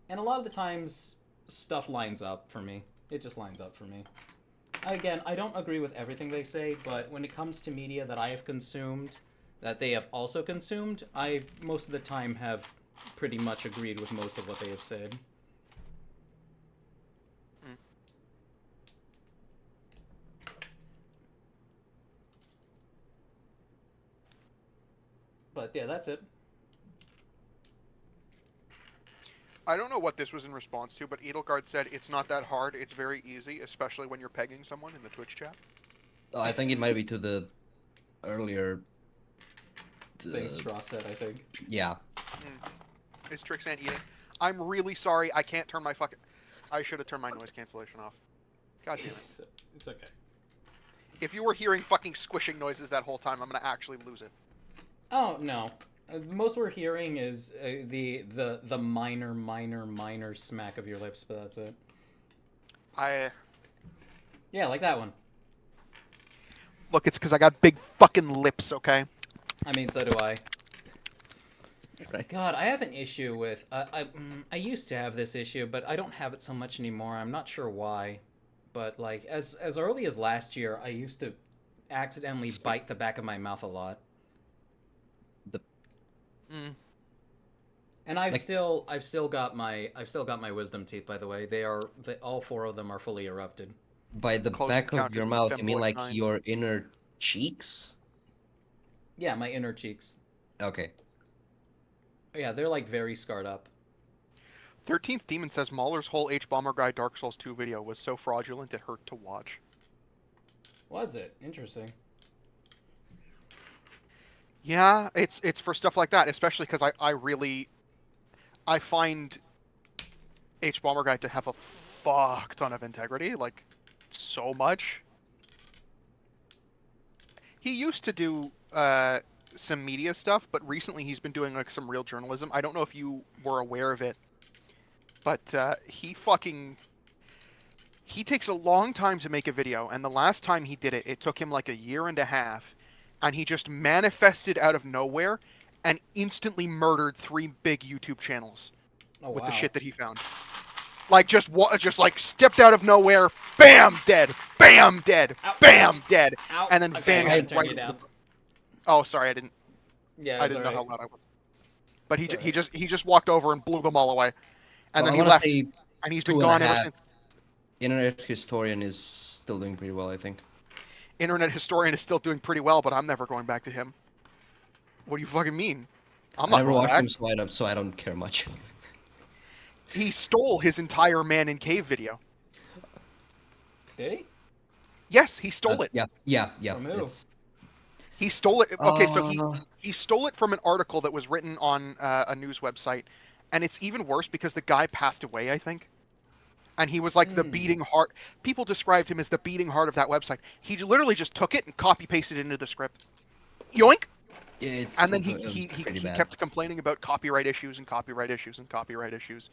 And a lot of the times, stuff lines up for me. It just lines up for me. Again, I don't agree with everything they say, but when it comes to media that I have consumed, that they have also consumed, I most of the time have pretty much agreed with most of what they have said. but yeah, that's it. I don't know what this was in response to, but Edelgard said it's not that hard. It's very easy, especially when you're pegging someone in the Twitch chat. Oh, I think it might be to the earlier thing Straw said, I think. Yeah. Is Trixaan eating? I'm really sorry. I can't turn my fucking... I should have turned my noise cancellation off. God damn it. It's okay. If you were hearing fucking squishing noises that whole time, I'm gonna actually lose it. Oh, no. Most we're hearing is the minor smack of your lips, but that's it. Yeah, like that one. Look, it's because I got big fucking lips, okay? I mean, so do I. God, I have an issue with... I used to have this issue, but I don't have it so much anymore. I'm not sure why. But, like, as early as last year, I used to accidentally bite the back of my mouth a lot. And I've still got my wisdom teeth, by the way. All 4 of them are fully erupted. By the back of your mouth, you mean like your inner cheeks? Yeah, my inner cheeks. Okay. Yeah, they're like very scarred up. 13th Demon says Mauler's whole H-Bomber Guy Dark Souls 2 video was so fraudulent it hurt to watch. Was it? Interesting. Yeah, it's for stuff like that, especially because I find H-Bomber Guy to have a fuck ton of integrity, like, so much. He used to do some media stuff, but recently he's been doing like some real journalism. I don't know if you were aware of it, but he takes a long time to make a video, and the last time he did it, it took him like a year and a half, and he just manifested out of nowhere and instantly murdered 3 big YouTube channels with the shit that he found. Like, just like stepped out of nowhere, bam, dead, bam, dead, bam, dead, and then vanished right. Oh, sorry, I didn't. Yeah, I didn't know how loud I was. But he just walked over and blew them all away, and then he left, and he's been gone ever since. Internet Historian is still doing pretty well, I think. Internet Historian is still doing pretty well, but I'm never going back to him. What do you fucking mean? I never watched him, so I don't care much. He stole his entire Man in Cave video. Did he? Yes, he stole it. Yeah. From who? He stole it. Okay, so he stole it from an article that was written on a news website, and it's even worse because the guy passed away, I think. And he was like the beating heart. People described him as the beating heart of that website. He literally just took it and copy-pasted it into the script. Yoink! Yeah, and then he kept complaining about copyright issues and copyright issues and copyright issues.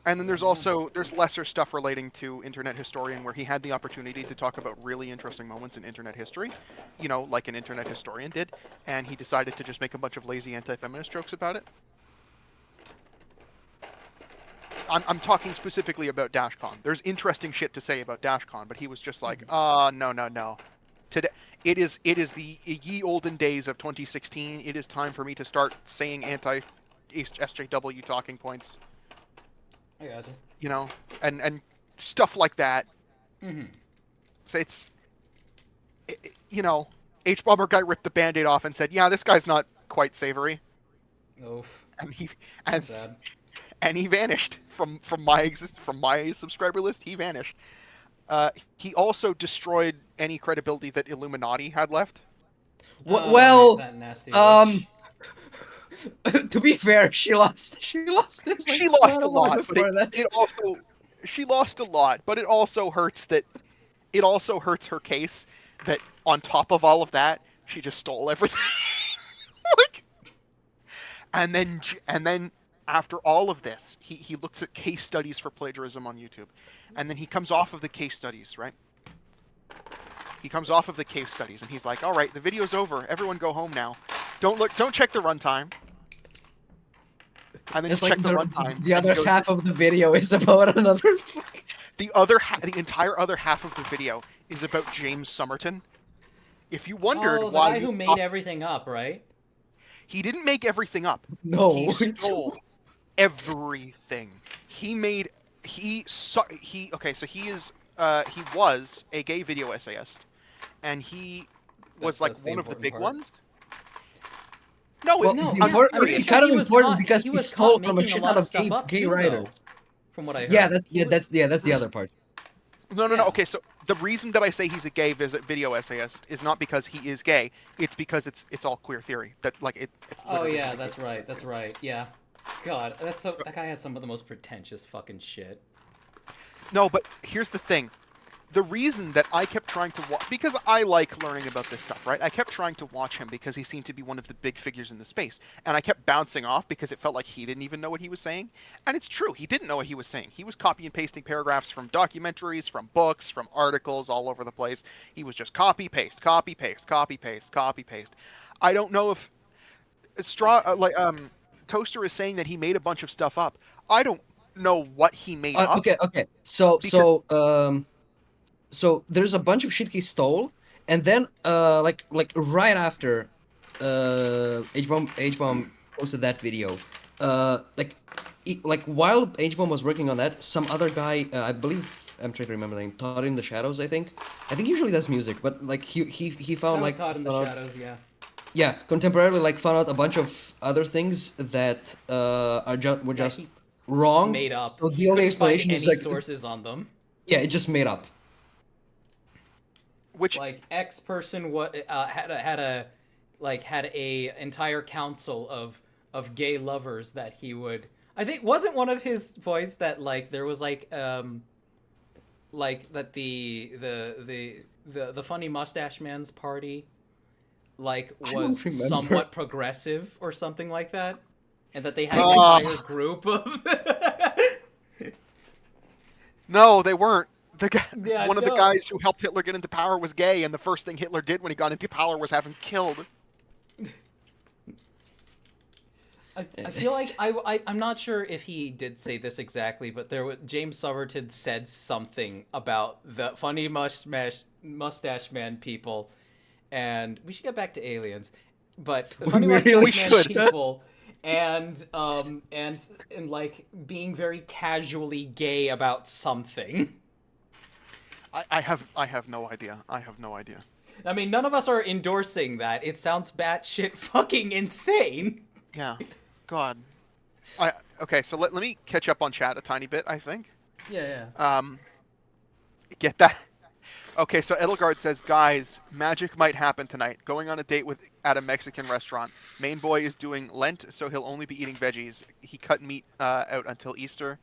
And then there's lesser stuff relating to Internet Historian where he had the opportunity to talk about really interesting moments in internet history, you know, like an internet historian did, and he decided to just make a bunch of lazy anti-feminist jokes about it. I'm talking specifically about DashCon. There's interesting shit to say about DashCon, but he was just like, no. Today, it is the ye olden days of 2016. It is time for me to start saying anti-SJW talking points. I gotcha. You know, and stuff like that. Mm-hmm. So you know, H-Bomber Guy ripped the Band-Aid off and said, yeah, this guy's not quite savory. Oof. Sad. And he vanished from my subscriber list. He vanished. He also destroyed any credibility that Illuminati had left. Well, that nasty to be fair, she lost. She lost a lot, but she lost a lot. But it also hurts her case that on top of all of that, she just stole everything. and then. After all of this, he looks at case studies for plagiarism on YouTube. And then he comes off of the case studies, right? He comes off of the case studies and he's like, all right, the video's over. Everyone go home now. Don't check the runtime. And then it's you like check the runtime. The other half of the video is about another... The entire other half of the video is about James Somerton. If you wondered why... the guy who made everything up, right? He didn't make everything up. No. He stole everything. He was a gay video essayist, and he was like one of the big ones. No, Well, No, important, I'm pretty it's sure kind of he was important caught. because He he was stole caught from a making a shit lot ton of of stuff up gay too, writers. though. From what I heard. Yeah, He was- that's the other part. no. Yeah. Okay, so the reason that I say he's a gay video essayist is not because he is gay. It's because it's all queer theory. That like it's. Oh literally yeah, just a that's gay right. That's right. Yeah. God, that's so. That guy has some of the most pretentious fucking shit. No, but here's the thing. The reason that I kept trying to watch, because I like learning about this stuff, right? I kept trying to watch him because he seemed to be one of the big figures in the space. And I kept bouncing off because it felt like he didn't even know what he was saying. And it's true, he didn't know what he was saying. He was copy and pasting paragraphs from documentaries, from books, from articles all over the place. He was just copy, paste, copy, paste, copy, paste, copy, paste. I don't know if Toaster is saying that he made a bunch of stuff up. I don't know what he made up. Okay. So because- so there's a bunch of shit he stole, and then like right after H-bomb posted that video, like while H-bomb was working on that, some other guy, I believe, I'm trying to remember the name, Todd in the Shadows, I think he usually does music, but like he found That was like Todd in the Shadows. Yeah. yeah, contemporarily like found out a bunch of other things that were Yeah, just he wrong. Made up. So He the only couldn't find explanation is any like sources on them. yeah, it just made up. which Like X person had a entire council of gay lovers that he would. I think wasn't one of his voice that like there was like that the funny mustache man's party like I was don't remember. somewhat progressive or something like that, and that they had an Oh. entire group of. No, they weren't. The guy, Yeah, one of the no. guys who helped Hitler get into power was gay, and the first thing Hitler did when he got into power was have him killed. I feel like I'm not sure if he did say this exactly, but James Soverton said something about the funny mustache man people, and we should get back to aliens, but the funny really mustache man should. people, and like being very casually gay about something. I have no idea. I have no idea. I mean, none of us are endorsing that. It sounds batshit fucking insane. Yeah. God. Okay, so let me catch up on chat a tiny bit, I think. Yeah. Get that? Okay, so Edelgard says, guys, magic might happen tonight. Going on a date at a Mexican restaurant. Main boy is doing Lent, so he'll only be eating veggies. He cut meat out until Easter.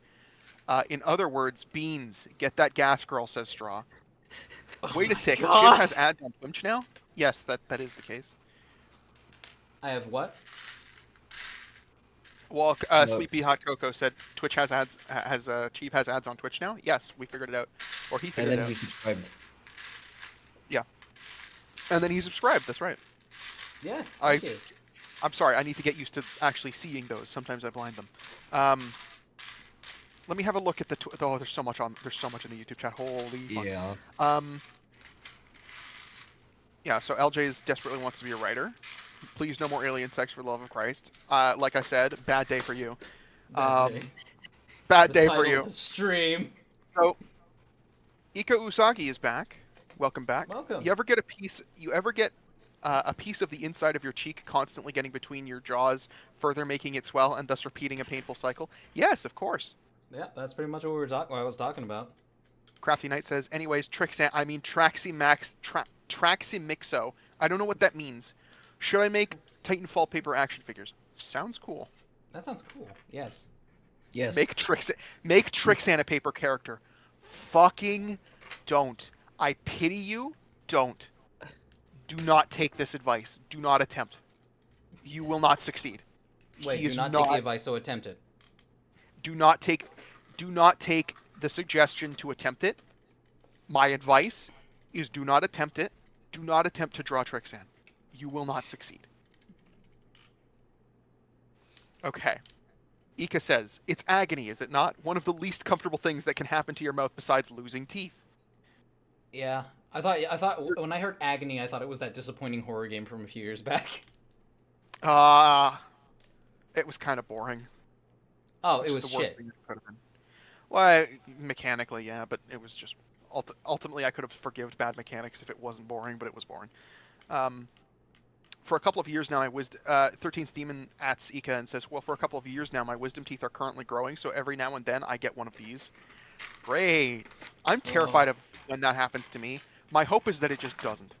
In other words, beans. Get that gas, girl, says Straw. Wait a tick. Chip God. has ads on Twitch now? Yes, that is the case. I have what? Well, Sleepy Hot Cocoa said Twitch has ads. Chief has ads on Twitch now. Yes, we figured it out, or he And figured it then out. he subscribed. And then he subscribed. That's right. Yes. I- Thank you. I'm sorry. I need to get used to actually seeing those. Sometimes I blind them. Let me have a look at the. Oh, there's so much in the YouTube chat. Holy fuck. Yeah. Yeah. So LJ desperately wants to be a writer. Please, no more alien sex for the love of Christ. Like I said, bad day for you. Bad day. Bad The day title for you. of the stream. So, Ika Usagi is back. Welcome back. Welcome. You ever get a piece of the inside of your cheek constantly getting between your jaws, further making it swell, and thus repeating a painful cycle? Yes, of course. Yeah, that's pretty much what I was talking about. Crafty Knight says, anyways, Traximixo. I don't know what that means. Should I make Titanfall paper action figures? Sounds cool. That sounds cool. Yes. Yes. Make Trixaan a paper character. Fucking don't. I pity you. Don't. Do not take this advice. Do not attempt. You will not succeed. Wait, He do is not take the advice, so attempt it. Do not take the suggestion to attempt it. My advice is do not attempt it. Do not attempt to draw Trixaan. You will not succeed. Okay. Ika says, it's agony, is it not? One of the least comfortable things that can happen to your mouth besides losing teeth. Yeah. I thought when I heard agony, I thought it was that disappointing horror game from a few years back. It was kind of boring. Oh, Which it is was the worst shit. thing it could have been. Well, mechanically, yeah, but it was just ultimately I could have forgived bad mechanics if it wasn't boring, but it was boring. for a couple of years now, my 13th Demon ats Ika and says, well, for a couple of years now, my wisdom teeth are currently growing, so every now and then I get one of these. Great. I'm terrified of when that happens to me. My hope is that it just doesn't.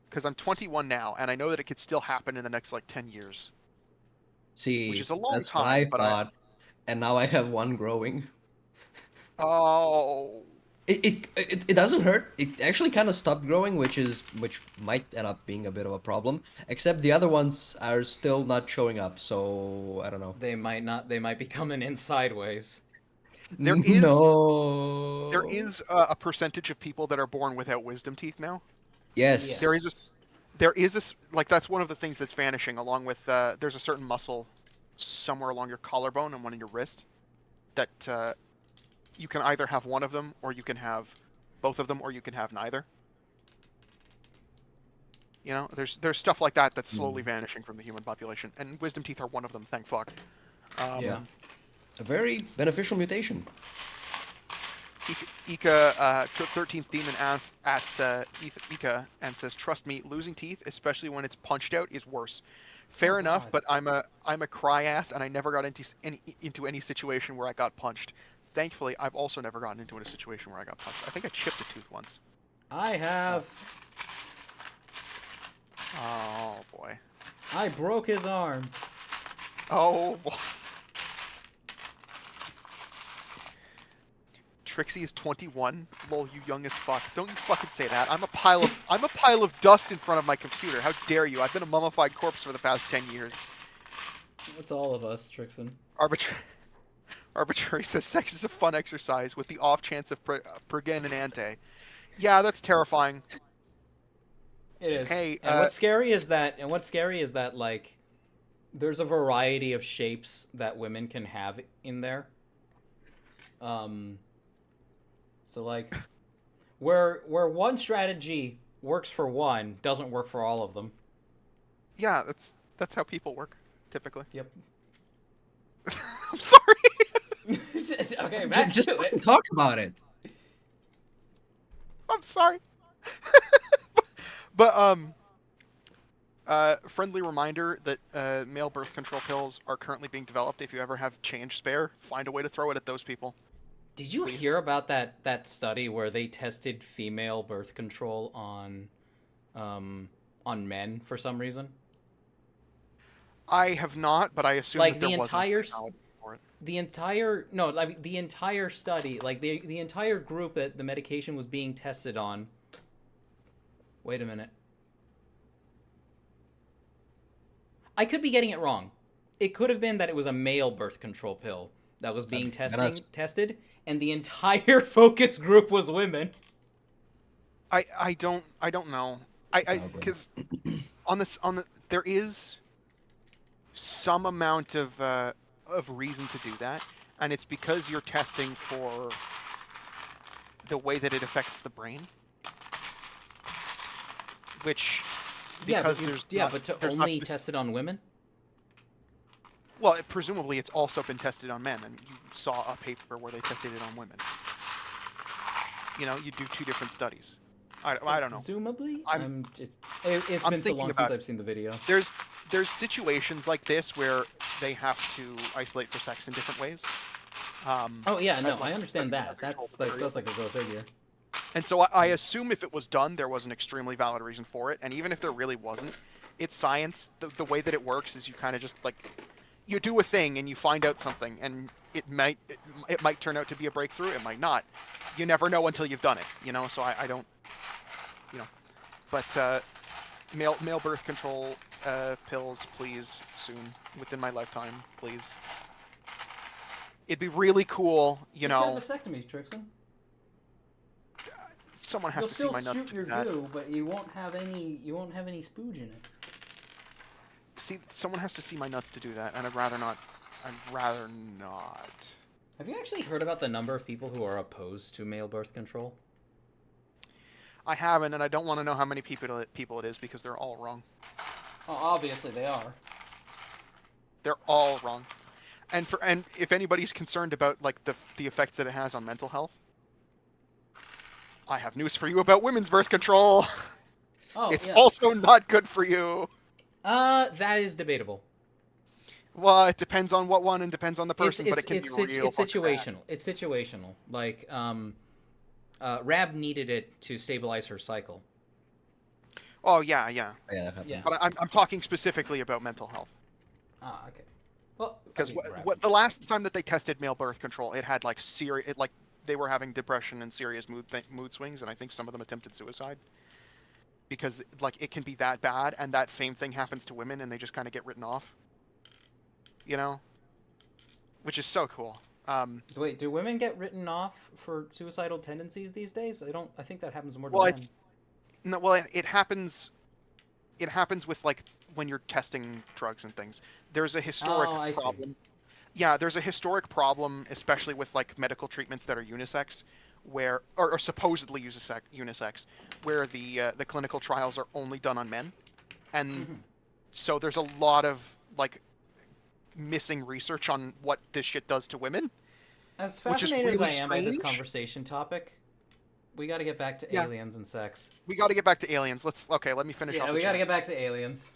Because I'm 21 now, and I know that it could still happen in the next, like, 10 years. See, which is a long that's time, what I but thought, and now I have one growing. Oh. It doesn't hurt. It actually kind of stopped growing, which might end up being a bit of a problem. Except the other ones are still not showing up, so I don't know. They might not. They might be coming in sideways. There No. is a percentage of people that are born without wisdom teeth now. Yes. There is a like that's one of the things that's vanishing, along with there's a certain muscle somewhere along your collarbone and one in your wrist that you can either have one of them, or you can have both of them, or you can have neither. You know, there's stuff like that that's slowly vanishing from the human population, and wisdom teeth are one of them. Thank fuck. Yeah. A very beneficial mutation. Ika, 13th Demon asks Ika and says, "Trust me, losing teeth, especially when it's punched out, is worse." Fair enough, but I'm a cry ass, and I never got into any situation where I got punched. Thankfully, I've also never gotten into a situation where I got punched. I think I chipped a tooth once. I have. Oh boy. I broke his arm. Oh boy. Trixie is 21. Lol, you young as fuck. Don't you fucking say that. I'm a pile of dust in front of my computer. How dare you? I've been a mummified corpse for the past 10 years. That's all of us, Trixaan. Arbitrary says sex is a fun exercise with the off chance of pregen and ante. Yeah, that's terrifying. It is. Hey, and what's scary is that like there's a variety of shapes that women can have in there. So like where one strategy works for one doesn't work for all of them. Yeah, that's how people work typically. Yep. I'm sorry. Okay, back just to it. Talk about it. I'm sorry. But friendly reminder that male birth control pills are currently being developed. If you ever have change spare, find a way to throw it at those people. Did you hear about that study where they tested female birth control on men for some reason? I have not, but I assume like that the entire for it. the entire study, like the entire group that the medication was being tested on. Wait a minute. I could be getting it wrong. It could have been that it was a male birth control pill that was being tested, and the entire focus group was women. I don't know. Because there is some amount of reason to do that, and it's because you're testing for the way that it affects the brain. Which, because but to only test it on women? Well, presumably it's also been tested on men, and you saw a paper where they tested it on women. You know, you do two different studies. I don't know. Presumably? It's been so long since I've seen the video. There's situations like this where they have to isolate for sex in different ways. I understand that. That's like a go figure. And so I assume if it was done, there was an extremely valid reason for it. And even if there really wasn't, it's science. The way that it works is you kind of just like, you do a thing and you find out something, and it might turn out to be a breakthrough. It might not. You never know until you've done it. You know. So I don't. You know. But male birth control pills, please, soon, within my lifetime, please. It'd be really cool, you know. Vasectomies, Trixaan. Someone has to see my nuts to do that. Goo, but you won't have any spooge in it. See, someone has to see my nuts to do that, and I'd rather not. Have you actually heard about the number of people who are opposed to male birth control? I haven't, and I don't want to know how many people it is, because they're all wrong. Oh, obviously they are. They're all wrong. And if anybody's concerned about like the effects that it has on mental health, I have news for you about women's birth control. Oh, it's also not good for you. That is debatable. Well, it depends on what one and depends on the person, It's but it can be real. it's situational. It's situational. Like Rab needed it to stabilize her cycle. Oh yeah. Yeah. Yeah. But I'm talking specifically about mental health. Ah, okay. Well, Because what the last time that they tested male birth control, it had like they were having depression and serious mood swings, and I think some of them attempted suicide. Because like it can be that bad, and that same thing happens to women, and they just kind of get written off. You know, which is so cool. Wait, do women get written off for suicidal tendencies these days? I think that happens more to Well, men. it happens. It happens with like when you're testing drugs and things. There's a historic problem. Yeah, there's a historic problem, especially with like medical treatments that are unisex, where or supposedly unisex, where the clinical trials are only done on men, and so there's a lot of like missing research on what this shit does to women. As fascinated as I am by this conversation topic, we got to get back to aliens and sex. We got to get back to aliens. Let me finish off. Yeah, we got to get back to aliens.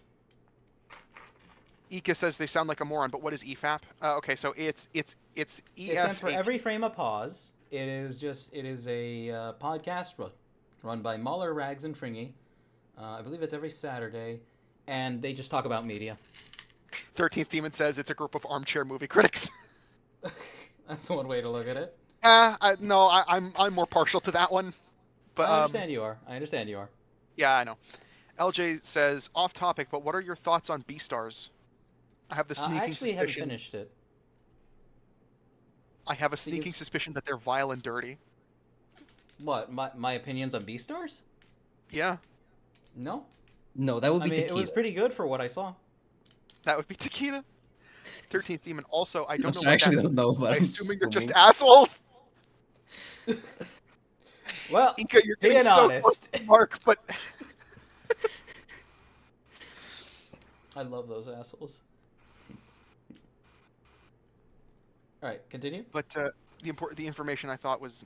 Ika says they sound like a moron, but what is EFAP? Okay, so it's EF. It stands for every frame a pause. It is a podcast run by Muller, Rags, and Fringy. I believe it's every Saturday, and they just talk about media. 13th Demon says it's a group of armchair movie critics. That's one way to look at it. I'm more partial to that one. But I understand you are. Yeah, I know. LJ says off topic, but what are your thoughts on Beastars? I have the sneaking I actually haven't suspicion. finished it. I have a sneaking suspicion that they're vile and dirty. What? My opinions on Beastars? Yeah. No. No, that would be it was pretty good for what I saw. That would be Tequila. 13th Demon. Also, I don't know. I actually don't know, but I'm assuming they're just assholes. Well, Ika, you're being so honest, Mark, but I love those assholes. All right, continue. But the information I thought was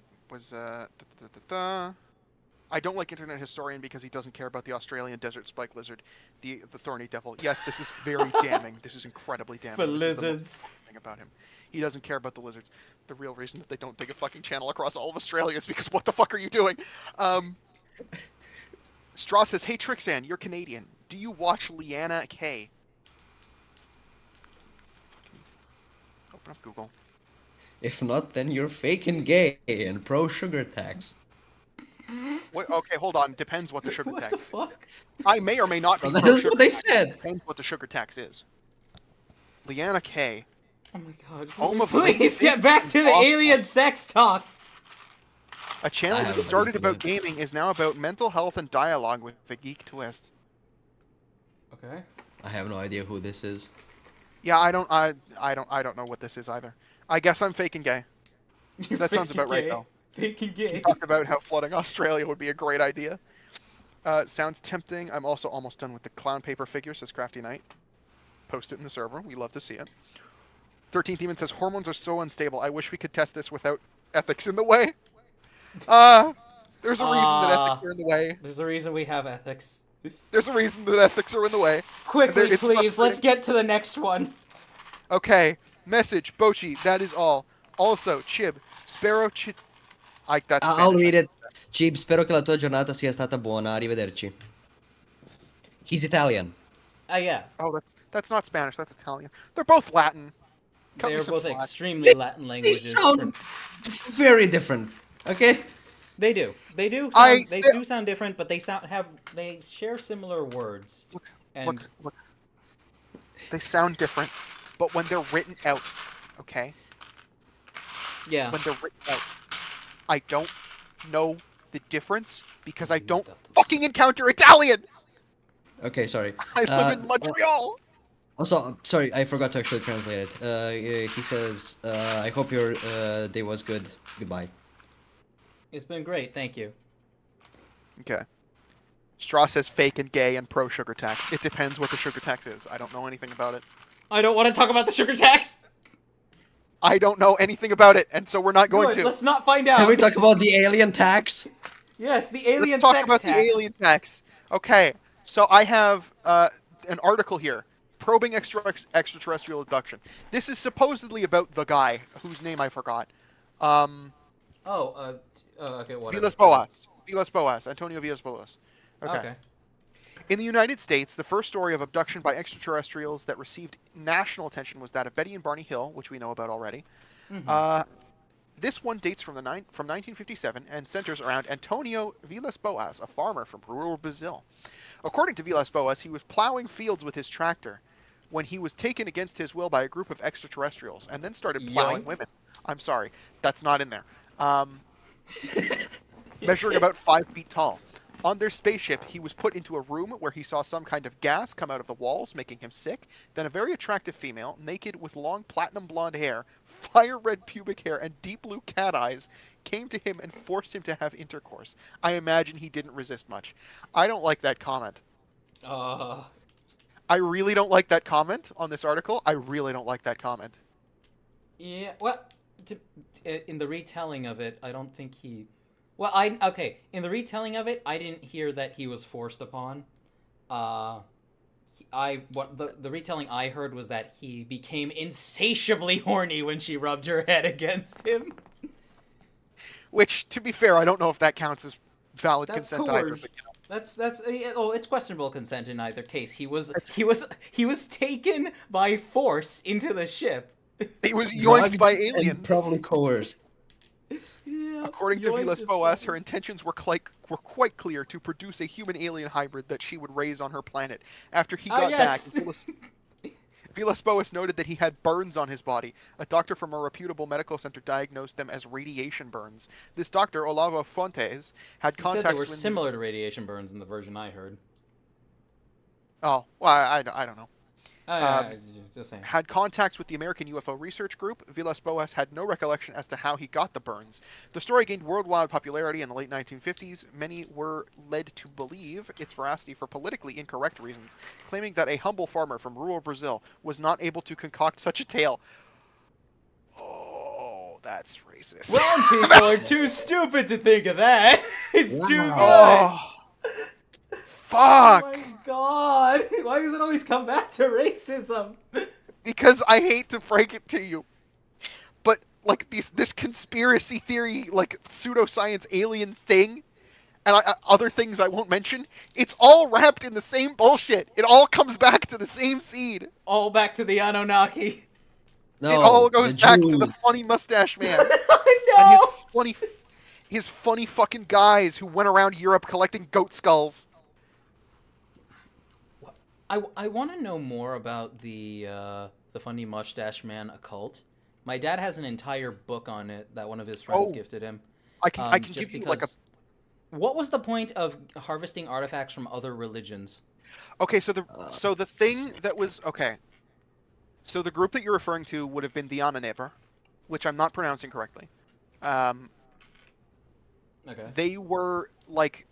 I don't like Internet Historian because he doesn't care about the Australian desert spike lizard, the thorny devil. Yes, this is very damning. This is incredibly damning. For lizards. Thing about him, he doesn't care about the lizards. The real reason that they don't dig a fucking channel across all of Australia is because what the fuck are you doing? Straw says, "Hey Trixaan, you're Canadian. Do you watch Leanna K?" Open up Google. If not, then you're fake and gay and pro sugar tax. What, okay, hold on. Depends what the sugar What tax the is. fuck? I may or may not be Well, pro that's sugar what they tax. said. Depends what the sugar tax is. Leanna K. Oh my god. Home of Please Lincoln get back to the Awful. alien sex talk. A channel that started about gaming is now about mental health and dialogue with a geek twist. Okay. I have no idea who this is. Yeah, I don't know what this is either. I guess I'm fake and gay. That sounds about right though. Fake and gay. He talked about how flooding Australia would be a great idea. Sounds tempting. I'm also almost done with the clown paper figure, says Crafty Knight. Post it in the server. We love to see it. 13th Demon says, hormones are so unstable. I wish we could test this without ethics in the way. There's a reason that ethics are in the way. There's a reason we have ethics. There's a reason that ethics are in the way. Quickly, please, let's get to the next one. Okay. Message, Bochi, that is all. Also, Chib, Sparrow that's I'll Spanish. read it. Chib, spero che la tua giornata sia stata buona. Arrivederci. He's Italian. Yeah. Oh, that's not Spanish, that's Italian. They're both Latin. Cut They me are some both slack. extremely Latin They languages. sound very different. Okay? They do. They do. They do sound different, but they share similar words. Look. They sound different, but when they're written out, okay? Yeah. When they're written out, I don't know the difference because I don't fucking encounter Italian. Okay, sorry. I live in Montreal. Also, sorry, I forgot to actually translate it. He says, I hope your day was good. Goodbye. It's been great, thank you. Okay. Straw says fake and gay and pro sugar tax. It depends what the sugar tax is. I don't know anything about it. I don't want to talk about the sugar tax. I don't know anything about it, and so we're not going to. Let's not find out. Can we talk about the alien tax? Yes, the alien Let's talk sex about tax. the alien tax. Okay, so I have an article here. Probing extraterrestrial abduction. This is supposedly about the guy whose name I forgot. Okay, whatever. Villas-Boas. Antonio Villas-Boas. Okay. In the United States, the first story of abduction by extraterrestrials that received national attention was that of Betty and Barney Hill, which we know about already. Mm-hmm. This one dates from 1957 and centers around Antonio Villas-Boas, a farmer from rural Brazil. According to Villas-Boas, he was plowing fields with his tractor when he was taken against his will by a group of extraterrestrials and then started plowing women. I'm sorry, that's not in there. Measuring about 5 feet tall. On their spaceship, he was put into a room where he saw some kind of gas come out of the walls, making him sick. Then a very attractive female, naked with long platinum blonde hair, fire red pubic hair, and deep blue cat eyes, came to him and forced him to have intercourse. I imagine he didn't resist much. I don't like that comment. I really don't like that comment on this article. I really don't like that comment. Yeah, well, in the retelling of it, I don't think he... Well, in the retelling of it, I didn't hear that he was forced upon. The retelling I heard was that he became insatiably horny when she rubbed her head against him. Which, to be fair, I don't know if that counts as valid consent coercion. either. But, It's questionable consent in either case. He was taken by force into the ship. He was yoinked by aliens. And probably coerced. Yeah, According to Villas-Boas, her intentions were quite clear: to produce a human-alien hybrid that she would raise on her planet. After he got back, Villas-Boas noted that he had burns on his body. A doctor from a reputable medical center diagnosed them as radiation burns. This doctor, Olavo Fontes, had contacts said they were similar to radiation burns in the version I heard. Oh, well, I don't know. Just saying. Had contacts with the American UFO Research Group. Villas-Boas had no recollection as to how he got the burns. The story gained worldwide popularity in the late 1950s. Many were led to believe its veracity for politically incorrect reasons, claiming that a humble farmer from rural Brazil was not able to concoct such a tale. Oh, that's racist. Wrong people are too stupid to think of that. It's too good. Oh. Fuck! Oh my god! Why does it always come back to racism? Because I hate to break it to you, but like this conspiracy theory, like pseudoscience alien thing, and other things I won't mention, it's all wrapped in the same bullshit. It all comes back to the same seed. All back to the Anunnaki. No, it all goes back to the funny mustache man. I know. And his funny fucking guys who went around Europe collecting goat skulls. I want to know more about the funny mustache man occult. My dad has an entire book on it that one of his friends gifted him. I can give you like a. What was the point of harvesting artifacts from other religions? Okay, so the thing that was So the group that you're referring to would have been the Anunnaki, which I'm not pronouncing correctly. Okay. They were like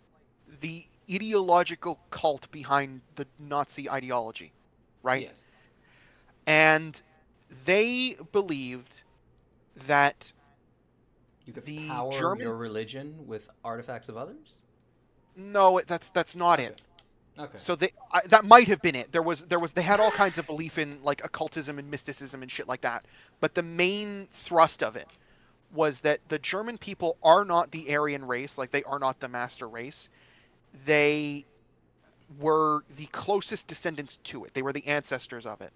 the ideological cult behind the Nazi ideology, right? Yes. And they believed that you could the power German... your religion with artifacts of others? No, that's not it. Okay. So that might have been it. They had all kinds of belief in like occultism and mysticism and shit like that. But the main thrust of it was that the German people are not the Aryan race, like they are not the master race. They were the closest descendants to it. They were the ancestors of it,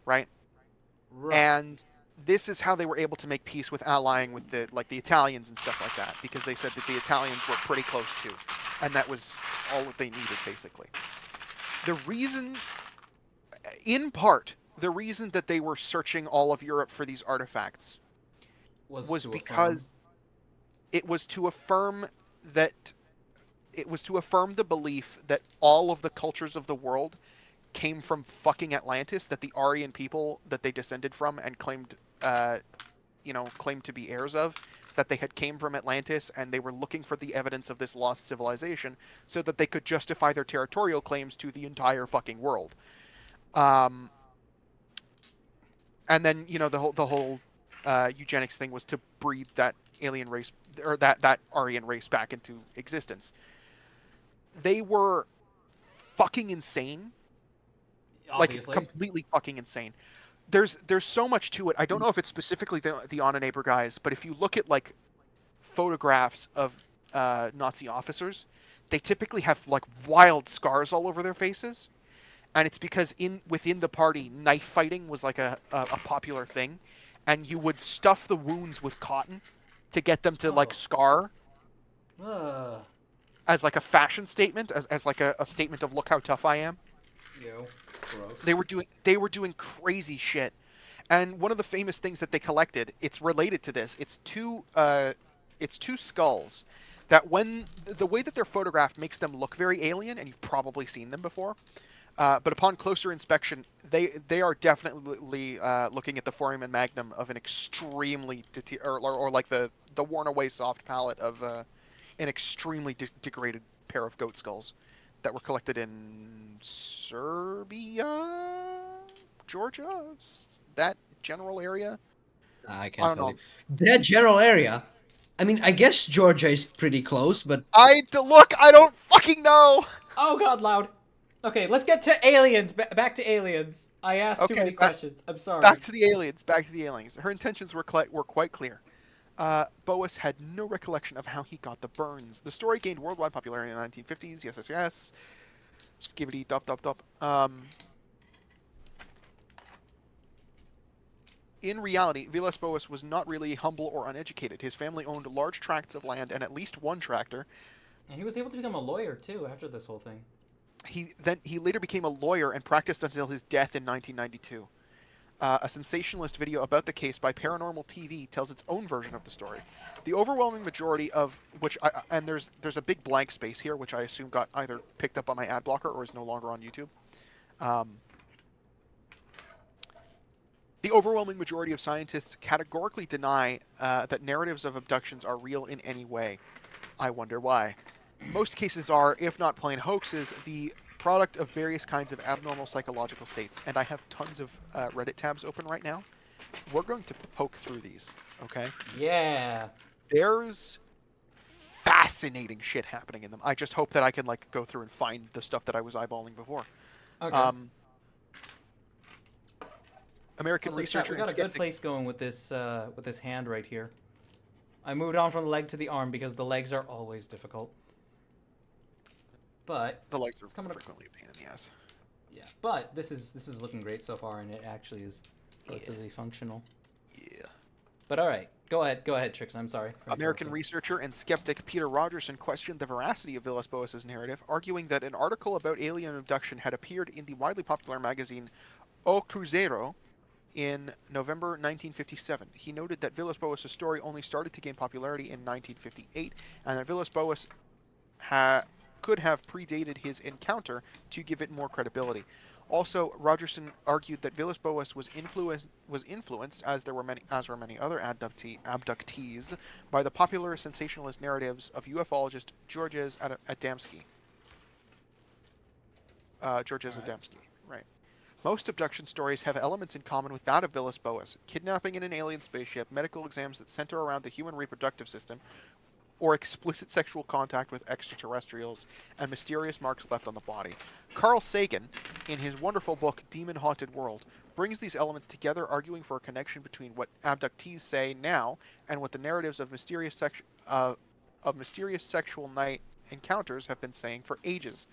right? And this is how they were able to make peace with allying with the Italians and stuff like that, because they said that the Italians were pretty close too, and that was all that they needed basically. The reason, in part, the reason that they were searching all of Europe for these artifacts was because it was to affirm the belief that all of the cultures of the world came from fucking Atlantis, that the Aryan people that they descended from and claimed to be heirs of, that they had came from Atlantis, and they were looking for the evidence of this lost civilization so that they could justify their territorial claims to the entire fucking world. And then, the whole eugenics thing was to breed that alien race, or that Aryan race back into existence. They were fucking insane. Obviously. Like completely fucking insane. There's so much to it. I don't know if it's specifically the On a Neighbor guys, but if you look at like photographs of Nazi officers, they typically have like wild scars all over their faces, and it's because within the party, knife fighting was like a popular thing, and you would stuff the wounds with cotton to get them to like scar as like a fashion statement, as like a statement of look how tough I am. Yo, gross. They were doing crazy shit, and one of the famous things that they collected, it's related to this. It's two skulls that, when the way that they're photographed makes them look very alien, and you've probably seen them before. But upon closer inspection, they are definitely looking at the foramen magnum of an extremely or like the worn away soft palate of an extremely degraded pair of goat skulls that were collected in Serbia, Georgia, that general area. I can't don't know. That general area. I mean, I guess Georgia is pretty close, but I don't fucking know. Oh god, loud. Okay, let's get to aliens. Back to aliens. I asked too many questions. I'm sorry. Back to the aliens. Her intentions were quite clear. Boas had no recollection of how he got the burns. The story gained worldwide popularity in the 1950s. Yes. Skibbity dop dop dop. In reality, Vilas Boas was not really humble or uneducated. His family owned large tracts of land and at least one tractor. And he was able to become a lawyer too after this whole thing. He later became a lawyer and practiced until his death in 1992. A sensationalist video about the case by Paranormal TV tells its own version of the story. The overwhelming majority of which, and there's a big blank space here, which I assume got either picked up on my ad blocker or is no longer on YouTube. The overwhelming majority of scientists categorically deny that narratives of abductions are real in any way. I wonder why. Most cases are, if not plain hoaxes, the product of various kinds of abnormal psychological states. And I have tons of Reddit tabs open right now. We're going to poke through these, okay? Yeah. There's fascinating shit happening in them. I just hope that I can like go through and find the stuff that I was eyeballing before. Okay. American researcher. We got a good place going with this hand right here. I moved on from the leg to the arm because the legs are always difficult. But the legs are frequently a pain in the ass. Yeah, but this is looking great so far, and it actually is relatively functional. Yeah. But all right, go ahead, Trixaan. I'm sorry. American researcher and skeptic Peter Rogerson questioned the veracity of Vilas Boas' narrative, arguing that an article about alien abduction had appeared in the widely popular magazine O Cruzeiro in November 1957. He noted that Vilas Boas' story only started to gain popularity in 1958, and that Vilas Boas could have predated his encounter to give it more credibility. Also, Rogerson argued that Vilas Boas was influenced, as were many other abductees, by the popular sensationalist narratives of ufologist Georges Adamski. Adamski, right. Most abduction stories have elements in common with that of Vilas Boas: kidnapping in an alien spaceship, medical exams that center around the human reproductive system, or explicit sexual contact with extraterrestrials, and mysterious marks left on the body. Carl Sagan, in his wonderful book Demon Haunted World, brings these elements together, arguing for a connection between what abductees say now and what the narratives of mysterious sexual night encounters have been saying for ages.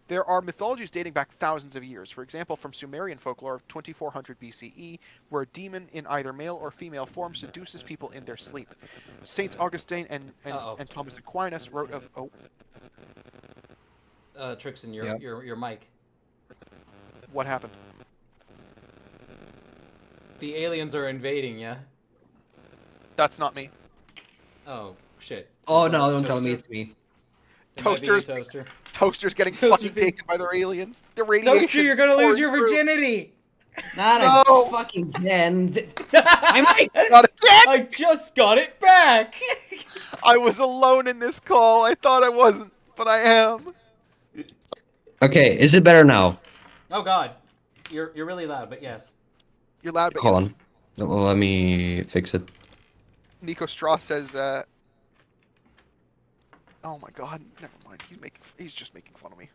There are mythologies dating back thousands of years, for example from Sumerian folklore of 2400 BCE, where a demon in either male or female form seduces people in their sleep. Saints Augustine and Thomas Aquinas wrote of... Trixaan, your mic. What happened? The aliens are invading, yeah? That's not me. Oh, shit. Oh, no, don't tell me it's me. Toaster's getting fucking taken by their aliens. The radiation. Toaster, you're gonna lose your virginity. Not fucking again. I got it again. I just got it back. I was alone in this call. I thought I wasn't, but I am. Okay, is it better now? Oh God, you're really loud, but yes. You're loud, but Hold yes. on. Let me fix it. Nico Straw says, "Oh my God, never mind. He's just making fun of me.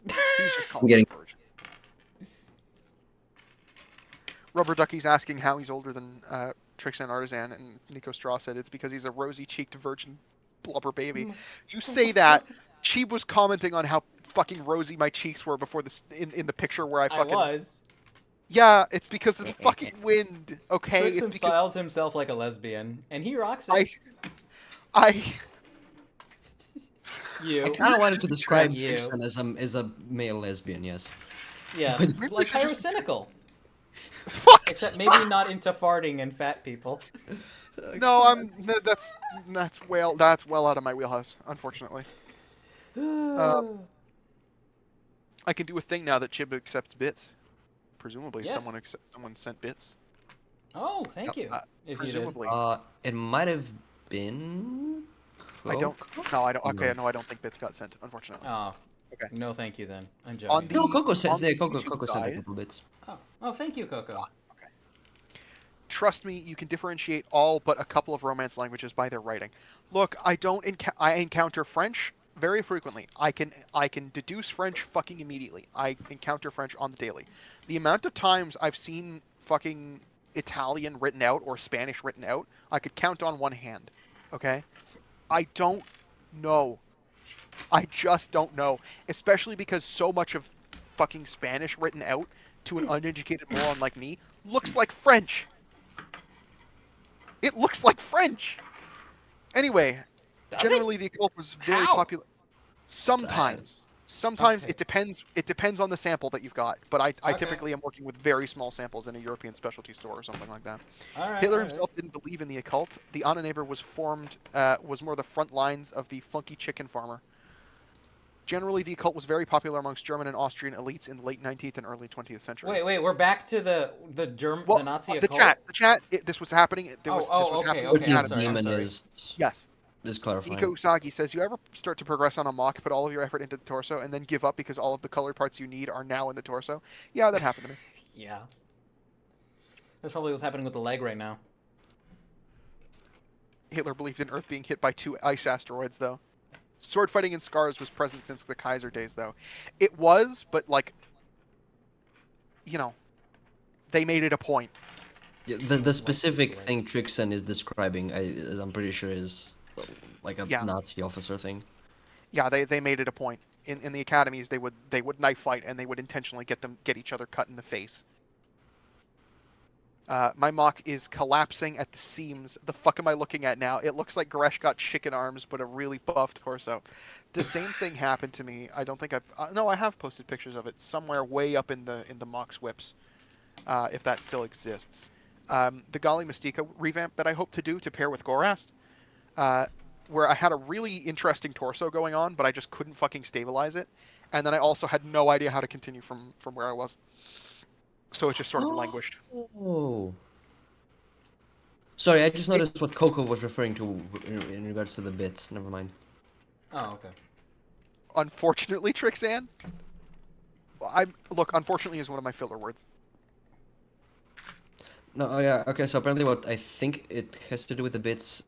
He's just calling me a virgin." Rubber Ducky's asking how he's older than Trixaan Artisan, and Nico Straw said it's because he's a rosy-cheeked virgin blubber baby. You say that. Cheeb was commenting on how fucking rosy my cheeks were before this in the picture where I fucking. I was. Yeah, it's because of the fucking wind. Okay. Trixaan It's because styles himself like a lesbian, and he rocks it. You. I kind of wanted to describe You. Trixaan as a male lesbian. Yes. Yeah, like pyrocynical. Fuck. Except maybe not into farting and fat people. No, that's well out of my wheelhouse, unfortunately. I can do a thing now that Chib accepts bits. Presumably, Yes. someone sent bits. Oh, thank you. If Presumably. It might have been. I don't. No, I don't. Okay, No. no, I don't think bits got sent. Unfortunately. You did. Oh. Okay. No, thank you then. I'm joking. On the No, Coco says on the Coco YouTube sent a side- couple bits. Oh, thank you, Coco. Okay. Trust me, you can differentiate all but a couple of Romance languages by their writing. Look, I encounter French very frequently. I can deduce French fucking immediately. I encounter French on the daily. The amount of times I've seen fucking Italian written out or Spanish written out, I could count on one hand. Okay? I don't know. I just don't know. Especially because so much of fucking Spanish written out to an uneducated moron like me looks like French. It looks like French. Anyway, generally the occult was very popular. Sometimes Okay. it depends. It depends on the sample that you've got. But I Okay. typically am working with very small samples in a European specialty store or something like that. All right. Hitler all right. himself didn't believe in the occult. The Ahnenerbe was more the front lines of the funky chicken farmer. Generally, the occult was very popular amongst German and Austrian elites in the late 19th and early 20th century. Wait, we're back to the Nazi the occult. chat. This was happening. This was okay, happening. okay, I'm Chat. sorry, Demon sorry. Yes. is clarifying. Nico Usagi says, you ever start to progress on a mock, put all of your effort into the torso, and then give up because all of the color parts you need are now in the torso? Yeah, that happened to me. Yeah. That's probably what's happening with the leg right now. Hitler believed in Earth being hit by 2 ice asteroids, though. Sword fighting in scars was present since the Kaiser days, though. It was, but, like, you know, they made it a point. Yeah, the specific thing Trixaan is describing, I'm pretty sure is like a Nazi officer thing. Yeah, they made it a point. In the academies, they would knife fight, and they would intentionally get each other cut in the face. My mock is collapsing at the seams. The fuck am I looking at now? It looks like Gresh got chicken arms, but a really buffed torso. The same thing happened to me. I don't think I've... no, I have posted pictures of it somewhere way up in the mock's whips, if that still exists. The Gali Mystica revamp that I hope to do to pair with Gorast, where I had a really interesting torso going on, but I just couldn't fucking stabilize it. And then I also had no idea how to continue from where I was. So it just sort of languished. Oh. Sorry, I just noticed what Coco was referring to in regards to the bits. Never mind. Oh, okay. Unfortunately, Trixaan. Look, unfortunately is one of my filler words. No, oh yeah, okay, so apparently what I think it has to do with the bits,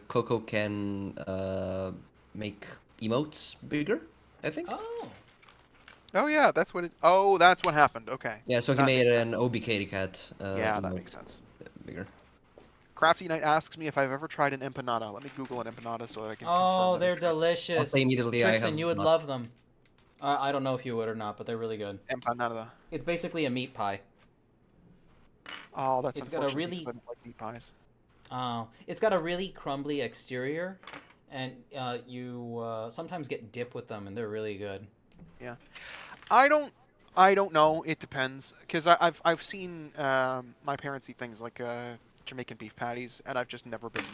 Coco can make emotes bigger, I think? Oh yeah, that's what it... Oh, that's what happened, okay. Yeah, so he made an OBK cat. Yeah, that makes sense. Bigger. Crafty Knight asks me if I've ever tried an empanada. Let me Google an empanada so that I can Oh, confirm they're that. delicious. I'll say immediately I Trixaan, have you would not. love them. I don't know if you would or not, but they're really good. Empanada. It's basically a meat pie. Oh, that's It's got a unfortunate really... because I don't like meat pies. Oh, it's got a really crumbly exterior, and you sometimes get dip with them, and they're really good. Yeah, I don't know. It depends, because I've seen my parents eat things like Jamaican beef patties, and I've just never been.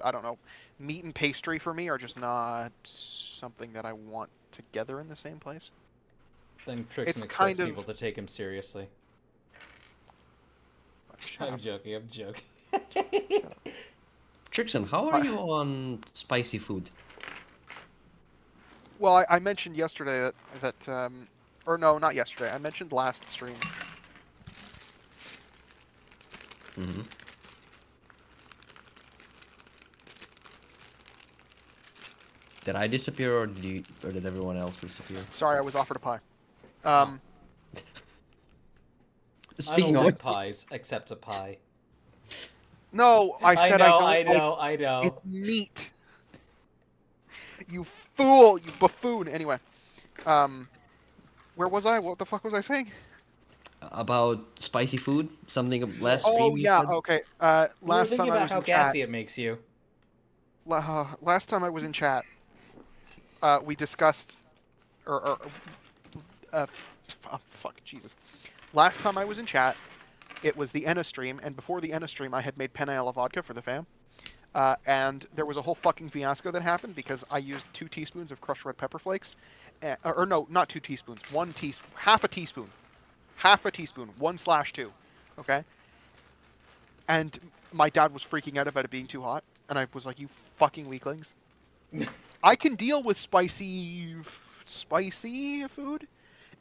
I don't know. Meat and pastry for me are just not something that I want together in the same place. Then Trixaan It's expects kind of- people to take him seriously. I'm joking. I'm joking. Trixaan, how are you on spicy food? Well, I mentioned yesterday that or no, not yesterday. I mentioned last stream. Mm-hmm. Did I disappear, or did everyone else disappear? Sorry, I was offered a pie. I don't of like which, pies, except a pie. No, I said I don't I like. know, I know. It's meat. You fool! You buffoon! Anyway, where was I? What the fuck was I saying? about spicy food, something last Oh stream you yeah, said. okay. We were Last thinking time I about was how in chat. gassy it makes you. Last time I was in chat, we discussed, oh, fuck, Jesus. Last time I was in chat, it was the Enna stream, and before the Enna stream, I had made penne alla vodka for the fam. And there was a whole fucking fiasco that happened because I used 2 teaspoons of crushed red pepper flakes. Or no, not 2 teaspoons. Half a teaspoon. Half a teaspoon. 1/2. Okay? And my dad was freaking out about it being too hot. And I was like, you fucking weaklings. I can deal with spicy food.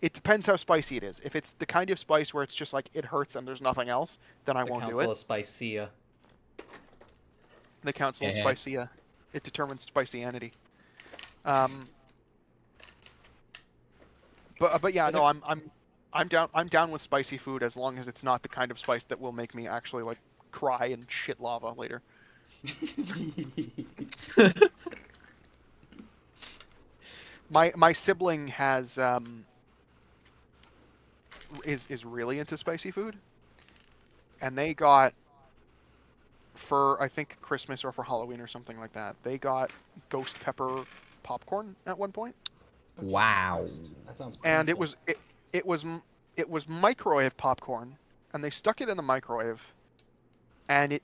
It depends how spicy it is. If it's the kind of spice where it's just like it hurts and there's nothing else, then I won't do Council it. of Spicia. The council of Spicia. It determines spicianity. But yeah, no, I'm down with spicy food as long as it's not the kind of spice that will make me actually like cry and shit lava later. My sibling has is really into spicy food, and they got, for I think Christmas or for Halloween or something like that, they got ghost pepper popcorn at one point. Wow. That sounds painful. And it was microwave popcorn, and they stuck it in the microwave, and it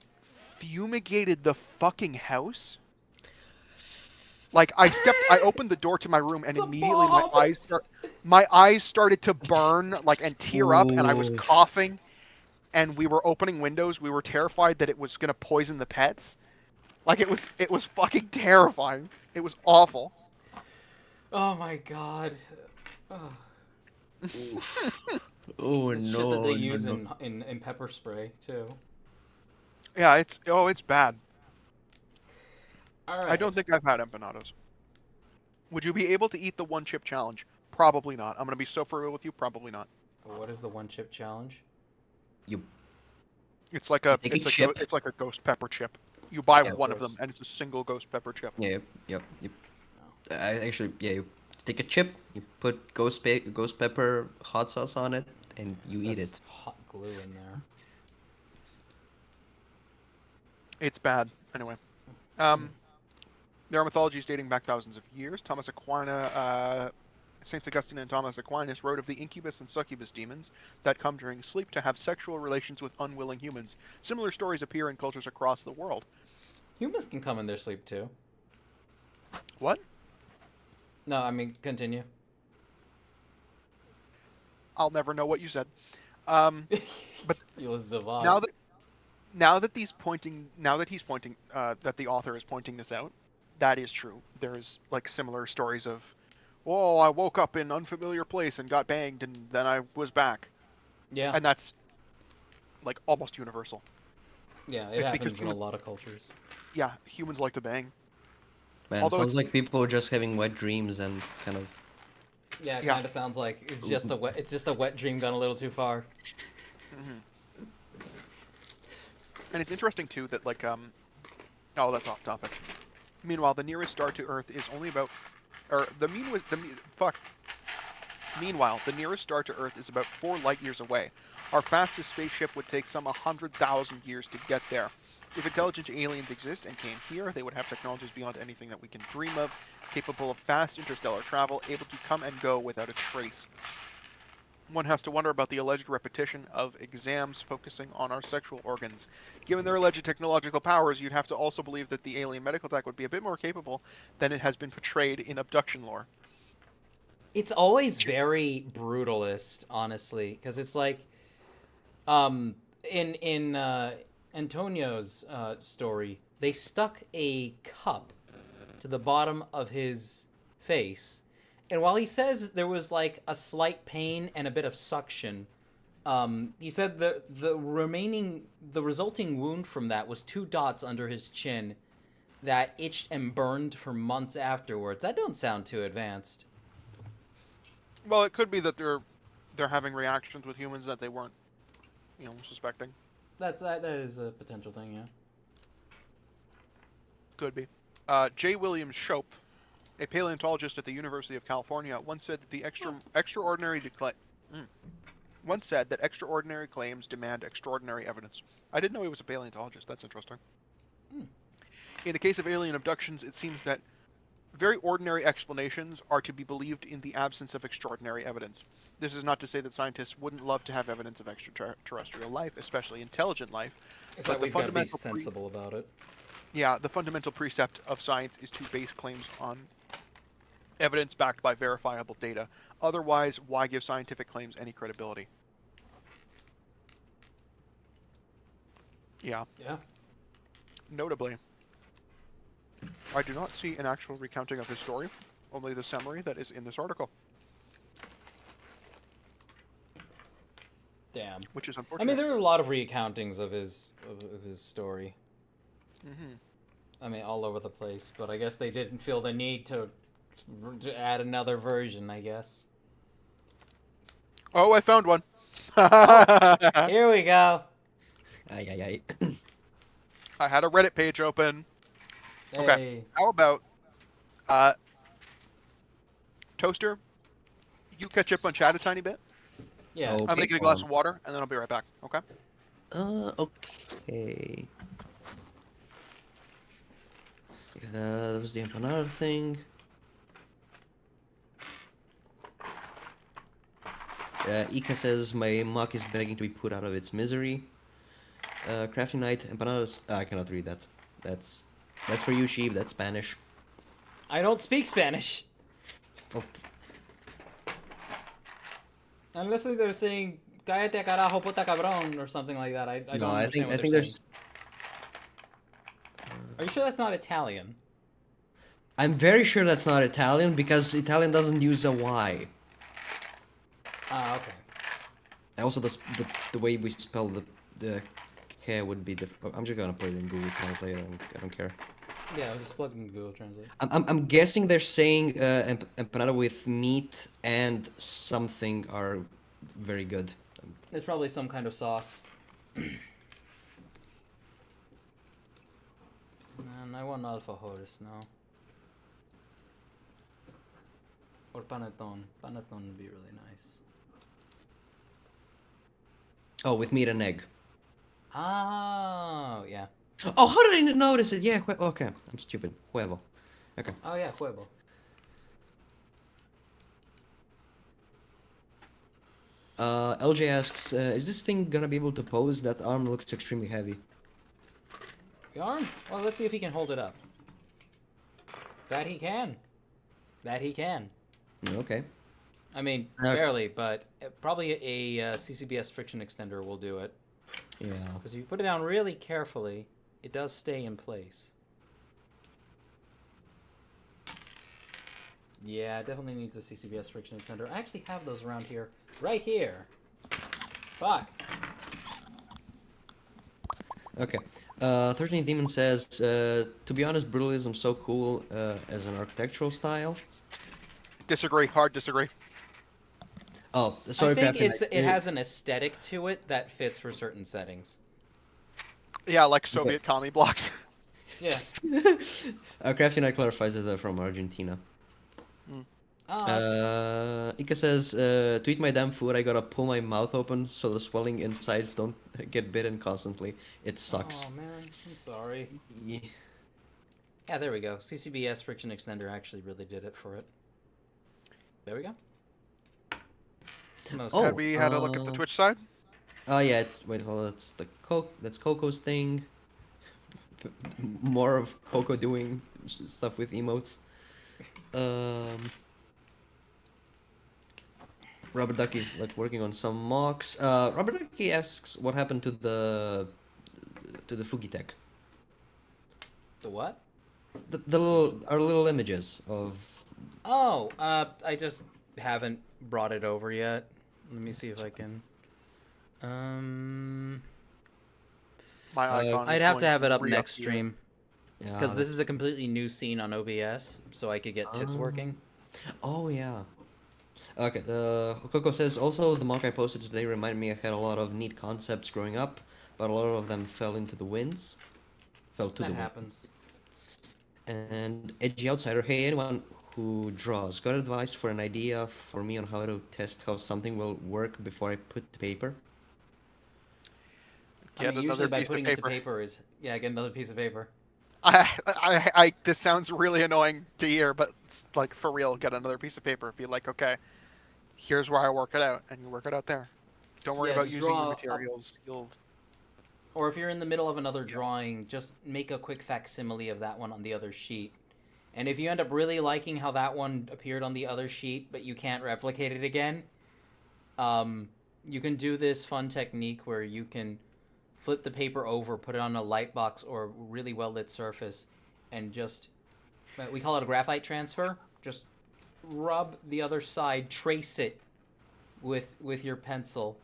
fumigated the fucking house. Like I opened the door to my room, and immediately my eyes started to burn, like, and tear up, and I was coughing, and we were opening windows. We were terrified that it was gonna poison the pets. Like it was fucking terrifying. It was awful. Oh my god. Oh. Oh It's no! shit that they no, use no. in pepper spray too. Yeah, it's bad. All right. I don't think I've had empanadas. Would you be able to eat the 1-chip challenge? Probably not. I'm gonna be so for real with you. Probably not. What is the 1-chip challenge? It's like a Take a chip. it's like a ghost pepper chip. You buy Yeah, of one of course. them, and it's a single ghost pepper chip. Yep. You take a chip, you put ghost pepper hot sauce on it, and you eat That's it. hot glue in there. It's bad. Anyway, there are mythologies dating back thousands of years. Thomas Aquinas, Saints Augustine and Thomas Aquinas wrote of the incubus and succubus demons that come during sleep to have sexual relations with unwilling humans. Similar stories appear in cultures across the world. Humans can come in their sleep too. What? No, I mean continue. I'll never know what you said. But now that he's pointing that the author is pointing this out, that is true. There's like similar stories of, oh, I woke up in unfamiliar place and got banged, and then I was back. Yeah. And that's like almost universal. Yeah, it happens in a lot of cultures. Yeah, humans like to bang. Man, Although sounds like people just having wet dreams and kind of. Yeah, it kind of sounds like it's just a wet dream gone a little too far. Mm-hmm. And it's interesting too that like oh, that's off topic. Meanwhile, the nearest star to Earth is only about, Meanwhile, the nearest star to Earth is about 4 light years away. Our fastest spaceship would take some 100,000 years to get there. If intelligent aliens exist and came here, they would have technologies beyond anything that we can dream of, capable of fast interstellar travel, able to come and go without a trace. One has to wonder about the alleged repetition of exams focusing on our sexual organs. Given their alleged technological powers, you'd have to also believe that the alien medical tech would be a bit more capable than it has been portrayed in abduction lore. It's always very brutalist, honestly, because it's like, in Antonio's story, they stuck a cup to the bottom of his face, and while he says there was like a slight pain and a bit of suction, he said the resulting wound from that was 2 dots under his chin that itched and burned for months afterwards. That don't sound too advanced. Well, it could be that they're having reactions with humans that they weren't suspecting. That is a potential thing, yeah. Could be. J. William Shope, a paleontologist at the University of California, once said that extraordinary claims demand extraordinary evidence. I didn't know he was a paleontologist. That's interesting. In the case of alien abductions, it seems that very ordinary explanations are to be believed in the absence of extraordinary evidence. This is not to say that scientists wouldn't love to have evidence of extraterrestrial life, especially intelligent life. It's that we've got to be sensible about it. Yeah, the fundamental precept of science is to base claims on evidence backed by verifiable data. Otherwise, why give scientific claims any credibility? Yeah. Yeah. Notably, I do not see an actual recounting of his story, only the summary that is in this article. Damn. Which is unfortunate. I mean, there are a lot of recountings of his story. Mm-hmm. I mean, all over the place, but I guess they didn't feel the need to add another version, I guess. Oh, I found one. Here we go. Ay. I had a Reddit page open. Hey. Okay. How about Toaster? You catch up on chat a tiny bit. Yeah. Okay. I'm making a glass of water, and then I'll be right back. Okay. Okay. That was the empanada thing. Ika says my mock is begging to be put out of its misery. Crafty Night, empanadas. I cannot read that. That's for you, Sheep. That's Spanish. I don't speak Spanish. Oh. Unless they're saying "cállate carajo puta cabrón" or something like that. I don't understand what I they're think saying. there's. Are you sure that's not Italian? I'm very sure that's not Italian because Italian doesn't use a Y. Ah, okay. Also, the way we spell the K would be different. I'm just gonna put it in Google Translate. I don't care. Yeah, I'll just plug in Google Translate. I'm guessing they're saying empanada with meat and something are very good. It's probably some kind of sauce. Man, I want alfajores now. Or panettone. Panettone would be really nice. Oh, with meat and egg. Oh, yeah. Oh, how did I not notice it? Yeah, okay. I'm stupid. Huevo. Okay. Oh, yeah, huevo. LJ asks, is this thing gonna be able to pose? That arm looks extremely heavy. The arm? Well, let's see if he can hold it up. That he can. That he can. Okay. I mean, barely, but probably a CCBS friction extender will do it. Yeah. Because if you put it down really carefully, it does stay in place. Yeah, it definitely needs a CCBS friction extender. I actually have those around here. Right here. Fuck. Okay. 13 Demon says, to be honest, brutalism's so cool as an architectural style. Disagree. Hard disagree. Oh, sorry. I think it has an aesthetic to it that fits for certain settings. Yeah, like Soviet commie blocks. Yeah. Crafty Knight clarifies that they're from Argentina. Ika says, to eat my damn food, I gotta pull my mouth open so the swelling insides don't get bitten constantly. It sucks. Oh man, I'm sorry. Yeah. Yeah, there we go. CCBS friction extender actually really did it for it. There we go. Had we had a look at the Twitch side? Oh yeah, that's the that's Coco's thing. More of Coco doing stuff with emotes. Robert Ducky's like working on some mocks. Robert Ducky asks what happened to the Fugitech. The what? Our little images of. Oh, I just haven't brought it over yet. Let me see if I can. My icon I'd is have to going have it up re-up next here. stream. Because this is a completely new scene on OBS, so I could get tits working. Oh yeah. Okay, Coco says, also the mock I posted today reminded me I had a lot of neat concepts growing up, but a lot of them fell into the winds. Fell to That the happens. winds. And Edgy Outsider, hey, anyone who draws, got advice for an idea for me on how to test how something will work before I put to paper? Get usually another by piece of putting it to paper. paper is get another piece of paper. This sounds really annoying to hear, but it's like for real, get another piece of paper. Be like, okay, here's where I work it out, and you work it out there. Don't worry about just using your draw materials. You'll. Or if you're in the middle of another drawing, just make a quick facsimile of that one on the other sheet. And if you end up really liking how that one appeared on the other sheet, but you can't replicate it again, you can do this fun technique where you can flip the paper over, put it on a light box or really well-lit surface, and just, we call it a graphite transfer, just rub the other side, trace it with your pencil,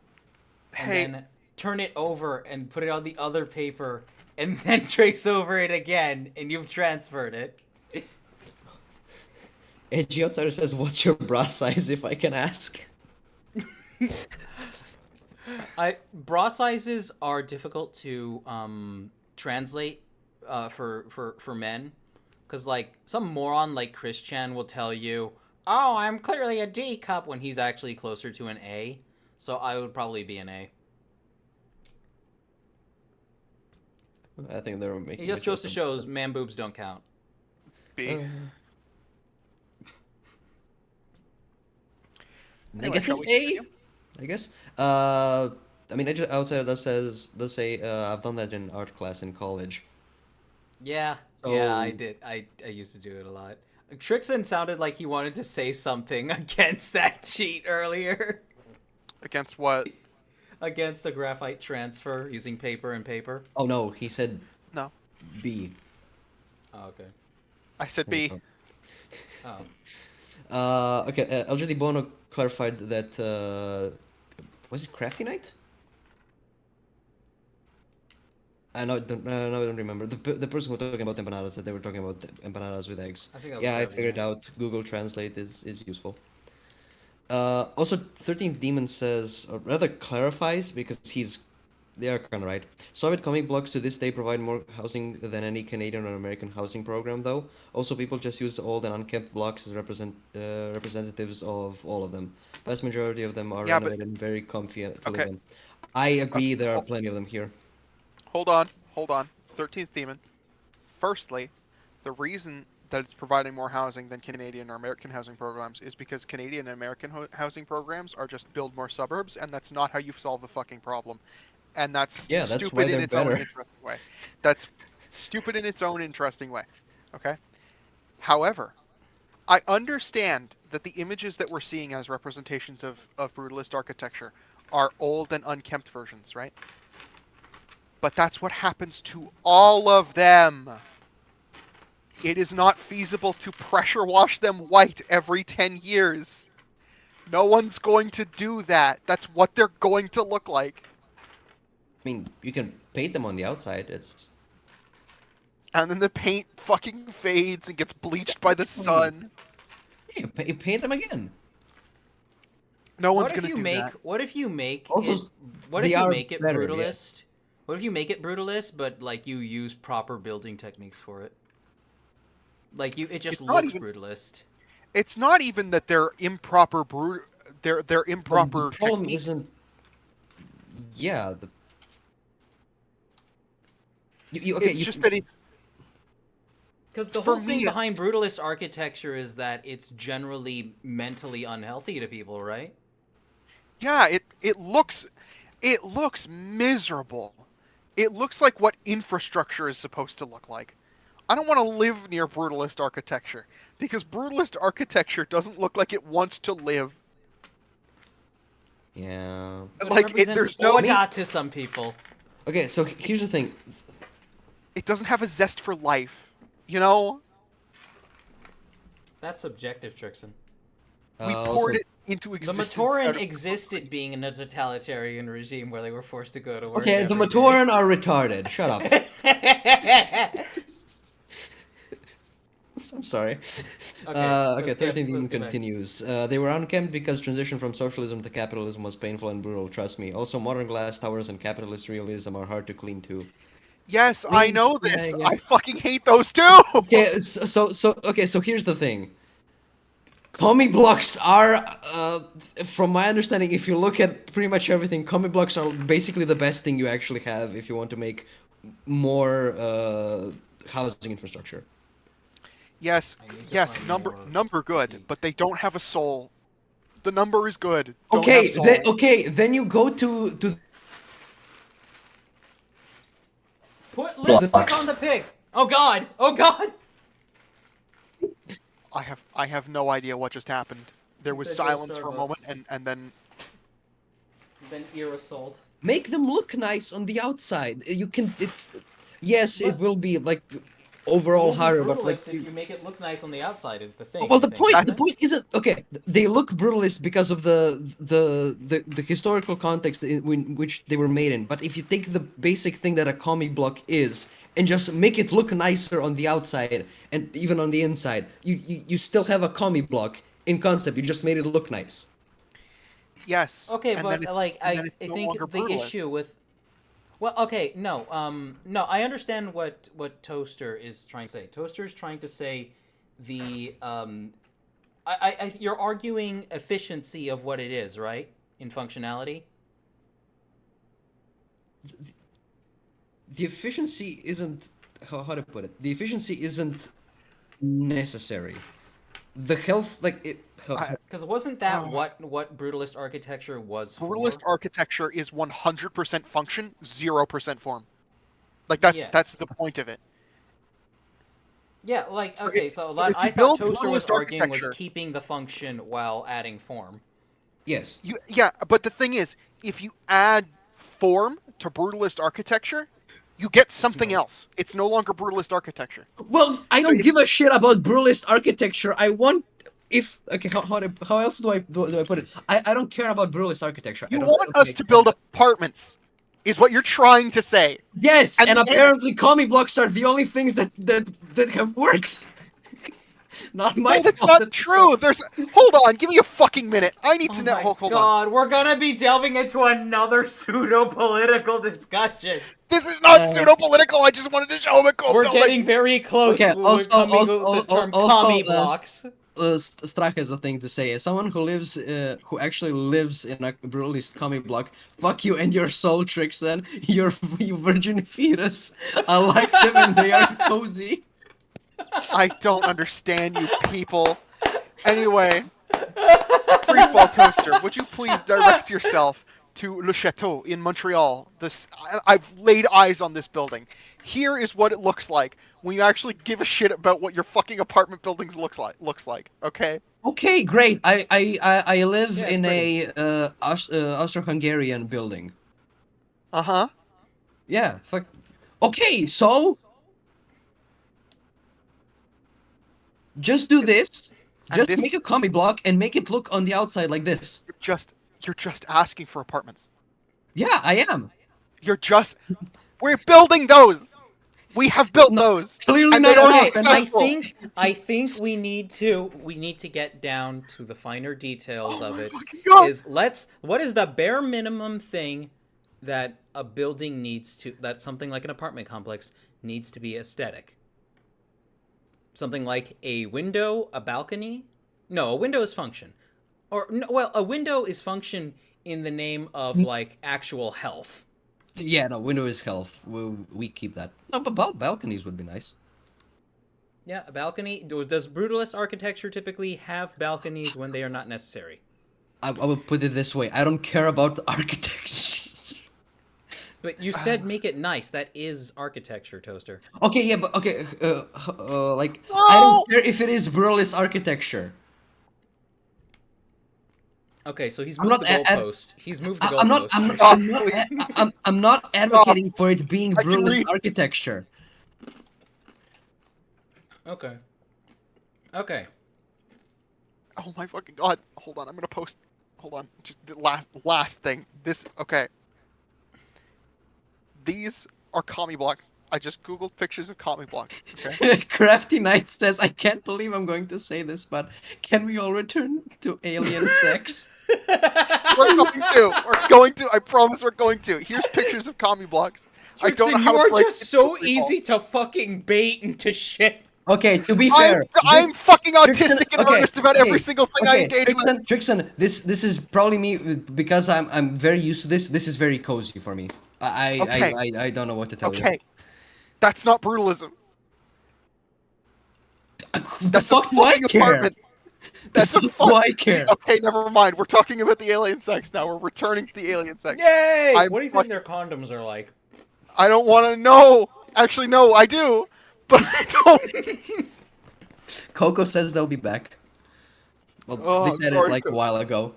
and then turn it over and put it on the other paper, and then trace over it again, and you've transferred it. Edgy Outsider says, what's your bra size, if I can ask? Bra sizes are difficult to translate for men, because like some moron like Trixaan will tell you, "Oh, I'm clearly a D cup," when he's actually closer to an A. So I would probably be an A. I think they're making. It just goes to show man boobs don't count. B. Negative A, I guess. I mean, Outsider does say I've done that in art class in college. Yeah, yeah, I did. I used to do it a lot. Trixaan sounded like he wanted to say something against that cheat earlier. Against what? Against a graphite transfer using paper and paper. Oh no, he said no. B. Oh, okay. I said B. Oh. Okay, LGD Bono clarified that, was it Crafty Night? I don't remember. The person who was talking about empanadas said they were talking about empanadas with eggs. I think that was I figured it out. Google Translate is useful. Also, 13th Demon says, or rather clarifies, because they are kind of right. Soviet comic blocks to this day provide more housing than any Canadian or American housing program, though. Also, people just use old and unkempt blocks as representatives of all of them. Vast majority of them are renovated and very comfy to live in. I agree, there are plenty of them here. Hold on. 13th Demon. Firstly, the reason that it's providing more housing than Canadian or American housing programs is because Canadian and American housing programs are just build more suburbs, and that's not how you solve the fucking problem. And that's stupid in its own interesting way. That's stupid in its own interesting way. Okay? However, I understand that the images that we're seeing as representations of brutalist architecture are old and unkempt versions, right? But that's what happens to all of them. It is not feasible to pressure wash them white every 10 years. No one's going to do that. That's what they're going to look like. I mean, you can paint them on the outside. And then the paint fucking fades and gets bleached by the sun. Yeah, you paint them again. No one's going to do that. What if you make also, it? What if you make it better, brutalist? Yeah. What if you make it brutalist, but like you use proper building techniques for it? Like it just looks brutalist. It's not even that they're improper they're improper techniques. Yeah. It's just that it's because the whole thing behind brutalist architecture is that it's generally mentally unhealthy to people, right? Yeah, it looks miserable. It looks like what infrastructure is supposed to look like. I don't want to live near brutalist architecture, because brutalist architecture doesn't look like it wants to live. Yeah. But like there's no order to some people. Okay, so here's the thing. It doesn't have a zest for life, you know? That's subjective, Trixaan. We poured it into existence. The Matoran existed being in a totalitarian regime where they were forced to go to work. Okay, the Matoran are retarded. Shut up. Sorry. Okay, Okay, let's get- 13th Demon let's get back. continues. They were unkempt because transition from socialism to capitalism was painful and brutal, trust me. Also, modern glass towers and capitalist realism are hard to clean too. Yes, I I mean, know yeah, this. yeah. I fucking hate those too. Okay, so here's the thing. Commie blocks are, from my understanding, if you look at pretty much everything, commie blocks are basically the best thing you actually have if you want to make more housing infrastructure. Yes, I need to yes, find more number good, heat. but they don't have a soul. The number is good. Don't Okay, have soul. then you go to Put lipstick on the pig. Oh god! Oh god! I have no idea what just happened. There He was said go silence for a Starbucks. moment, and then Then ear assault. make them look nice on the outside. You can, it's, yes, it But- will be like overall harder, but like if you make it look nice on the outside is the thing. well, I the think, point isn't it? isn't okay. They look brutalist because of the historical context in which they were made in. But if you take the basic thing that a comic block is and just make it look nicer on the outside and even on the inside, you still have a comic block in concept. You just made it look nice. yes. Okay, and but then it's- like and I then it's no think longer the brutalist. issue with well, okay, no, no, I understand what Toaster is trying to say. Toaster is trying to say the you're arguing efficiency of what it is, right? In functionality. The efficiency isn't how to put it. The efficiency isn't necessary. The health, like it. Because wasn't that what brutalist architecture was Brutalist for? architecture is 100% function, 0% form. Like that's Yes. the point of it. Yeah, like So okay, if- so so if you I thought build Toaster was brutalist arguing was architecture- keeping the function while adding form. Yes. Yeah, but the thing is, if you add form to brutalist architecture, you get something else. It's no longer brutalist architecture. Well, I So don't if- give a shit about brutalist architecture. I want if okay, how else do I put it? I don't care about brutalist architecture. You I don't, want us to build apartments, is what you're trying to say. Yes, and- and apparently comic blocks are the only things that have worked. Not my No, that's fault. not true. There's. Hold on, give me a fucking minute. I need to know. Hold on. God, we're gonna be delving into another pseudo-political discussion. This is not pseudo-political. I just wanted to show him a cool We're building. getting very close. Okay, We're also- coming also- with the term also, commie blocks. Strach has a thing to say. As someone who lives, who actually lives in a brutalist comic block, fuck you and your soul, Trixaan. You virgin fetus. I like them and they are cozy. I don't understand you people. Anyway, Freefall Toaster, would you please direct yourself to Le Chateau in Montreal? I've laid eyes on this building. Here is what it looks like when you actually give a shit about what your fucking apartment buildings looks like. Okay? Okay, great. I live Yeah, it's in pretty. a Austro-Hungarian building. Uh-huh. Yeah, fuck. Okay, so just do this. And Just this- make a comic block and make it look on the outside like this. You're just asking for apartments. Yeah, I am. We're building those. We have built those. Clearly And not they are enough. Okay, and I think we need to get down to the finer details Oh of my it. fucking God. What is the bare minimum thing that a building needs to, that something like an apartment complex needs to be aesthetic? Something like a window, a balcony? No, a window is function. Or no, well, a window is function in the name of like actual health. Yeah, no, window is health. We keep that. No, but balconies would be nice. Yeah, a balcony. Does brutalist architecture typically have balconies when they are not necessary? I would put it this way. I don't care about the architecture. But you said make it nice. That is architecture, Toaster. Okay, yeah, but okay, like I No! don't care if it is brutalist architecture. Okay, so he's I'm moved the not goalpost. He's moved the I'm not. goalpost. I'm not advocating for it being I can brutalist read. architecture. Okay. Okay. Oh my fucking God. Hold on, I'm gonna post. Hold on, just the last thing. Okay. These are commie blocks. I just googled pictures of comic blocks. Okay. Crafty Knight says, I can't believe I'm going to say this, but can we all return to alien sex? We're going to. We're going to. I promise we're going to. Here's pictures of comic blocks. I don't know Trixaan, how you to are break just it so to people. easy to fucking bait into shit. Okay, to be fair, I'm fucking autistic Trixaan, and earnest about every single thing I engage with. Trixaan, this is probably me because I'm very used to this. This is very cozy for me. Okay. I don't know what to tell you. Okay. That's not brutalism. That's fuck a do I fucking care? apartment. That's a Do fuck. I care? Okay, never mind. We're talking about the alien sex now. We're returning to the alien sex. Yay! I'm What do you think their condoms are like? I don't want to know. Actually, no, I do, but I don't. Coco says they'll be back. Well, Oh, they I'm said it sorry, like a while ago.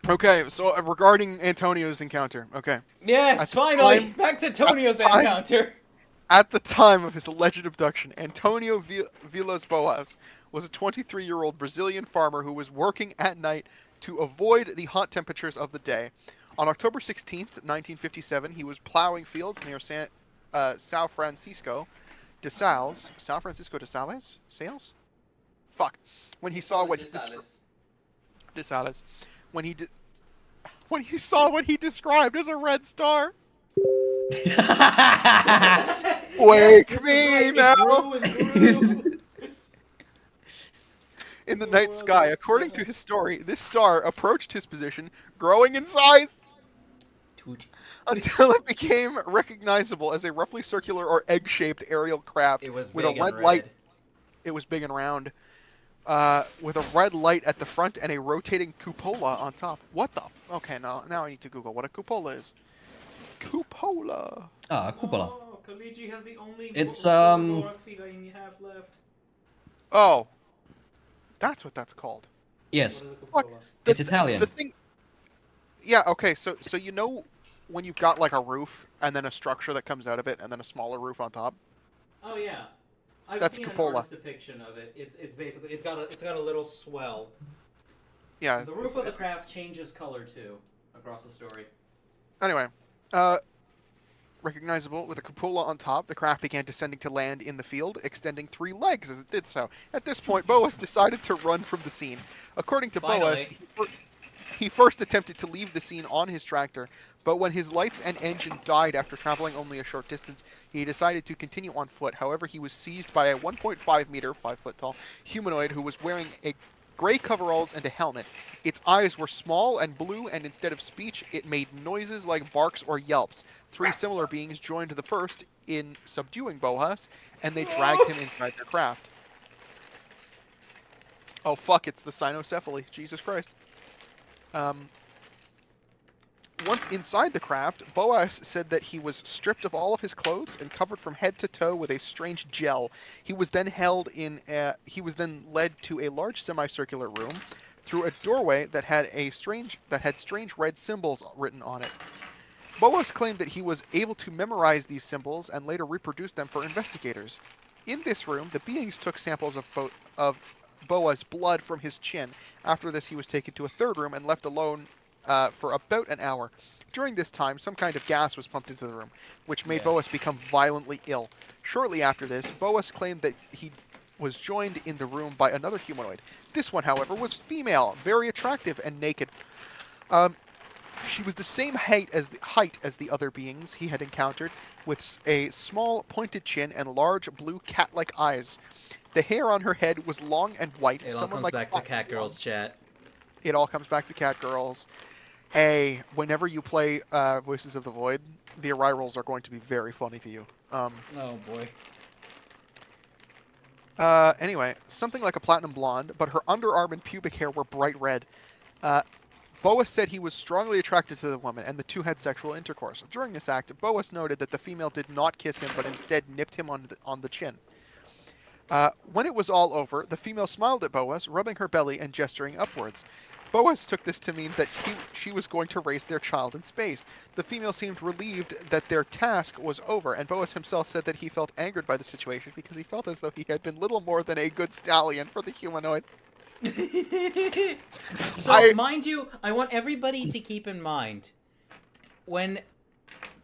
Okay, so regarding Antonio's encounter, okay. Yes, finally! time- Back to Tonio's at the time- encounter! At the time of his alleged abduction, Antonio Vilas Boas was a 23-year-old Brazilian farmer who was working at night to avoid the hot temperatures of the day. On October 16th, 1957, he was plowing fields near São Francisco de Sales. São Francisco de Sales? Sales? Fuck. When he saw what he de Sales. When he saw what he described as a red star. Wake me now! In the night sky, according to his story, this star approached his position, growing in size until it became recognizable as a roughly circular or egg-shaped aerial craft with a red light. It was big and round. With a red light at the front and a rotating cupola on top. What the? Okay, now I need to Google what a cupola is. Cupola. Ah, cupola. Oh, Kaliji has the only It's, you have left. Oh. That's what that's called. Yes. What It's Italian. The thing... Yeah, okay, so you know when you've got like a roof and then a structure that comes out of it and then a smaller roof on top? Oh yeah. I've That's seen cupola. an artist depiction of it. It's basically it's got a little swell. Yeah. The roof of the craft changes color too across the story. Anyway, recognizable with a cupola on top, the craft began descending to land in the field, extending 3 legs as it did so. At this point, Boas decided to run from the scene. According to Boas, he first attempted to leave the scene on his tractor, but when his lights and engine died after traveling only a short distance, he decided to continue on foot. However, he was seized by a 1.5 meter, 5 foot tall, humanoid who was wearing a gray coveralls and a helmet. Its eyes were small and blue, and instead of speech, it made noises like barks or yelps. 3 similar beings joined the first in subduing Boas, and they dragged him inside their craft. Oh fuck, it's the cynocephaly. Jesus Christ. Once inside the craft, Boas said that he was stripped of all of his clothes and covered from head to toe with a strange gel. He was then led to a large semicircular room through a doorway that had strange red symbols written on it. Boas claimed that he was able to memorize these symbols and later reproduce them for investigators. In this room, the beings took samples of Boas' blood from his chin. After this, he was taken to a third room and left alone for about an hour. During this time, some kind of gas was pumped into the room, which made Boas become violently ill. Shortly after this, Boas claimed that he was joined in the room by another humanoid. This one, however, was female, very attractive and naked. She was the same height as the other beings he had encountered, with a small pointed chin and large blue cat-like eyes. The hair on her head was long and white. It all comes back to Catgirls chat. It all comes back to Catgirls. Hey, whenever you play Voices of the Void, the Arrivals are going to be very funny to you. Oh boy. Anyway, something like a platinum blonde, but her underarm and pubic hair were bright red. Boas said he was strongly attracted to the woman, and the two had sexual intercourse. During this act, Boas noted that the female did not kiss him, but instead nipped him on the chin. When it was all over, the female smiled at Boas, rubbing her belly and gesturing upwards. Boas took this to mean that she was going to raise their child in space. The female seemed relieved that their task was over, and Boas himself said that he felt angered by the situation because he felt as though he had been little more than a good stallion for the humanoids. So, mind you, I want everybody to keep in mind, when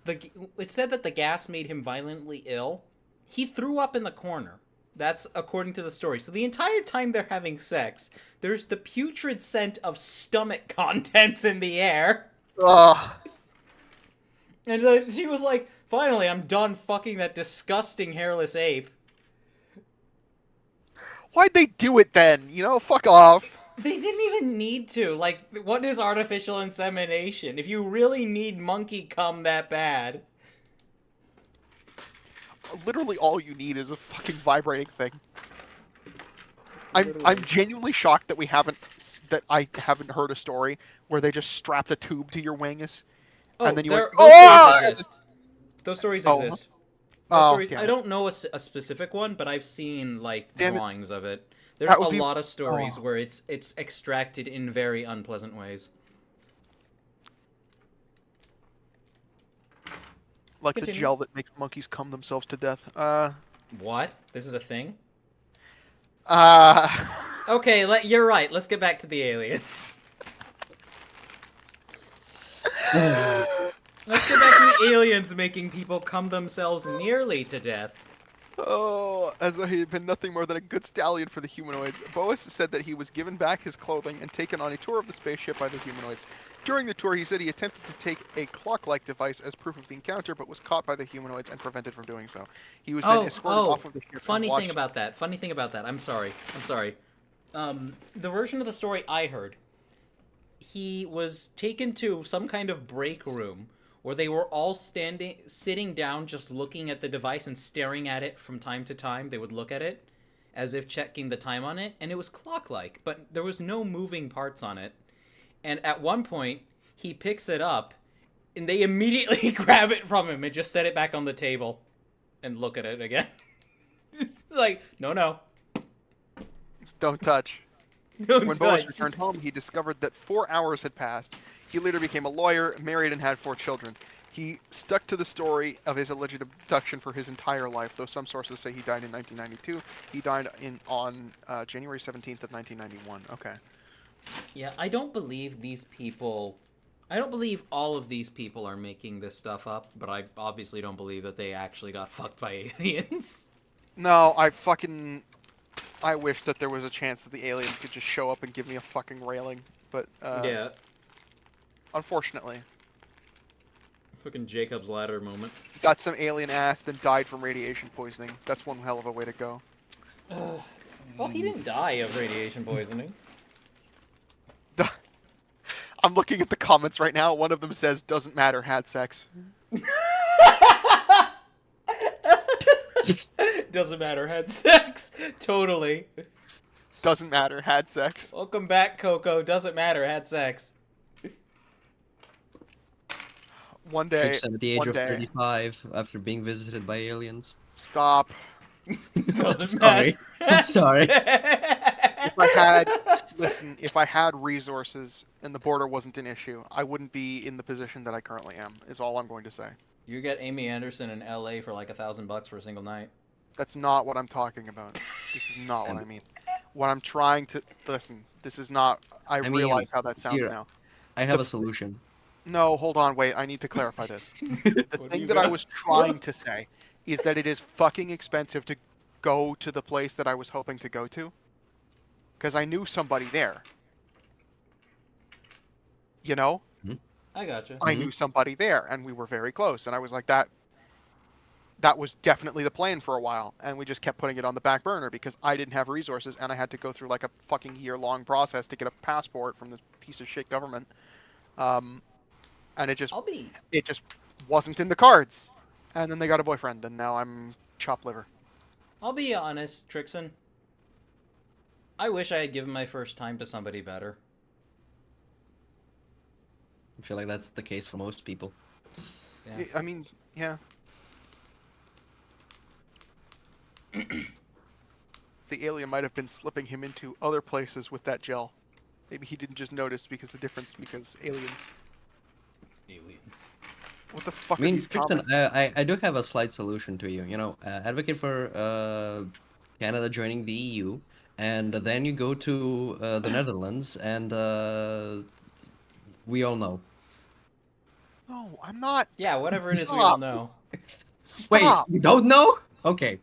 it said that the gas made him violently ill. He threw up in the corner. That's according to the story. So the entire time they're having sex, there's the putrid scent of stomach contents in the air. Ugh. And she was like, finally, I'm done fucking that disgusting hairless ape. Why'd they do it then? You know, fuck off. They didn't even need to. Like, what is artificial insemination? If you really need monkey cum that bad. Literally all you need is a fucking vibrating thing. I'm genuinely shocked that I haven't heard a story where they just strapped a tube to your wings, and then you went, those stories exist. I don't know a specific one, but I've seen like drawings of it. There's a lot of stories where it's extracted in very unpleasant ways. Like the gel that makes monkeys cum themselves to death. What? This is a thing? Okay, you're right. Let's get back to the aliens. Let's get back to the aliens making people cum themselves nearly to death. Oh, as though he had been nothing more than a good stallion for the humanoids. Boas said that he was given back his clothing and taken on a tour of the spaceship by the humanoids. During the tour, he said he attempted to take a clock-like device as proof of the encounter, but was caught by the humanoids and prevented from doing so. He was then escorted off of the ship. Funny thing about that. I'm sorry. The version of the story I heard, he was taken to some kind of break room where they were all sitting down, just looking at the device and staring at it from time to time. They would look at it as if checking the time on it, and it was clock-like, but there was no moving parts on it. And at one point, he picks it up, and they immediately grab it from him and just set it back on the table and look at it again. It's like, no. Don't touch. When Boas returned home, he discovered that 4 hours had passed. He later became a lawyer, married, and had 4 children. He stuck to the story of his alleged abduction for his entire life, though some sources say he died in 1992. He died on January 17th of 1991. Okay. Yeah, I don't believe all of these people are making this stuff up, but I obviously don't believe that they actually got fucked by aliens. No, I wish that there was a chance that the aliens could just show up and give me a fucking railing, but yeah. Unfortunately. Fucking Jacob's Ladder moment. Got some alien ass, then died from radiation poisoning. That's one hell of a way to go. Well, he didn't die of radiation poisoning. I'm looking at the comments right now. One of them says, "Doesn't matter, had sex." Doesn't matter, had sex. Totally. Doesn't matter, had sex. Welcome back, Coco. Doesn't matter, had sex. One day. Trixaan at the age of 35 after being visited by aliens. Stop. Doesn't matter. I'm sorry. If I had resources and the border wasn't an issue, I wouldn't be in the position that I currently am, is all I'm going to say. You get Amy Anderson in LA for like $1,000 for a single night. That's not what I'm talking about. This is not what I mean. What I'm trying to... Listen, this is not... I realize how that sounds now. I have a solution. No, hold on, wait. I need to clarify this. The thing that I was trying to say is that it is fucking expensive to go to the place that I was hoping to go to. Because I knew somebody there. You know? I gotcha. I knew somebody there, and we were very close. And I was like, that was definitely the plan for a while. And we just kept putting it on the back burner because I didn't have resources, and I had to go through like a fucking year-long process to get a passport from this piece of shit government. And it just wasn't in the cards. And then they got a boyfriend, and now I'm chopped liver. I'll be honest, Trixaan. I wish I had given my first time to somebody better. I feel like that's the case for most people. Yeah. I mean, yeah. The alien might have been slipping him into other places with that gel. Maybe he didn't just notice because aliens. What the fuck are these comments? I do have a slight solution to you. You know, advocate for Canada joining the EU, and then you go to the Netherlands, and we all know. No, I'm not. Yeah, whatever it is, we Stop. all know. Stop. Wait, you don't know? Okay.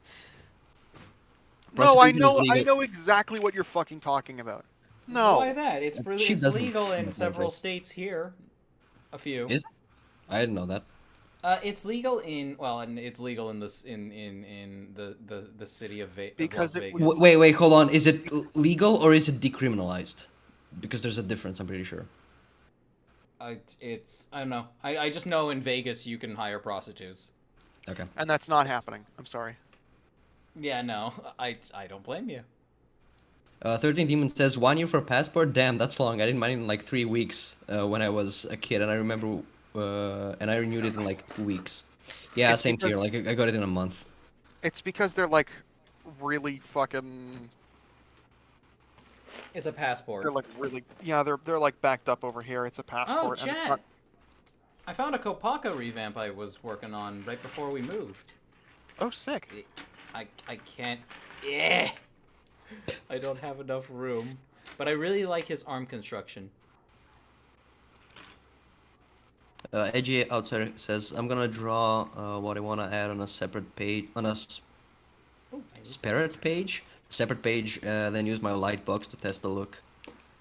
No, I Prostitution is know. I legal. know exactly what you're fucking talking about. Why No. that? It's She it's doesn't legal in know several country. states here. A few. Is it? I didn't know that. It's legal in and it's legal in this in the city of, Because Las it Vegas. would- Wait, hold on. Is it legal or is it decriminalized? Because there's a difference, I'm pretty sure. I don't know. I just know in Vegas you can hire prostitutes. Okay. And that's not happening. I'm sorry. Yeah, no, I don't blame you. 13 Demon says 1 year for passport. Damn, that's long. I didn't mind in like 3 weeks when I was a kid, and I remember, and I renewed it in like 2 weeks. Yeah, It's same here. because- Like I got it in a month. It's because they're like really fucking. It's a passport. They're like really. Yeah, they're like backed up over here. It's a Oh, passport, and it's chat. not. I found a Kopaka revamp I was working on right before we moved. Oh, sick. I can't. Yeah. I don't have enough room, but I really like his arm construction. Edgy Outsider says I'm gonna draw what I want to add on a separate page, on a Oh, I need separate page, then use my light box to test the look.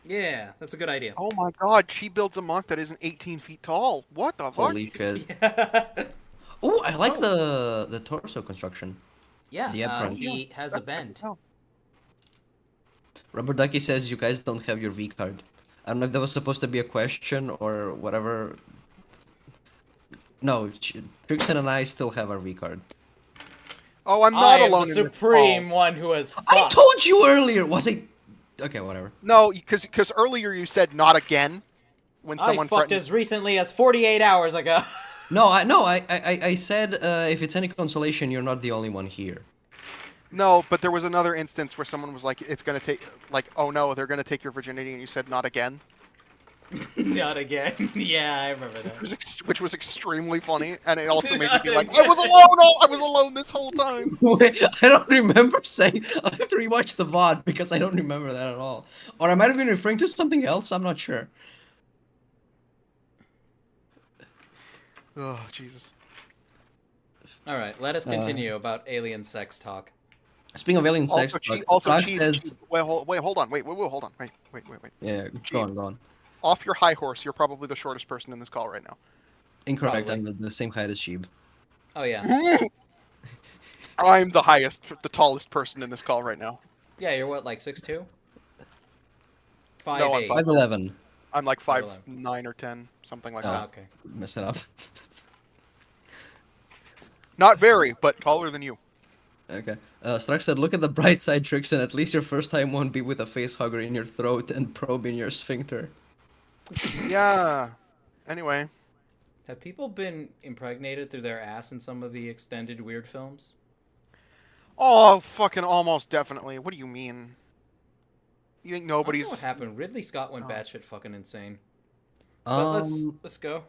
Yeah, that's a good idea. Oh my god, she builds a monk that isn't 18 feet tall. What the fuck? Holy shit! Yeah. Oh, I like the torso construction. Yeah, The apron. he has a bend. Oh. Rubber Ducky says you guys don't have your V card. I don't know if that was supposed to be a question or whatever. No, Trixaan and I still have our V card. Oh, I'm not I am alone the in this supreme call. one who has I fucked. told you earlier. Was I? Okay, whatever. No, because earlier you said not again when I someone fucked threatened. as recently as 48 hours ago. No, I said if it's any consolation, you're not the only one here. No, but there was another instance where someone was like, "It's gonna take," like, "Oh no, they're gonna take your virginity," and you said, "Not again," Not again. Yeah, I remember that. which was extremely funny, and it also made me be like, "I was alone. Oh, I was alone this whole time." Wait, I don't remember saying. I'll have to rewatch the VOD because I don't remember that at all. Or I might have been referring to something else. I'm not sure. Oh Jesus. All right, let us continue about alien sex talk. Speaking of alien sex, Also, Flash says, wait, hold on. Wait, hold on. Wait. yeah, Cheap. go on. Off your high horse. You're probably the shortest person in this call right now. Incorrect. Probably. I'm the same height as Sheeb. Oh yeah. I'm the tallest person in this call right now. Yeah, you're what, like 6'2"? 5'8". No, I'm 5'11". I'm like 5'11". 5'9" or 10, something like Oh, that. okay. Mess it up. Not very, but taller than you. Okay. Strax said, look at the bright side, Trixaan. At least your first time won't be with a face hugger in your throat and probe in your sphincter. Yeah. Anyway. Have people been impregnated through their ass in some of the extended weird films? Oh, fucking almost definitely. What do you mean? You think I don't know nobody's... what happened. Ridley Scott went Oh. batshit fucking insane. But let's go.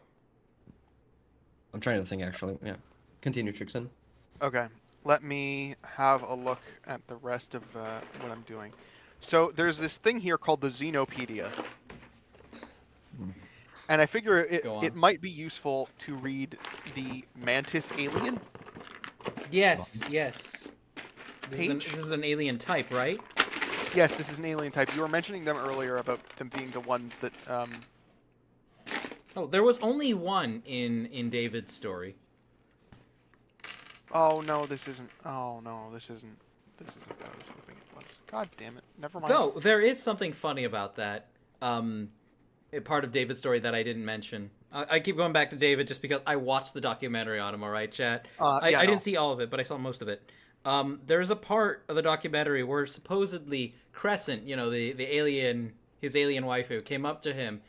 I'm trying to think, actually. Yeah. Continue, Trixaan. Okay. Let me have a look at the rest of what I'm doing. So there's this thing here called the Xenopedia. And I figure it might be useful to read the Mantis alien. Yes. This is an alien type, right? Yes, this is an alien type. You were mentioning them earlier about them being the ones that... Oh, there was only one in David's story. Oh, no, this isn't... Oh, no, this isn't... This isn't what I was hoping it was. God damn it. Never mind. Though, there is something funny about that. A part of David's story that I didn't mention. I keep going back to David just because I watched the documentary on him, alright, chat? I didn't see all of it, but I saw most of it. There's a part of the documentary where supposedly Crescent, you know, the alien, his alien waifu, came up to him,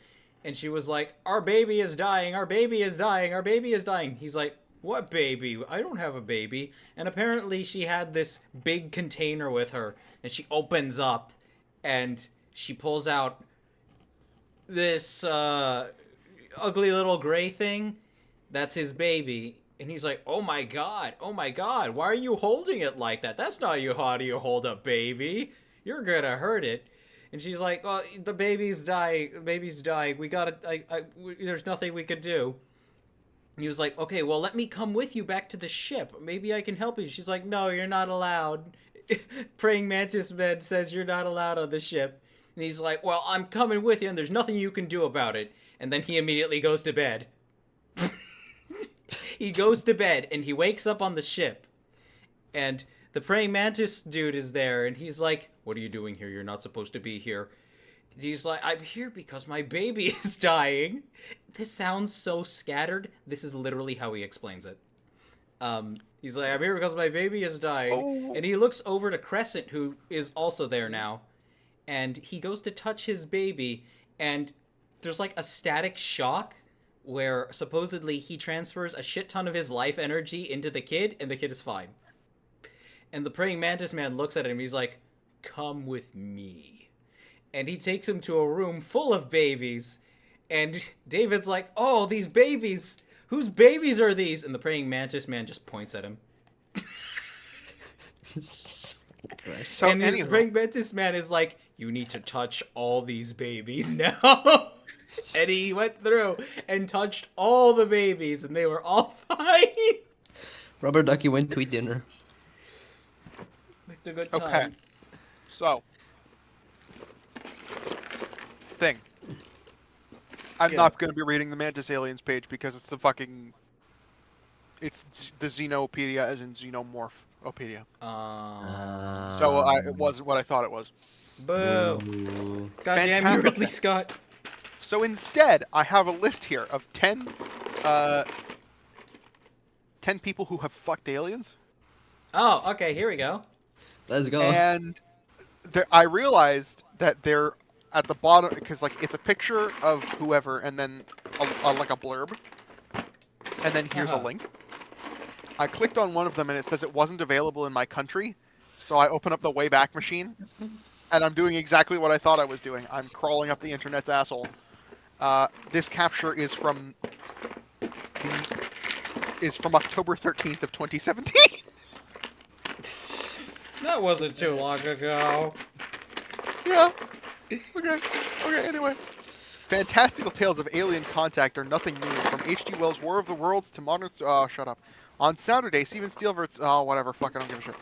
and she was like, our baby is dying, our baby is dying, our baby is dying. He's like, what baby? I don't have a baby. And apparently she had this big container with her, and she opens up, and she pulls out this ugly little gray thing. That's his baby. And he's like, oh my god, why are you holding it like that? That's not how do you hold a baby. You're gonna hurt it. And she's like, well, the baby's dying, we gotta, there's nothing we could do. he was like, okay, well, let me come with you back to the ship. Maybe I can help you. She's like, no, you're not allowed. Praying Mantis Man says you're not allowed on the ship. And he's like, well, I'm coming with you, and there's nothing you can do about it. And then he immediately goes to bed. He goes to bed, and he wakes up on the ship. And the Praying Mantis dude is there, and he's like, what are you doing here? You're not supposed to be here. He's like, I'm here because my baby is dying. This sounds so scattered. This is literally how he explains it. He's like, I'm here because my baby is dying. Oh. And he looks over to Crescent, who is also there now. And he goes to touch his baby, and there's like a static shock where supposedly he transfers a shit ton of his life energy into the kid, and the kid is fine. And the Praying Mantis Man looks at him, he's like, come with me. And he takes him to a room full of babies. And David's like, oh, these babies. Whose babies are these? And the Praying Mantis Man just points at him. So and the Praying Mantis Man is like, you need to touch all these babies now. And he went through and touched all the babies, and they were all fine. Rubber Ducky went to eat dinner. It's a good time. Okay. So. Thing. I'm not going to be reading the Mantis Aliens page because it's the fucking... It's the Xenopedia as in Xenomorphopedia. So it wasn't what I thought it was. Boo. Goddamn you, Ridley Scott. So instead, I have a list here of 10 people who have fucked aliens. Oh, okay, here we go. Let's go. And I realized that they're at the bottom, because like it's a picture of whoever, and then like a blurb, and then here's a link. I clicked on one of them, and it says it wasn't available in my country, so I open up the Wayback Machine, and I'm doing exactly what I thought I was doing. I'm crawling up the internet's asshole. This capture is from October 13th of 2017. That wasn't too long ago. Yeah. Okay, anyway. Fantastical tales of alien contact are nothing new. From H.G. Wells' War of the Worlds to modern... Oh, shut up. On Saturday, Steven Spielberg's... Oh, whatever. Fuck, I don't give a shit.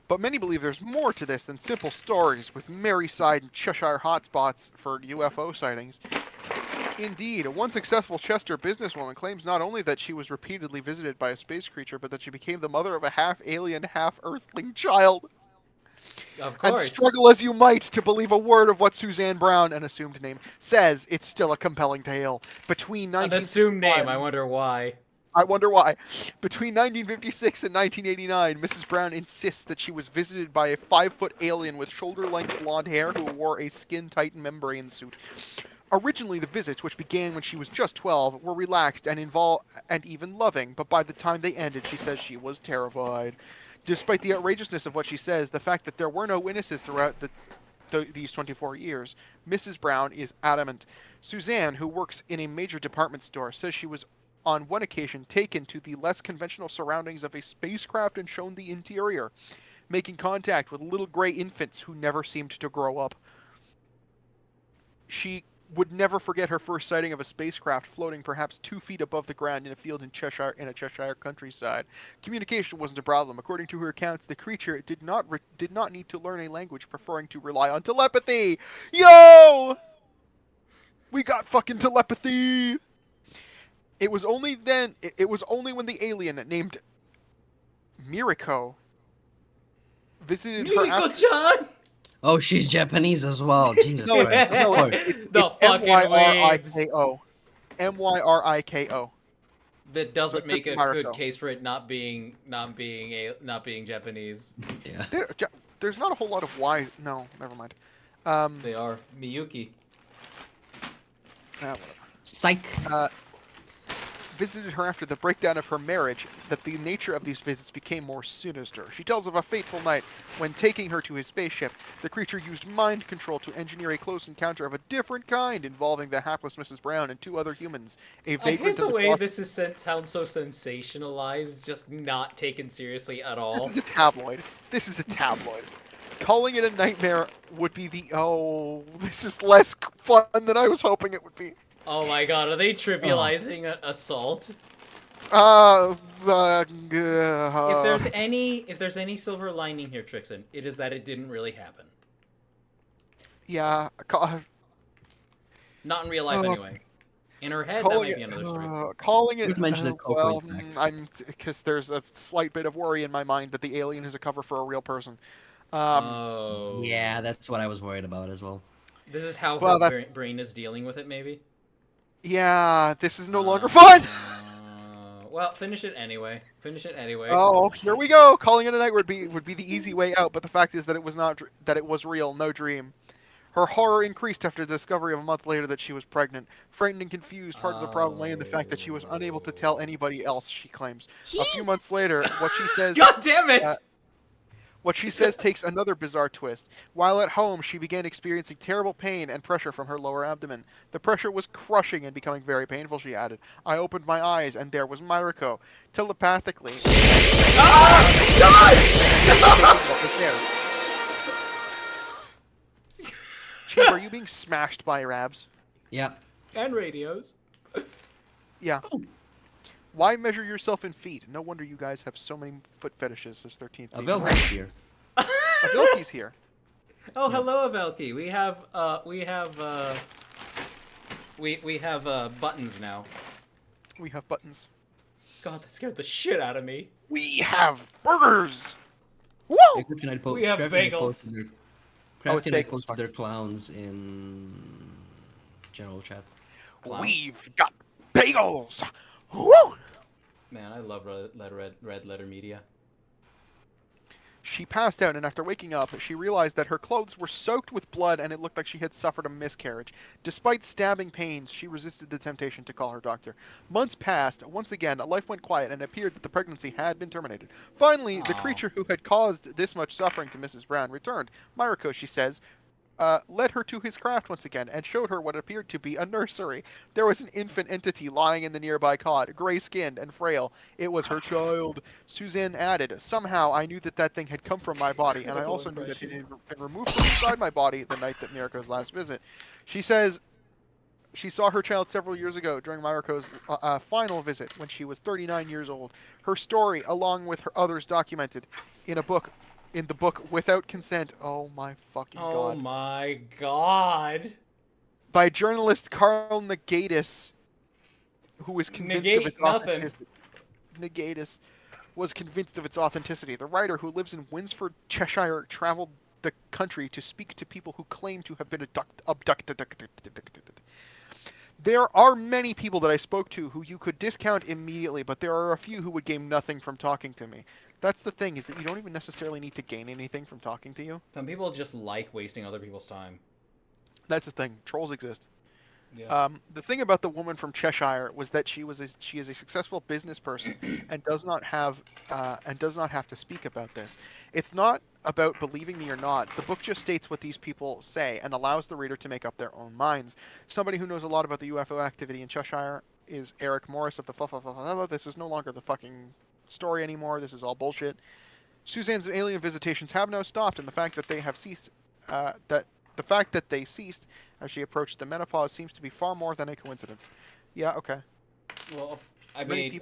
But many believe there's more to this than simple stories, with Merseyside and Cheshire hotspots for UFO sightings. Indeed, one successful Chester businesswoman claims not only that she was repeatedly visited by a space creature, but that she became the mother of a half-alien, half-earthling child. Of course. And struggle as you might to believe a word of what Suzanne Brown, an assumed name, says, it's still a compelling tale. Between an assumed name, I wonder why. Between 1956 and 1989, Mrs. Brown insists that she was visited by a 5-foot alien with shoulder-length blonde hair who wore a skin-tight membrane suit. Originally, the visits, which began when she was just 12, were relaxed and even loving, but by the time they ended, she says she was terrified. Despite the outrageousness of what she says, the fact that there were no witnesses throughout these 24 years, Mrs. Brown is adamant. Suzanne, who works in a major department store, says she was on one occasion taken to the less conventional surroundings of a spacecraft and shown the interior, making contact with little gray infants who never seemed to grow up. She would never forget her first sighting of a spacecraft floating perhaps 2 feet above the ground in a field in a Cheshire countryside. Communication wasn't a problem. According to her accounts, the creature did not need to learn a language, preferring to rely on telepathy. Yo! We got fucking telepathy! It was only when the alien named Miriko visited her Miriko-chan! Oh, she's Japanese as well. Jesus no, Christ. it's M-Y-R-I-K-O. M-Y-R-I-K-O. That doesn't make a good case for it not being Japanese. Yeah. There's not a whole lot of Y's. No, never mind. They are Miyuki. Psych. Visited her after the breakdown of her marriage, that the nature of these visits became more sinister. She tells of a fateful night when, taking her to his spaceship, the creature used mind control to engineer a close encounter of a different kind involving the hapless Mrs. Brown and 2 other humans. I hate the way this sounds so sensationalized, just not taken seriously at all. This is a tabloid. Calling it a nightmare would be this is less fun than I was hoping it would be. Oh my god, are they trivializing assault? If there's any silver lining here, Trixaan, it is that it didn't really happen. Yeah. Not in real life, anyway. In her head, that might be another story. Calling it. Please mention that Coco is back. Because there's a slight bit of worry in my mind that the alien is a cover for a real person. Oh. Yeah, that's what I was worried about as well. This is how her brain is dealing with it, maybe? Yeah, this is no longer fun! Well, finish it anyway. Finish it anyway. Oh, here we go! Calling it a night would be the easy way out, but the fact is that it was not that it was real, no dream. Her horror increased after the discovery of a month later that she was pregnant. Frightened and confused, part of the problem lay in the fact that she was unable to tell anybody else, she claims. A few months later, what she says... God damn it! What she says takes another bizarre twist. While at home, she began experiencing terrible pain and pressure from her lower abdomen. The pressure was crushing and becoming very painful, she added. I opened my eyes, and there was Myriko. Telepathically... What was there? Chief, are you being smashed by Rabs? Yeah. And radios. Yeah. Why measure yourself in feet? No wonder you guys have so many foot fetishes as 13th. Avelki's here. Avelki's here. Oh, hello, Avelki. We have buttons now. We have buttons. God, that scared the shit out of me. We have burgers. Woo! We have bagels. Crafty and I posted their clowns in general chat. We've got bagels. Woo! Man, I love red letter media. She passed out, and after waking up, she realized that her clothes were soaked with blood and it looked like she had suffered a miscarriage. Despite stabbing pains, she resisted the temptation to call her doctor. Months passed. Once again, life went quiet and it appeared that the pregnancy had been terminated. Finally, the creature who had caused this much suffering to Mrs. Brown returned. Myriko, she says, led her to his craft once again and showed her what appeared to be a nursery. There was an infant entity lying in the nearby cot, gray-skinned and frail. It was her child. Suzanne added, somehow I knew that thing had come from my body, and I also knew that it had been removed from inside my body the night that Myriko's last visit. She says she saw her child several years ago during Myriko's final visit when she was 39 years old. Her story, along with her others documented in the book Without Consent. Oh my fucking god. Oh my god. By journalist Carl Negatis, who was convinced of its authenticity. Negatis was convinced of its authenticity. The writer, who lives in Winsford, Cheshire, traveled the country to speak to people who claim to have been abducted. There are many people that I spoke to who you could discount immediately, but there are a few who would gain nothing from talking to me. That's the thing, is that you don't even necessarily need to gain anything from talking to you. Some people just like wasting other people's time. That's the thing. Trolls exist. Yeah. The thing about the woman from Cheshire was that she is a successful business person and does not have to speak about this. It's not about believing me or not. The book just states what these people say and allows the reader to make up their own minds. Somebody who knows a lot about the UFO activity in Cheshire is Eric Morris of the This is no longer the fucking story anymore. This is all bullshit. Suzanne's alien visitations have now stopped, and the fact that they have ceased, the fact that they ceased as she approached the menopause seems to be far more than a coincidence. Yeah, okay. Well, I mean,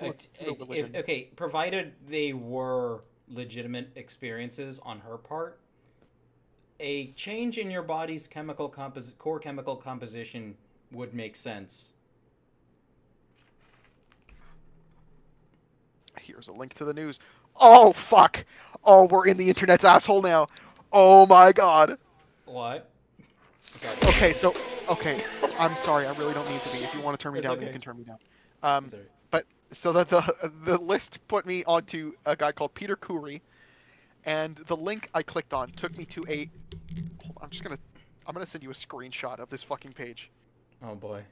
okay, provided they were legitimate experiences on her part, a change in your body's core chemical composition would make sense. Here's a link to the news. Oh, fuck! Oh, we're in the internet's asshole now. Oh my god. What? Okay, I'm sorry, I really don't need to be. If you want to turn me down, you can turn me down. But, so that the list put me onto a guy called Peter Coury, and the link I clicked on took me to a... I'm gonna send you a screenshot of this fucking page. Oh boy.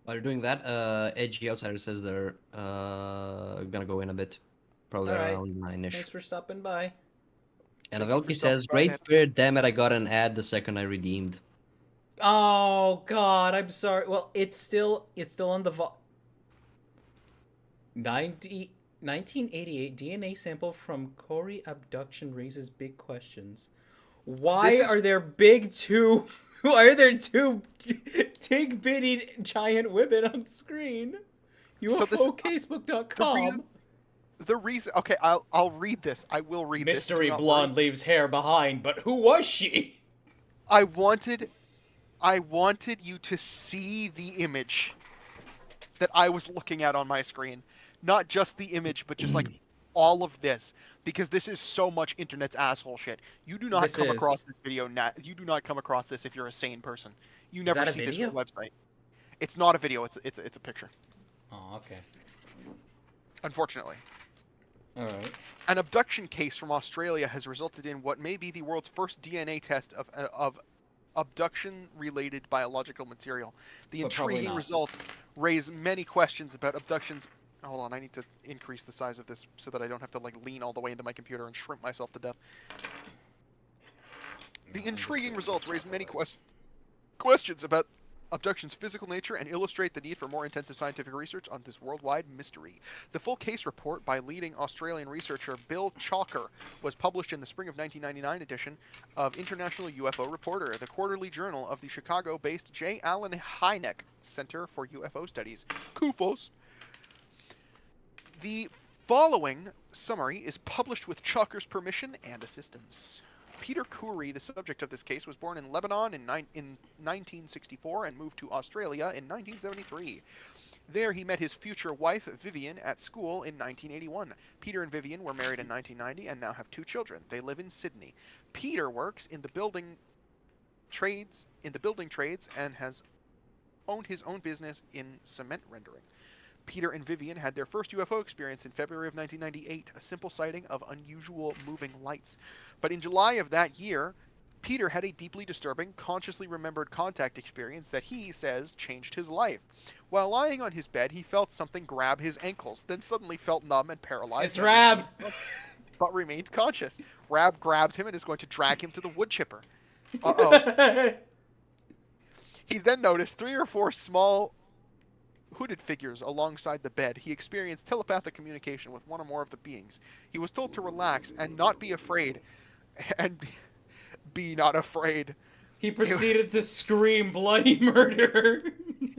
While you're doing that, Edgy Outsider says they're gonna go in a bit. Probably around 9-ish. Thanks for stopping by. And Avelki says, Great Spirit, damn it, I got an ad the second I redeemed. Oh god, I'm sorry. Well, it's still on the 1988 DNA sample from Corey abduction raises big questions. Why are there two tig bitty giant women on screen? UFOcasebook.com. The reason, okay, I'll read this. I will read this. Mystery blonde leaves hair behind, but who was she? I wanted you to see the image that I was looking at on my screen. Not just the image, but just like all of this. Because this is so much internet's asshole shit. You do not come across this video. You do not come across this if you're a sane person. You never see this on the website. It's not a video. It's a picture. Oh, okay. Unfortunately. All right. An abduction case from Australia has resulted in what may be the world's first DNA test of abduction-related biological material. The intriguing results raise many questions about abductions. Hold on, I need to increase the size of this so that I don't have to like lean all the way into my computer and shrimp myself to death. The intriguing results raise many questions about abduction's physical nature and illustrate the need for more intensive scientific research on this worldwide mystery. The full case report by leading Australian researcher Bill Chalker was published in the spring of 1999 edition of International UFO Reporter, the quarterly journal of the Chicago-based J. Allen Hynek Center for UFO Studies. CUFOS. The following summary is published with Chalker's permission and assistance. Peter Khoury, the subject of this case, was born in Lebanon in 1964 and moved to Australia in 1973. There he met his future wife, Vivian, at school in 1981. Peter and Vivian were married in 1990 and now have 2 children. They live in Sydney. Peter works in the building trades and has owned his own business in cement rendering. Peter and Vivian had their first UFO experience in February of 1998, a simple sighting of unusual moving lights. But in July of that year, Peter had a deeply disturbing, consciously remembered contact experience that he says changed his life. While lying on his bed, he felt something grab his ankles, then suddenly felt numb and paralyzed. It's Rab! But remained conscious. Rab grabs him and is going to drag him to the wood chipper. Uh-oh. He then noticed 3 or 4 small hooded figures alongside the bed. He experienced telepathic communication with one or more of the beings. He was told to relax and not be afraid. And be not afraid. He proceeded to scream bloody murder.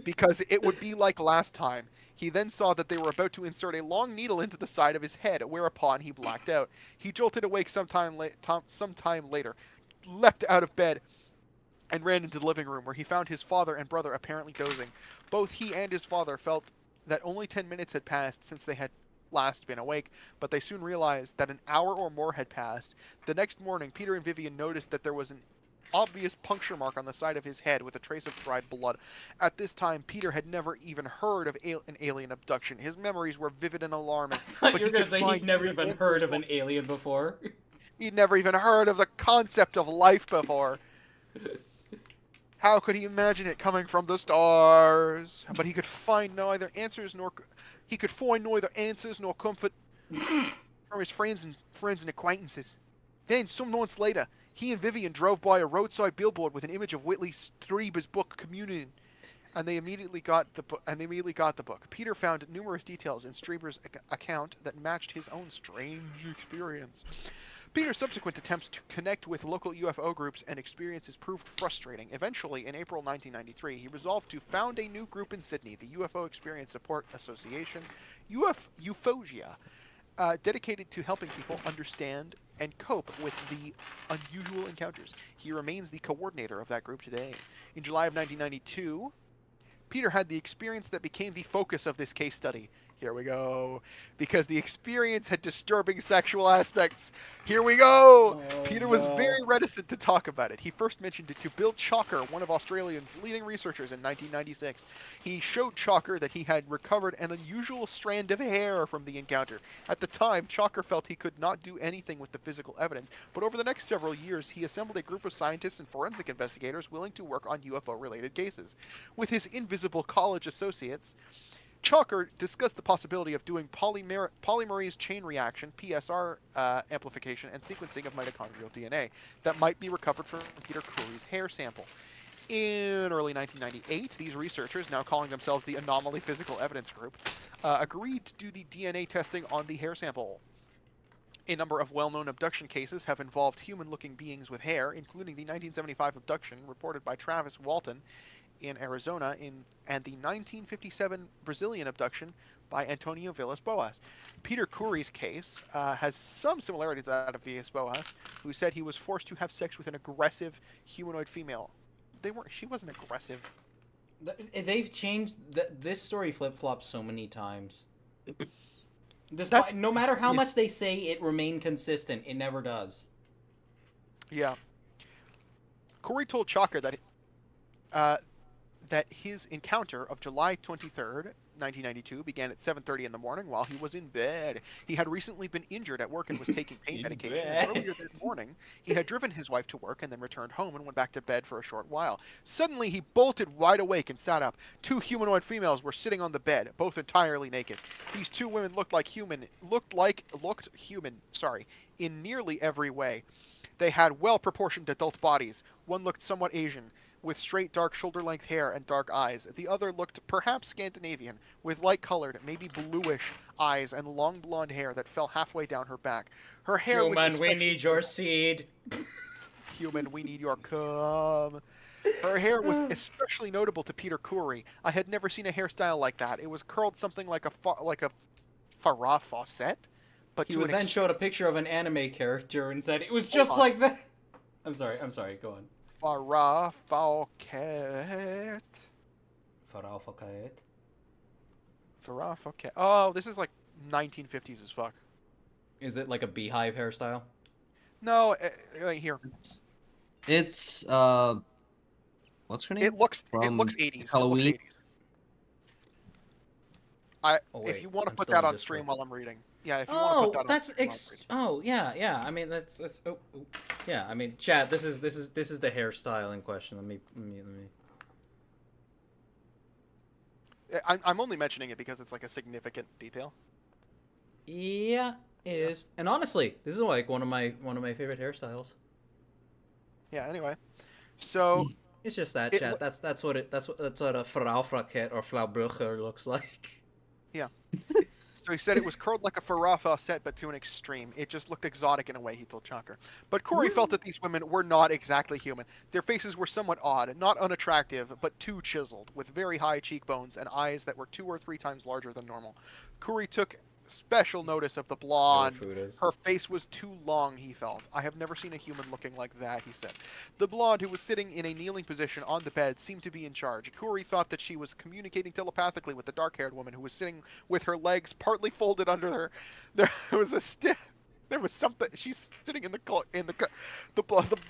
Because it would be like last time. He then saw that they were about to insert a long needle into the side of his head, whereupon he blacked out. He jolted awake sometime later, leapt out of bed, and ran into the living room, where he found his father and brother apparently dozing. Both he and his father felt that only 10 minutes had passed since they had last been awake, but they soon realized that an hour or more had passed. The next morning, Peter and Vivian noticed that there was an obvious puncture mark on the side of his head with a trace of dried blood. At this time, Peter had never even heard of an alien abduction. His memories were vivid and alarming. But you're going to say he'd never even heard of an alien before? He'd never even heard of the concept of life before. How could he imagine it coming from the stars? But he could find neither answers nor comfort from his friends and acquaintances. Then, some months later, he and Vivian drove by a roadside billboard with an image of Whitley Strieber's book Communion, and they immediately got the book. Peter found numerous details in Strieber's account that matched his own strange experience. Peter's subsequent attempts to connect with local UFO groups and experiences proved frustrating. Eventually, in April 1993, he resolved to found a new group in Sydney, the UFO Experience Support Association, UFOsia, dedicated to helping people understand and cope with the unusual encounters. He remains the coordinator of that group today. In July of 1992, Peter had the experience that became the focus of this case study. Here we go. Because the experience had disturbing sexual aspects. Here we go. Peter was very reticent to talk about it. He first mentioned it to Bill Chalker, one of Australia's leading researchers, in 1996. He showed Chalker that he had recovered an unusual strand of hair from the encounter. At the time, Chalker felt he could not do anything with the physical evidence, but over the next several years, he assembled a group of scientists and forensic investigators willing to work on UFO-related cases. With his invisible college associates, Chalker discussed the possibility of doing polymerase chain reaction, PSR amplification, and sequencing of mitochondrial DNA that might be recovered from Peter Khoury's hair sample. In early 1998, these researchers, now calling themselves the Anomaly Physical Evidence Group, agreed to do the DNA testing on the hair sample. A number of well-known abduction cases have involved human-looking beings with hair, including the 1975 abduction reported by Travis Walton in Arizona and the 1957 Brazilian abduction by Antonio Villas-Boas. Peter Curry's case has some similarity to that of Villas-Boas, who said he was forced to have sex with an aggressive humanoid female. She wasn't aggressive. They've changed this story flip-flops so many times. No matter how much they say it remained consistent, it never does. Yeah. Corey told Chalker that his encounter of July 23rd, 1992 began at 7:30 in the morning while he was in bed. He had recently been injured at work and was taking pain medication. Earlier that morning, he had driven his wife to work and then returned home and went back to bed for a short while. Suddenly, he bolted wide awake and sat up. Two humanoid females were sitting on the bed, both entirely naked. These two women looked human, in nearly every way. They had well-proportioned adult bodies. One looked somewhat Asian, with straight dark shoulder-length hair and dark eyes. The other looked perhaps Scandinavian, with light-colored, maybe bluish eyes and long blonde hair that fell halfway down her back. Her hair was Human, we need your seed. Human, we need your cum. Her hair was especially notable to Peter Curry. I had never seen a hairstyle like that. It was curled something like a Farrah Fawcett. But he was then showed a picture of an anime character and said it was just like that. I'm sorry, go on. Farrah Fawcett. Oh, this is like 1950s as fuck. Is it like a beehive hairstyle? No, right here. It's what's her name? It looks 80s. Halloween. It looks 80s. Wait, if you want to I'm put still that in on Discord. stream while I'm reading. Yeah, if you want to put that on stream while I'm reading. yeah. I mean, yeah. I mean, chat. This is the hairstyle in question. Let me. I'm only mentioning it because it's like a significant detail. Yeah, it is. And honestly, this is like one of my favorite hairstyles. Yeah. Anyway, so it's just that chat. That's what a Frauenfraket or Flaubrücher looks like. Yeah. So he said it was curled like a Farrah Fawcett, but to an extreme. It just looked exotic in a way, he told Chalker. But Corey felt that these women were not exactly human. Their faces were somewhat odd, not unattractive, but too chiseled, with very high cheekbones and eyes that were 2 or 3 times larger than normal. Corey took special notice of the blonde. Her face was too long, he felt. I have never seen a human looking like that, he said. The blonde, who was sitting in a kneeling position on the bed, seemed to be in charge. Corey thought that she was communicating telepathically with the dark-haired woman who was sitting with her legs partly folded under her. There was something. She's sitting in the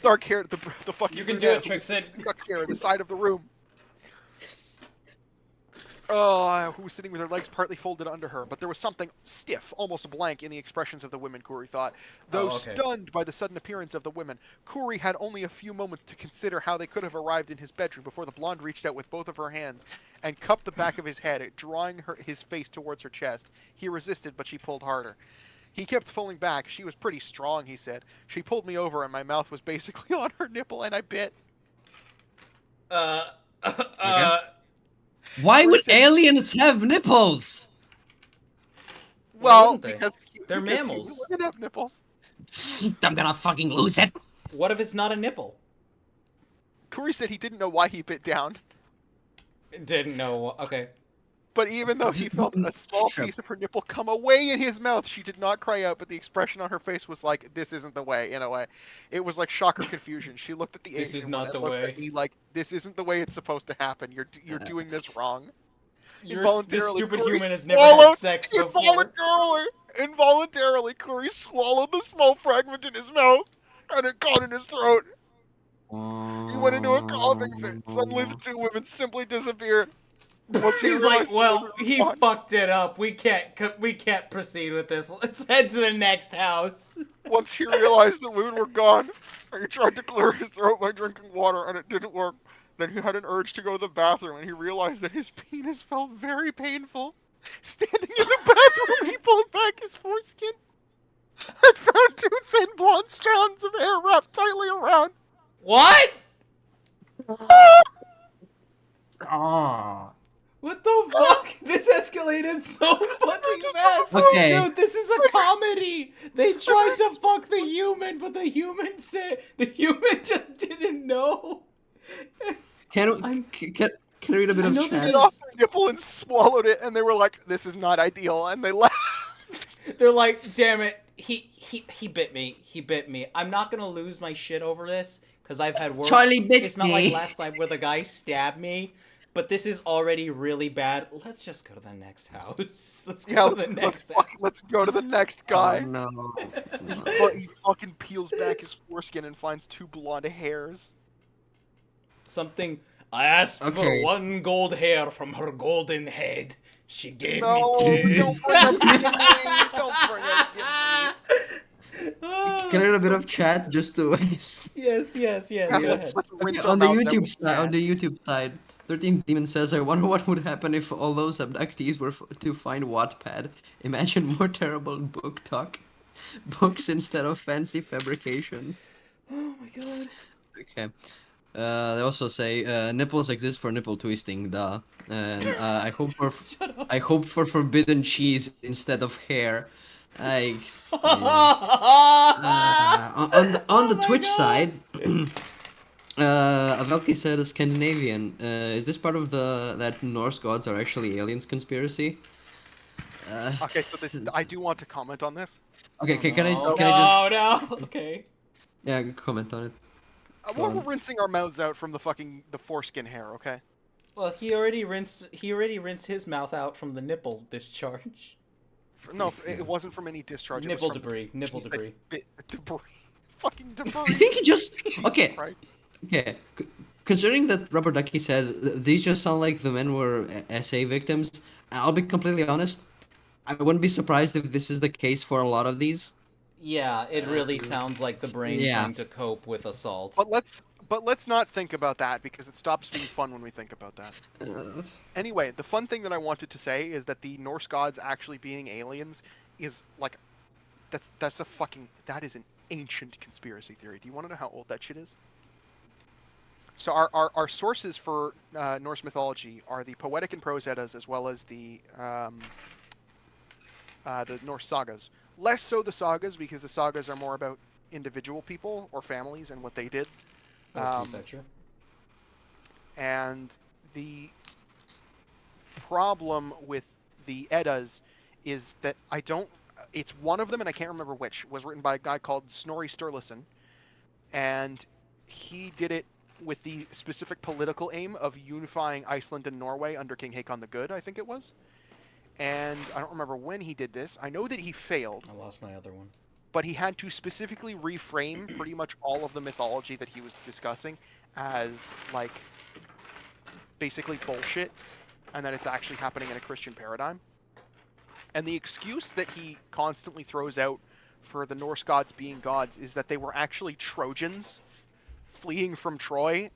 dark hair, the fucking. You can do it, Trixaan. The side of the room. Who was sitting with her legs partly folded under her, but there was something stiff, almost blank, in the expressions of the women, Corey thought. Though stunned by the sudden appearance of the women, Corey had only a few moments to consider how they could have arrived in his bedroom before the blonde reached out with both of her hands and cupped the back of his head, drawing his face towards her chest. He resisted, but she pulled harder. He kept pulling back. She was pretty strong, he said. She pulled me over, and my mouth was basically on her nipple, and I bit. Why would aliens have nipples? Well, because they're mammals. Women have nipples. I'm gonna fucking lose it. What if it's not a nipple? Corey said he didn't know why he bit down. Didn't know. Okay. But even though he felt a small piece of her nipple come away in his mouth, she did not cry out, but the expression on her face was like, this isn't the way, in a way. It was like shock or confusion. She looked at the This Asian is not one the and looked way. at me like, this isn't the way it's supposed to happen. You're doing this wrong. This stupid Corey human has never had sex before. Involuntarily, Corey swallowed the small fragment in his mouth, and it got in his throat. He went into a coughing fit. Suddenly, the two women simply disappeared. He's like, well, he fucked it up. We can't proceed with this. Let's head to the next house. Once he realized the women were gone, he tried to clear his throat by drinking water, and it didn't work. Then he had an urge to go to the bathroom, and he realized that his penis felt very painful. Standing in the bathroom, he pulled back his foreskin and found 2 thin blonde strands of hair wrapped tightly around. What? What the fuck? This escalated so fucking fast. Okay. Dude, this is a comedy. They tried to fuck the human, but the human just didn't know. Can I read a bit I of know this chat? Bit off their nipple and swallowed it, and they were like, "This is not ideal," and they left. They're like, damn it, he bit me. He bit me. I'm not gonna lose my shit over this because I've had worse. Charlie bit It's not like me. last time where the guy stabbed me, but this is already really bad. Let's just go to the next house. Let's go to the next house. Let's go to the next guy. Oh, no. He fucking peels back his foreskin and finds 2 blonde hairs. Something. I asked for Okay. 1 gold hair from her golden head. She gave No, me 2. don't bring up Gimli. Don't bring up Gimli. Can I read a bit of chat just to? Yes. Go ahead. Let's Okay, rinse our on the mouths out YouTube with side, on chat. the YouTube side, 13 Demon says, "I wonder what would happen if all those abductees were to find Wattpad. Imagine more terrible book talk, books instead of fancy fabrications." Oh my god. Okay. They also say nipples exist for nipple twisting, duh. And I Shut up. hope for forbidden cheese instead of hair. I. On the Oh my Twitch God. side, Avelki said Scandinavian. Is this part of that Norse gods are actually aliens conspiracy? Okay, so I do want to comment on this. Okay, can I just No. Okay. yeah comment on it? We're rinsing our mouths out from the foreskin hair, okay? Well, he already rinsed his mouth out from the nipple discharge. No, it wasn't from any discharge. Nipple it was from debris. Nipple cheese debris. debris. Fucking debris. I think he just okay. Christ. Okay, considering that Rubber Ducky said these just sound like the men were SA victims, I'll be completely honest. I wouldn't be surprised if this is the case for a lot of these. Yeah, it really sounds like the brain Yeah. trying to cope with assault. But let's not think about that because it stops being fun when we think about that. Anyway, the fun thing that I wanted to say is that the Norse gods actually being aliens is like that is an ancient conspiracy theory. Do you want to know how old that shit is? So our sources for Norse mythology are the Poetic and Prose Eddas as well as the Norse sagas. Less so the sagas because the sagas are more about individual people or families and what they did. And the problem with the Eddas is that it's one of them, and I can't remember which, was written by a guy called Snorri Sturluson, and he did it with the specific political aim of unifying Iceland and Norway under King Haakon the Good, I think it was. And I don't remember when he did this. I know that he failed. I lost my other one. But he had to specifically reframe pretty much all of the mythology that he was discussing as, like, basically bullshit, and that it's actually happening in a Christian paradigm. And the excuse that he constantly throws out for the Norse gods being gods is that they were actually Trojans fleeing from Troy,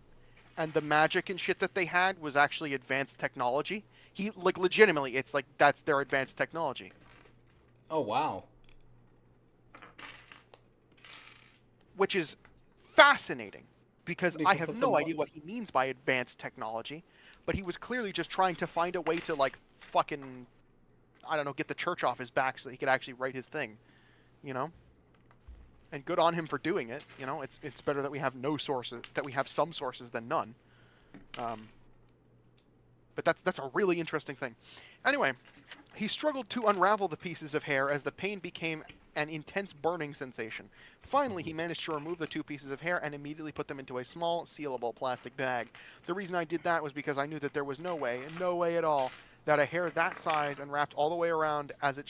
and the magic and shit that they had was actually advanced technology. He, like, legitimately, it's like, that's their advanced technology. Oh, wow. Which is fascinating, because I Because have it's no a idea what he means by advanced technology, but he was clearly just trying to find a way to, like, fucking, I don't know, get the church off his back so he could actually write his thing, you know? And good on him for doing it, you know? It's better that we have no sources, that we have some sources than none. But that's a really interesting thing. Anyway, he struggled to unravel the pieces of hair as the pain became an intense burning sensation. Finally, he managed to remove the 2 pieces of hair and immediately put them into a small, sealable plastic bag. The reason I did that was because I knew that there was no way at all, that a hair that size and wrapped all the way around and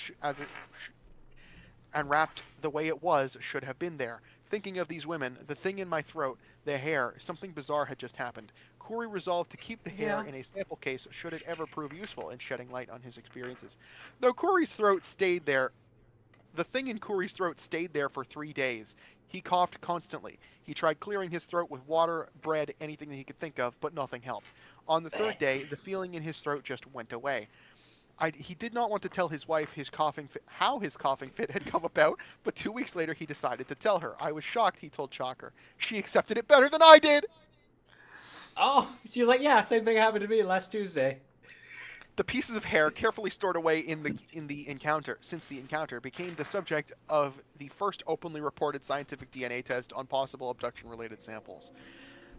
wrapped the way it was should have been there. Thinking of these women, the thing in my throat, the hair, something bizarre had just happened. Corey resolved to keep the hair in a sample case should it ever prove useful in shedding light on his experiences. Though Corey's throat stayed there, the thing in Corey's throat stayed there for 3 days. He coughed constantly. He tried clearing his throat with water, bread, anything that he could think of, but nothing helped. On the 3rd day, the feeling in his throat just went away. He did not want to tell his wife how his coughing fit had come about, but 2 weeks later he decided to tell her. I was shocked, he told Chalker. She accepted it better than I did! Oh, she was like, yeah, same thing happened to me last Tuesday. The pieces of hair carefully stored away since the encounter, became the subject of the first openly reported scientific DNA test on possible abduction-related samples.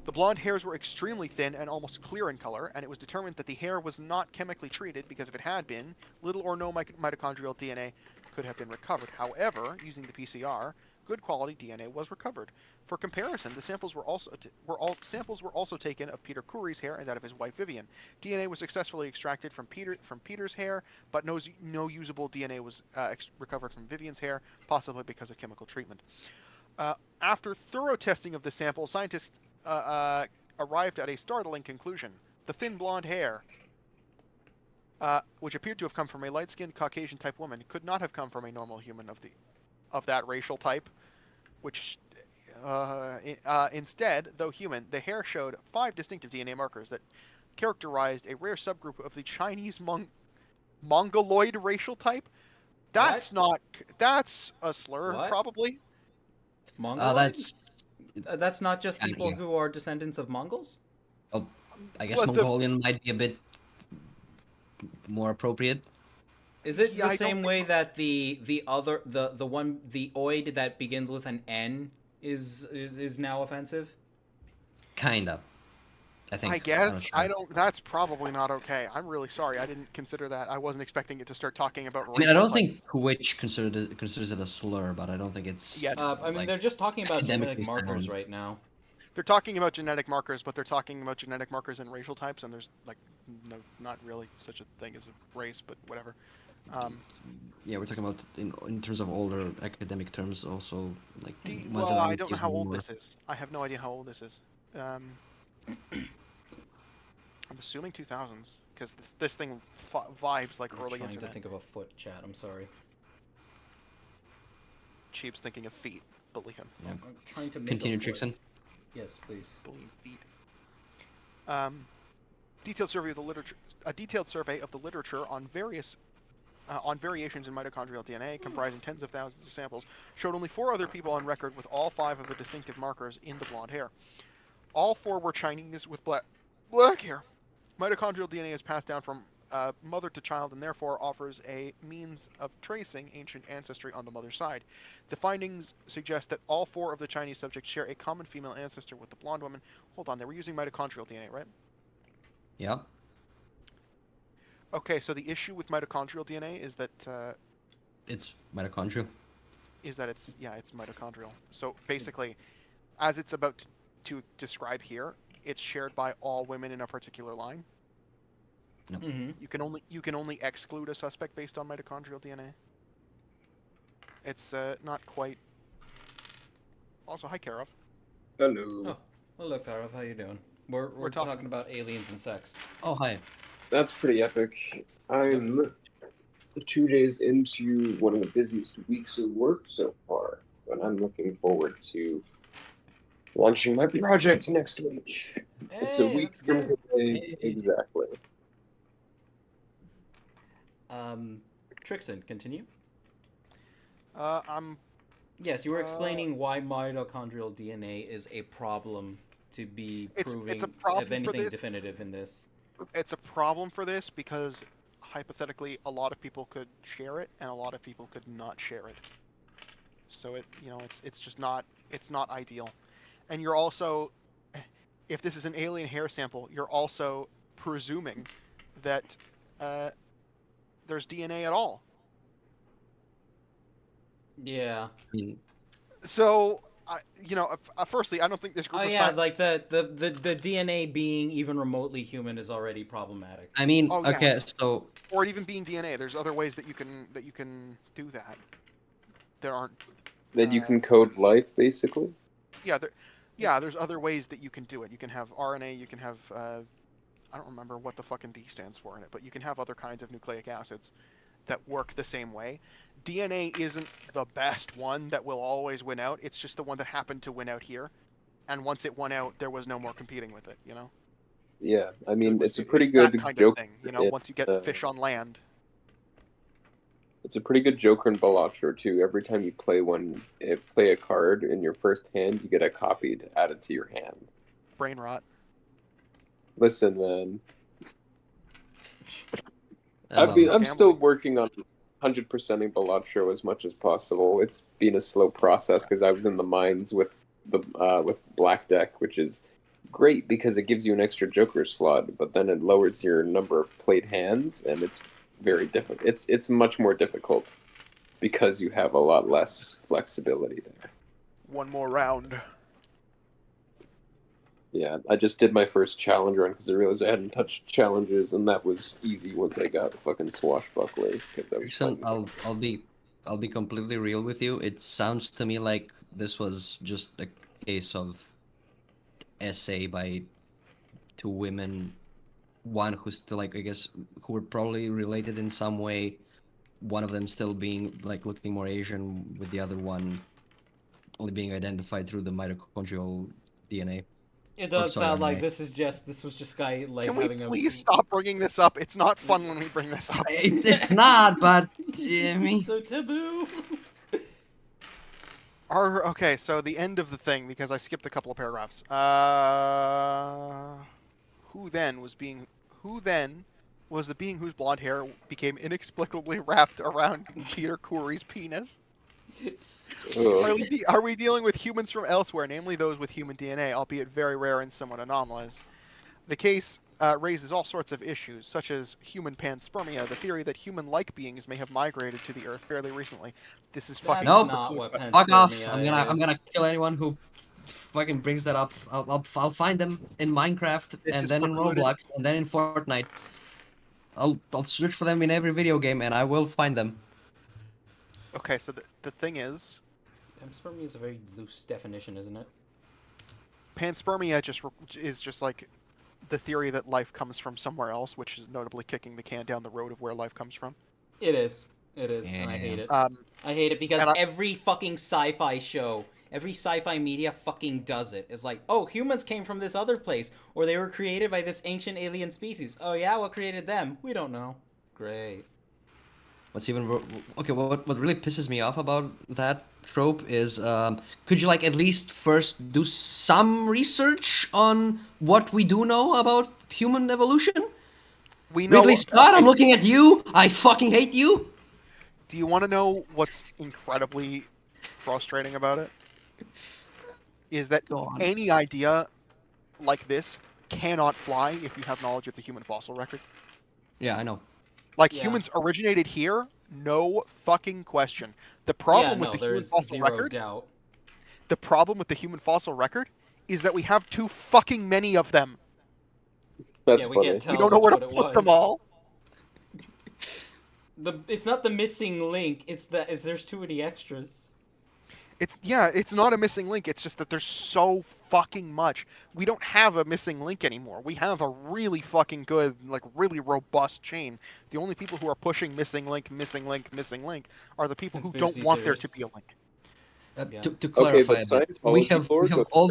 The blonde hairs were extremely thin and almost clear in color, and it was determined that the hair was not chemically treated because if it had been, little or no mitochondrial DNA could have been recovered. However, using the PCR, good quality DNA was recovered. For comparison, the samples were also taken of Peter Curie's hair and that of his wife Vivian. DNA was successfully extracted from Peter's hair, but no usable DNA was recovered from Vivian's hair, possibly because of chemical treatment. After thorough testing of the sample, scientists arrived at a startling conclusion. The thin blonde hair, which appeared to have come from a light-skinned Caucasian-type woman, could not have come from a normal human of that racial type, which instead, though human, the hair showed 5 distinctive DNA markers that characterized a rare subgroup of the Chinese Mongoloid racial type. That's that's a slur, probably. Mongoloid? That's not just people who are descendants of Mongols? Oh, I guess Mongolian might be a bit more appropriate. Is it the same way that the oid that begins with an N is now offensive? Kind of. I think. I guess that's probably not okay. I'm really sorry. I didn't consider that. I wasn't expecting it to start talking about. I mean, I don't think Twitch considers it a slur, but I don't think it's. Yeah. I mean, they're just talking about genetic markers right now. They're talking about genetic markers, but they're talking about genetic markers and racial types, and there's not really such a thing as a race, but whatever. Yeah, we're talking about in terms of older academic terms, also like. Well, I don't know how old this is. I have no idea how old this is. I'm assuming 2000s because this thing vibes like early internet. I'm trying to think of a foot, chat. I'm sorry. Cheap's thinking of feet. Believe him. Yeah. I'm trying to make Continue, Trixaan. Yes, please. Believe feet. Detailed survey of the literature. A detailed survey of the literature on variations in mitochondrial DNA, comprising tens of thousands of samples, showed only 4 other people on record with all 5 of the distinctive markers in the blonde hair. All 4 were Chinese with black hair. Mitochondrial DNA is passed down from mother to child and therefore offers a means of tracing ancient ancestry on the mother's side. The findings suggest that all 4 of the Chinese subjects share a common female ancestor with the blonde woman. Hold on, they were using mitochondrial DNA, right? Yeah. Okay, so the issue with mitochondrial DNA is that... it's mitochondrial. Is that it's mitochondrial. So basically, as it's about to describe here, it's shared by all women in a particular line. Nope. Mm-hmm. You can only exclude a suspect based on mitochondrial DNA. It's not quite. Also, hi, Karov. Hello. Oh, hello, Karov. How you doing? We're talking about aliens and sex. Oh, hi. That's pretty epic. I'm 2 days into one of the busiest weeks of work so far, but I'm looking forward to launching my project next week. It's a week from today, exactly. Trixaan, continue. Yes, you were explaining why mitochondrial DNA is a problem to be proving it's a problem of anything for this. definitive in this. It's a problem for this because hypothetically a lot of people could share it and a lot of people could not share it. So it's just not ideal. And you're also, if this is an alien hair sample, you're also presuming that there's DNA at all. Yeah. So, firstly, I don't think this group of like the DNA being even remotely human is already problematic. I mean, so... Or even being DNA, there's other ways that you can do that. There aren't... That you can code life, basically? Yeah, there's other ways that you can do it. You can have RNA, you can have, I don't remember what the fucking D stands for in it, but you can have other kinds of nucleic acids that work the same way. DNA isn't the best one that will always win out. It's just the one that happened to win out here. And once it won out, there was no more competing with it, Yeah, I mean, it's a pretty good that kind joke. Of thing, once you get fish on land. It's a pretty good Joker and Balatro, too. Every time you play a card in your first hand, you get a copy to add it to your hand. Brain rot. Listen, man. I'm still working on 100%ing Balatro as much as possible. It's been a slow process because I was in the mines with Black Deck, which is great because it gives you an extra Joker slot, but then it lowers your number of played hands, and it's very difficult. It's much more difficult because you have a lot less flexibility there. One more round. Yeah, I just did my first challenge run because I realized I hadn't touched challenges, and that was easy once I got fucking Swashbuckler. Trixaan, I'll be completely real with you. It sounds to me like this was just a case of essay by two women, one who's still like, I guess, who were probably related in some way. One of them still being like looking more Asian, with the other one only being identified through the mitochondrial DNA. It does sound like this was just guy like Can we having please stop bringing this up? It's not fun when we bring this up. It's not, but It's so taboo. Okay, so the end of the thing, because I skipped a couple of paragraphs. Who then was the being whose blonde hair became inexplicably wrapped around Peter Curry's penis? Are we dealing with humans from elsewhere, namely those with human DNA, albeit very rare and somewhat anomalous? The case raises all sorts of issues, such as human panspermia, the theory that human-like beings may have migrated to the Earth fairly recently. This is fucking nope. not what Fuck off! panspermia I'm gonna kill anyone who fucking brings that up. I'll find them in Minecraft, and then in Roblox, and then in Fortnite. I'll search for them in every video game, and I will find them. Okay, so the thing is, panspermia is a very loose definition, isn't it? Panspermia is just like the theory that life comes from somewhere else, which is notably kicking the can down the road of where life comes from. It is, and I hate it. I hate it because every fucking sci-fi show, every sci-fi media fucking does it. It's like, oh, humans came from this other place, or they were created by this ancient alien species. Oh yeah, what created them? We don't know. Great. What's even okay? What really pisses me off about that trope is, could you like at least first do some research on what we do know about human evolution? We know. Ridley Scott, I'm looking at you. I fucking hate you. Do you want to know what's incredibly frustrating about it? Is that any idea like this cannot fly if you have knowledge of the human fossil record. Yeah, I know. Like, humans originated here, no fucking question. The problem with the human fossil record... doubt. The problem with the human fossil record is that we have too fucking many of them. That's funny. We don't know where to put them all. It's not the missing link, there's too many extras. It's not a missing link, it's just that there's so fucking much. We don't have a missing link anymore. We have a really fucking good, like, really robust chain. The only people who are pushing missing link are the people who don't want there to be a link. To clarify, we have all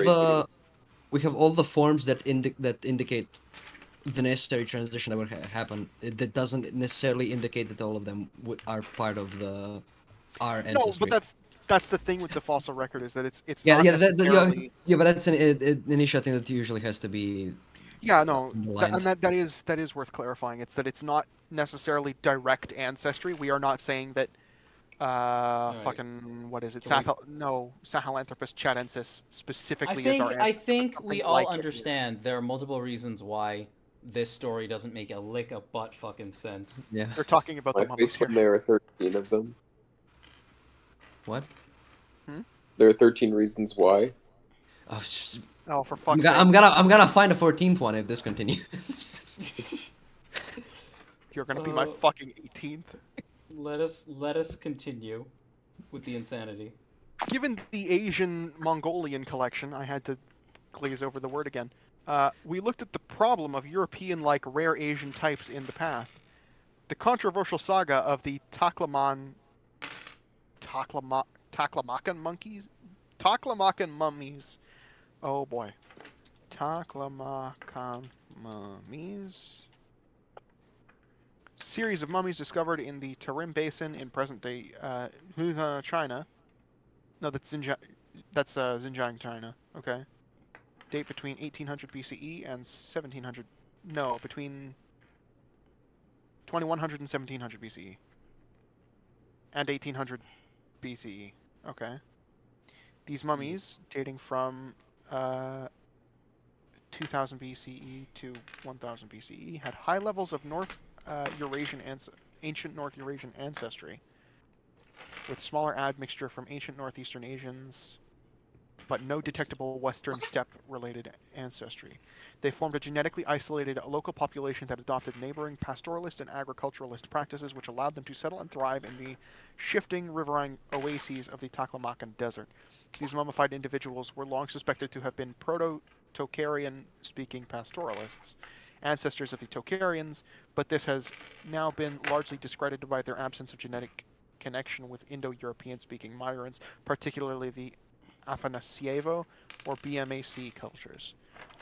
the forms that indicate the necessary transition that would happen. That doesn't necessarily indicate that all of them are part of our ancestry. No, but that's the thing with the fossil record, is that it's not necessarily... but that's an issue I think that usually has to be... Yeah, no, that is worth clarifying. It's that it's not necessarily direct ancestry. We are not saying that fucking, what is it? Sahelanthropus chadensis specifically is our ancestor. I think we all understand there are multiple reasons why this story doesn't make a lick of butt fucking sense. Yeah. They're talking about the mummies here. There are 13 of them. What? There are 13 reasons why. Oh, for fuck's sake! I'm gonna find a 14th one if this continues. You're gonna be my fucking 18th. Let us continue with the insanity. Given the Asian Mongolian collection, I had to glaze over the word again. We looked at the problem of European-like rare Asian types in the past. The controversial saga of the Taklamakan mummies. Oh boy. Taklamakan mummies. Series of mummies discovered in the Tarim Basin in present-day China. No, that's Xinjiang, China. Okay. Date between 1800 BCE and 1700. No, between 2100 and 1700 BCE. And 1800 BCE. Okay. These mummies, dating from 2000 BCE to 1000 BCE, had high levels of ancient North Eurasian ancestry, with smaller admixture from ancient Northeastern Asians, but no detectable Western steppe-related ancestry. They formed a genetically isolated local population that adopted neighboring pastoralist and agriculturalist practices, which allowed them to settle and thrive in the shifting riverine oases of the Taklamakan Desert. These mummified individuals were long suspected to have been Proto-Tocharian-speaking pastoralists, ancestors of the Tocharians, but this has now been largely discredited by their absence of genetic connection with Indo-European-speaking migrants, particularly the Afanasyevo or BMAC cultures.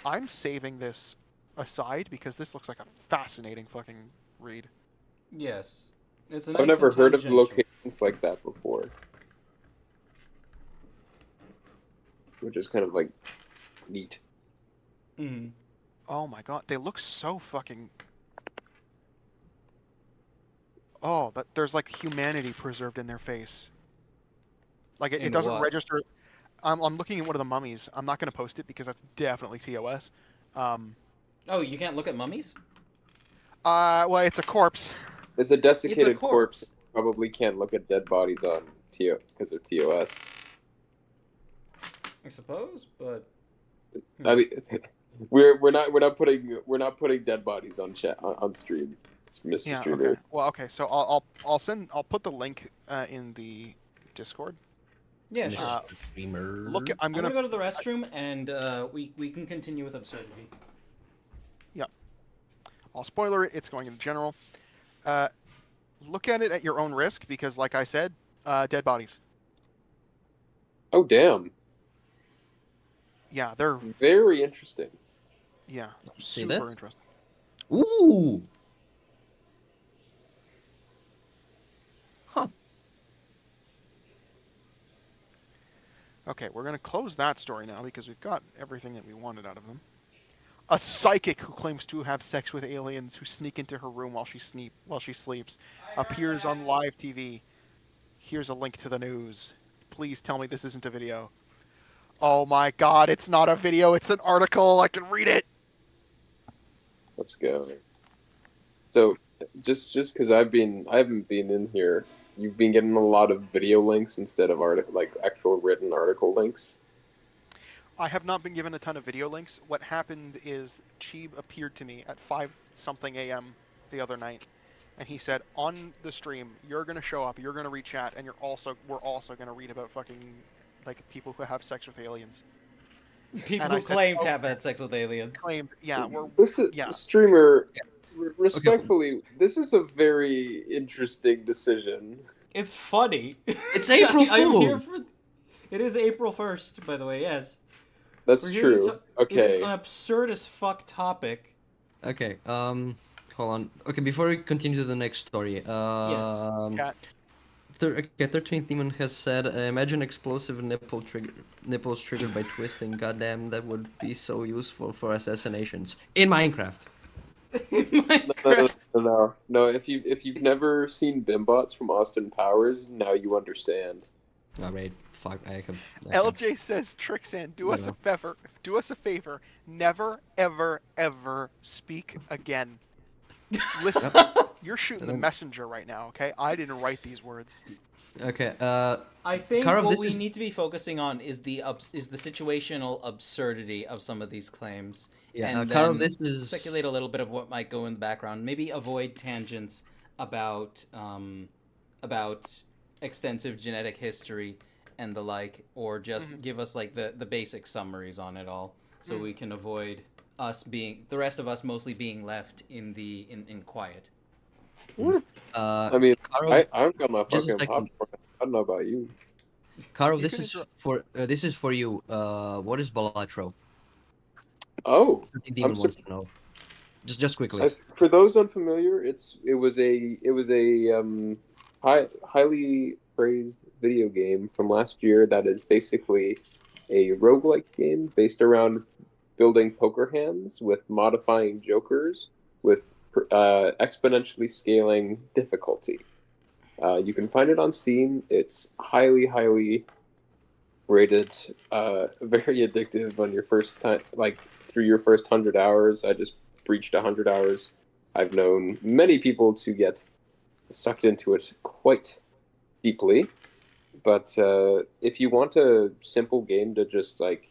I'm saving this aside because this looks like a fascinating fucking read. Yes. It's I've never heard of locations like that before. Which is kind of like neat. Mm. Oh my god, they look so fucking... Oh, there's like humanity preserved in their face. Like it doesn't register... I'm looking at one of the mummies. I'm not going to post it because that's definitely TOS. Oh, you can't look at mummies? Well, it's a corpse. It's a desiccated corpse. Probably can't look at dead bodies on TO because of TOS. I suppose, but I mean, we're not putting dead bodies on chat on stream, Mr. Yeah. Streamer. Okay. Well, okay. So I'll put the link in the Discord. Yeah, sure. Look, I'm gonna go to the restroom, and we can continue with absurdity. Yep. I'll spoiler it. It's going into general. Look at it at your own risk, because, like I said, dead bodies. Oh damn. Yeah, they're very interesting. Yeah, See super this? interesting. Ooh. Huh. Okay, we're gonna close that story now because we've got everything that we wanted out of them. A psychic who claims to have sex with aliens who sneak into her room while she sleeps appears on live TV. Here's a link to the news. Please tell me this isn't a video. Oh my god, it's not a video, it's an article. I can read it. Let's go. So, just because I haven't been in here, you've been getting a lot of video links instead of actual written article links. I have not been given a ton of video links. What happened is Cheeb appeared to me at 5-something a.m. the other night, and he said, on the stream, you're going to show up, you're going to read chat, and we're also going to read about fucking, like, people who have sex with aliens. People who claim to have had sex with aliens. Claimed, yeah. Streamer, respectfully, this is a very interesting decision. It's funny. It's April Fool's. It is April 1st, by the way, yes. That's true. Okay. It is an absurd as fuck topic. Okay, hold on. Okay, before we continue to the next story, yes. 13th Demon has said, imagine explosive nipples triggered by twisting. Goddamn, that would be so useful for assassinations in Minecraft. No. If you've never seen Bimbots from Austin Powers, now you understand. Alright, fuck. LJ says, Trixaan, do us a favor. Never, ever, ever speak again. Listen, you're shooting the messenger right now, okay? I didn't write these words. Okay, I think what we need to be focusing on is the situational absurdity of some of these claims. Yeah, and Carl, then this is... speculate a little bit of what might go in the background. Maybe avoid tangents about extensive genetic history and the like, or just give us like the basic summaries on it all, so we can avoid the rest of us mostly being left in quiet. I mean, Carl, I've got my fucking popcorn. I don't know about you. Carl, this is for you. What is Balatro? Oh, Demon wants to know. Just quickly. For those unfamiliar, it was a highly praised video game from last year that is basically a roguelike game based around building poker hands with modifying jokers with exponentially scaling difficulty. You can find it on Steam. It's highly rated very addictive on your first time, like through your first 100 hours. I just breached 100 hours. I've known many people to get sucked into it quite deeply. But if you want a simple game to just like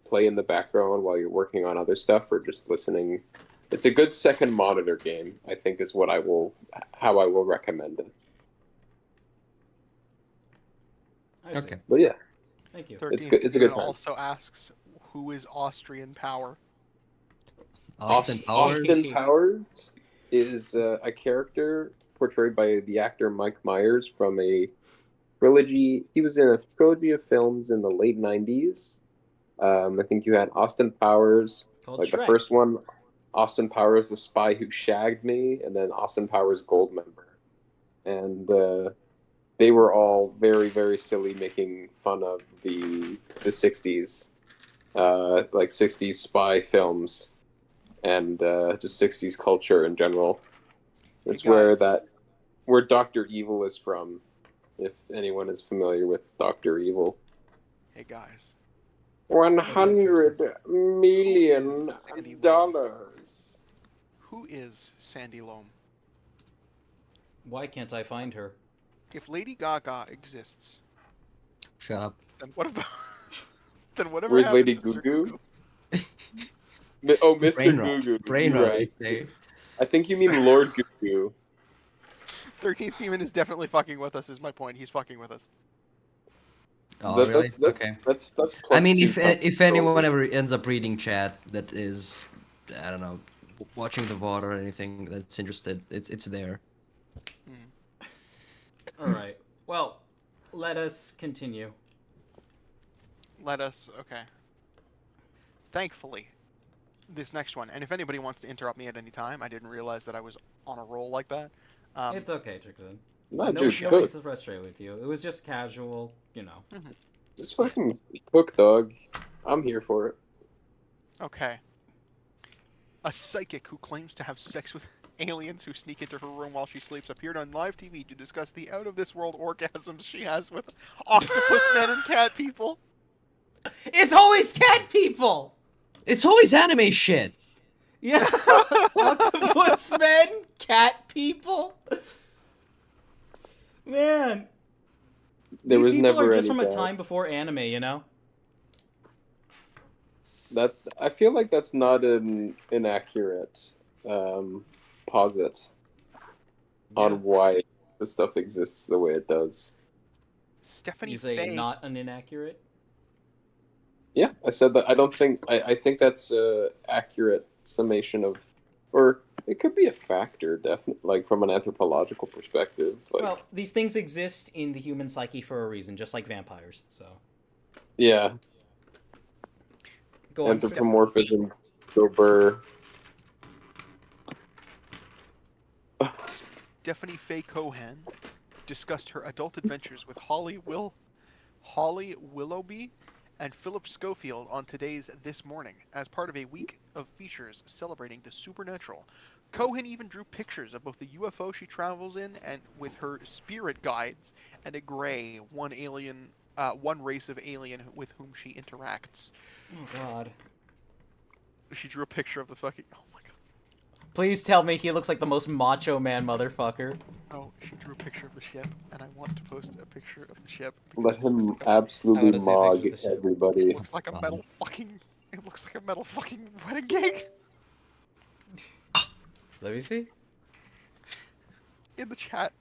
play in the background while you're working on other stuff or just listening, it's a good second monitor game, I think, is how I will recommend it. Okay. But yeah, Thank you. 13th it's good. It's a good time. Also asks, who is Austrian Power? Austin Powers. Austin Powers is a character portrayed by the actor Mike Myers from a trilogy. He was in a trilogy of films in the late 90s. I think you had Austin Powers, Called like Shrek. the first one, Austin Powers, the Spy Who Shagged Me, and then Austin Powers, Goldmember. And they were all very, very silly, making fun of the 60s, like 60s spy films, and just 60s culture in general. It's Hey guys. where Dr. Evil is from, if anyone is familiar with Dr. Evil. Hey guys. $100 million. Who is Sandy Loam? Why can't I find her? If Lady Gaga exists, Shut up. then what about? Then whatever Where's happened Lady to Sir Goo Goo? Goo? Oh, Mr. Brain Goo rot. Goo. Brain You're rot, right. I say. I think you mean Lord Goo Goo. 13th Demon is definitely fucking with us. Is my point. He's fucking with us. Oh, That- really? that's, Okay. That's I plus mean, 2 if anyone ever ends up reading chat that is, I don't know, watching the VOD or anything that's interested, it's there. All right. Well, let us continue. Okay. Thankfully, this next one, and if anybody wants to interrupt me at any time, I didn't realize that I was on a roll like that. It's okay, Trixaan. No, No, dude, nobody's cook. frustrated with you. It was just casual, you know. Just fucking cook, dog. I'm here for it. Okay. A psychic who claims to have sex with aliens who sneak into her room while she sleeps appeared on live TV to discuss the out-of-this-world orgasms she has with octopus men and cat people. It's always cat people! It's always anime shit. Yeah. Octopus men, cat people. Man. There These was people never are just any from a doubt. time before anime, you know? That I feel like that's not an inaccurate posit on why the stuff exists the way it does. Stephanie You say Faye. not an inaccurate? Yeah, I said that. I think that's a accurate summation of, or it could be a factor, definitely, like from an anthropological perspective. Like, Well, these things exist in the human psyche for a reason, just like vampires. So yeah, go on. anthropomorphism, Gober. Stephanie Faye Cohen discussed her adult adventures with Holly Willoughby and Philip Schofield on today's This Morning as part of a week of features celebrating the supernatural. Cohen even drew pictures of both the UFO she travels in and with her spirit guides and a gray, one race of alien with whom she interacts. Oh God. She drew a picture of the fucking... Oh my god. Please tell me he looks like the most macho man motherfucker. Oh, she drew a picture of the ship, and I want to post a picture of the ship. Let him like absolutely see a mog picture of the ship. everybody. It looks like a metal fucking... It looks like a metal fucking wedding cake. Let me see. In the chat.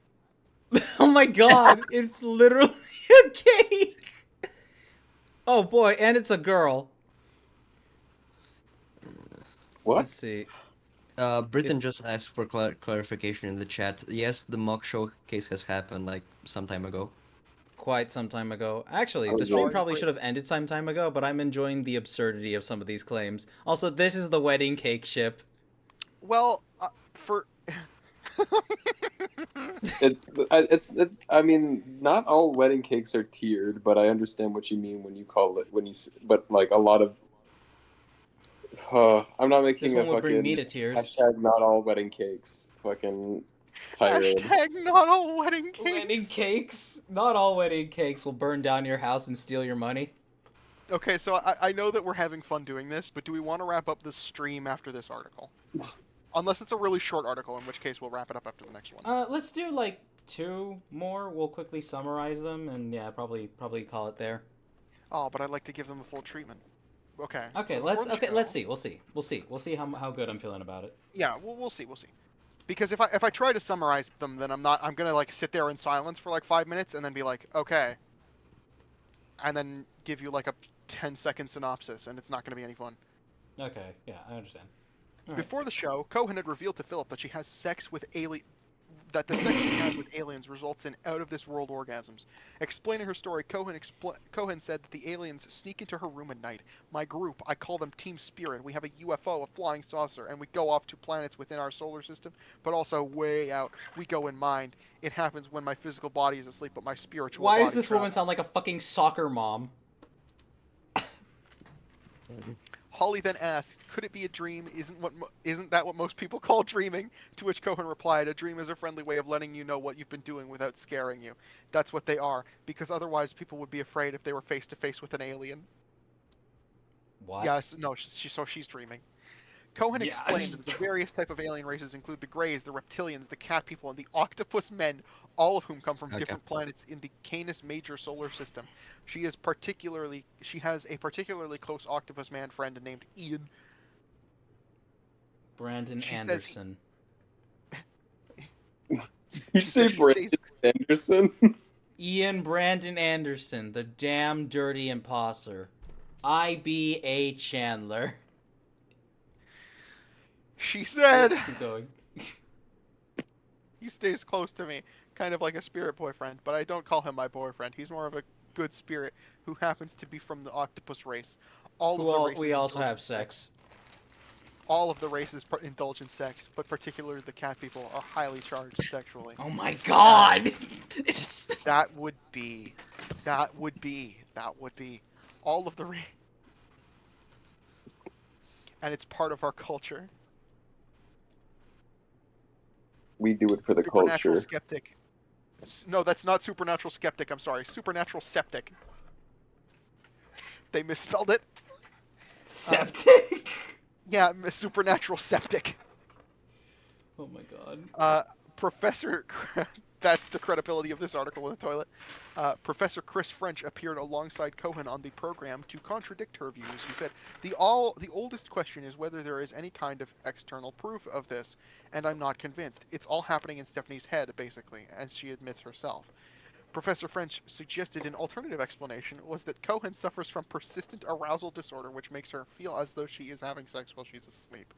Oh my God! It's literally a cake. Oh boy, and it's a girl. What? Let's see. Britain just asked for clarification in the chat. Yes, the mock showcase has happened like some time ago. Quite some time ago. Actually, the stream probably should have ended some time ago, but I'm enjoying the absurdity of some of these claims. Also, this is the wedding cake ship. Well, for... It's. I mean, not all wedding cakes are tiered, but I understand what you mean when you call it But like a lot of. I'm not making This a one would bring fucking me to tears. hashtag not all wedding cakes. Fucking Ireland. Hashtag not all wedding cakes. Wedding cakes? Not all wedding cakes will burn down your house and steal your money. Okay, so I know that we're having fun doing this, but do we want to wrap up this stream after this article? Unless it's a really short article, in which case we'll wrap it up after the next one. Let's do like 2 more. We'll quickly summarize them, and yeah, probably call it there. Oh, but I'd like to give them a full treatment. Okay. Okay, so let's see. We'll see how good I'm feeling about it. Yeah, we'll see. Because if I try to summarize them, then I'm gonna like sit there in silence for like 5 minutes and then be like, okay, and then give you like a 10-second synopsis, and it's not gonna be any fun. Okay, yeah, I understand. All right. Before the show, Cohen had revealed to Philip that she has sex with that the sex she has with aliens results in out-of-this-world orgasms. Explaining her story, Cohen said that the aliens sneak into her room at night. My group, I call them Team Spirit. We have a UFO, a flying saucer, and we go off to planets within our solar system, but also way out. We go in mind. It happens when my physical body is asleep, but my spiritual Why body does this woman sound like a fucking soccer mom? Holly then asks, could it be a dream? Isn't that what most people call dreaming? To which Cohen replied, a dream is a friendly way of letting you know what you've been doing without scaring you. That's what they are, because otherwise people would be afraid if they were face to face with an alien. What? Yes, no, so she's dreaming. Cohen explained that the various type of alien races include the Greys, the Reptilians, the Cat People, and the Octopus Men, all of whom come from different planets in the Canis Major solar system. She has a particularly close Octopus Man friend named Ian. Brandon Anderson. You say Brandon Anderson? Ian Brandon Anderson, the damn dirty imposter. I.B.A. Chandler. She said, Keep going. he stays close to me, kind of like a spirit boyfriend, but I don't call him my boyfriend. He's more of a good spirit who happens to be from the octopus race. We also have sex. All of the races indulge in sex, but particularly the cat people are highly charged sexually. Oh my god! That would be all of the and it's part of our culture. We do it for the Supernatural culture. Skeptic. No, that's not Supernatural Skeptic. I'm sorry. Supernatural Septic. They misspelled it. Septic? Yeah, Supernatural Septic. Oh my god. Professor... That's the credibility of this article in the toilet. Professor Chris French appeared alongside Cohen on the program to contradict her views. He said, the oldest question is whether there is any kind of external proof of this, and I'm not convinced. It's all happening in Stephanie's head, basically, as she admits herself. Professor French suggested an alternative explanation was that Cohen suffers from persistent arousal disorder, which makes her feel as though she is having sex while she's asleep.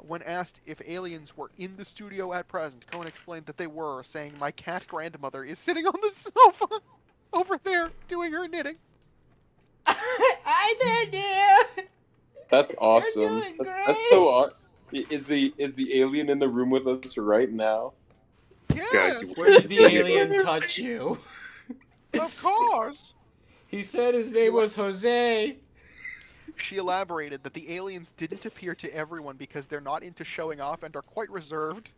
When asked if aliens were in the studio at present, Cohen explained that they were, saying, my cat grandmother is sitting on the sofa over there doing her knitting. I did. That's awesome. doing That's so awesome. Is the alien in the room with us right now? Yes, Guys, Where did the alien touch you? of course. He said his name was Jose. She elaborated that the aliens didn't appear to everyone because they're not into showing off and are quite reserved.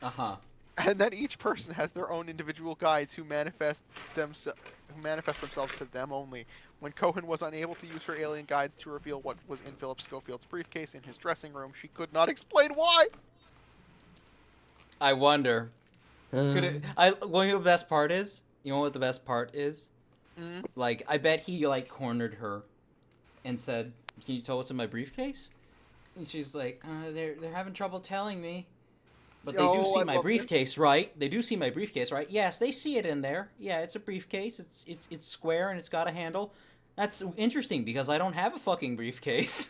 Uh-huh. And that each person has their own individual guides who manifest themselves to them only. When Cohen was unable to use her alien guides to reveal what was in Philip Schofield's briefcase in his dressing room, she could not explain why. I wonder. Well, you know what the best part is? You know what the best part is? Mm. Like, I bet he, like, cornered her and said, can you tell what's in my briefcase? And she's like, they're having trouble telling me. But they do see my briefcase, right? They do see my briefcase, right? Yes, they see it in there. Yeah, it's a briefcase. It's square and it's got a handle. That's interesting because I don't have a fucking briefcase.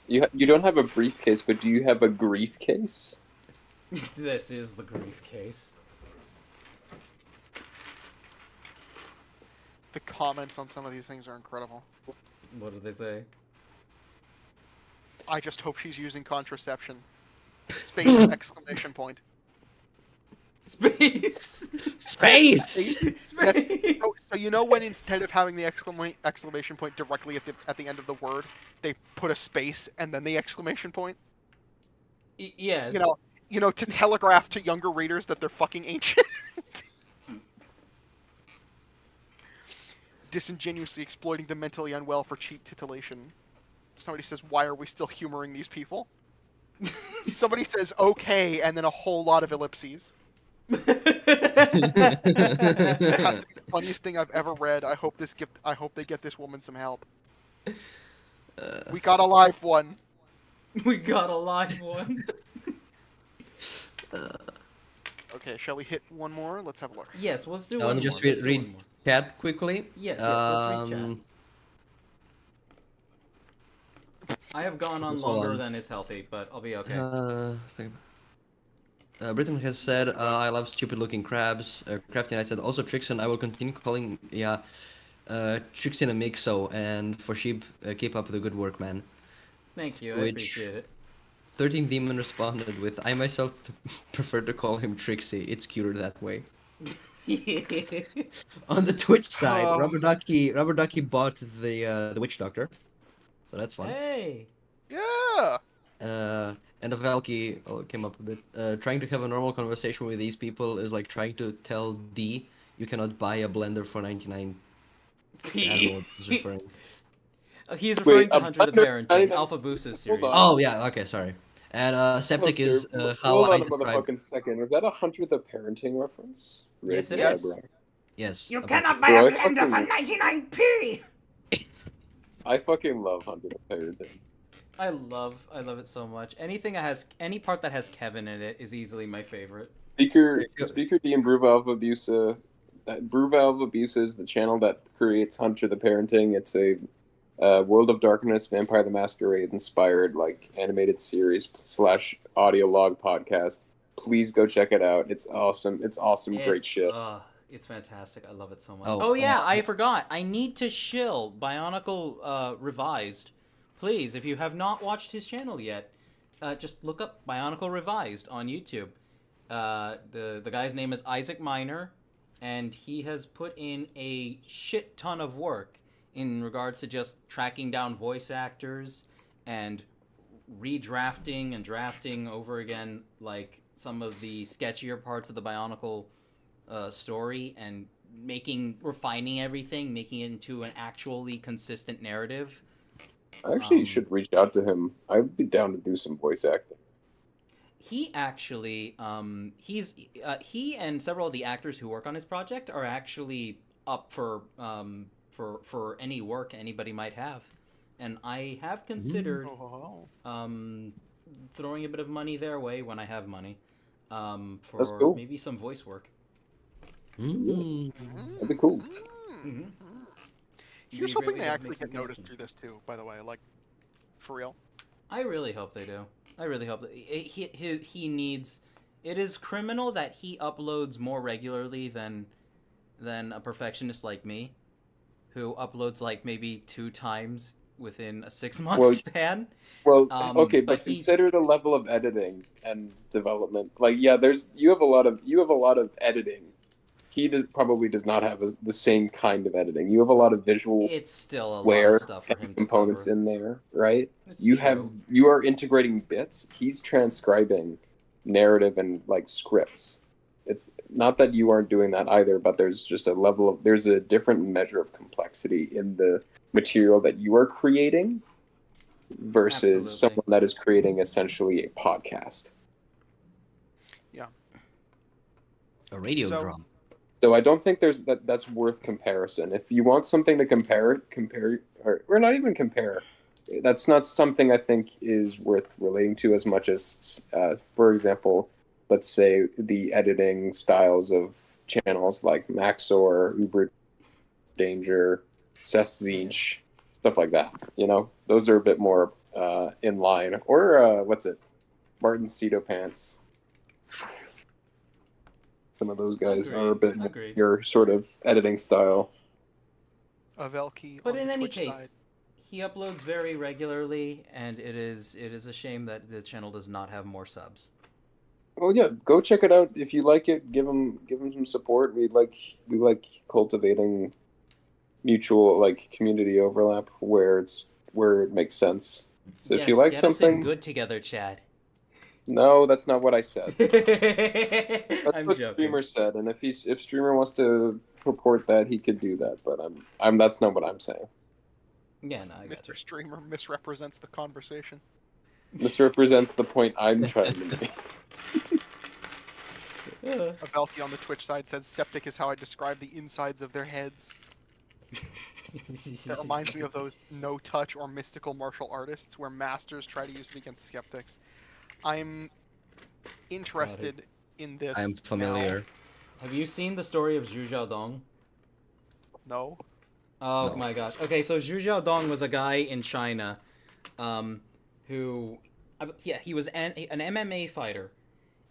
You don't have a briefcase, but do you have a grief case? This is the briefcase. The comments on some of these things are incredible. What do they say? I just hope she's using contraception. Space exclamation point. Space! Space! So you know when instead of having the exclamation point directly at the end of the word, they put a space and then the exclamation point? Yes. You know, to telegraph to younger readers that they're fucking ancient. Disingenuously exploiting the mentally unwell for cheap titillation. Somebody says, why are we still humoring these people? Somebody says, okay, and then a whole lot of ellipses. This has to be the funniest thing I've ever read. I hope they get this woman some help. We got a live one. We got a live one. Okay, shall we hit one more? Let's have a look. Yes, let's do Let one me more. just Let's do read one more. chat quickly. Yes, let's read chat. I have gone on Hold longer on. than is healthy, but I'll be okay. Britain has said, I love stupid-looking crabs. Crafty Knight said, also Trixaan, I will continue calling, Trixaan a Mixo, and for sheep, keep up the good work, man. Thank you, I Which appreciate it. 13 Demon responded with, I myself prefer to call him Trixie, it's cuter that way. On the Twitch side, Rubber Ducky bought the Witch Doctor, so that's fun. Hey! Yeah! And Valky came up with it. Trying to have a normal conversation with these people is like trying to tell D you cannot buy a blender for 99. I don't know what he's referring. He's referring to Hunter the blender, Parenting, Alpha Boost's series. on. Oh yeah, okay, sorry. And Septic is how Hold I on a describe. motherfucking second. Was that a Hunter the Parenting reference? Yes, it Yeah, is. bro. Yes. You apparently. cannot buy a blender for 99p! I fucking love Hunter the Parenting. I love it so much. Any part that has Kevin in it is easily my favorite. Speaker D and Brew Abusa. Brew Abusa is the channel that creates Hunter the Parenting. It's a World of Darkness, Vampire the Masquerade inspired animated series / audio log podcast. Please go check it out. It's awesome. It's awesome. Great shit. It's fantastic. I love it so much. Oh, yeah, I forgot. I need to shill Bionicle Revised. Please, if you have not watched his channel yet, just look up Bionicle Revised on YouTube. The guy's name is Isaac Miner, and he has put in a shit ton of work in regards to just tracking down voice actors and redrafting and drafting over again some of the sketchier parts of the Bionicle story and refining everything, making it into an actually consistent narrative. I actually should reach out to him. I'd be down to do some voice acting. He actually, he and several of the actors who work on his project are actually up for any work anybody might have, and I have considered throwing a bit of money their way when I have money, for maybe some voice work. That'd be cool. Mm-hmm. Here's hoping they actually get noticed through this too, by the way, for real. I really hope they do. I really hope that he needs. It is criminal that he uploads more regularly than a perfectionist like me, who uploads maybe 2 times within a 6-month span. Well, okay, but consider the level of editing and development. You have a lot of editing. He probably does not have the same kind of editing. You have a lot of visual. It's still a lot of stuff for him to components cover. in there, right? It's you true. are integrating bits. He's transcribing narrative and scripts. It's not that you aren't doing that either, but there's just there's a different measure of complexity in the material that you are creating versus someone that is creating essentially a podcast. Yeah. A radio drum. So I don't think that's worth comparison. If you want something to compare, or not even compare. That's not something I think is worth relating to as much as, for example, let's say the editing styles of channels like Maxor, Uber Danger, Seszinch, stuff like that. Those are a bit more in line. Or Martin Cedo Pants. Some of those guys are a bit more your sort of editing style. But in any case, he uploads very regularly, and it is a shame that the channel does not have more subs. Well, yeah, go check it out if you like it. Give him some support. We like cultivating mutual community overlap where it makes sense. So if you like get something us in good together, Chad. No, that's not what I said. That's I'm what joking. Streamer said, and if Streamer wants to purport that, he could do that. But I'm that's not what I'm saying. Yeah, no, I got you. Mr. Streamer misrepresents the conversation. Misrepresents the point I'm trying to make. Avelki on the Twitch side says septic is how I describe the insides of their heads. That reminds me of those no-touch or mystical martial artists where masters try to use it against skeptics. I'm interested in this. I'm familiar. Now. Have you seen the story of Zhu Xiaodong? No. Oh No. my gosh. Okay, so Zhu Xiaodong was a guy in China, who, he was an MMA fighter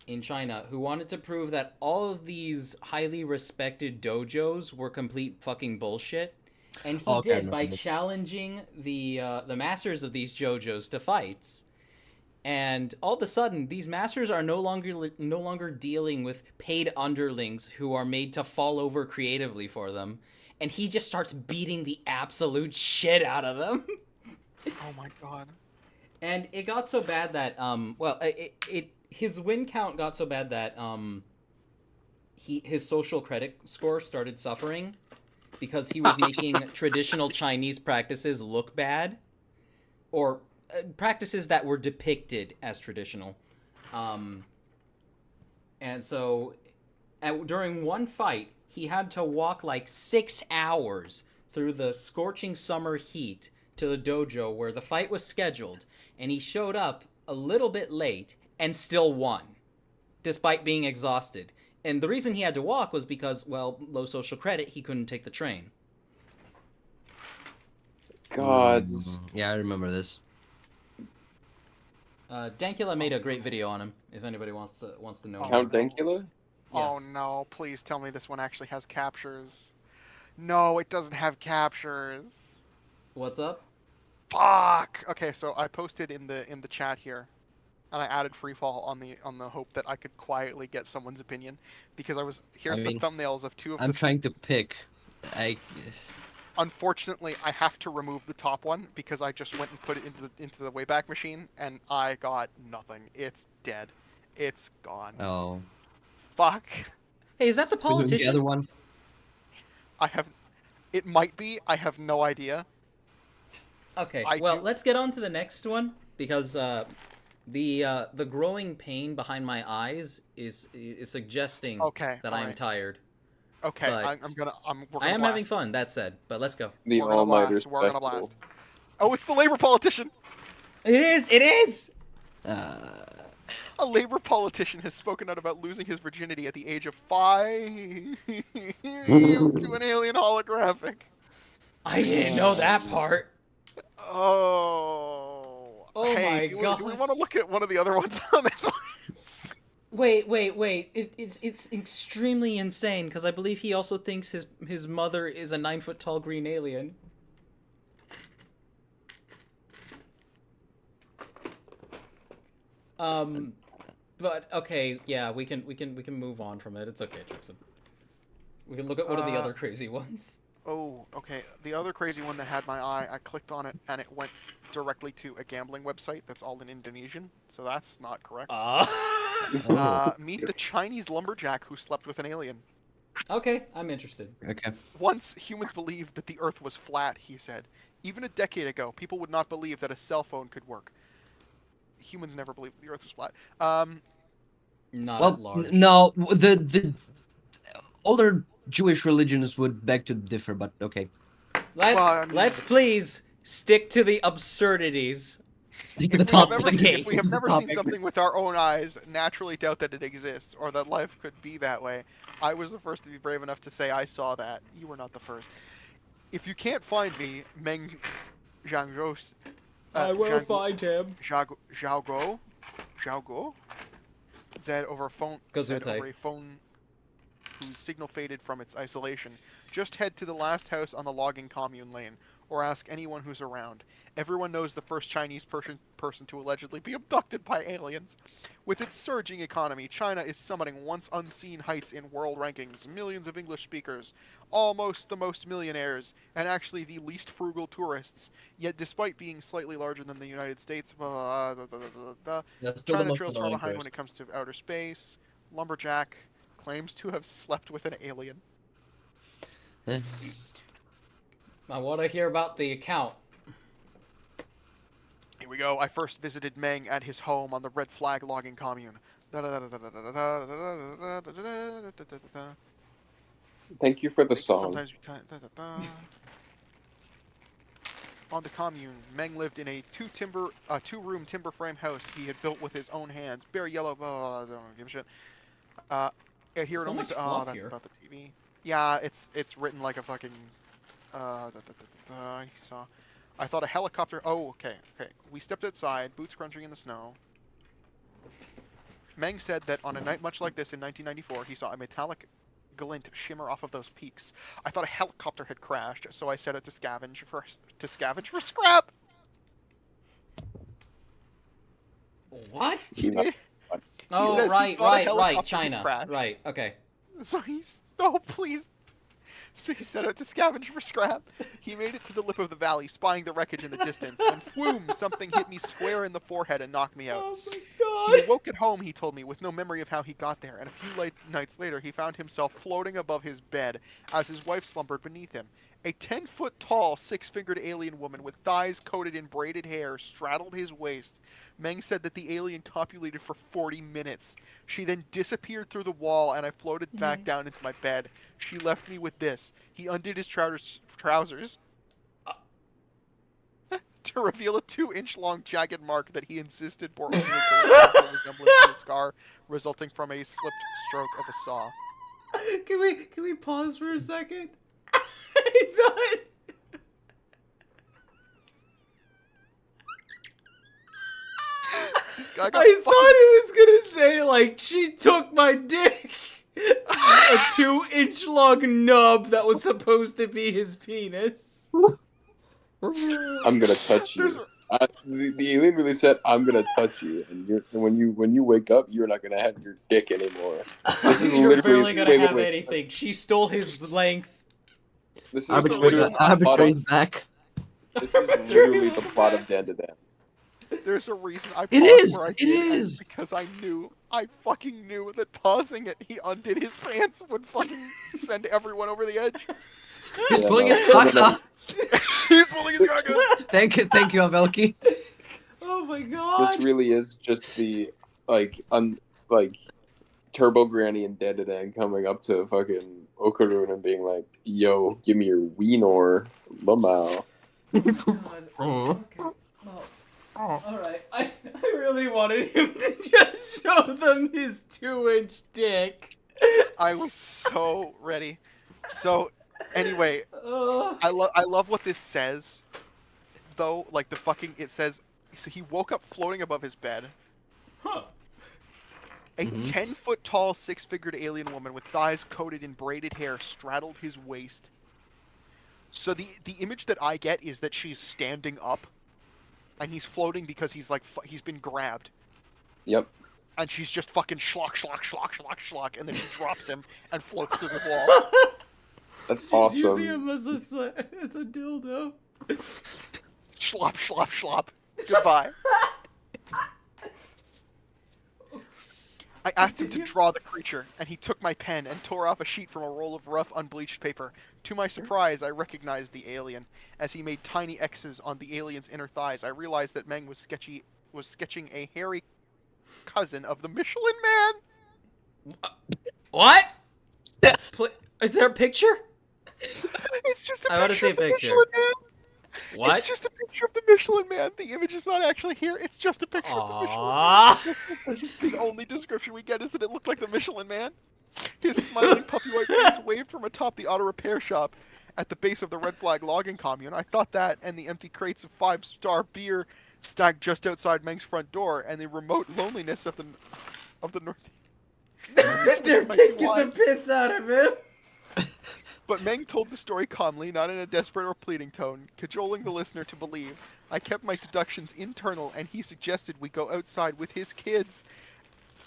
in China who wanted to prove that all of these highly respected dojos were complete fucking bullshit, and he did by challenging the masters of these dojos to fights. And all of a sudden, these masters are no longer dealing with paid underlings who are made to fall over creatively for them. And he just starts beating the absolute shit out of them. Oh my god. And it got so bad that, his win count got so bad that, his social credit score started suffering because he was making traditional Chinese practices look bad. Or practices that were depicted as traditional. And so, during one fight, he had to walk like 6 hours through the scorching summer heat to the dojo where the fight was scheduled, and he showed up a little bit late and still won, despite being exhausted. And the reason he had to walk was because, well, low social credit, he couldn't take the train. God. Yeah, I remember this. Dankula made a great video on him, if anybody wants to know. Count Dankula? Yeah. Oh no, please tell me this one actually has captures. No, it doesn't have captures. What's up? Fuck! Okay, so I posted in the chat here, and I added Freefall on the hope that I could quietly get someone's opinion, because here's the thumbnails of two of I'm trying to pick. Unfortunately, I have to remove the top one because I just went and put it into the Wayback Machine, and I got nothing. It's dead. It's gone. Oh. Fuck. Hey, is that the politician? The other one? It might be. I have no idea. Okay. Let's get on to the next one, because the growing pain behind my eyes is suggesting that I am tired. Okay, but we're gonna I am blast. having fun. That said, but let's go. The We're gonna blast. Oh, it's the Labour politician. It is. It is. A Labour politician has spoken out about losing his virginity at the age of 5 to an alien holographic. I didn't know that part. Oh. Oh hey, my god. Do we want to look at one of the other ones on this list? Wait. It's extremely insane, because I believe he also thinks his mother is a 9-foot-tall green alien. But okay, yeah, we can move on from it. It's okay, Trixaan. We can look at one of the other crazy ones. Oh, okay. The other crazy one that had my eye, I clicked on it and it went directly to a gambling website that's all in Indonesian, so that's not correct. Meet the Chinese lumberjack who slept with an alien. Okay, I'm interested. Okay. Once humans believed that the Earth was flat, he said. Even a decade ago, people would not believe that a cell phone could work. Humans never believed the Earth was flat. Not at large. No, the older Jewish religions would beg to differ, but okay. Let's please stick to the absurdities. Stick to the top of the case. If we have never seen something with our own eyes, naturally doubt that it exists, or that life could be that way. I was the first to be brave enough to say I saw that. You were not the first. If you can't find me, Meng Zhangzhou... I will find him. Zhao Go? Zed over a phone... whose signal faded from its isolation. Just head to the last house on the logging commune lane, or ask anyone who's around. Everyone knows the first Chinese person to allegedly be abducted by aliens. With its surging economy, China is summiting once unseen heights in world rankings, millions of English speakers, almost the most millionaires, and actually the least frugal tourists. Yet despite being slightly larger than the United States, China trails far behind when it comes to outer space. Lumberjack claims to have slept with an alien. I want to hear about the account. Here we go. I first visited Meng at his home on the Red Flag logging commune. Thank you for the song. Sometimes on the commune, Meng lived in a two-room timber frame house he had built with his own hands. Bare yellow. I don't give a shit. Here it So only. much Oh, fluff that's here. about the TV. Yeah, it's written like a fucking. You saw. I thought a helicopter. Oh, okay. We stepped outside, boots crunching in the snow. Meng said that on a night much like this in 1994, he saw a metallic glint shimmer off of those peaks. I thought a helicopter had crashed, so I set out to scavenge for scrap. What? He Oh, says he thought a helicopter had China. crashed. Right, okay. So he's please. So he set out to scavenge for scrap. He made it to the lip of the valley, spying the wreckage in the distance, and whoom, something hit me square in the forehead and knocked me out. Oh my god. He woke at home, he told me, with no memory of how he got there, and a few nights later he found himself floating above his bed as his wife slumbered beneath him. A 10-foot-tall, six-fingered alien woman with thighs coated in braided hair straddled his waist. Meng said that the alien copulated for 40 minutes. She then disappeared through the wall, and I floated back down into my bed. She left me with this. He undid his trousers to reveal a 2-inch-long jagged mark that he insisted bore only a resemblance to a scar resulting from a slipped stroke of a saw. Can we pause for a second? I thought he was gonna say, like, she took my dick. A 2-inch long nub that was supposed to be his penis. I'm gonna touch you. The alien really said, "I'm gonna touch you," and when you wake up, you're not gonna have your dick anymore. This is You're literally barely gonna have anything. She stole his length. This is Arbitrary's back. This is literally the plot of Dan to Dan. There's a reason I paused It is! where I It did, and is! it's because I fucking knew that pausing it, he undid his pants would fucking send everyone over the edge. He's pulling his cock off. He's pulling his cock off. Thank you, Avelki. Oh my god. This really is just the Turbo Granny and Dan to Dan coming up to fucking Okarun and being like, "Yo, give me your wiener, lamau." Okay. Alright, I really wanted him to just show them his 2-inch dick. I was so ready. So, anyway, I love what this says, though. Like, it says, so he woke up floating above his bed. Huh. A 10-foot-tall, six-figured alien woman with thighs coated in braided hair straddled his waist. So the image that I get is that she's standing up, and he's floating because he's been grabbed. Yep. And she's just fucking schlock, and then she drops him and floats through the wall. That's awesome. She's using him as a dildo. Schlop. Goodbye. I asked him to draw the creature, and he took my pen and tore off a sheet from a roll of rough, unbleached paper. To my surprise, I recognized the alien. As he made tiny X's on the alien's inner thighs, I realized that Meng was sketching a hairy cousin of the Michelin Man. What? Is there a picture? It's just a I want to picture see a of the picture. Michelin Man. What? It's just a picture of the Michelin Man. The image is not actually here. It's just a picture of the Michelin Man. The only description we get is that it looked like the Michelin Man. His smiling puppy white face waved from atop the auto repair shop at the base of the Red Flag logging commune. I thought that and the empty crates of 5-star beer stacked just outside Meng's front door and the remote loneliness of the north. They're taking the piss out of him. But Meng told the story calmly, not in a desperate or pleading tone, cajoling the listener to believe. I kept my deductions internal, and he suggested we go outside with his kids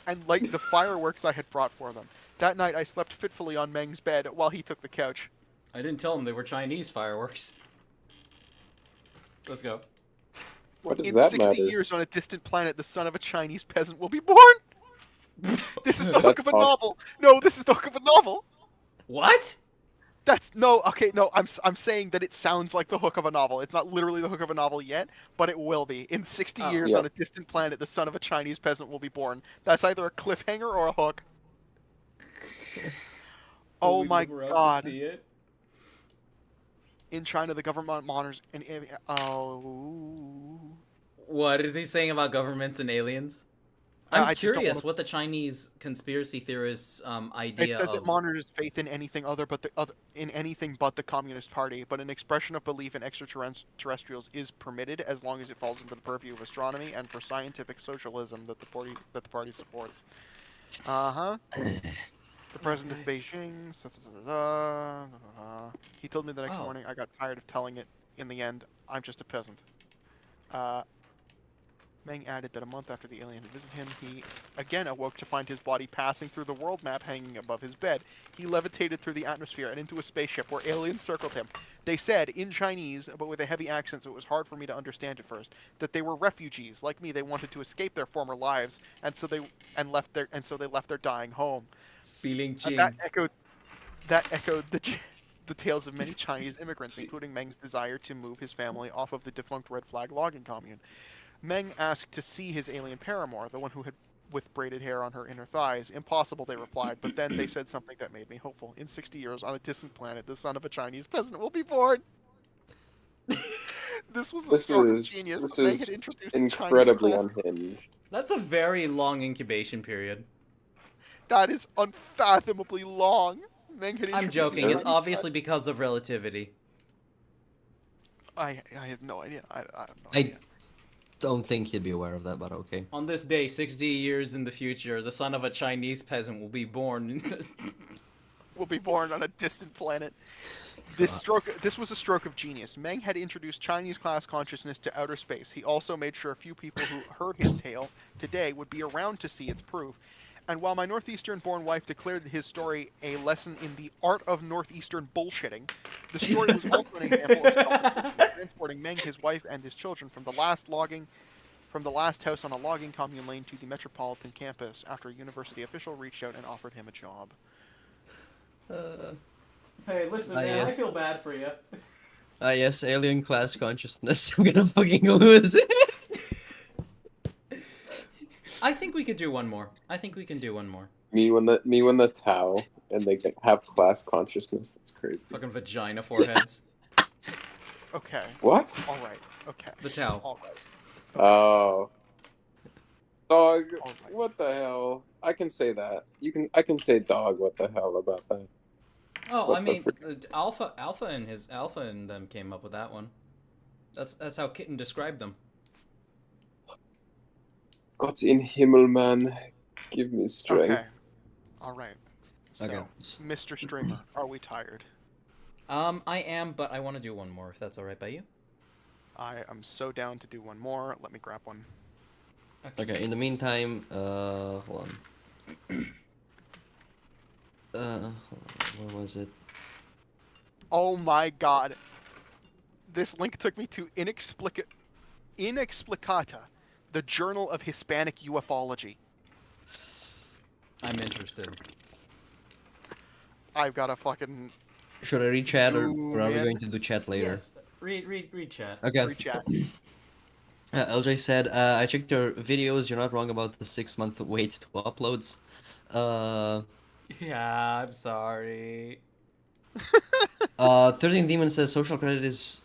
and light the fireworks I had brought for them. That night, I slept fitfully on Meng's bed while he took the couch. I didn't tell him they were Chinese fireworks. Let's go. What does In that 60 matter? years on a distant planet, the son of a Chinese peasant will be born. This is the hook of a novel. No, this is the hook of a novel. What? That's no, okay, no, I'm saying that it sounds like the hook of a novel. It's not literally the hook of a novel yet, but it will be. In 60 years yeah. on a distant planet, the son of a Chinese peasant will be born. That's either a cliffhanger or a hook. Oh my god. In China, the government monitors and What is he saying about governments and aliens? I'm curious what the Chinese conspiracy theorists' idea it says of... it monitors faith in anything in anything but the Communist Party, but an expression of belief in extraterrestrials is permitted as long as it falls into the purview of astronomy and for scientific socialism that the party supports. The president of Beijing. He told me the next morning. I got tired of telling it. In the end, I'm just a peasant. Meng added that a month after the alien had visited him, he again awoke to find his body passing through the world map hanging above his bed. He levitated through the atmosphere and into a spaceship where aliens circled him. They said, in Chinese, but with a heavy accent so it was hard for me to understand at first, that they were refugees. Like me, they wanted to escape their former lives, and so they left their dying home. That echoed the tales of many Chinese immigrants, including Meng's desire to move his family off of the defunct Red Flag logging commune. Meng asked to see his alien paramour, the one who had with braided hair on her inner thighs. Impossible, they replied, but then they said something that made me hopeful. In 60 years, on a distant planet, the son of a Chinese peasant will be born. This was the stroke of genius. This is incredibly unhinged. That's a very long incubation period. That is unfathomably long. I'm joking. It's obviously because of relativity. I have no idea. I have no idea. Don't think he'd be aware of that, but okay. On this day, 60 years in the future, the son of a Chinese peasant will be born. Will be born on a distant planet. This was a stroke of genius. Meng had introduced Chinese class consciousness to outer space. He also made sure a few people who heard his tale today would be around to see its proof. And while my Northeastern-born wife declared his story a lesson in the art of Northeastern bullshitting, the story was also an example of transporting Meng, his wife, and his children from the last house on a logging commune lane to the metropolitan campus after a university official reached out and offered him a job. Hey, listen, man, I feel bad for you. Yes, alien class consciousness. I'm gonna fucking lose it. I think we could do one more. I think we can do one more. Me when the Tau and they can have class consciousness. That's crazy. Fucking vagina foreheads. Okay. What? All right. Okay. The Tau. All right. Okay. Oh. Dog. Right. What the hell? I can say that. I can say dog. What the hell about that? Oh, what I mean, Alpha and them came up with that one. That's how Kitten described them. Gott in Himmel, man, give me strength. Okay. All right. So, okay. Mr. Streamer, are we tired? I am, but I want to do one more, if that's all right by you. I am so down to do one more. Let me grab one. Okay. In the meantime, hold on. Where was it? Oh my God! This link took me to Inexplicata, the Journal of Hispanic Ufology. I'm interested. I've got a fucking... Should I read chat, or are we going to do chat later? Yes, read chat. Okay. Read chat. LJ said, I checked your videos, you're not wrong about the 6-month wait to uploads. Yeah, I'm sorry. 13 Demon says, social credit is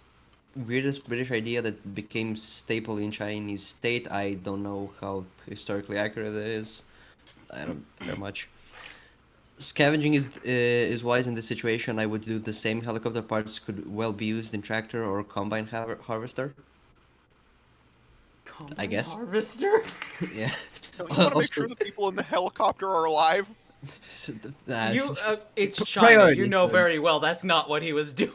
weirdest British idea that became staple in Chinese state. I don't know how historically accurate it is. I don't care much. Scavenging is wise in this situation. I would do the same. Helicopter parts could well be used in tractor or combine harvester. Combine I guess. Harvester? Yeah. Don't you want to make sure the people in the helicopter are alive? It's China. You Priorities, know man. very well that's not what he was doing.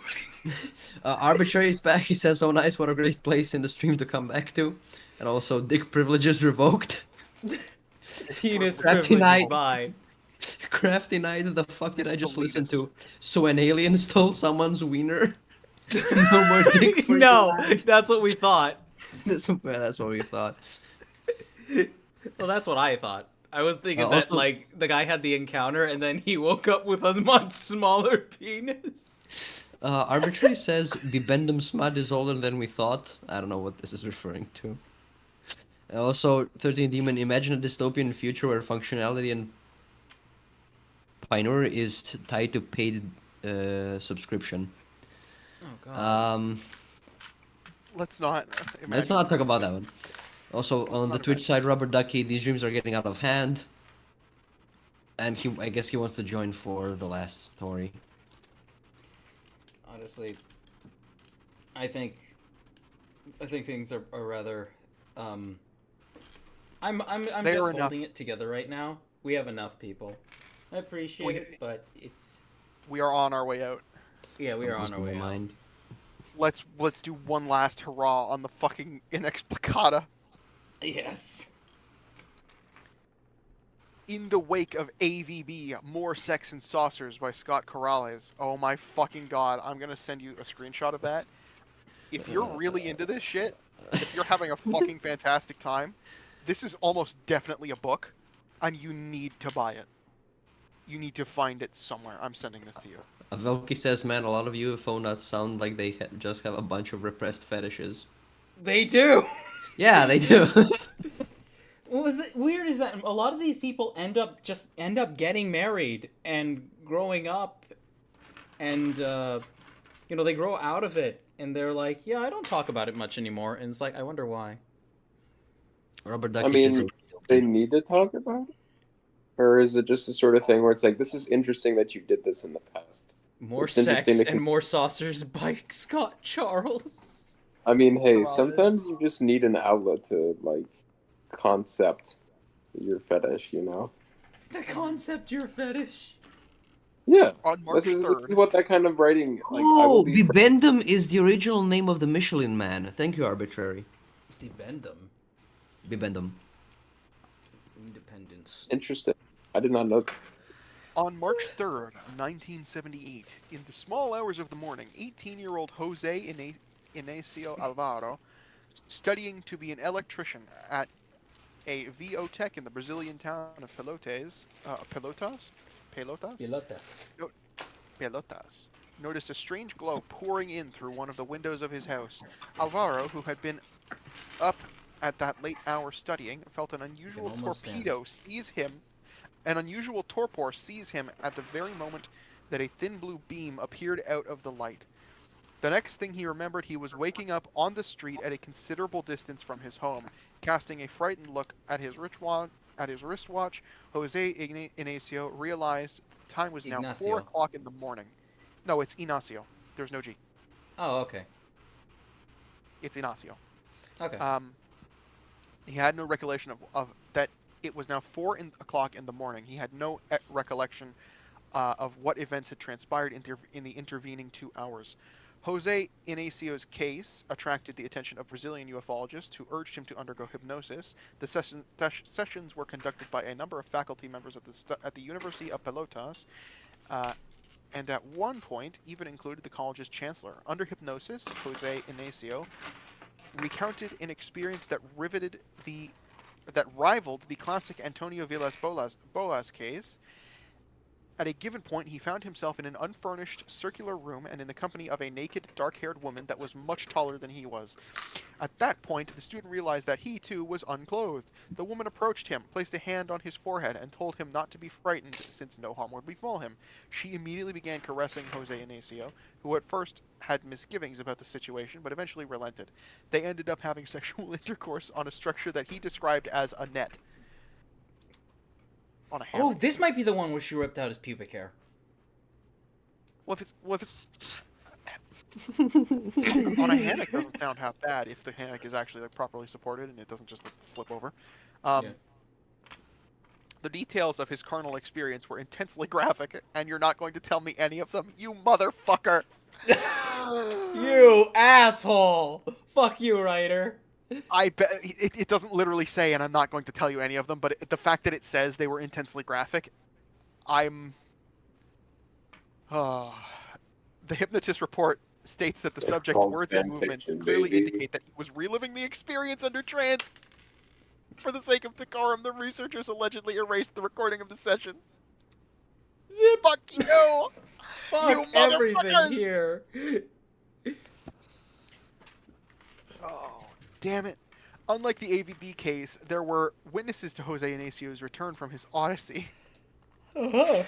Arbitrary is back. He says, "Oh, nice! What a great place in the stream to come back to." And also, dick privileges revoked. Penis Crafty privilege Knight. is mine. Crafty Night. The fuck did I just Delete listen it. to? So an alien stole someone's wiener. No more dick for No, you, lad. that's what we thought. That's what we thought. Well, that's what I thought. I was thinking that Also- like the guy had the encounter and then he woke up with a much smaller penis. Arbitrary says Bibendum Smut is older than we thought. I don't know what this is referring to. Also, 13 Demon, imagine a dystopian future where functionality and Pioneer is tied to paid subscription. Oh god. Let's Let's not. not talk about that one. Also, on the Twitch side, Rubber Ducky, these dreams are getting out of hand. And I guess he wants to join for the last story. Honestly, I think things are rather I'm They just are enough. holding it together right now. We have enough people. I appreciate it, but it's We are on our way out. yeah, we are on our way out. Mind. Let's do one last hurrah on the fucking Inexplicata. Yes. In the wake of AVB, More Sex and Saucers by Scott Corrales. Oh my fucking god, I'm gonna send you a screenshot of that. If you're really into this shit, if you're having a fucking fantastic time, this is almost definitely a book, and you need to buy it. You need to find it somewhere. I'm sending this to you. Velky says, man, a lot of UFO nuts sound like they just have a bunch of repressed fetishes. They do. Yeah, they do. What was it weird is that a lot of these people end up getting married and growing up, and they grow out of it, and they're like, yeah, I don't talk about it much anymore, and it's like, I wonder why. Robert I Ducky says, mean, they need to talk about it? Or is it just the sort of thing where it's like, this is interesting that you did this in the past? More It's sex interesting to and more saucers by Scott Charles. I mean, hey, sometimes you just need an outlet to, like, concept your fetish, you know? To concept your fetish. Yeah. On March This 3rd. is what that kind of writing, like, I oh, will be... Bibendum is the original name of the Michelin Man. Thank you, Arbitrary. Debendum. Bibendum. Independence. Interesting. I did not know that. On March 3rd, 1978, in the small hours of the morning, 18-year-old Jose Inacio Alvaro, studying to be an electrician at a VO Tech in the Brazilian town of Pelotas, noticed a strange glow pouring in through one of the windows of his house. Alvaro, who had been up at that late hour studying, felt an unusual torpor seize him at the very moment that a thin blue beam appeared out of the light. The next thing he remembered, he was waking up on the street at a considerable distance from his home. Casting a frightened look at his wristwatch, Jose Inacio realized the time was now 4 o'clock in the morning. No, it's Inacio. There's no G. Oh, okay. It's Inacio. Okay. He had no recollection of that. It was now 4 o'clock in the morning. He had no recollection of what events had transpired in the intervening 2 hours. Jose Inacio's case attracted the attention of Brazilian ufologists who urged him to undergo hypnosis. The sessions were conducted by a number of faculty members at the University of Pelotas, and at one point even included the college's chancellor. Under hypnosis, Jose Inacio recounted an experience that rivaled the classic Antonio Villas Boas case. At a given point, he found himself in an unfurnished circular room and in the company of a naked, dark-haired woman that was much taller than he was. At that point, the student realized that he, too, was unclothed. The woman approached him, placed a hand on his forehead, and told him not to be frightened, since no harm would befall him. She immediately began caressing Jose Inacio, who at first had misgivings about the situation, but eventually relented. They ended up having sexual intercourse on a structure that he described as a net. On a hammock. Oh, this might be the one where she ripped out his pubic hair. Well, if it's on a hammock, doesn't sound half bad if the hammock is actually like properly supported and it doesn't just like, flip over. Yeah. the details of his carnal experience were intensely graphic, and you're not going to tell me any of them, you motherfucker. You asshole! Fuck you, writer. I bet it doesn't literally say, and I'm not going to tell you any of them, but the fact that it says they were intensely graphic, I'm... the hypnotist report states that the It's subject's called words and fan movements fiction, clearly baby. indicate that he was reliving the experience under trance. For the sake of decorum, the researchers allegedly erased the recording of the session. Zip! Fuck you! Fuck You everything motherfuckers! here. Oh, damn it. Unlike the AVB case, there were witnesses to Jose Inacio's return from his odyssey. One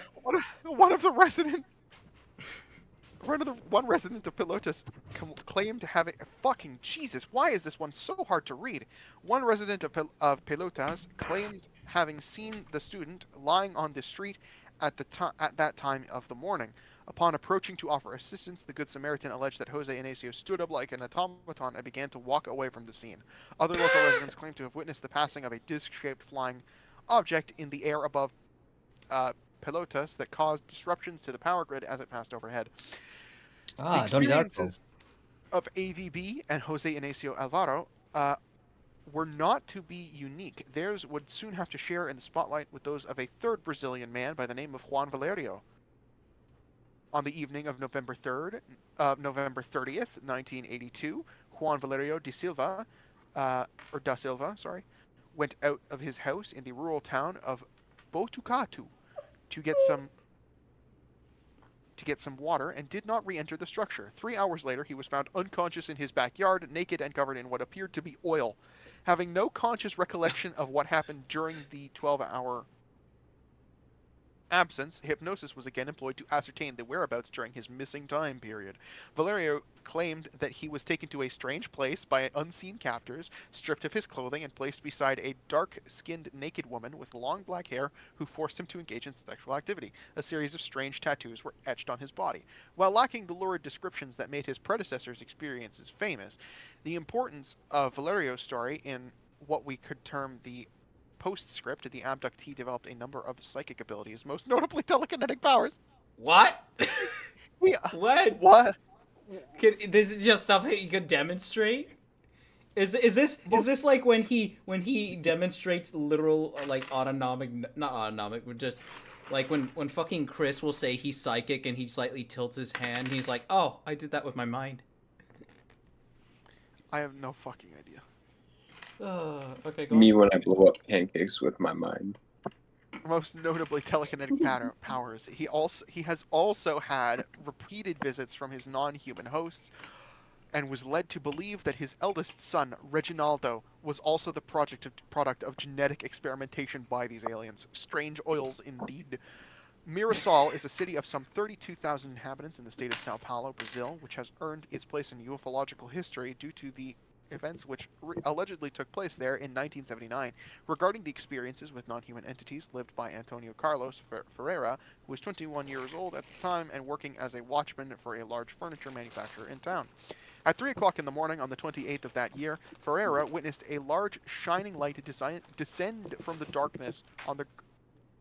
resident of Pilotas claimed having... Fucking Jesus, why is this one so hard to read? One resident of Pilotas claimed having seen the student lying on the street at that time of the morning. Upon approaching to offer assistance, the Good Samaritan alleged that Jose Inacio stood up like an automaton and began to walk away from the scene. Other local residents claimed to have witnessed the passing of a disc-shaped flying object in the air above Pilotas that caused disruptions to the power grid as it passed overhead. The experiences of AVB and Jose Inacio Alvaro were not to be unique. Theirs would soon have to share in the spotlight with those of a third Brazilian man by the name of Juan Valerio. On the evening of November 30th, 1982, Juan Valerio da Silva, went out of his house in the rural town of Botucatu to get some water and did not re-enter the structure. 3 hours later, he was found unconscious in his backyard, naked and covered in what appeared to be oil. Having no conscious recollection of what happened during the 12-hour absence, hypnosis was again employed to ascertain the whereabouts during his missing time period. Valerio claimed that he was taken to a strange place by unseen captors, stripped of his clothing, and placed beside a dark-skinned naked woman with long black hair who forced him to engage in sexual activity. A series of strange tattoos were etched on his body. While lacking the lurid descriptions that made his predecessor's experiences famous, the importance of Valerio's story in what we could term the postscript, the abductee developed a number of psychic abilities, most notably telekinetic powers. What? Yeah. What? This is just something he could demonstrate? Is this like when he demonstrates literal like not autonomic, but just like when fucking Chris will say he's psychic and he slightly tilts his hand, he's like, "Oh, I did that with my mind." I have no fucking idea. Okay, go Me on. when I blow up pancakes with my mind. Most notably telekinetic powers. He has also had repeated visits from his non-human hosts, and was led to believe that his eldest son, Reginaldo, was also the product of genetic experimentation by these aliens. Strange oils indeed. Mirassol is a city of some 32,000 inhabitants in the state of Sao Paulo, Brazil, which has earned its place in ufological history due to the events which allegedly took place there in 1979. Regarding the experiences with non-human entities lived by Antonio Carlos Ferreira, who was 21 years old at the time and working as a watchman for a large furniture manufacturer in town. At 3 o'clock in the morning on the 28th of that year, Ferreira witnessed a large shining light descend from the darkness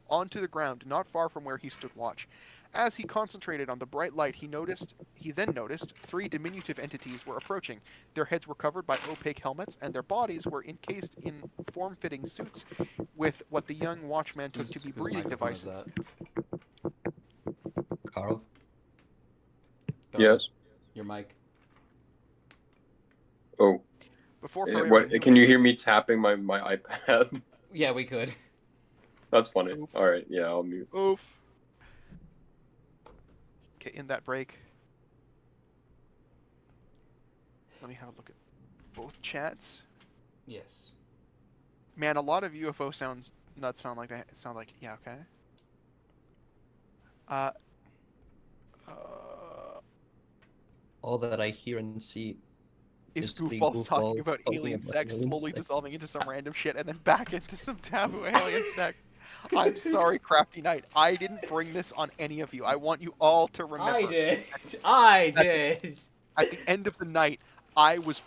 onto the ground not far from where he stood watch. As he concentrated on the bright light, he then noticed 3 diminutive entities were approaching. Their heads were covered by opaque helmets, and their bodies were encased in form-fitting suits with what the young watchman took to be breathing devices. Carl? Yes? Your mic. Oh. Before what? Can you hear me tapping my iPad? Yeah, we could. That's funny. Alright, yeah, I'll mute. Oof. Okay, in that break, let me have a look at both chats. Yes. Man, a lot of UFO nuts sound like yeah, okay. All that I hear and see is goofballs talking about alien sex slowly dissolving into some random shit and then back into some taboo alien sex. I'm sorry, Crafty Knight. I didn't bring this on any of you. I want you all to remember. I did. At the end of the night, I was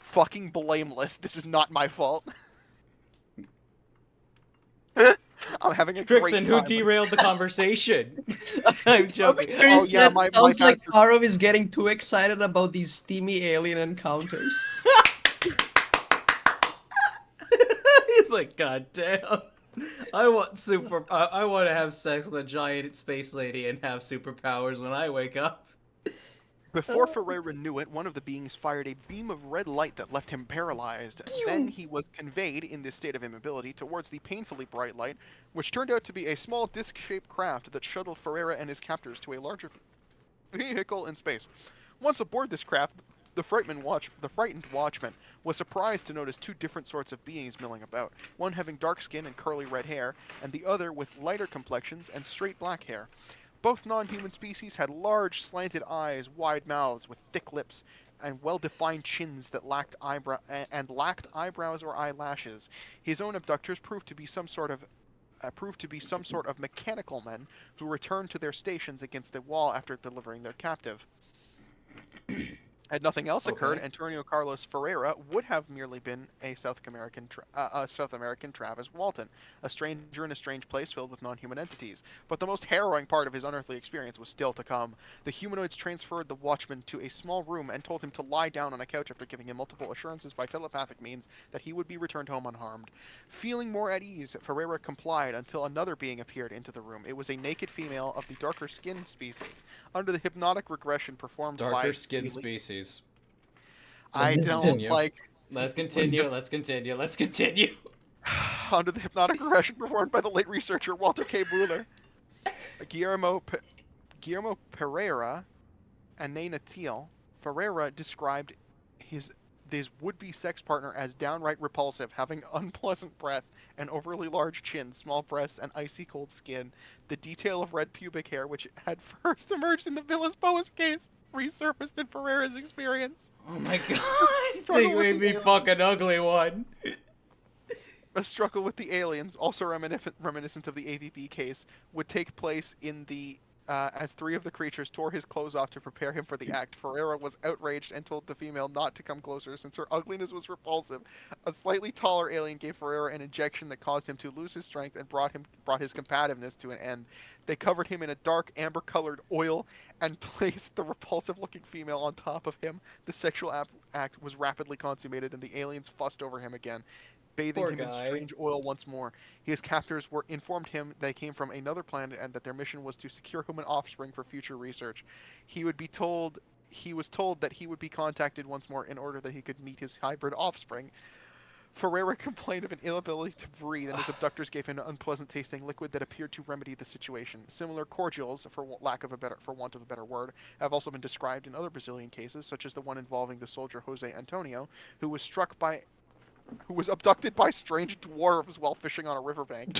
fucking blameless. This is not my fault. I'm I'm having a great Trixaan, time. who derailed the conversation? I'm joking. Oh, yeah, my sounds like character- Karo is getting too excited about these steamy alien encounters. He's like, God damn. I want to have sex with a giant space lady and have superpowers when I wake up. Before Ferreira knew it, one of the beings fired a beam of red light that left him paralyzed. Then he was conveyed, in this state of immobility, towards the painfully bright light, which turned out to be a small disc-shaped craft that shuttled Ferreira and his captors to a larger vehicle in space. Once aboard this craft, the frightened watchman was surprised to notice two different sorts of beings milling about, one having dark skin and curly red hair, and the other with lighter complexions and straight black hair. Both non-human species had large, slanted eyes, wide mouths with thick lips, and well-defined chins that lacked eyebrows or eyelashes. His own abductors proved to be some sort of mechanical men who returned to their stations against a wall after delivering their captive. Had nothing else occurred, Antonio Carlos Ferreira would have merely been a South American Travis Walton, a stranger in a strange place filled with non-human entities. But the most harrowing part of his unearthly experience was still to come. The humanoids transferred the watchman to a small room and told him to lie down on a couch after giving him multiple assurances by telepathic means that he would be returned home unharmed. Feeling more at ease, Ferreira complied until another being appeared into the room. It was a naked female of the darker skin species. Under the hypnotic regression performed by... Darker skin species. I don't like... Let's continue. Under the hypnotic regression performed by the late researcher Walter K. Mueller, Guillermo Pereira, and Nana Thiel, Ferreira described his would-be sex partner as downright repulsive, having unpleasant breath, an overly large chin, small breasts, and icy cold skin. The detail of red pubic hair, which had first emerged in the Villas-Boas case, resurfaced in Ferreira's experience. Oh my god! They made me fuck an ugly one. A struggle with the aliens, also reminiscent of the AVP case, would take place in the as three of the creatures tore his clothes off to prepare him for the act. Ferreira was outraged and told the female not to come closer since her ugliness was repulsive. A slightly taller alien gave Ferreira an injection that caused him to lose his strength and brought his combativeness to an end. They covered him in a dark amber-colored oil and placed the repulsive-looking female on top of him. The sexual act was rapidly consummated and the aliens fussed over him again, bathing him in strange oil once more. His captors informed him they came from another planet and that their mission was to secure human offspring for future research. He was told that he would be contacted once more in order that he could meet his hybrid offspring. Ferreira complained of an inability to breathe, and his abductors gave him an unpleasant-tasting liquid that appeared to remedy the situation. Similar cordials, for want of a better word, have also been described in other Brazilian cases, such as the one involving the soldier Jose Antonio, who was abducted by strange dwarves while fishing on a riverbank.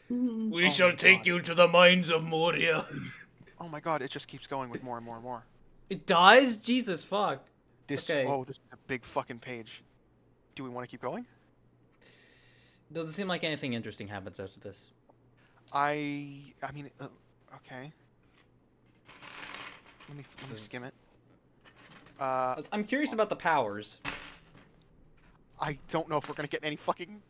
We shall take you to the mines of Moria. Oh my god, it just keeps going with more and more and more. It does? Jesus fuck. This is a big fucking page. Do we want to keep going? Doesn't seem like anything interesting happens after this. I mean, okay. Let me skim it. I'm curious about the powers. I don't know if we're gonna get any fucking...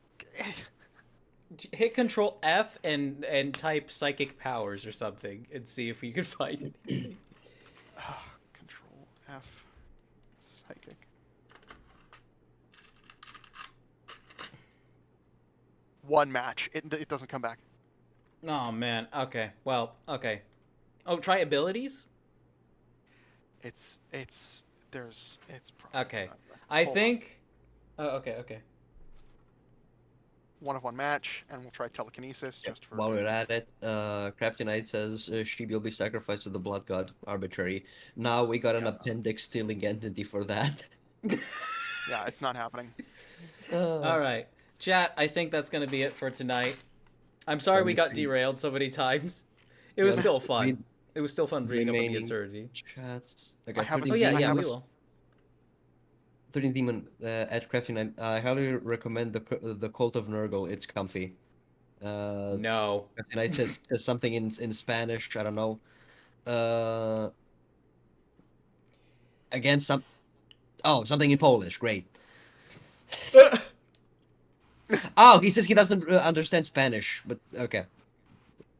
Hit Control F and type psychic powers or something and see if we can find it. Control F. Psychic. One match. It doesn't come back. Oh man. Okay. Well. Okay. Oh, try abilities. Okay. I think. Oh, okay. One of one match, and we'll try telekinesis just for. While we're at it, Crafty Knight says she will be sacrificed to the Blood God. Arbitrary. Now we got an appendix stealing entity for that. Yeah, it's not happening. All right, chat. I think that's gonna be it for tonight. I'm sorry we got derailed so many times. It was still fun. It was still fun reading up on the absurdity. Chats. Okay, we will. 13 Demon at Crafty Knight. I highly recommend the Cult of Nurgle. It's comfy. No. Crafty Knight says something in Spanish. I don't know. Again, something in Polish. Great. Oh, he says he doesn't understand Spanish, but okay.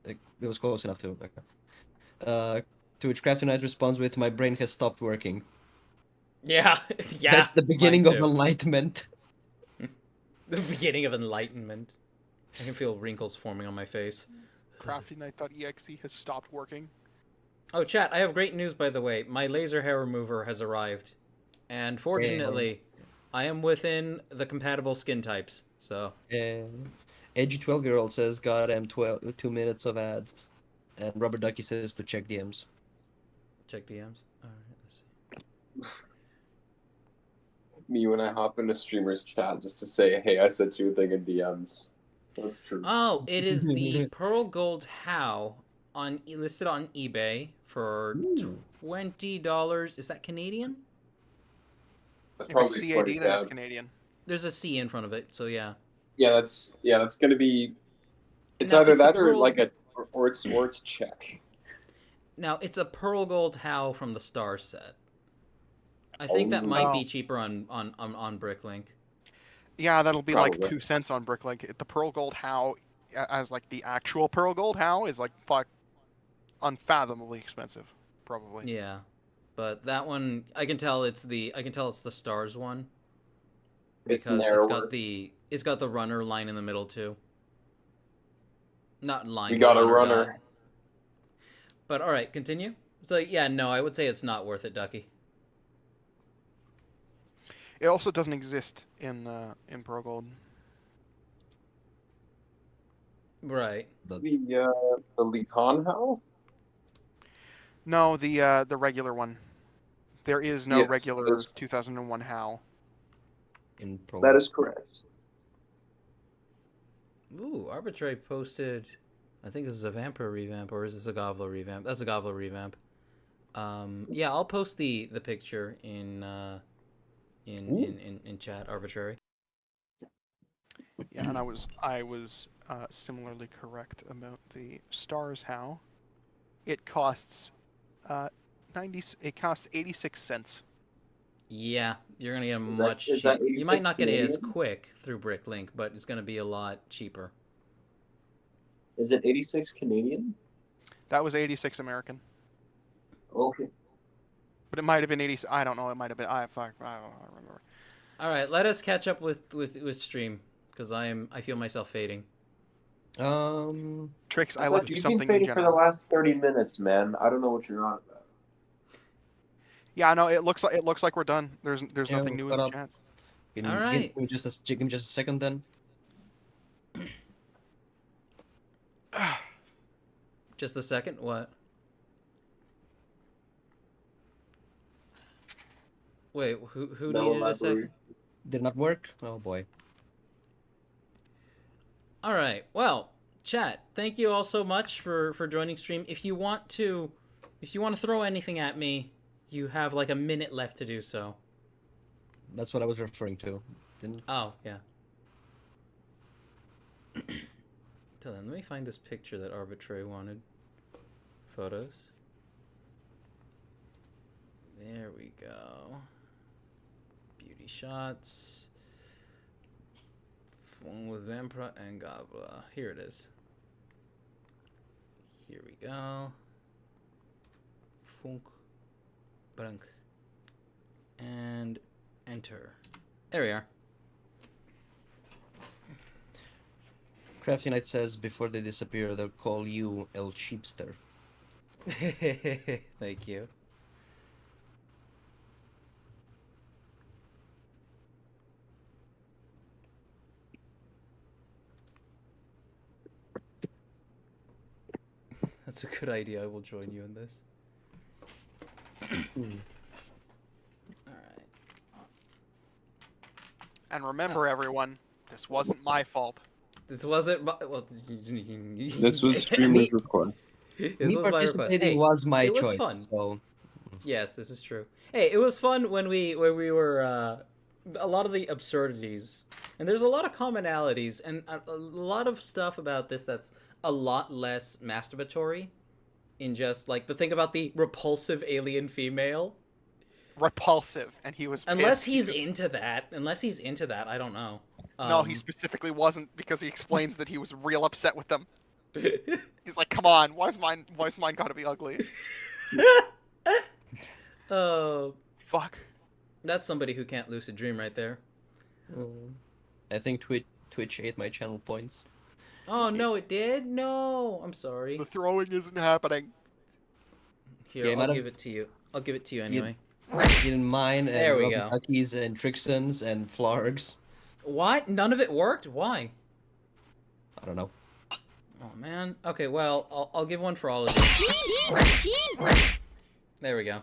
It was close enough to. Okay. To which Crafty Knight responds with, "My brain has stopped working." Yeah, yeah. That's the beginning mine of too. enlightenment. The beginning of enlightenment. I can feel wrinkles forming on my face. CraftyKnight.exe has stopped working. Oh, chat, I have great news, by the way. My laser hair remover has arrived. And fortunately, I am within the compatible skin types, so... Edgy 12-year-old says, "God, I'm 2 minutes of ads." And Rubber Ducky says to check DMs. Check DMs? Alright, let's see. Me when I hop into streamers chat just to say, hey, I sent you a thing in DMs. That's true. Oh, it is the Pearl Gold How listed on eBay for $20. Is that Canadian? That's If it's probably CAD, quite then a it's Canadian. There's a C in front of it, so yeah. Yeah, that's gonna be. It's Now, either it's the that or Pearl- like or it's Czech. Now, it's a Pearl Gold How from the Star set. I think that might be cheaper on Bricklink. Yeah, that'll be Probably. like 2 cents on Bricklink. The Pearl Gold How, as like the actual Pearl Gold How, is like unfathomably expensive, probably. Yeah, but that one I can tell it's the Stars one because it's got the runner line in the middle too. Not line. We got a runner. Dot. But all right, continue. So yeah, no, I would say it's not worth it, Ducky. It also doesn't exist in Pearl Gold. Right. The Licon how? No, the regular one. There is no Yes, regular that's- 2001 How. In Pearl That Gold. is correct. Ooh, Arbitrary posted. I think this is a Vampire revamp, or is this a Gobbler revamp? That's a Gobbler revamp. Yeah, I'll post the picture in chat. Arbitrary. Yeah, and I was similarly correct about the Stars How. It costs It costs 86 cents. Yeah, you're gonna get a Is that You might not get it as Canadian? quick through Bricklink, but it's gonna be a lot cheaper. Is it 86 Canadian? That was 86 American, Okay. but it might have been 80. I don't know. It might have been. I don't remember. All right, let us catch up with stream because I feel myself fading. Tricks, I left you something You've been in fading for the general. last 30 minutes, man. I don't know what you're on about. Yeah, no, it looks like we're done. There's Yeah, nothing new in the chats. Give All right. me just a second then. Just a second. What? Wait, who No needed a second? Did not work? Oh boy. All right. Well, chat. Thank you all so much for joining stream. If you want to throw anything at me, you have like a minute left to do so. That's what I was referring to. Oh, yeah. Till then, let me find this picture that Arbitrary wanted. Photos. There we go. Beauty shots. One with Vampra and Gobbler. Here it is. Here we go. Funk. Brunk. And enter. There we are. Crafty Knight says before they disappear, they'll call you El Sheepster. Thank you. That's a good idea. I will join you in this. Alright. And remember, everyone, this wasn't my fault. This wasn't my... Well, This was streamer's request. This Me was my request. participating Hey, was my it was choice. fun. So Yes, this is true. Hey, it was fun when we were a lot of the absurdities, and there's a lot of commonalities, and a lot of stuff about this that's a lot less masturbatory. In just like the thing about the repulsive alien female. Repulsive, and he was Unless pissed. he's into that. Unless he's into that, I don't know. No, he specifically wasn't, because he explains that he was real upset with them. He's like, "Come on, why's mine gotta be ugly?" Oh, fuck. That's somebody who can't lucid dream right there. I think Twitch ate my channel points. Oh no, it did? No, I'm sorry. The throwing isn't happening. Here, Yeah, I'll give it to you. I'll give it to you anyway. In mine, and There we go. Duckies and Trixaans and Flargs. What? None of it worked? Why? I don't know. Oh man. Okay, well, I'll give one for all of you. There we go.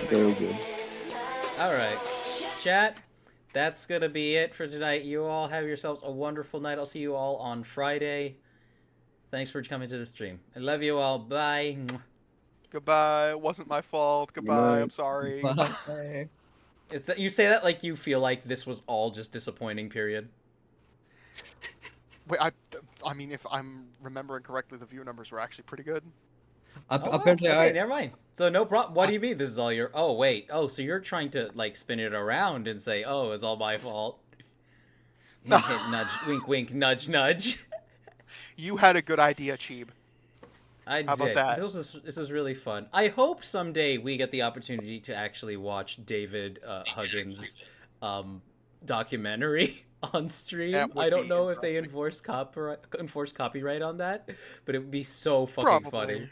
Very good. Alright. Chat, that's gonna be it for tonight. You all have yourselves a wonderful night. I'll see you all on Friday. Thanks for coming to the stream. I love you all. Bye. Goodbye. It wasn't my fault. Goodbye. I'm sorry. Bye. Is that, you say that like you feel like this was all just disappointing, period? Wait, I mean, if I'm remembering correctly, the view numbers were actually pretty good. Apparently, okay, never mind. So no problem. What do you mean this is all your... Oh, wait. Oh, so you're trying to, like, spin it around and say, oh, it's all my fault. Hint, hint, nudge, wink, wink, nudge, nudge. You had a good idea, Cheeb. I How did. about that? This was really fun. I hope someday we get the opportunity to actually watch David Huggins' documentary on stream. I don't know if they enforce copyright on that, but it would be so fucking funny.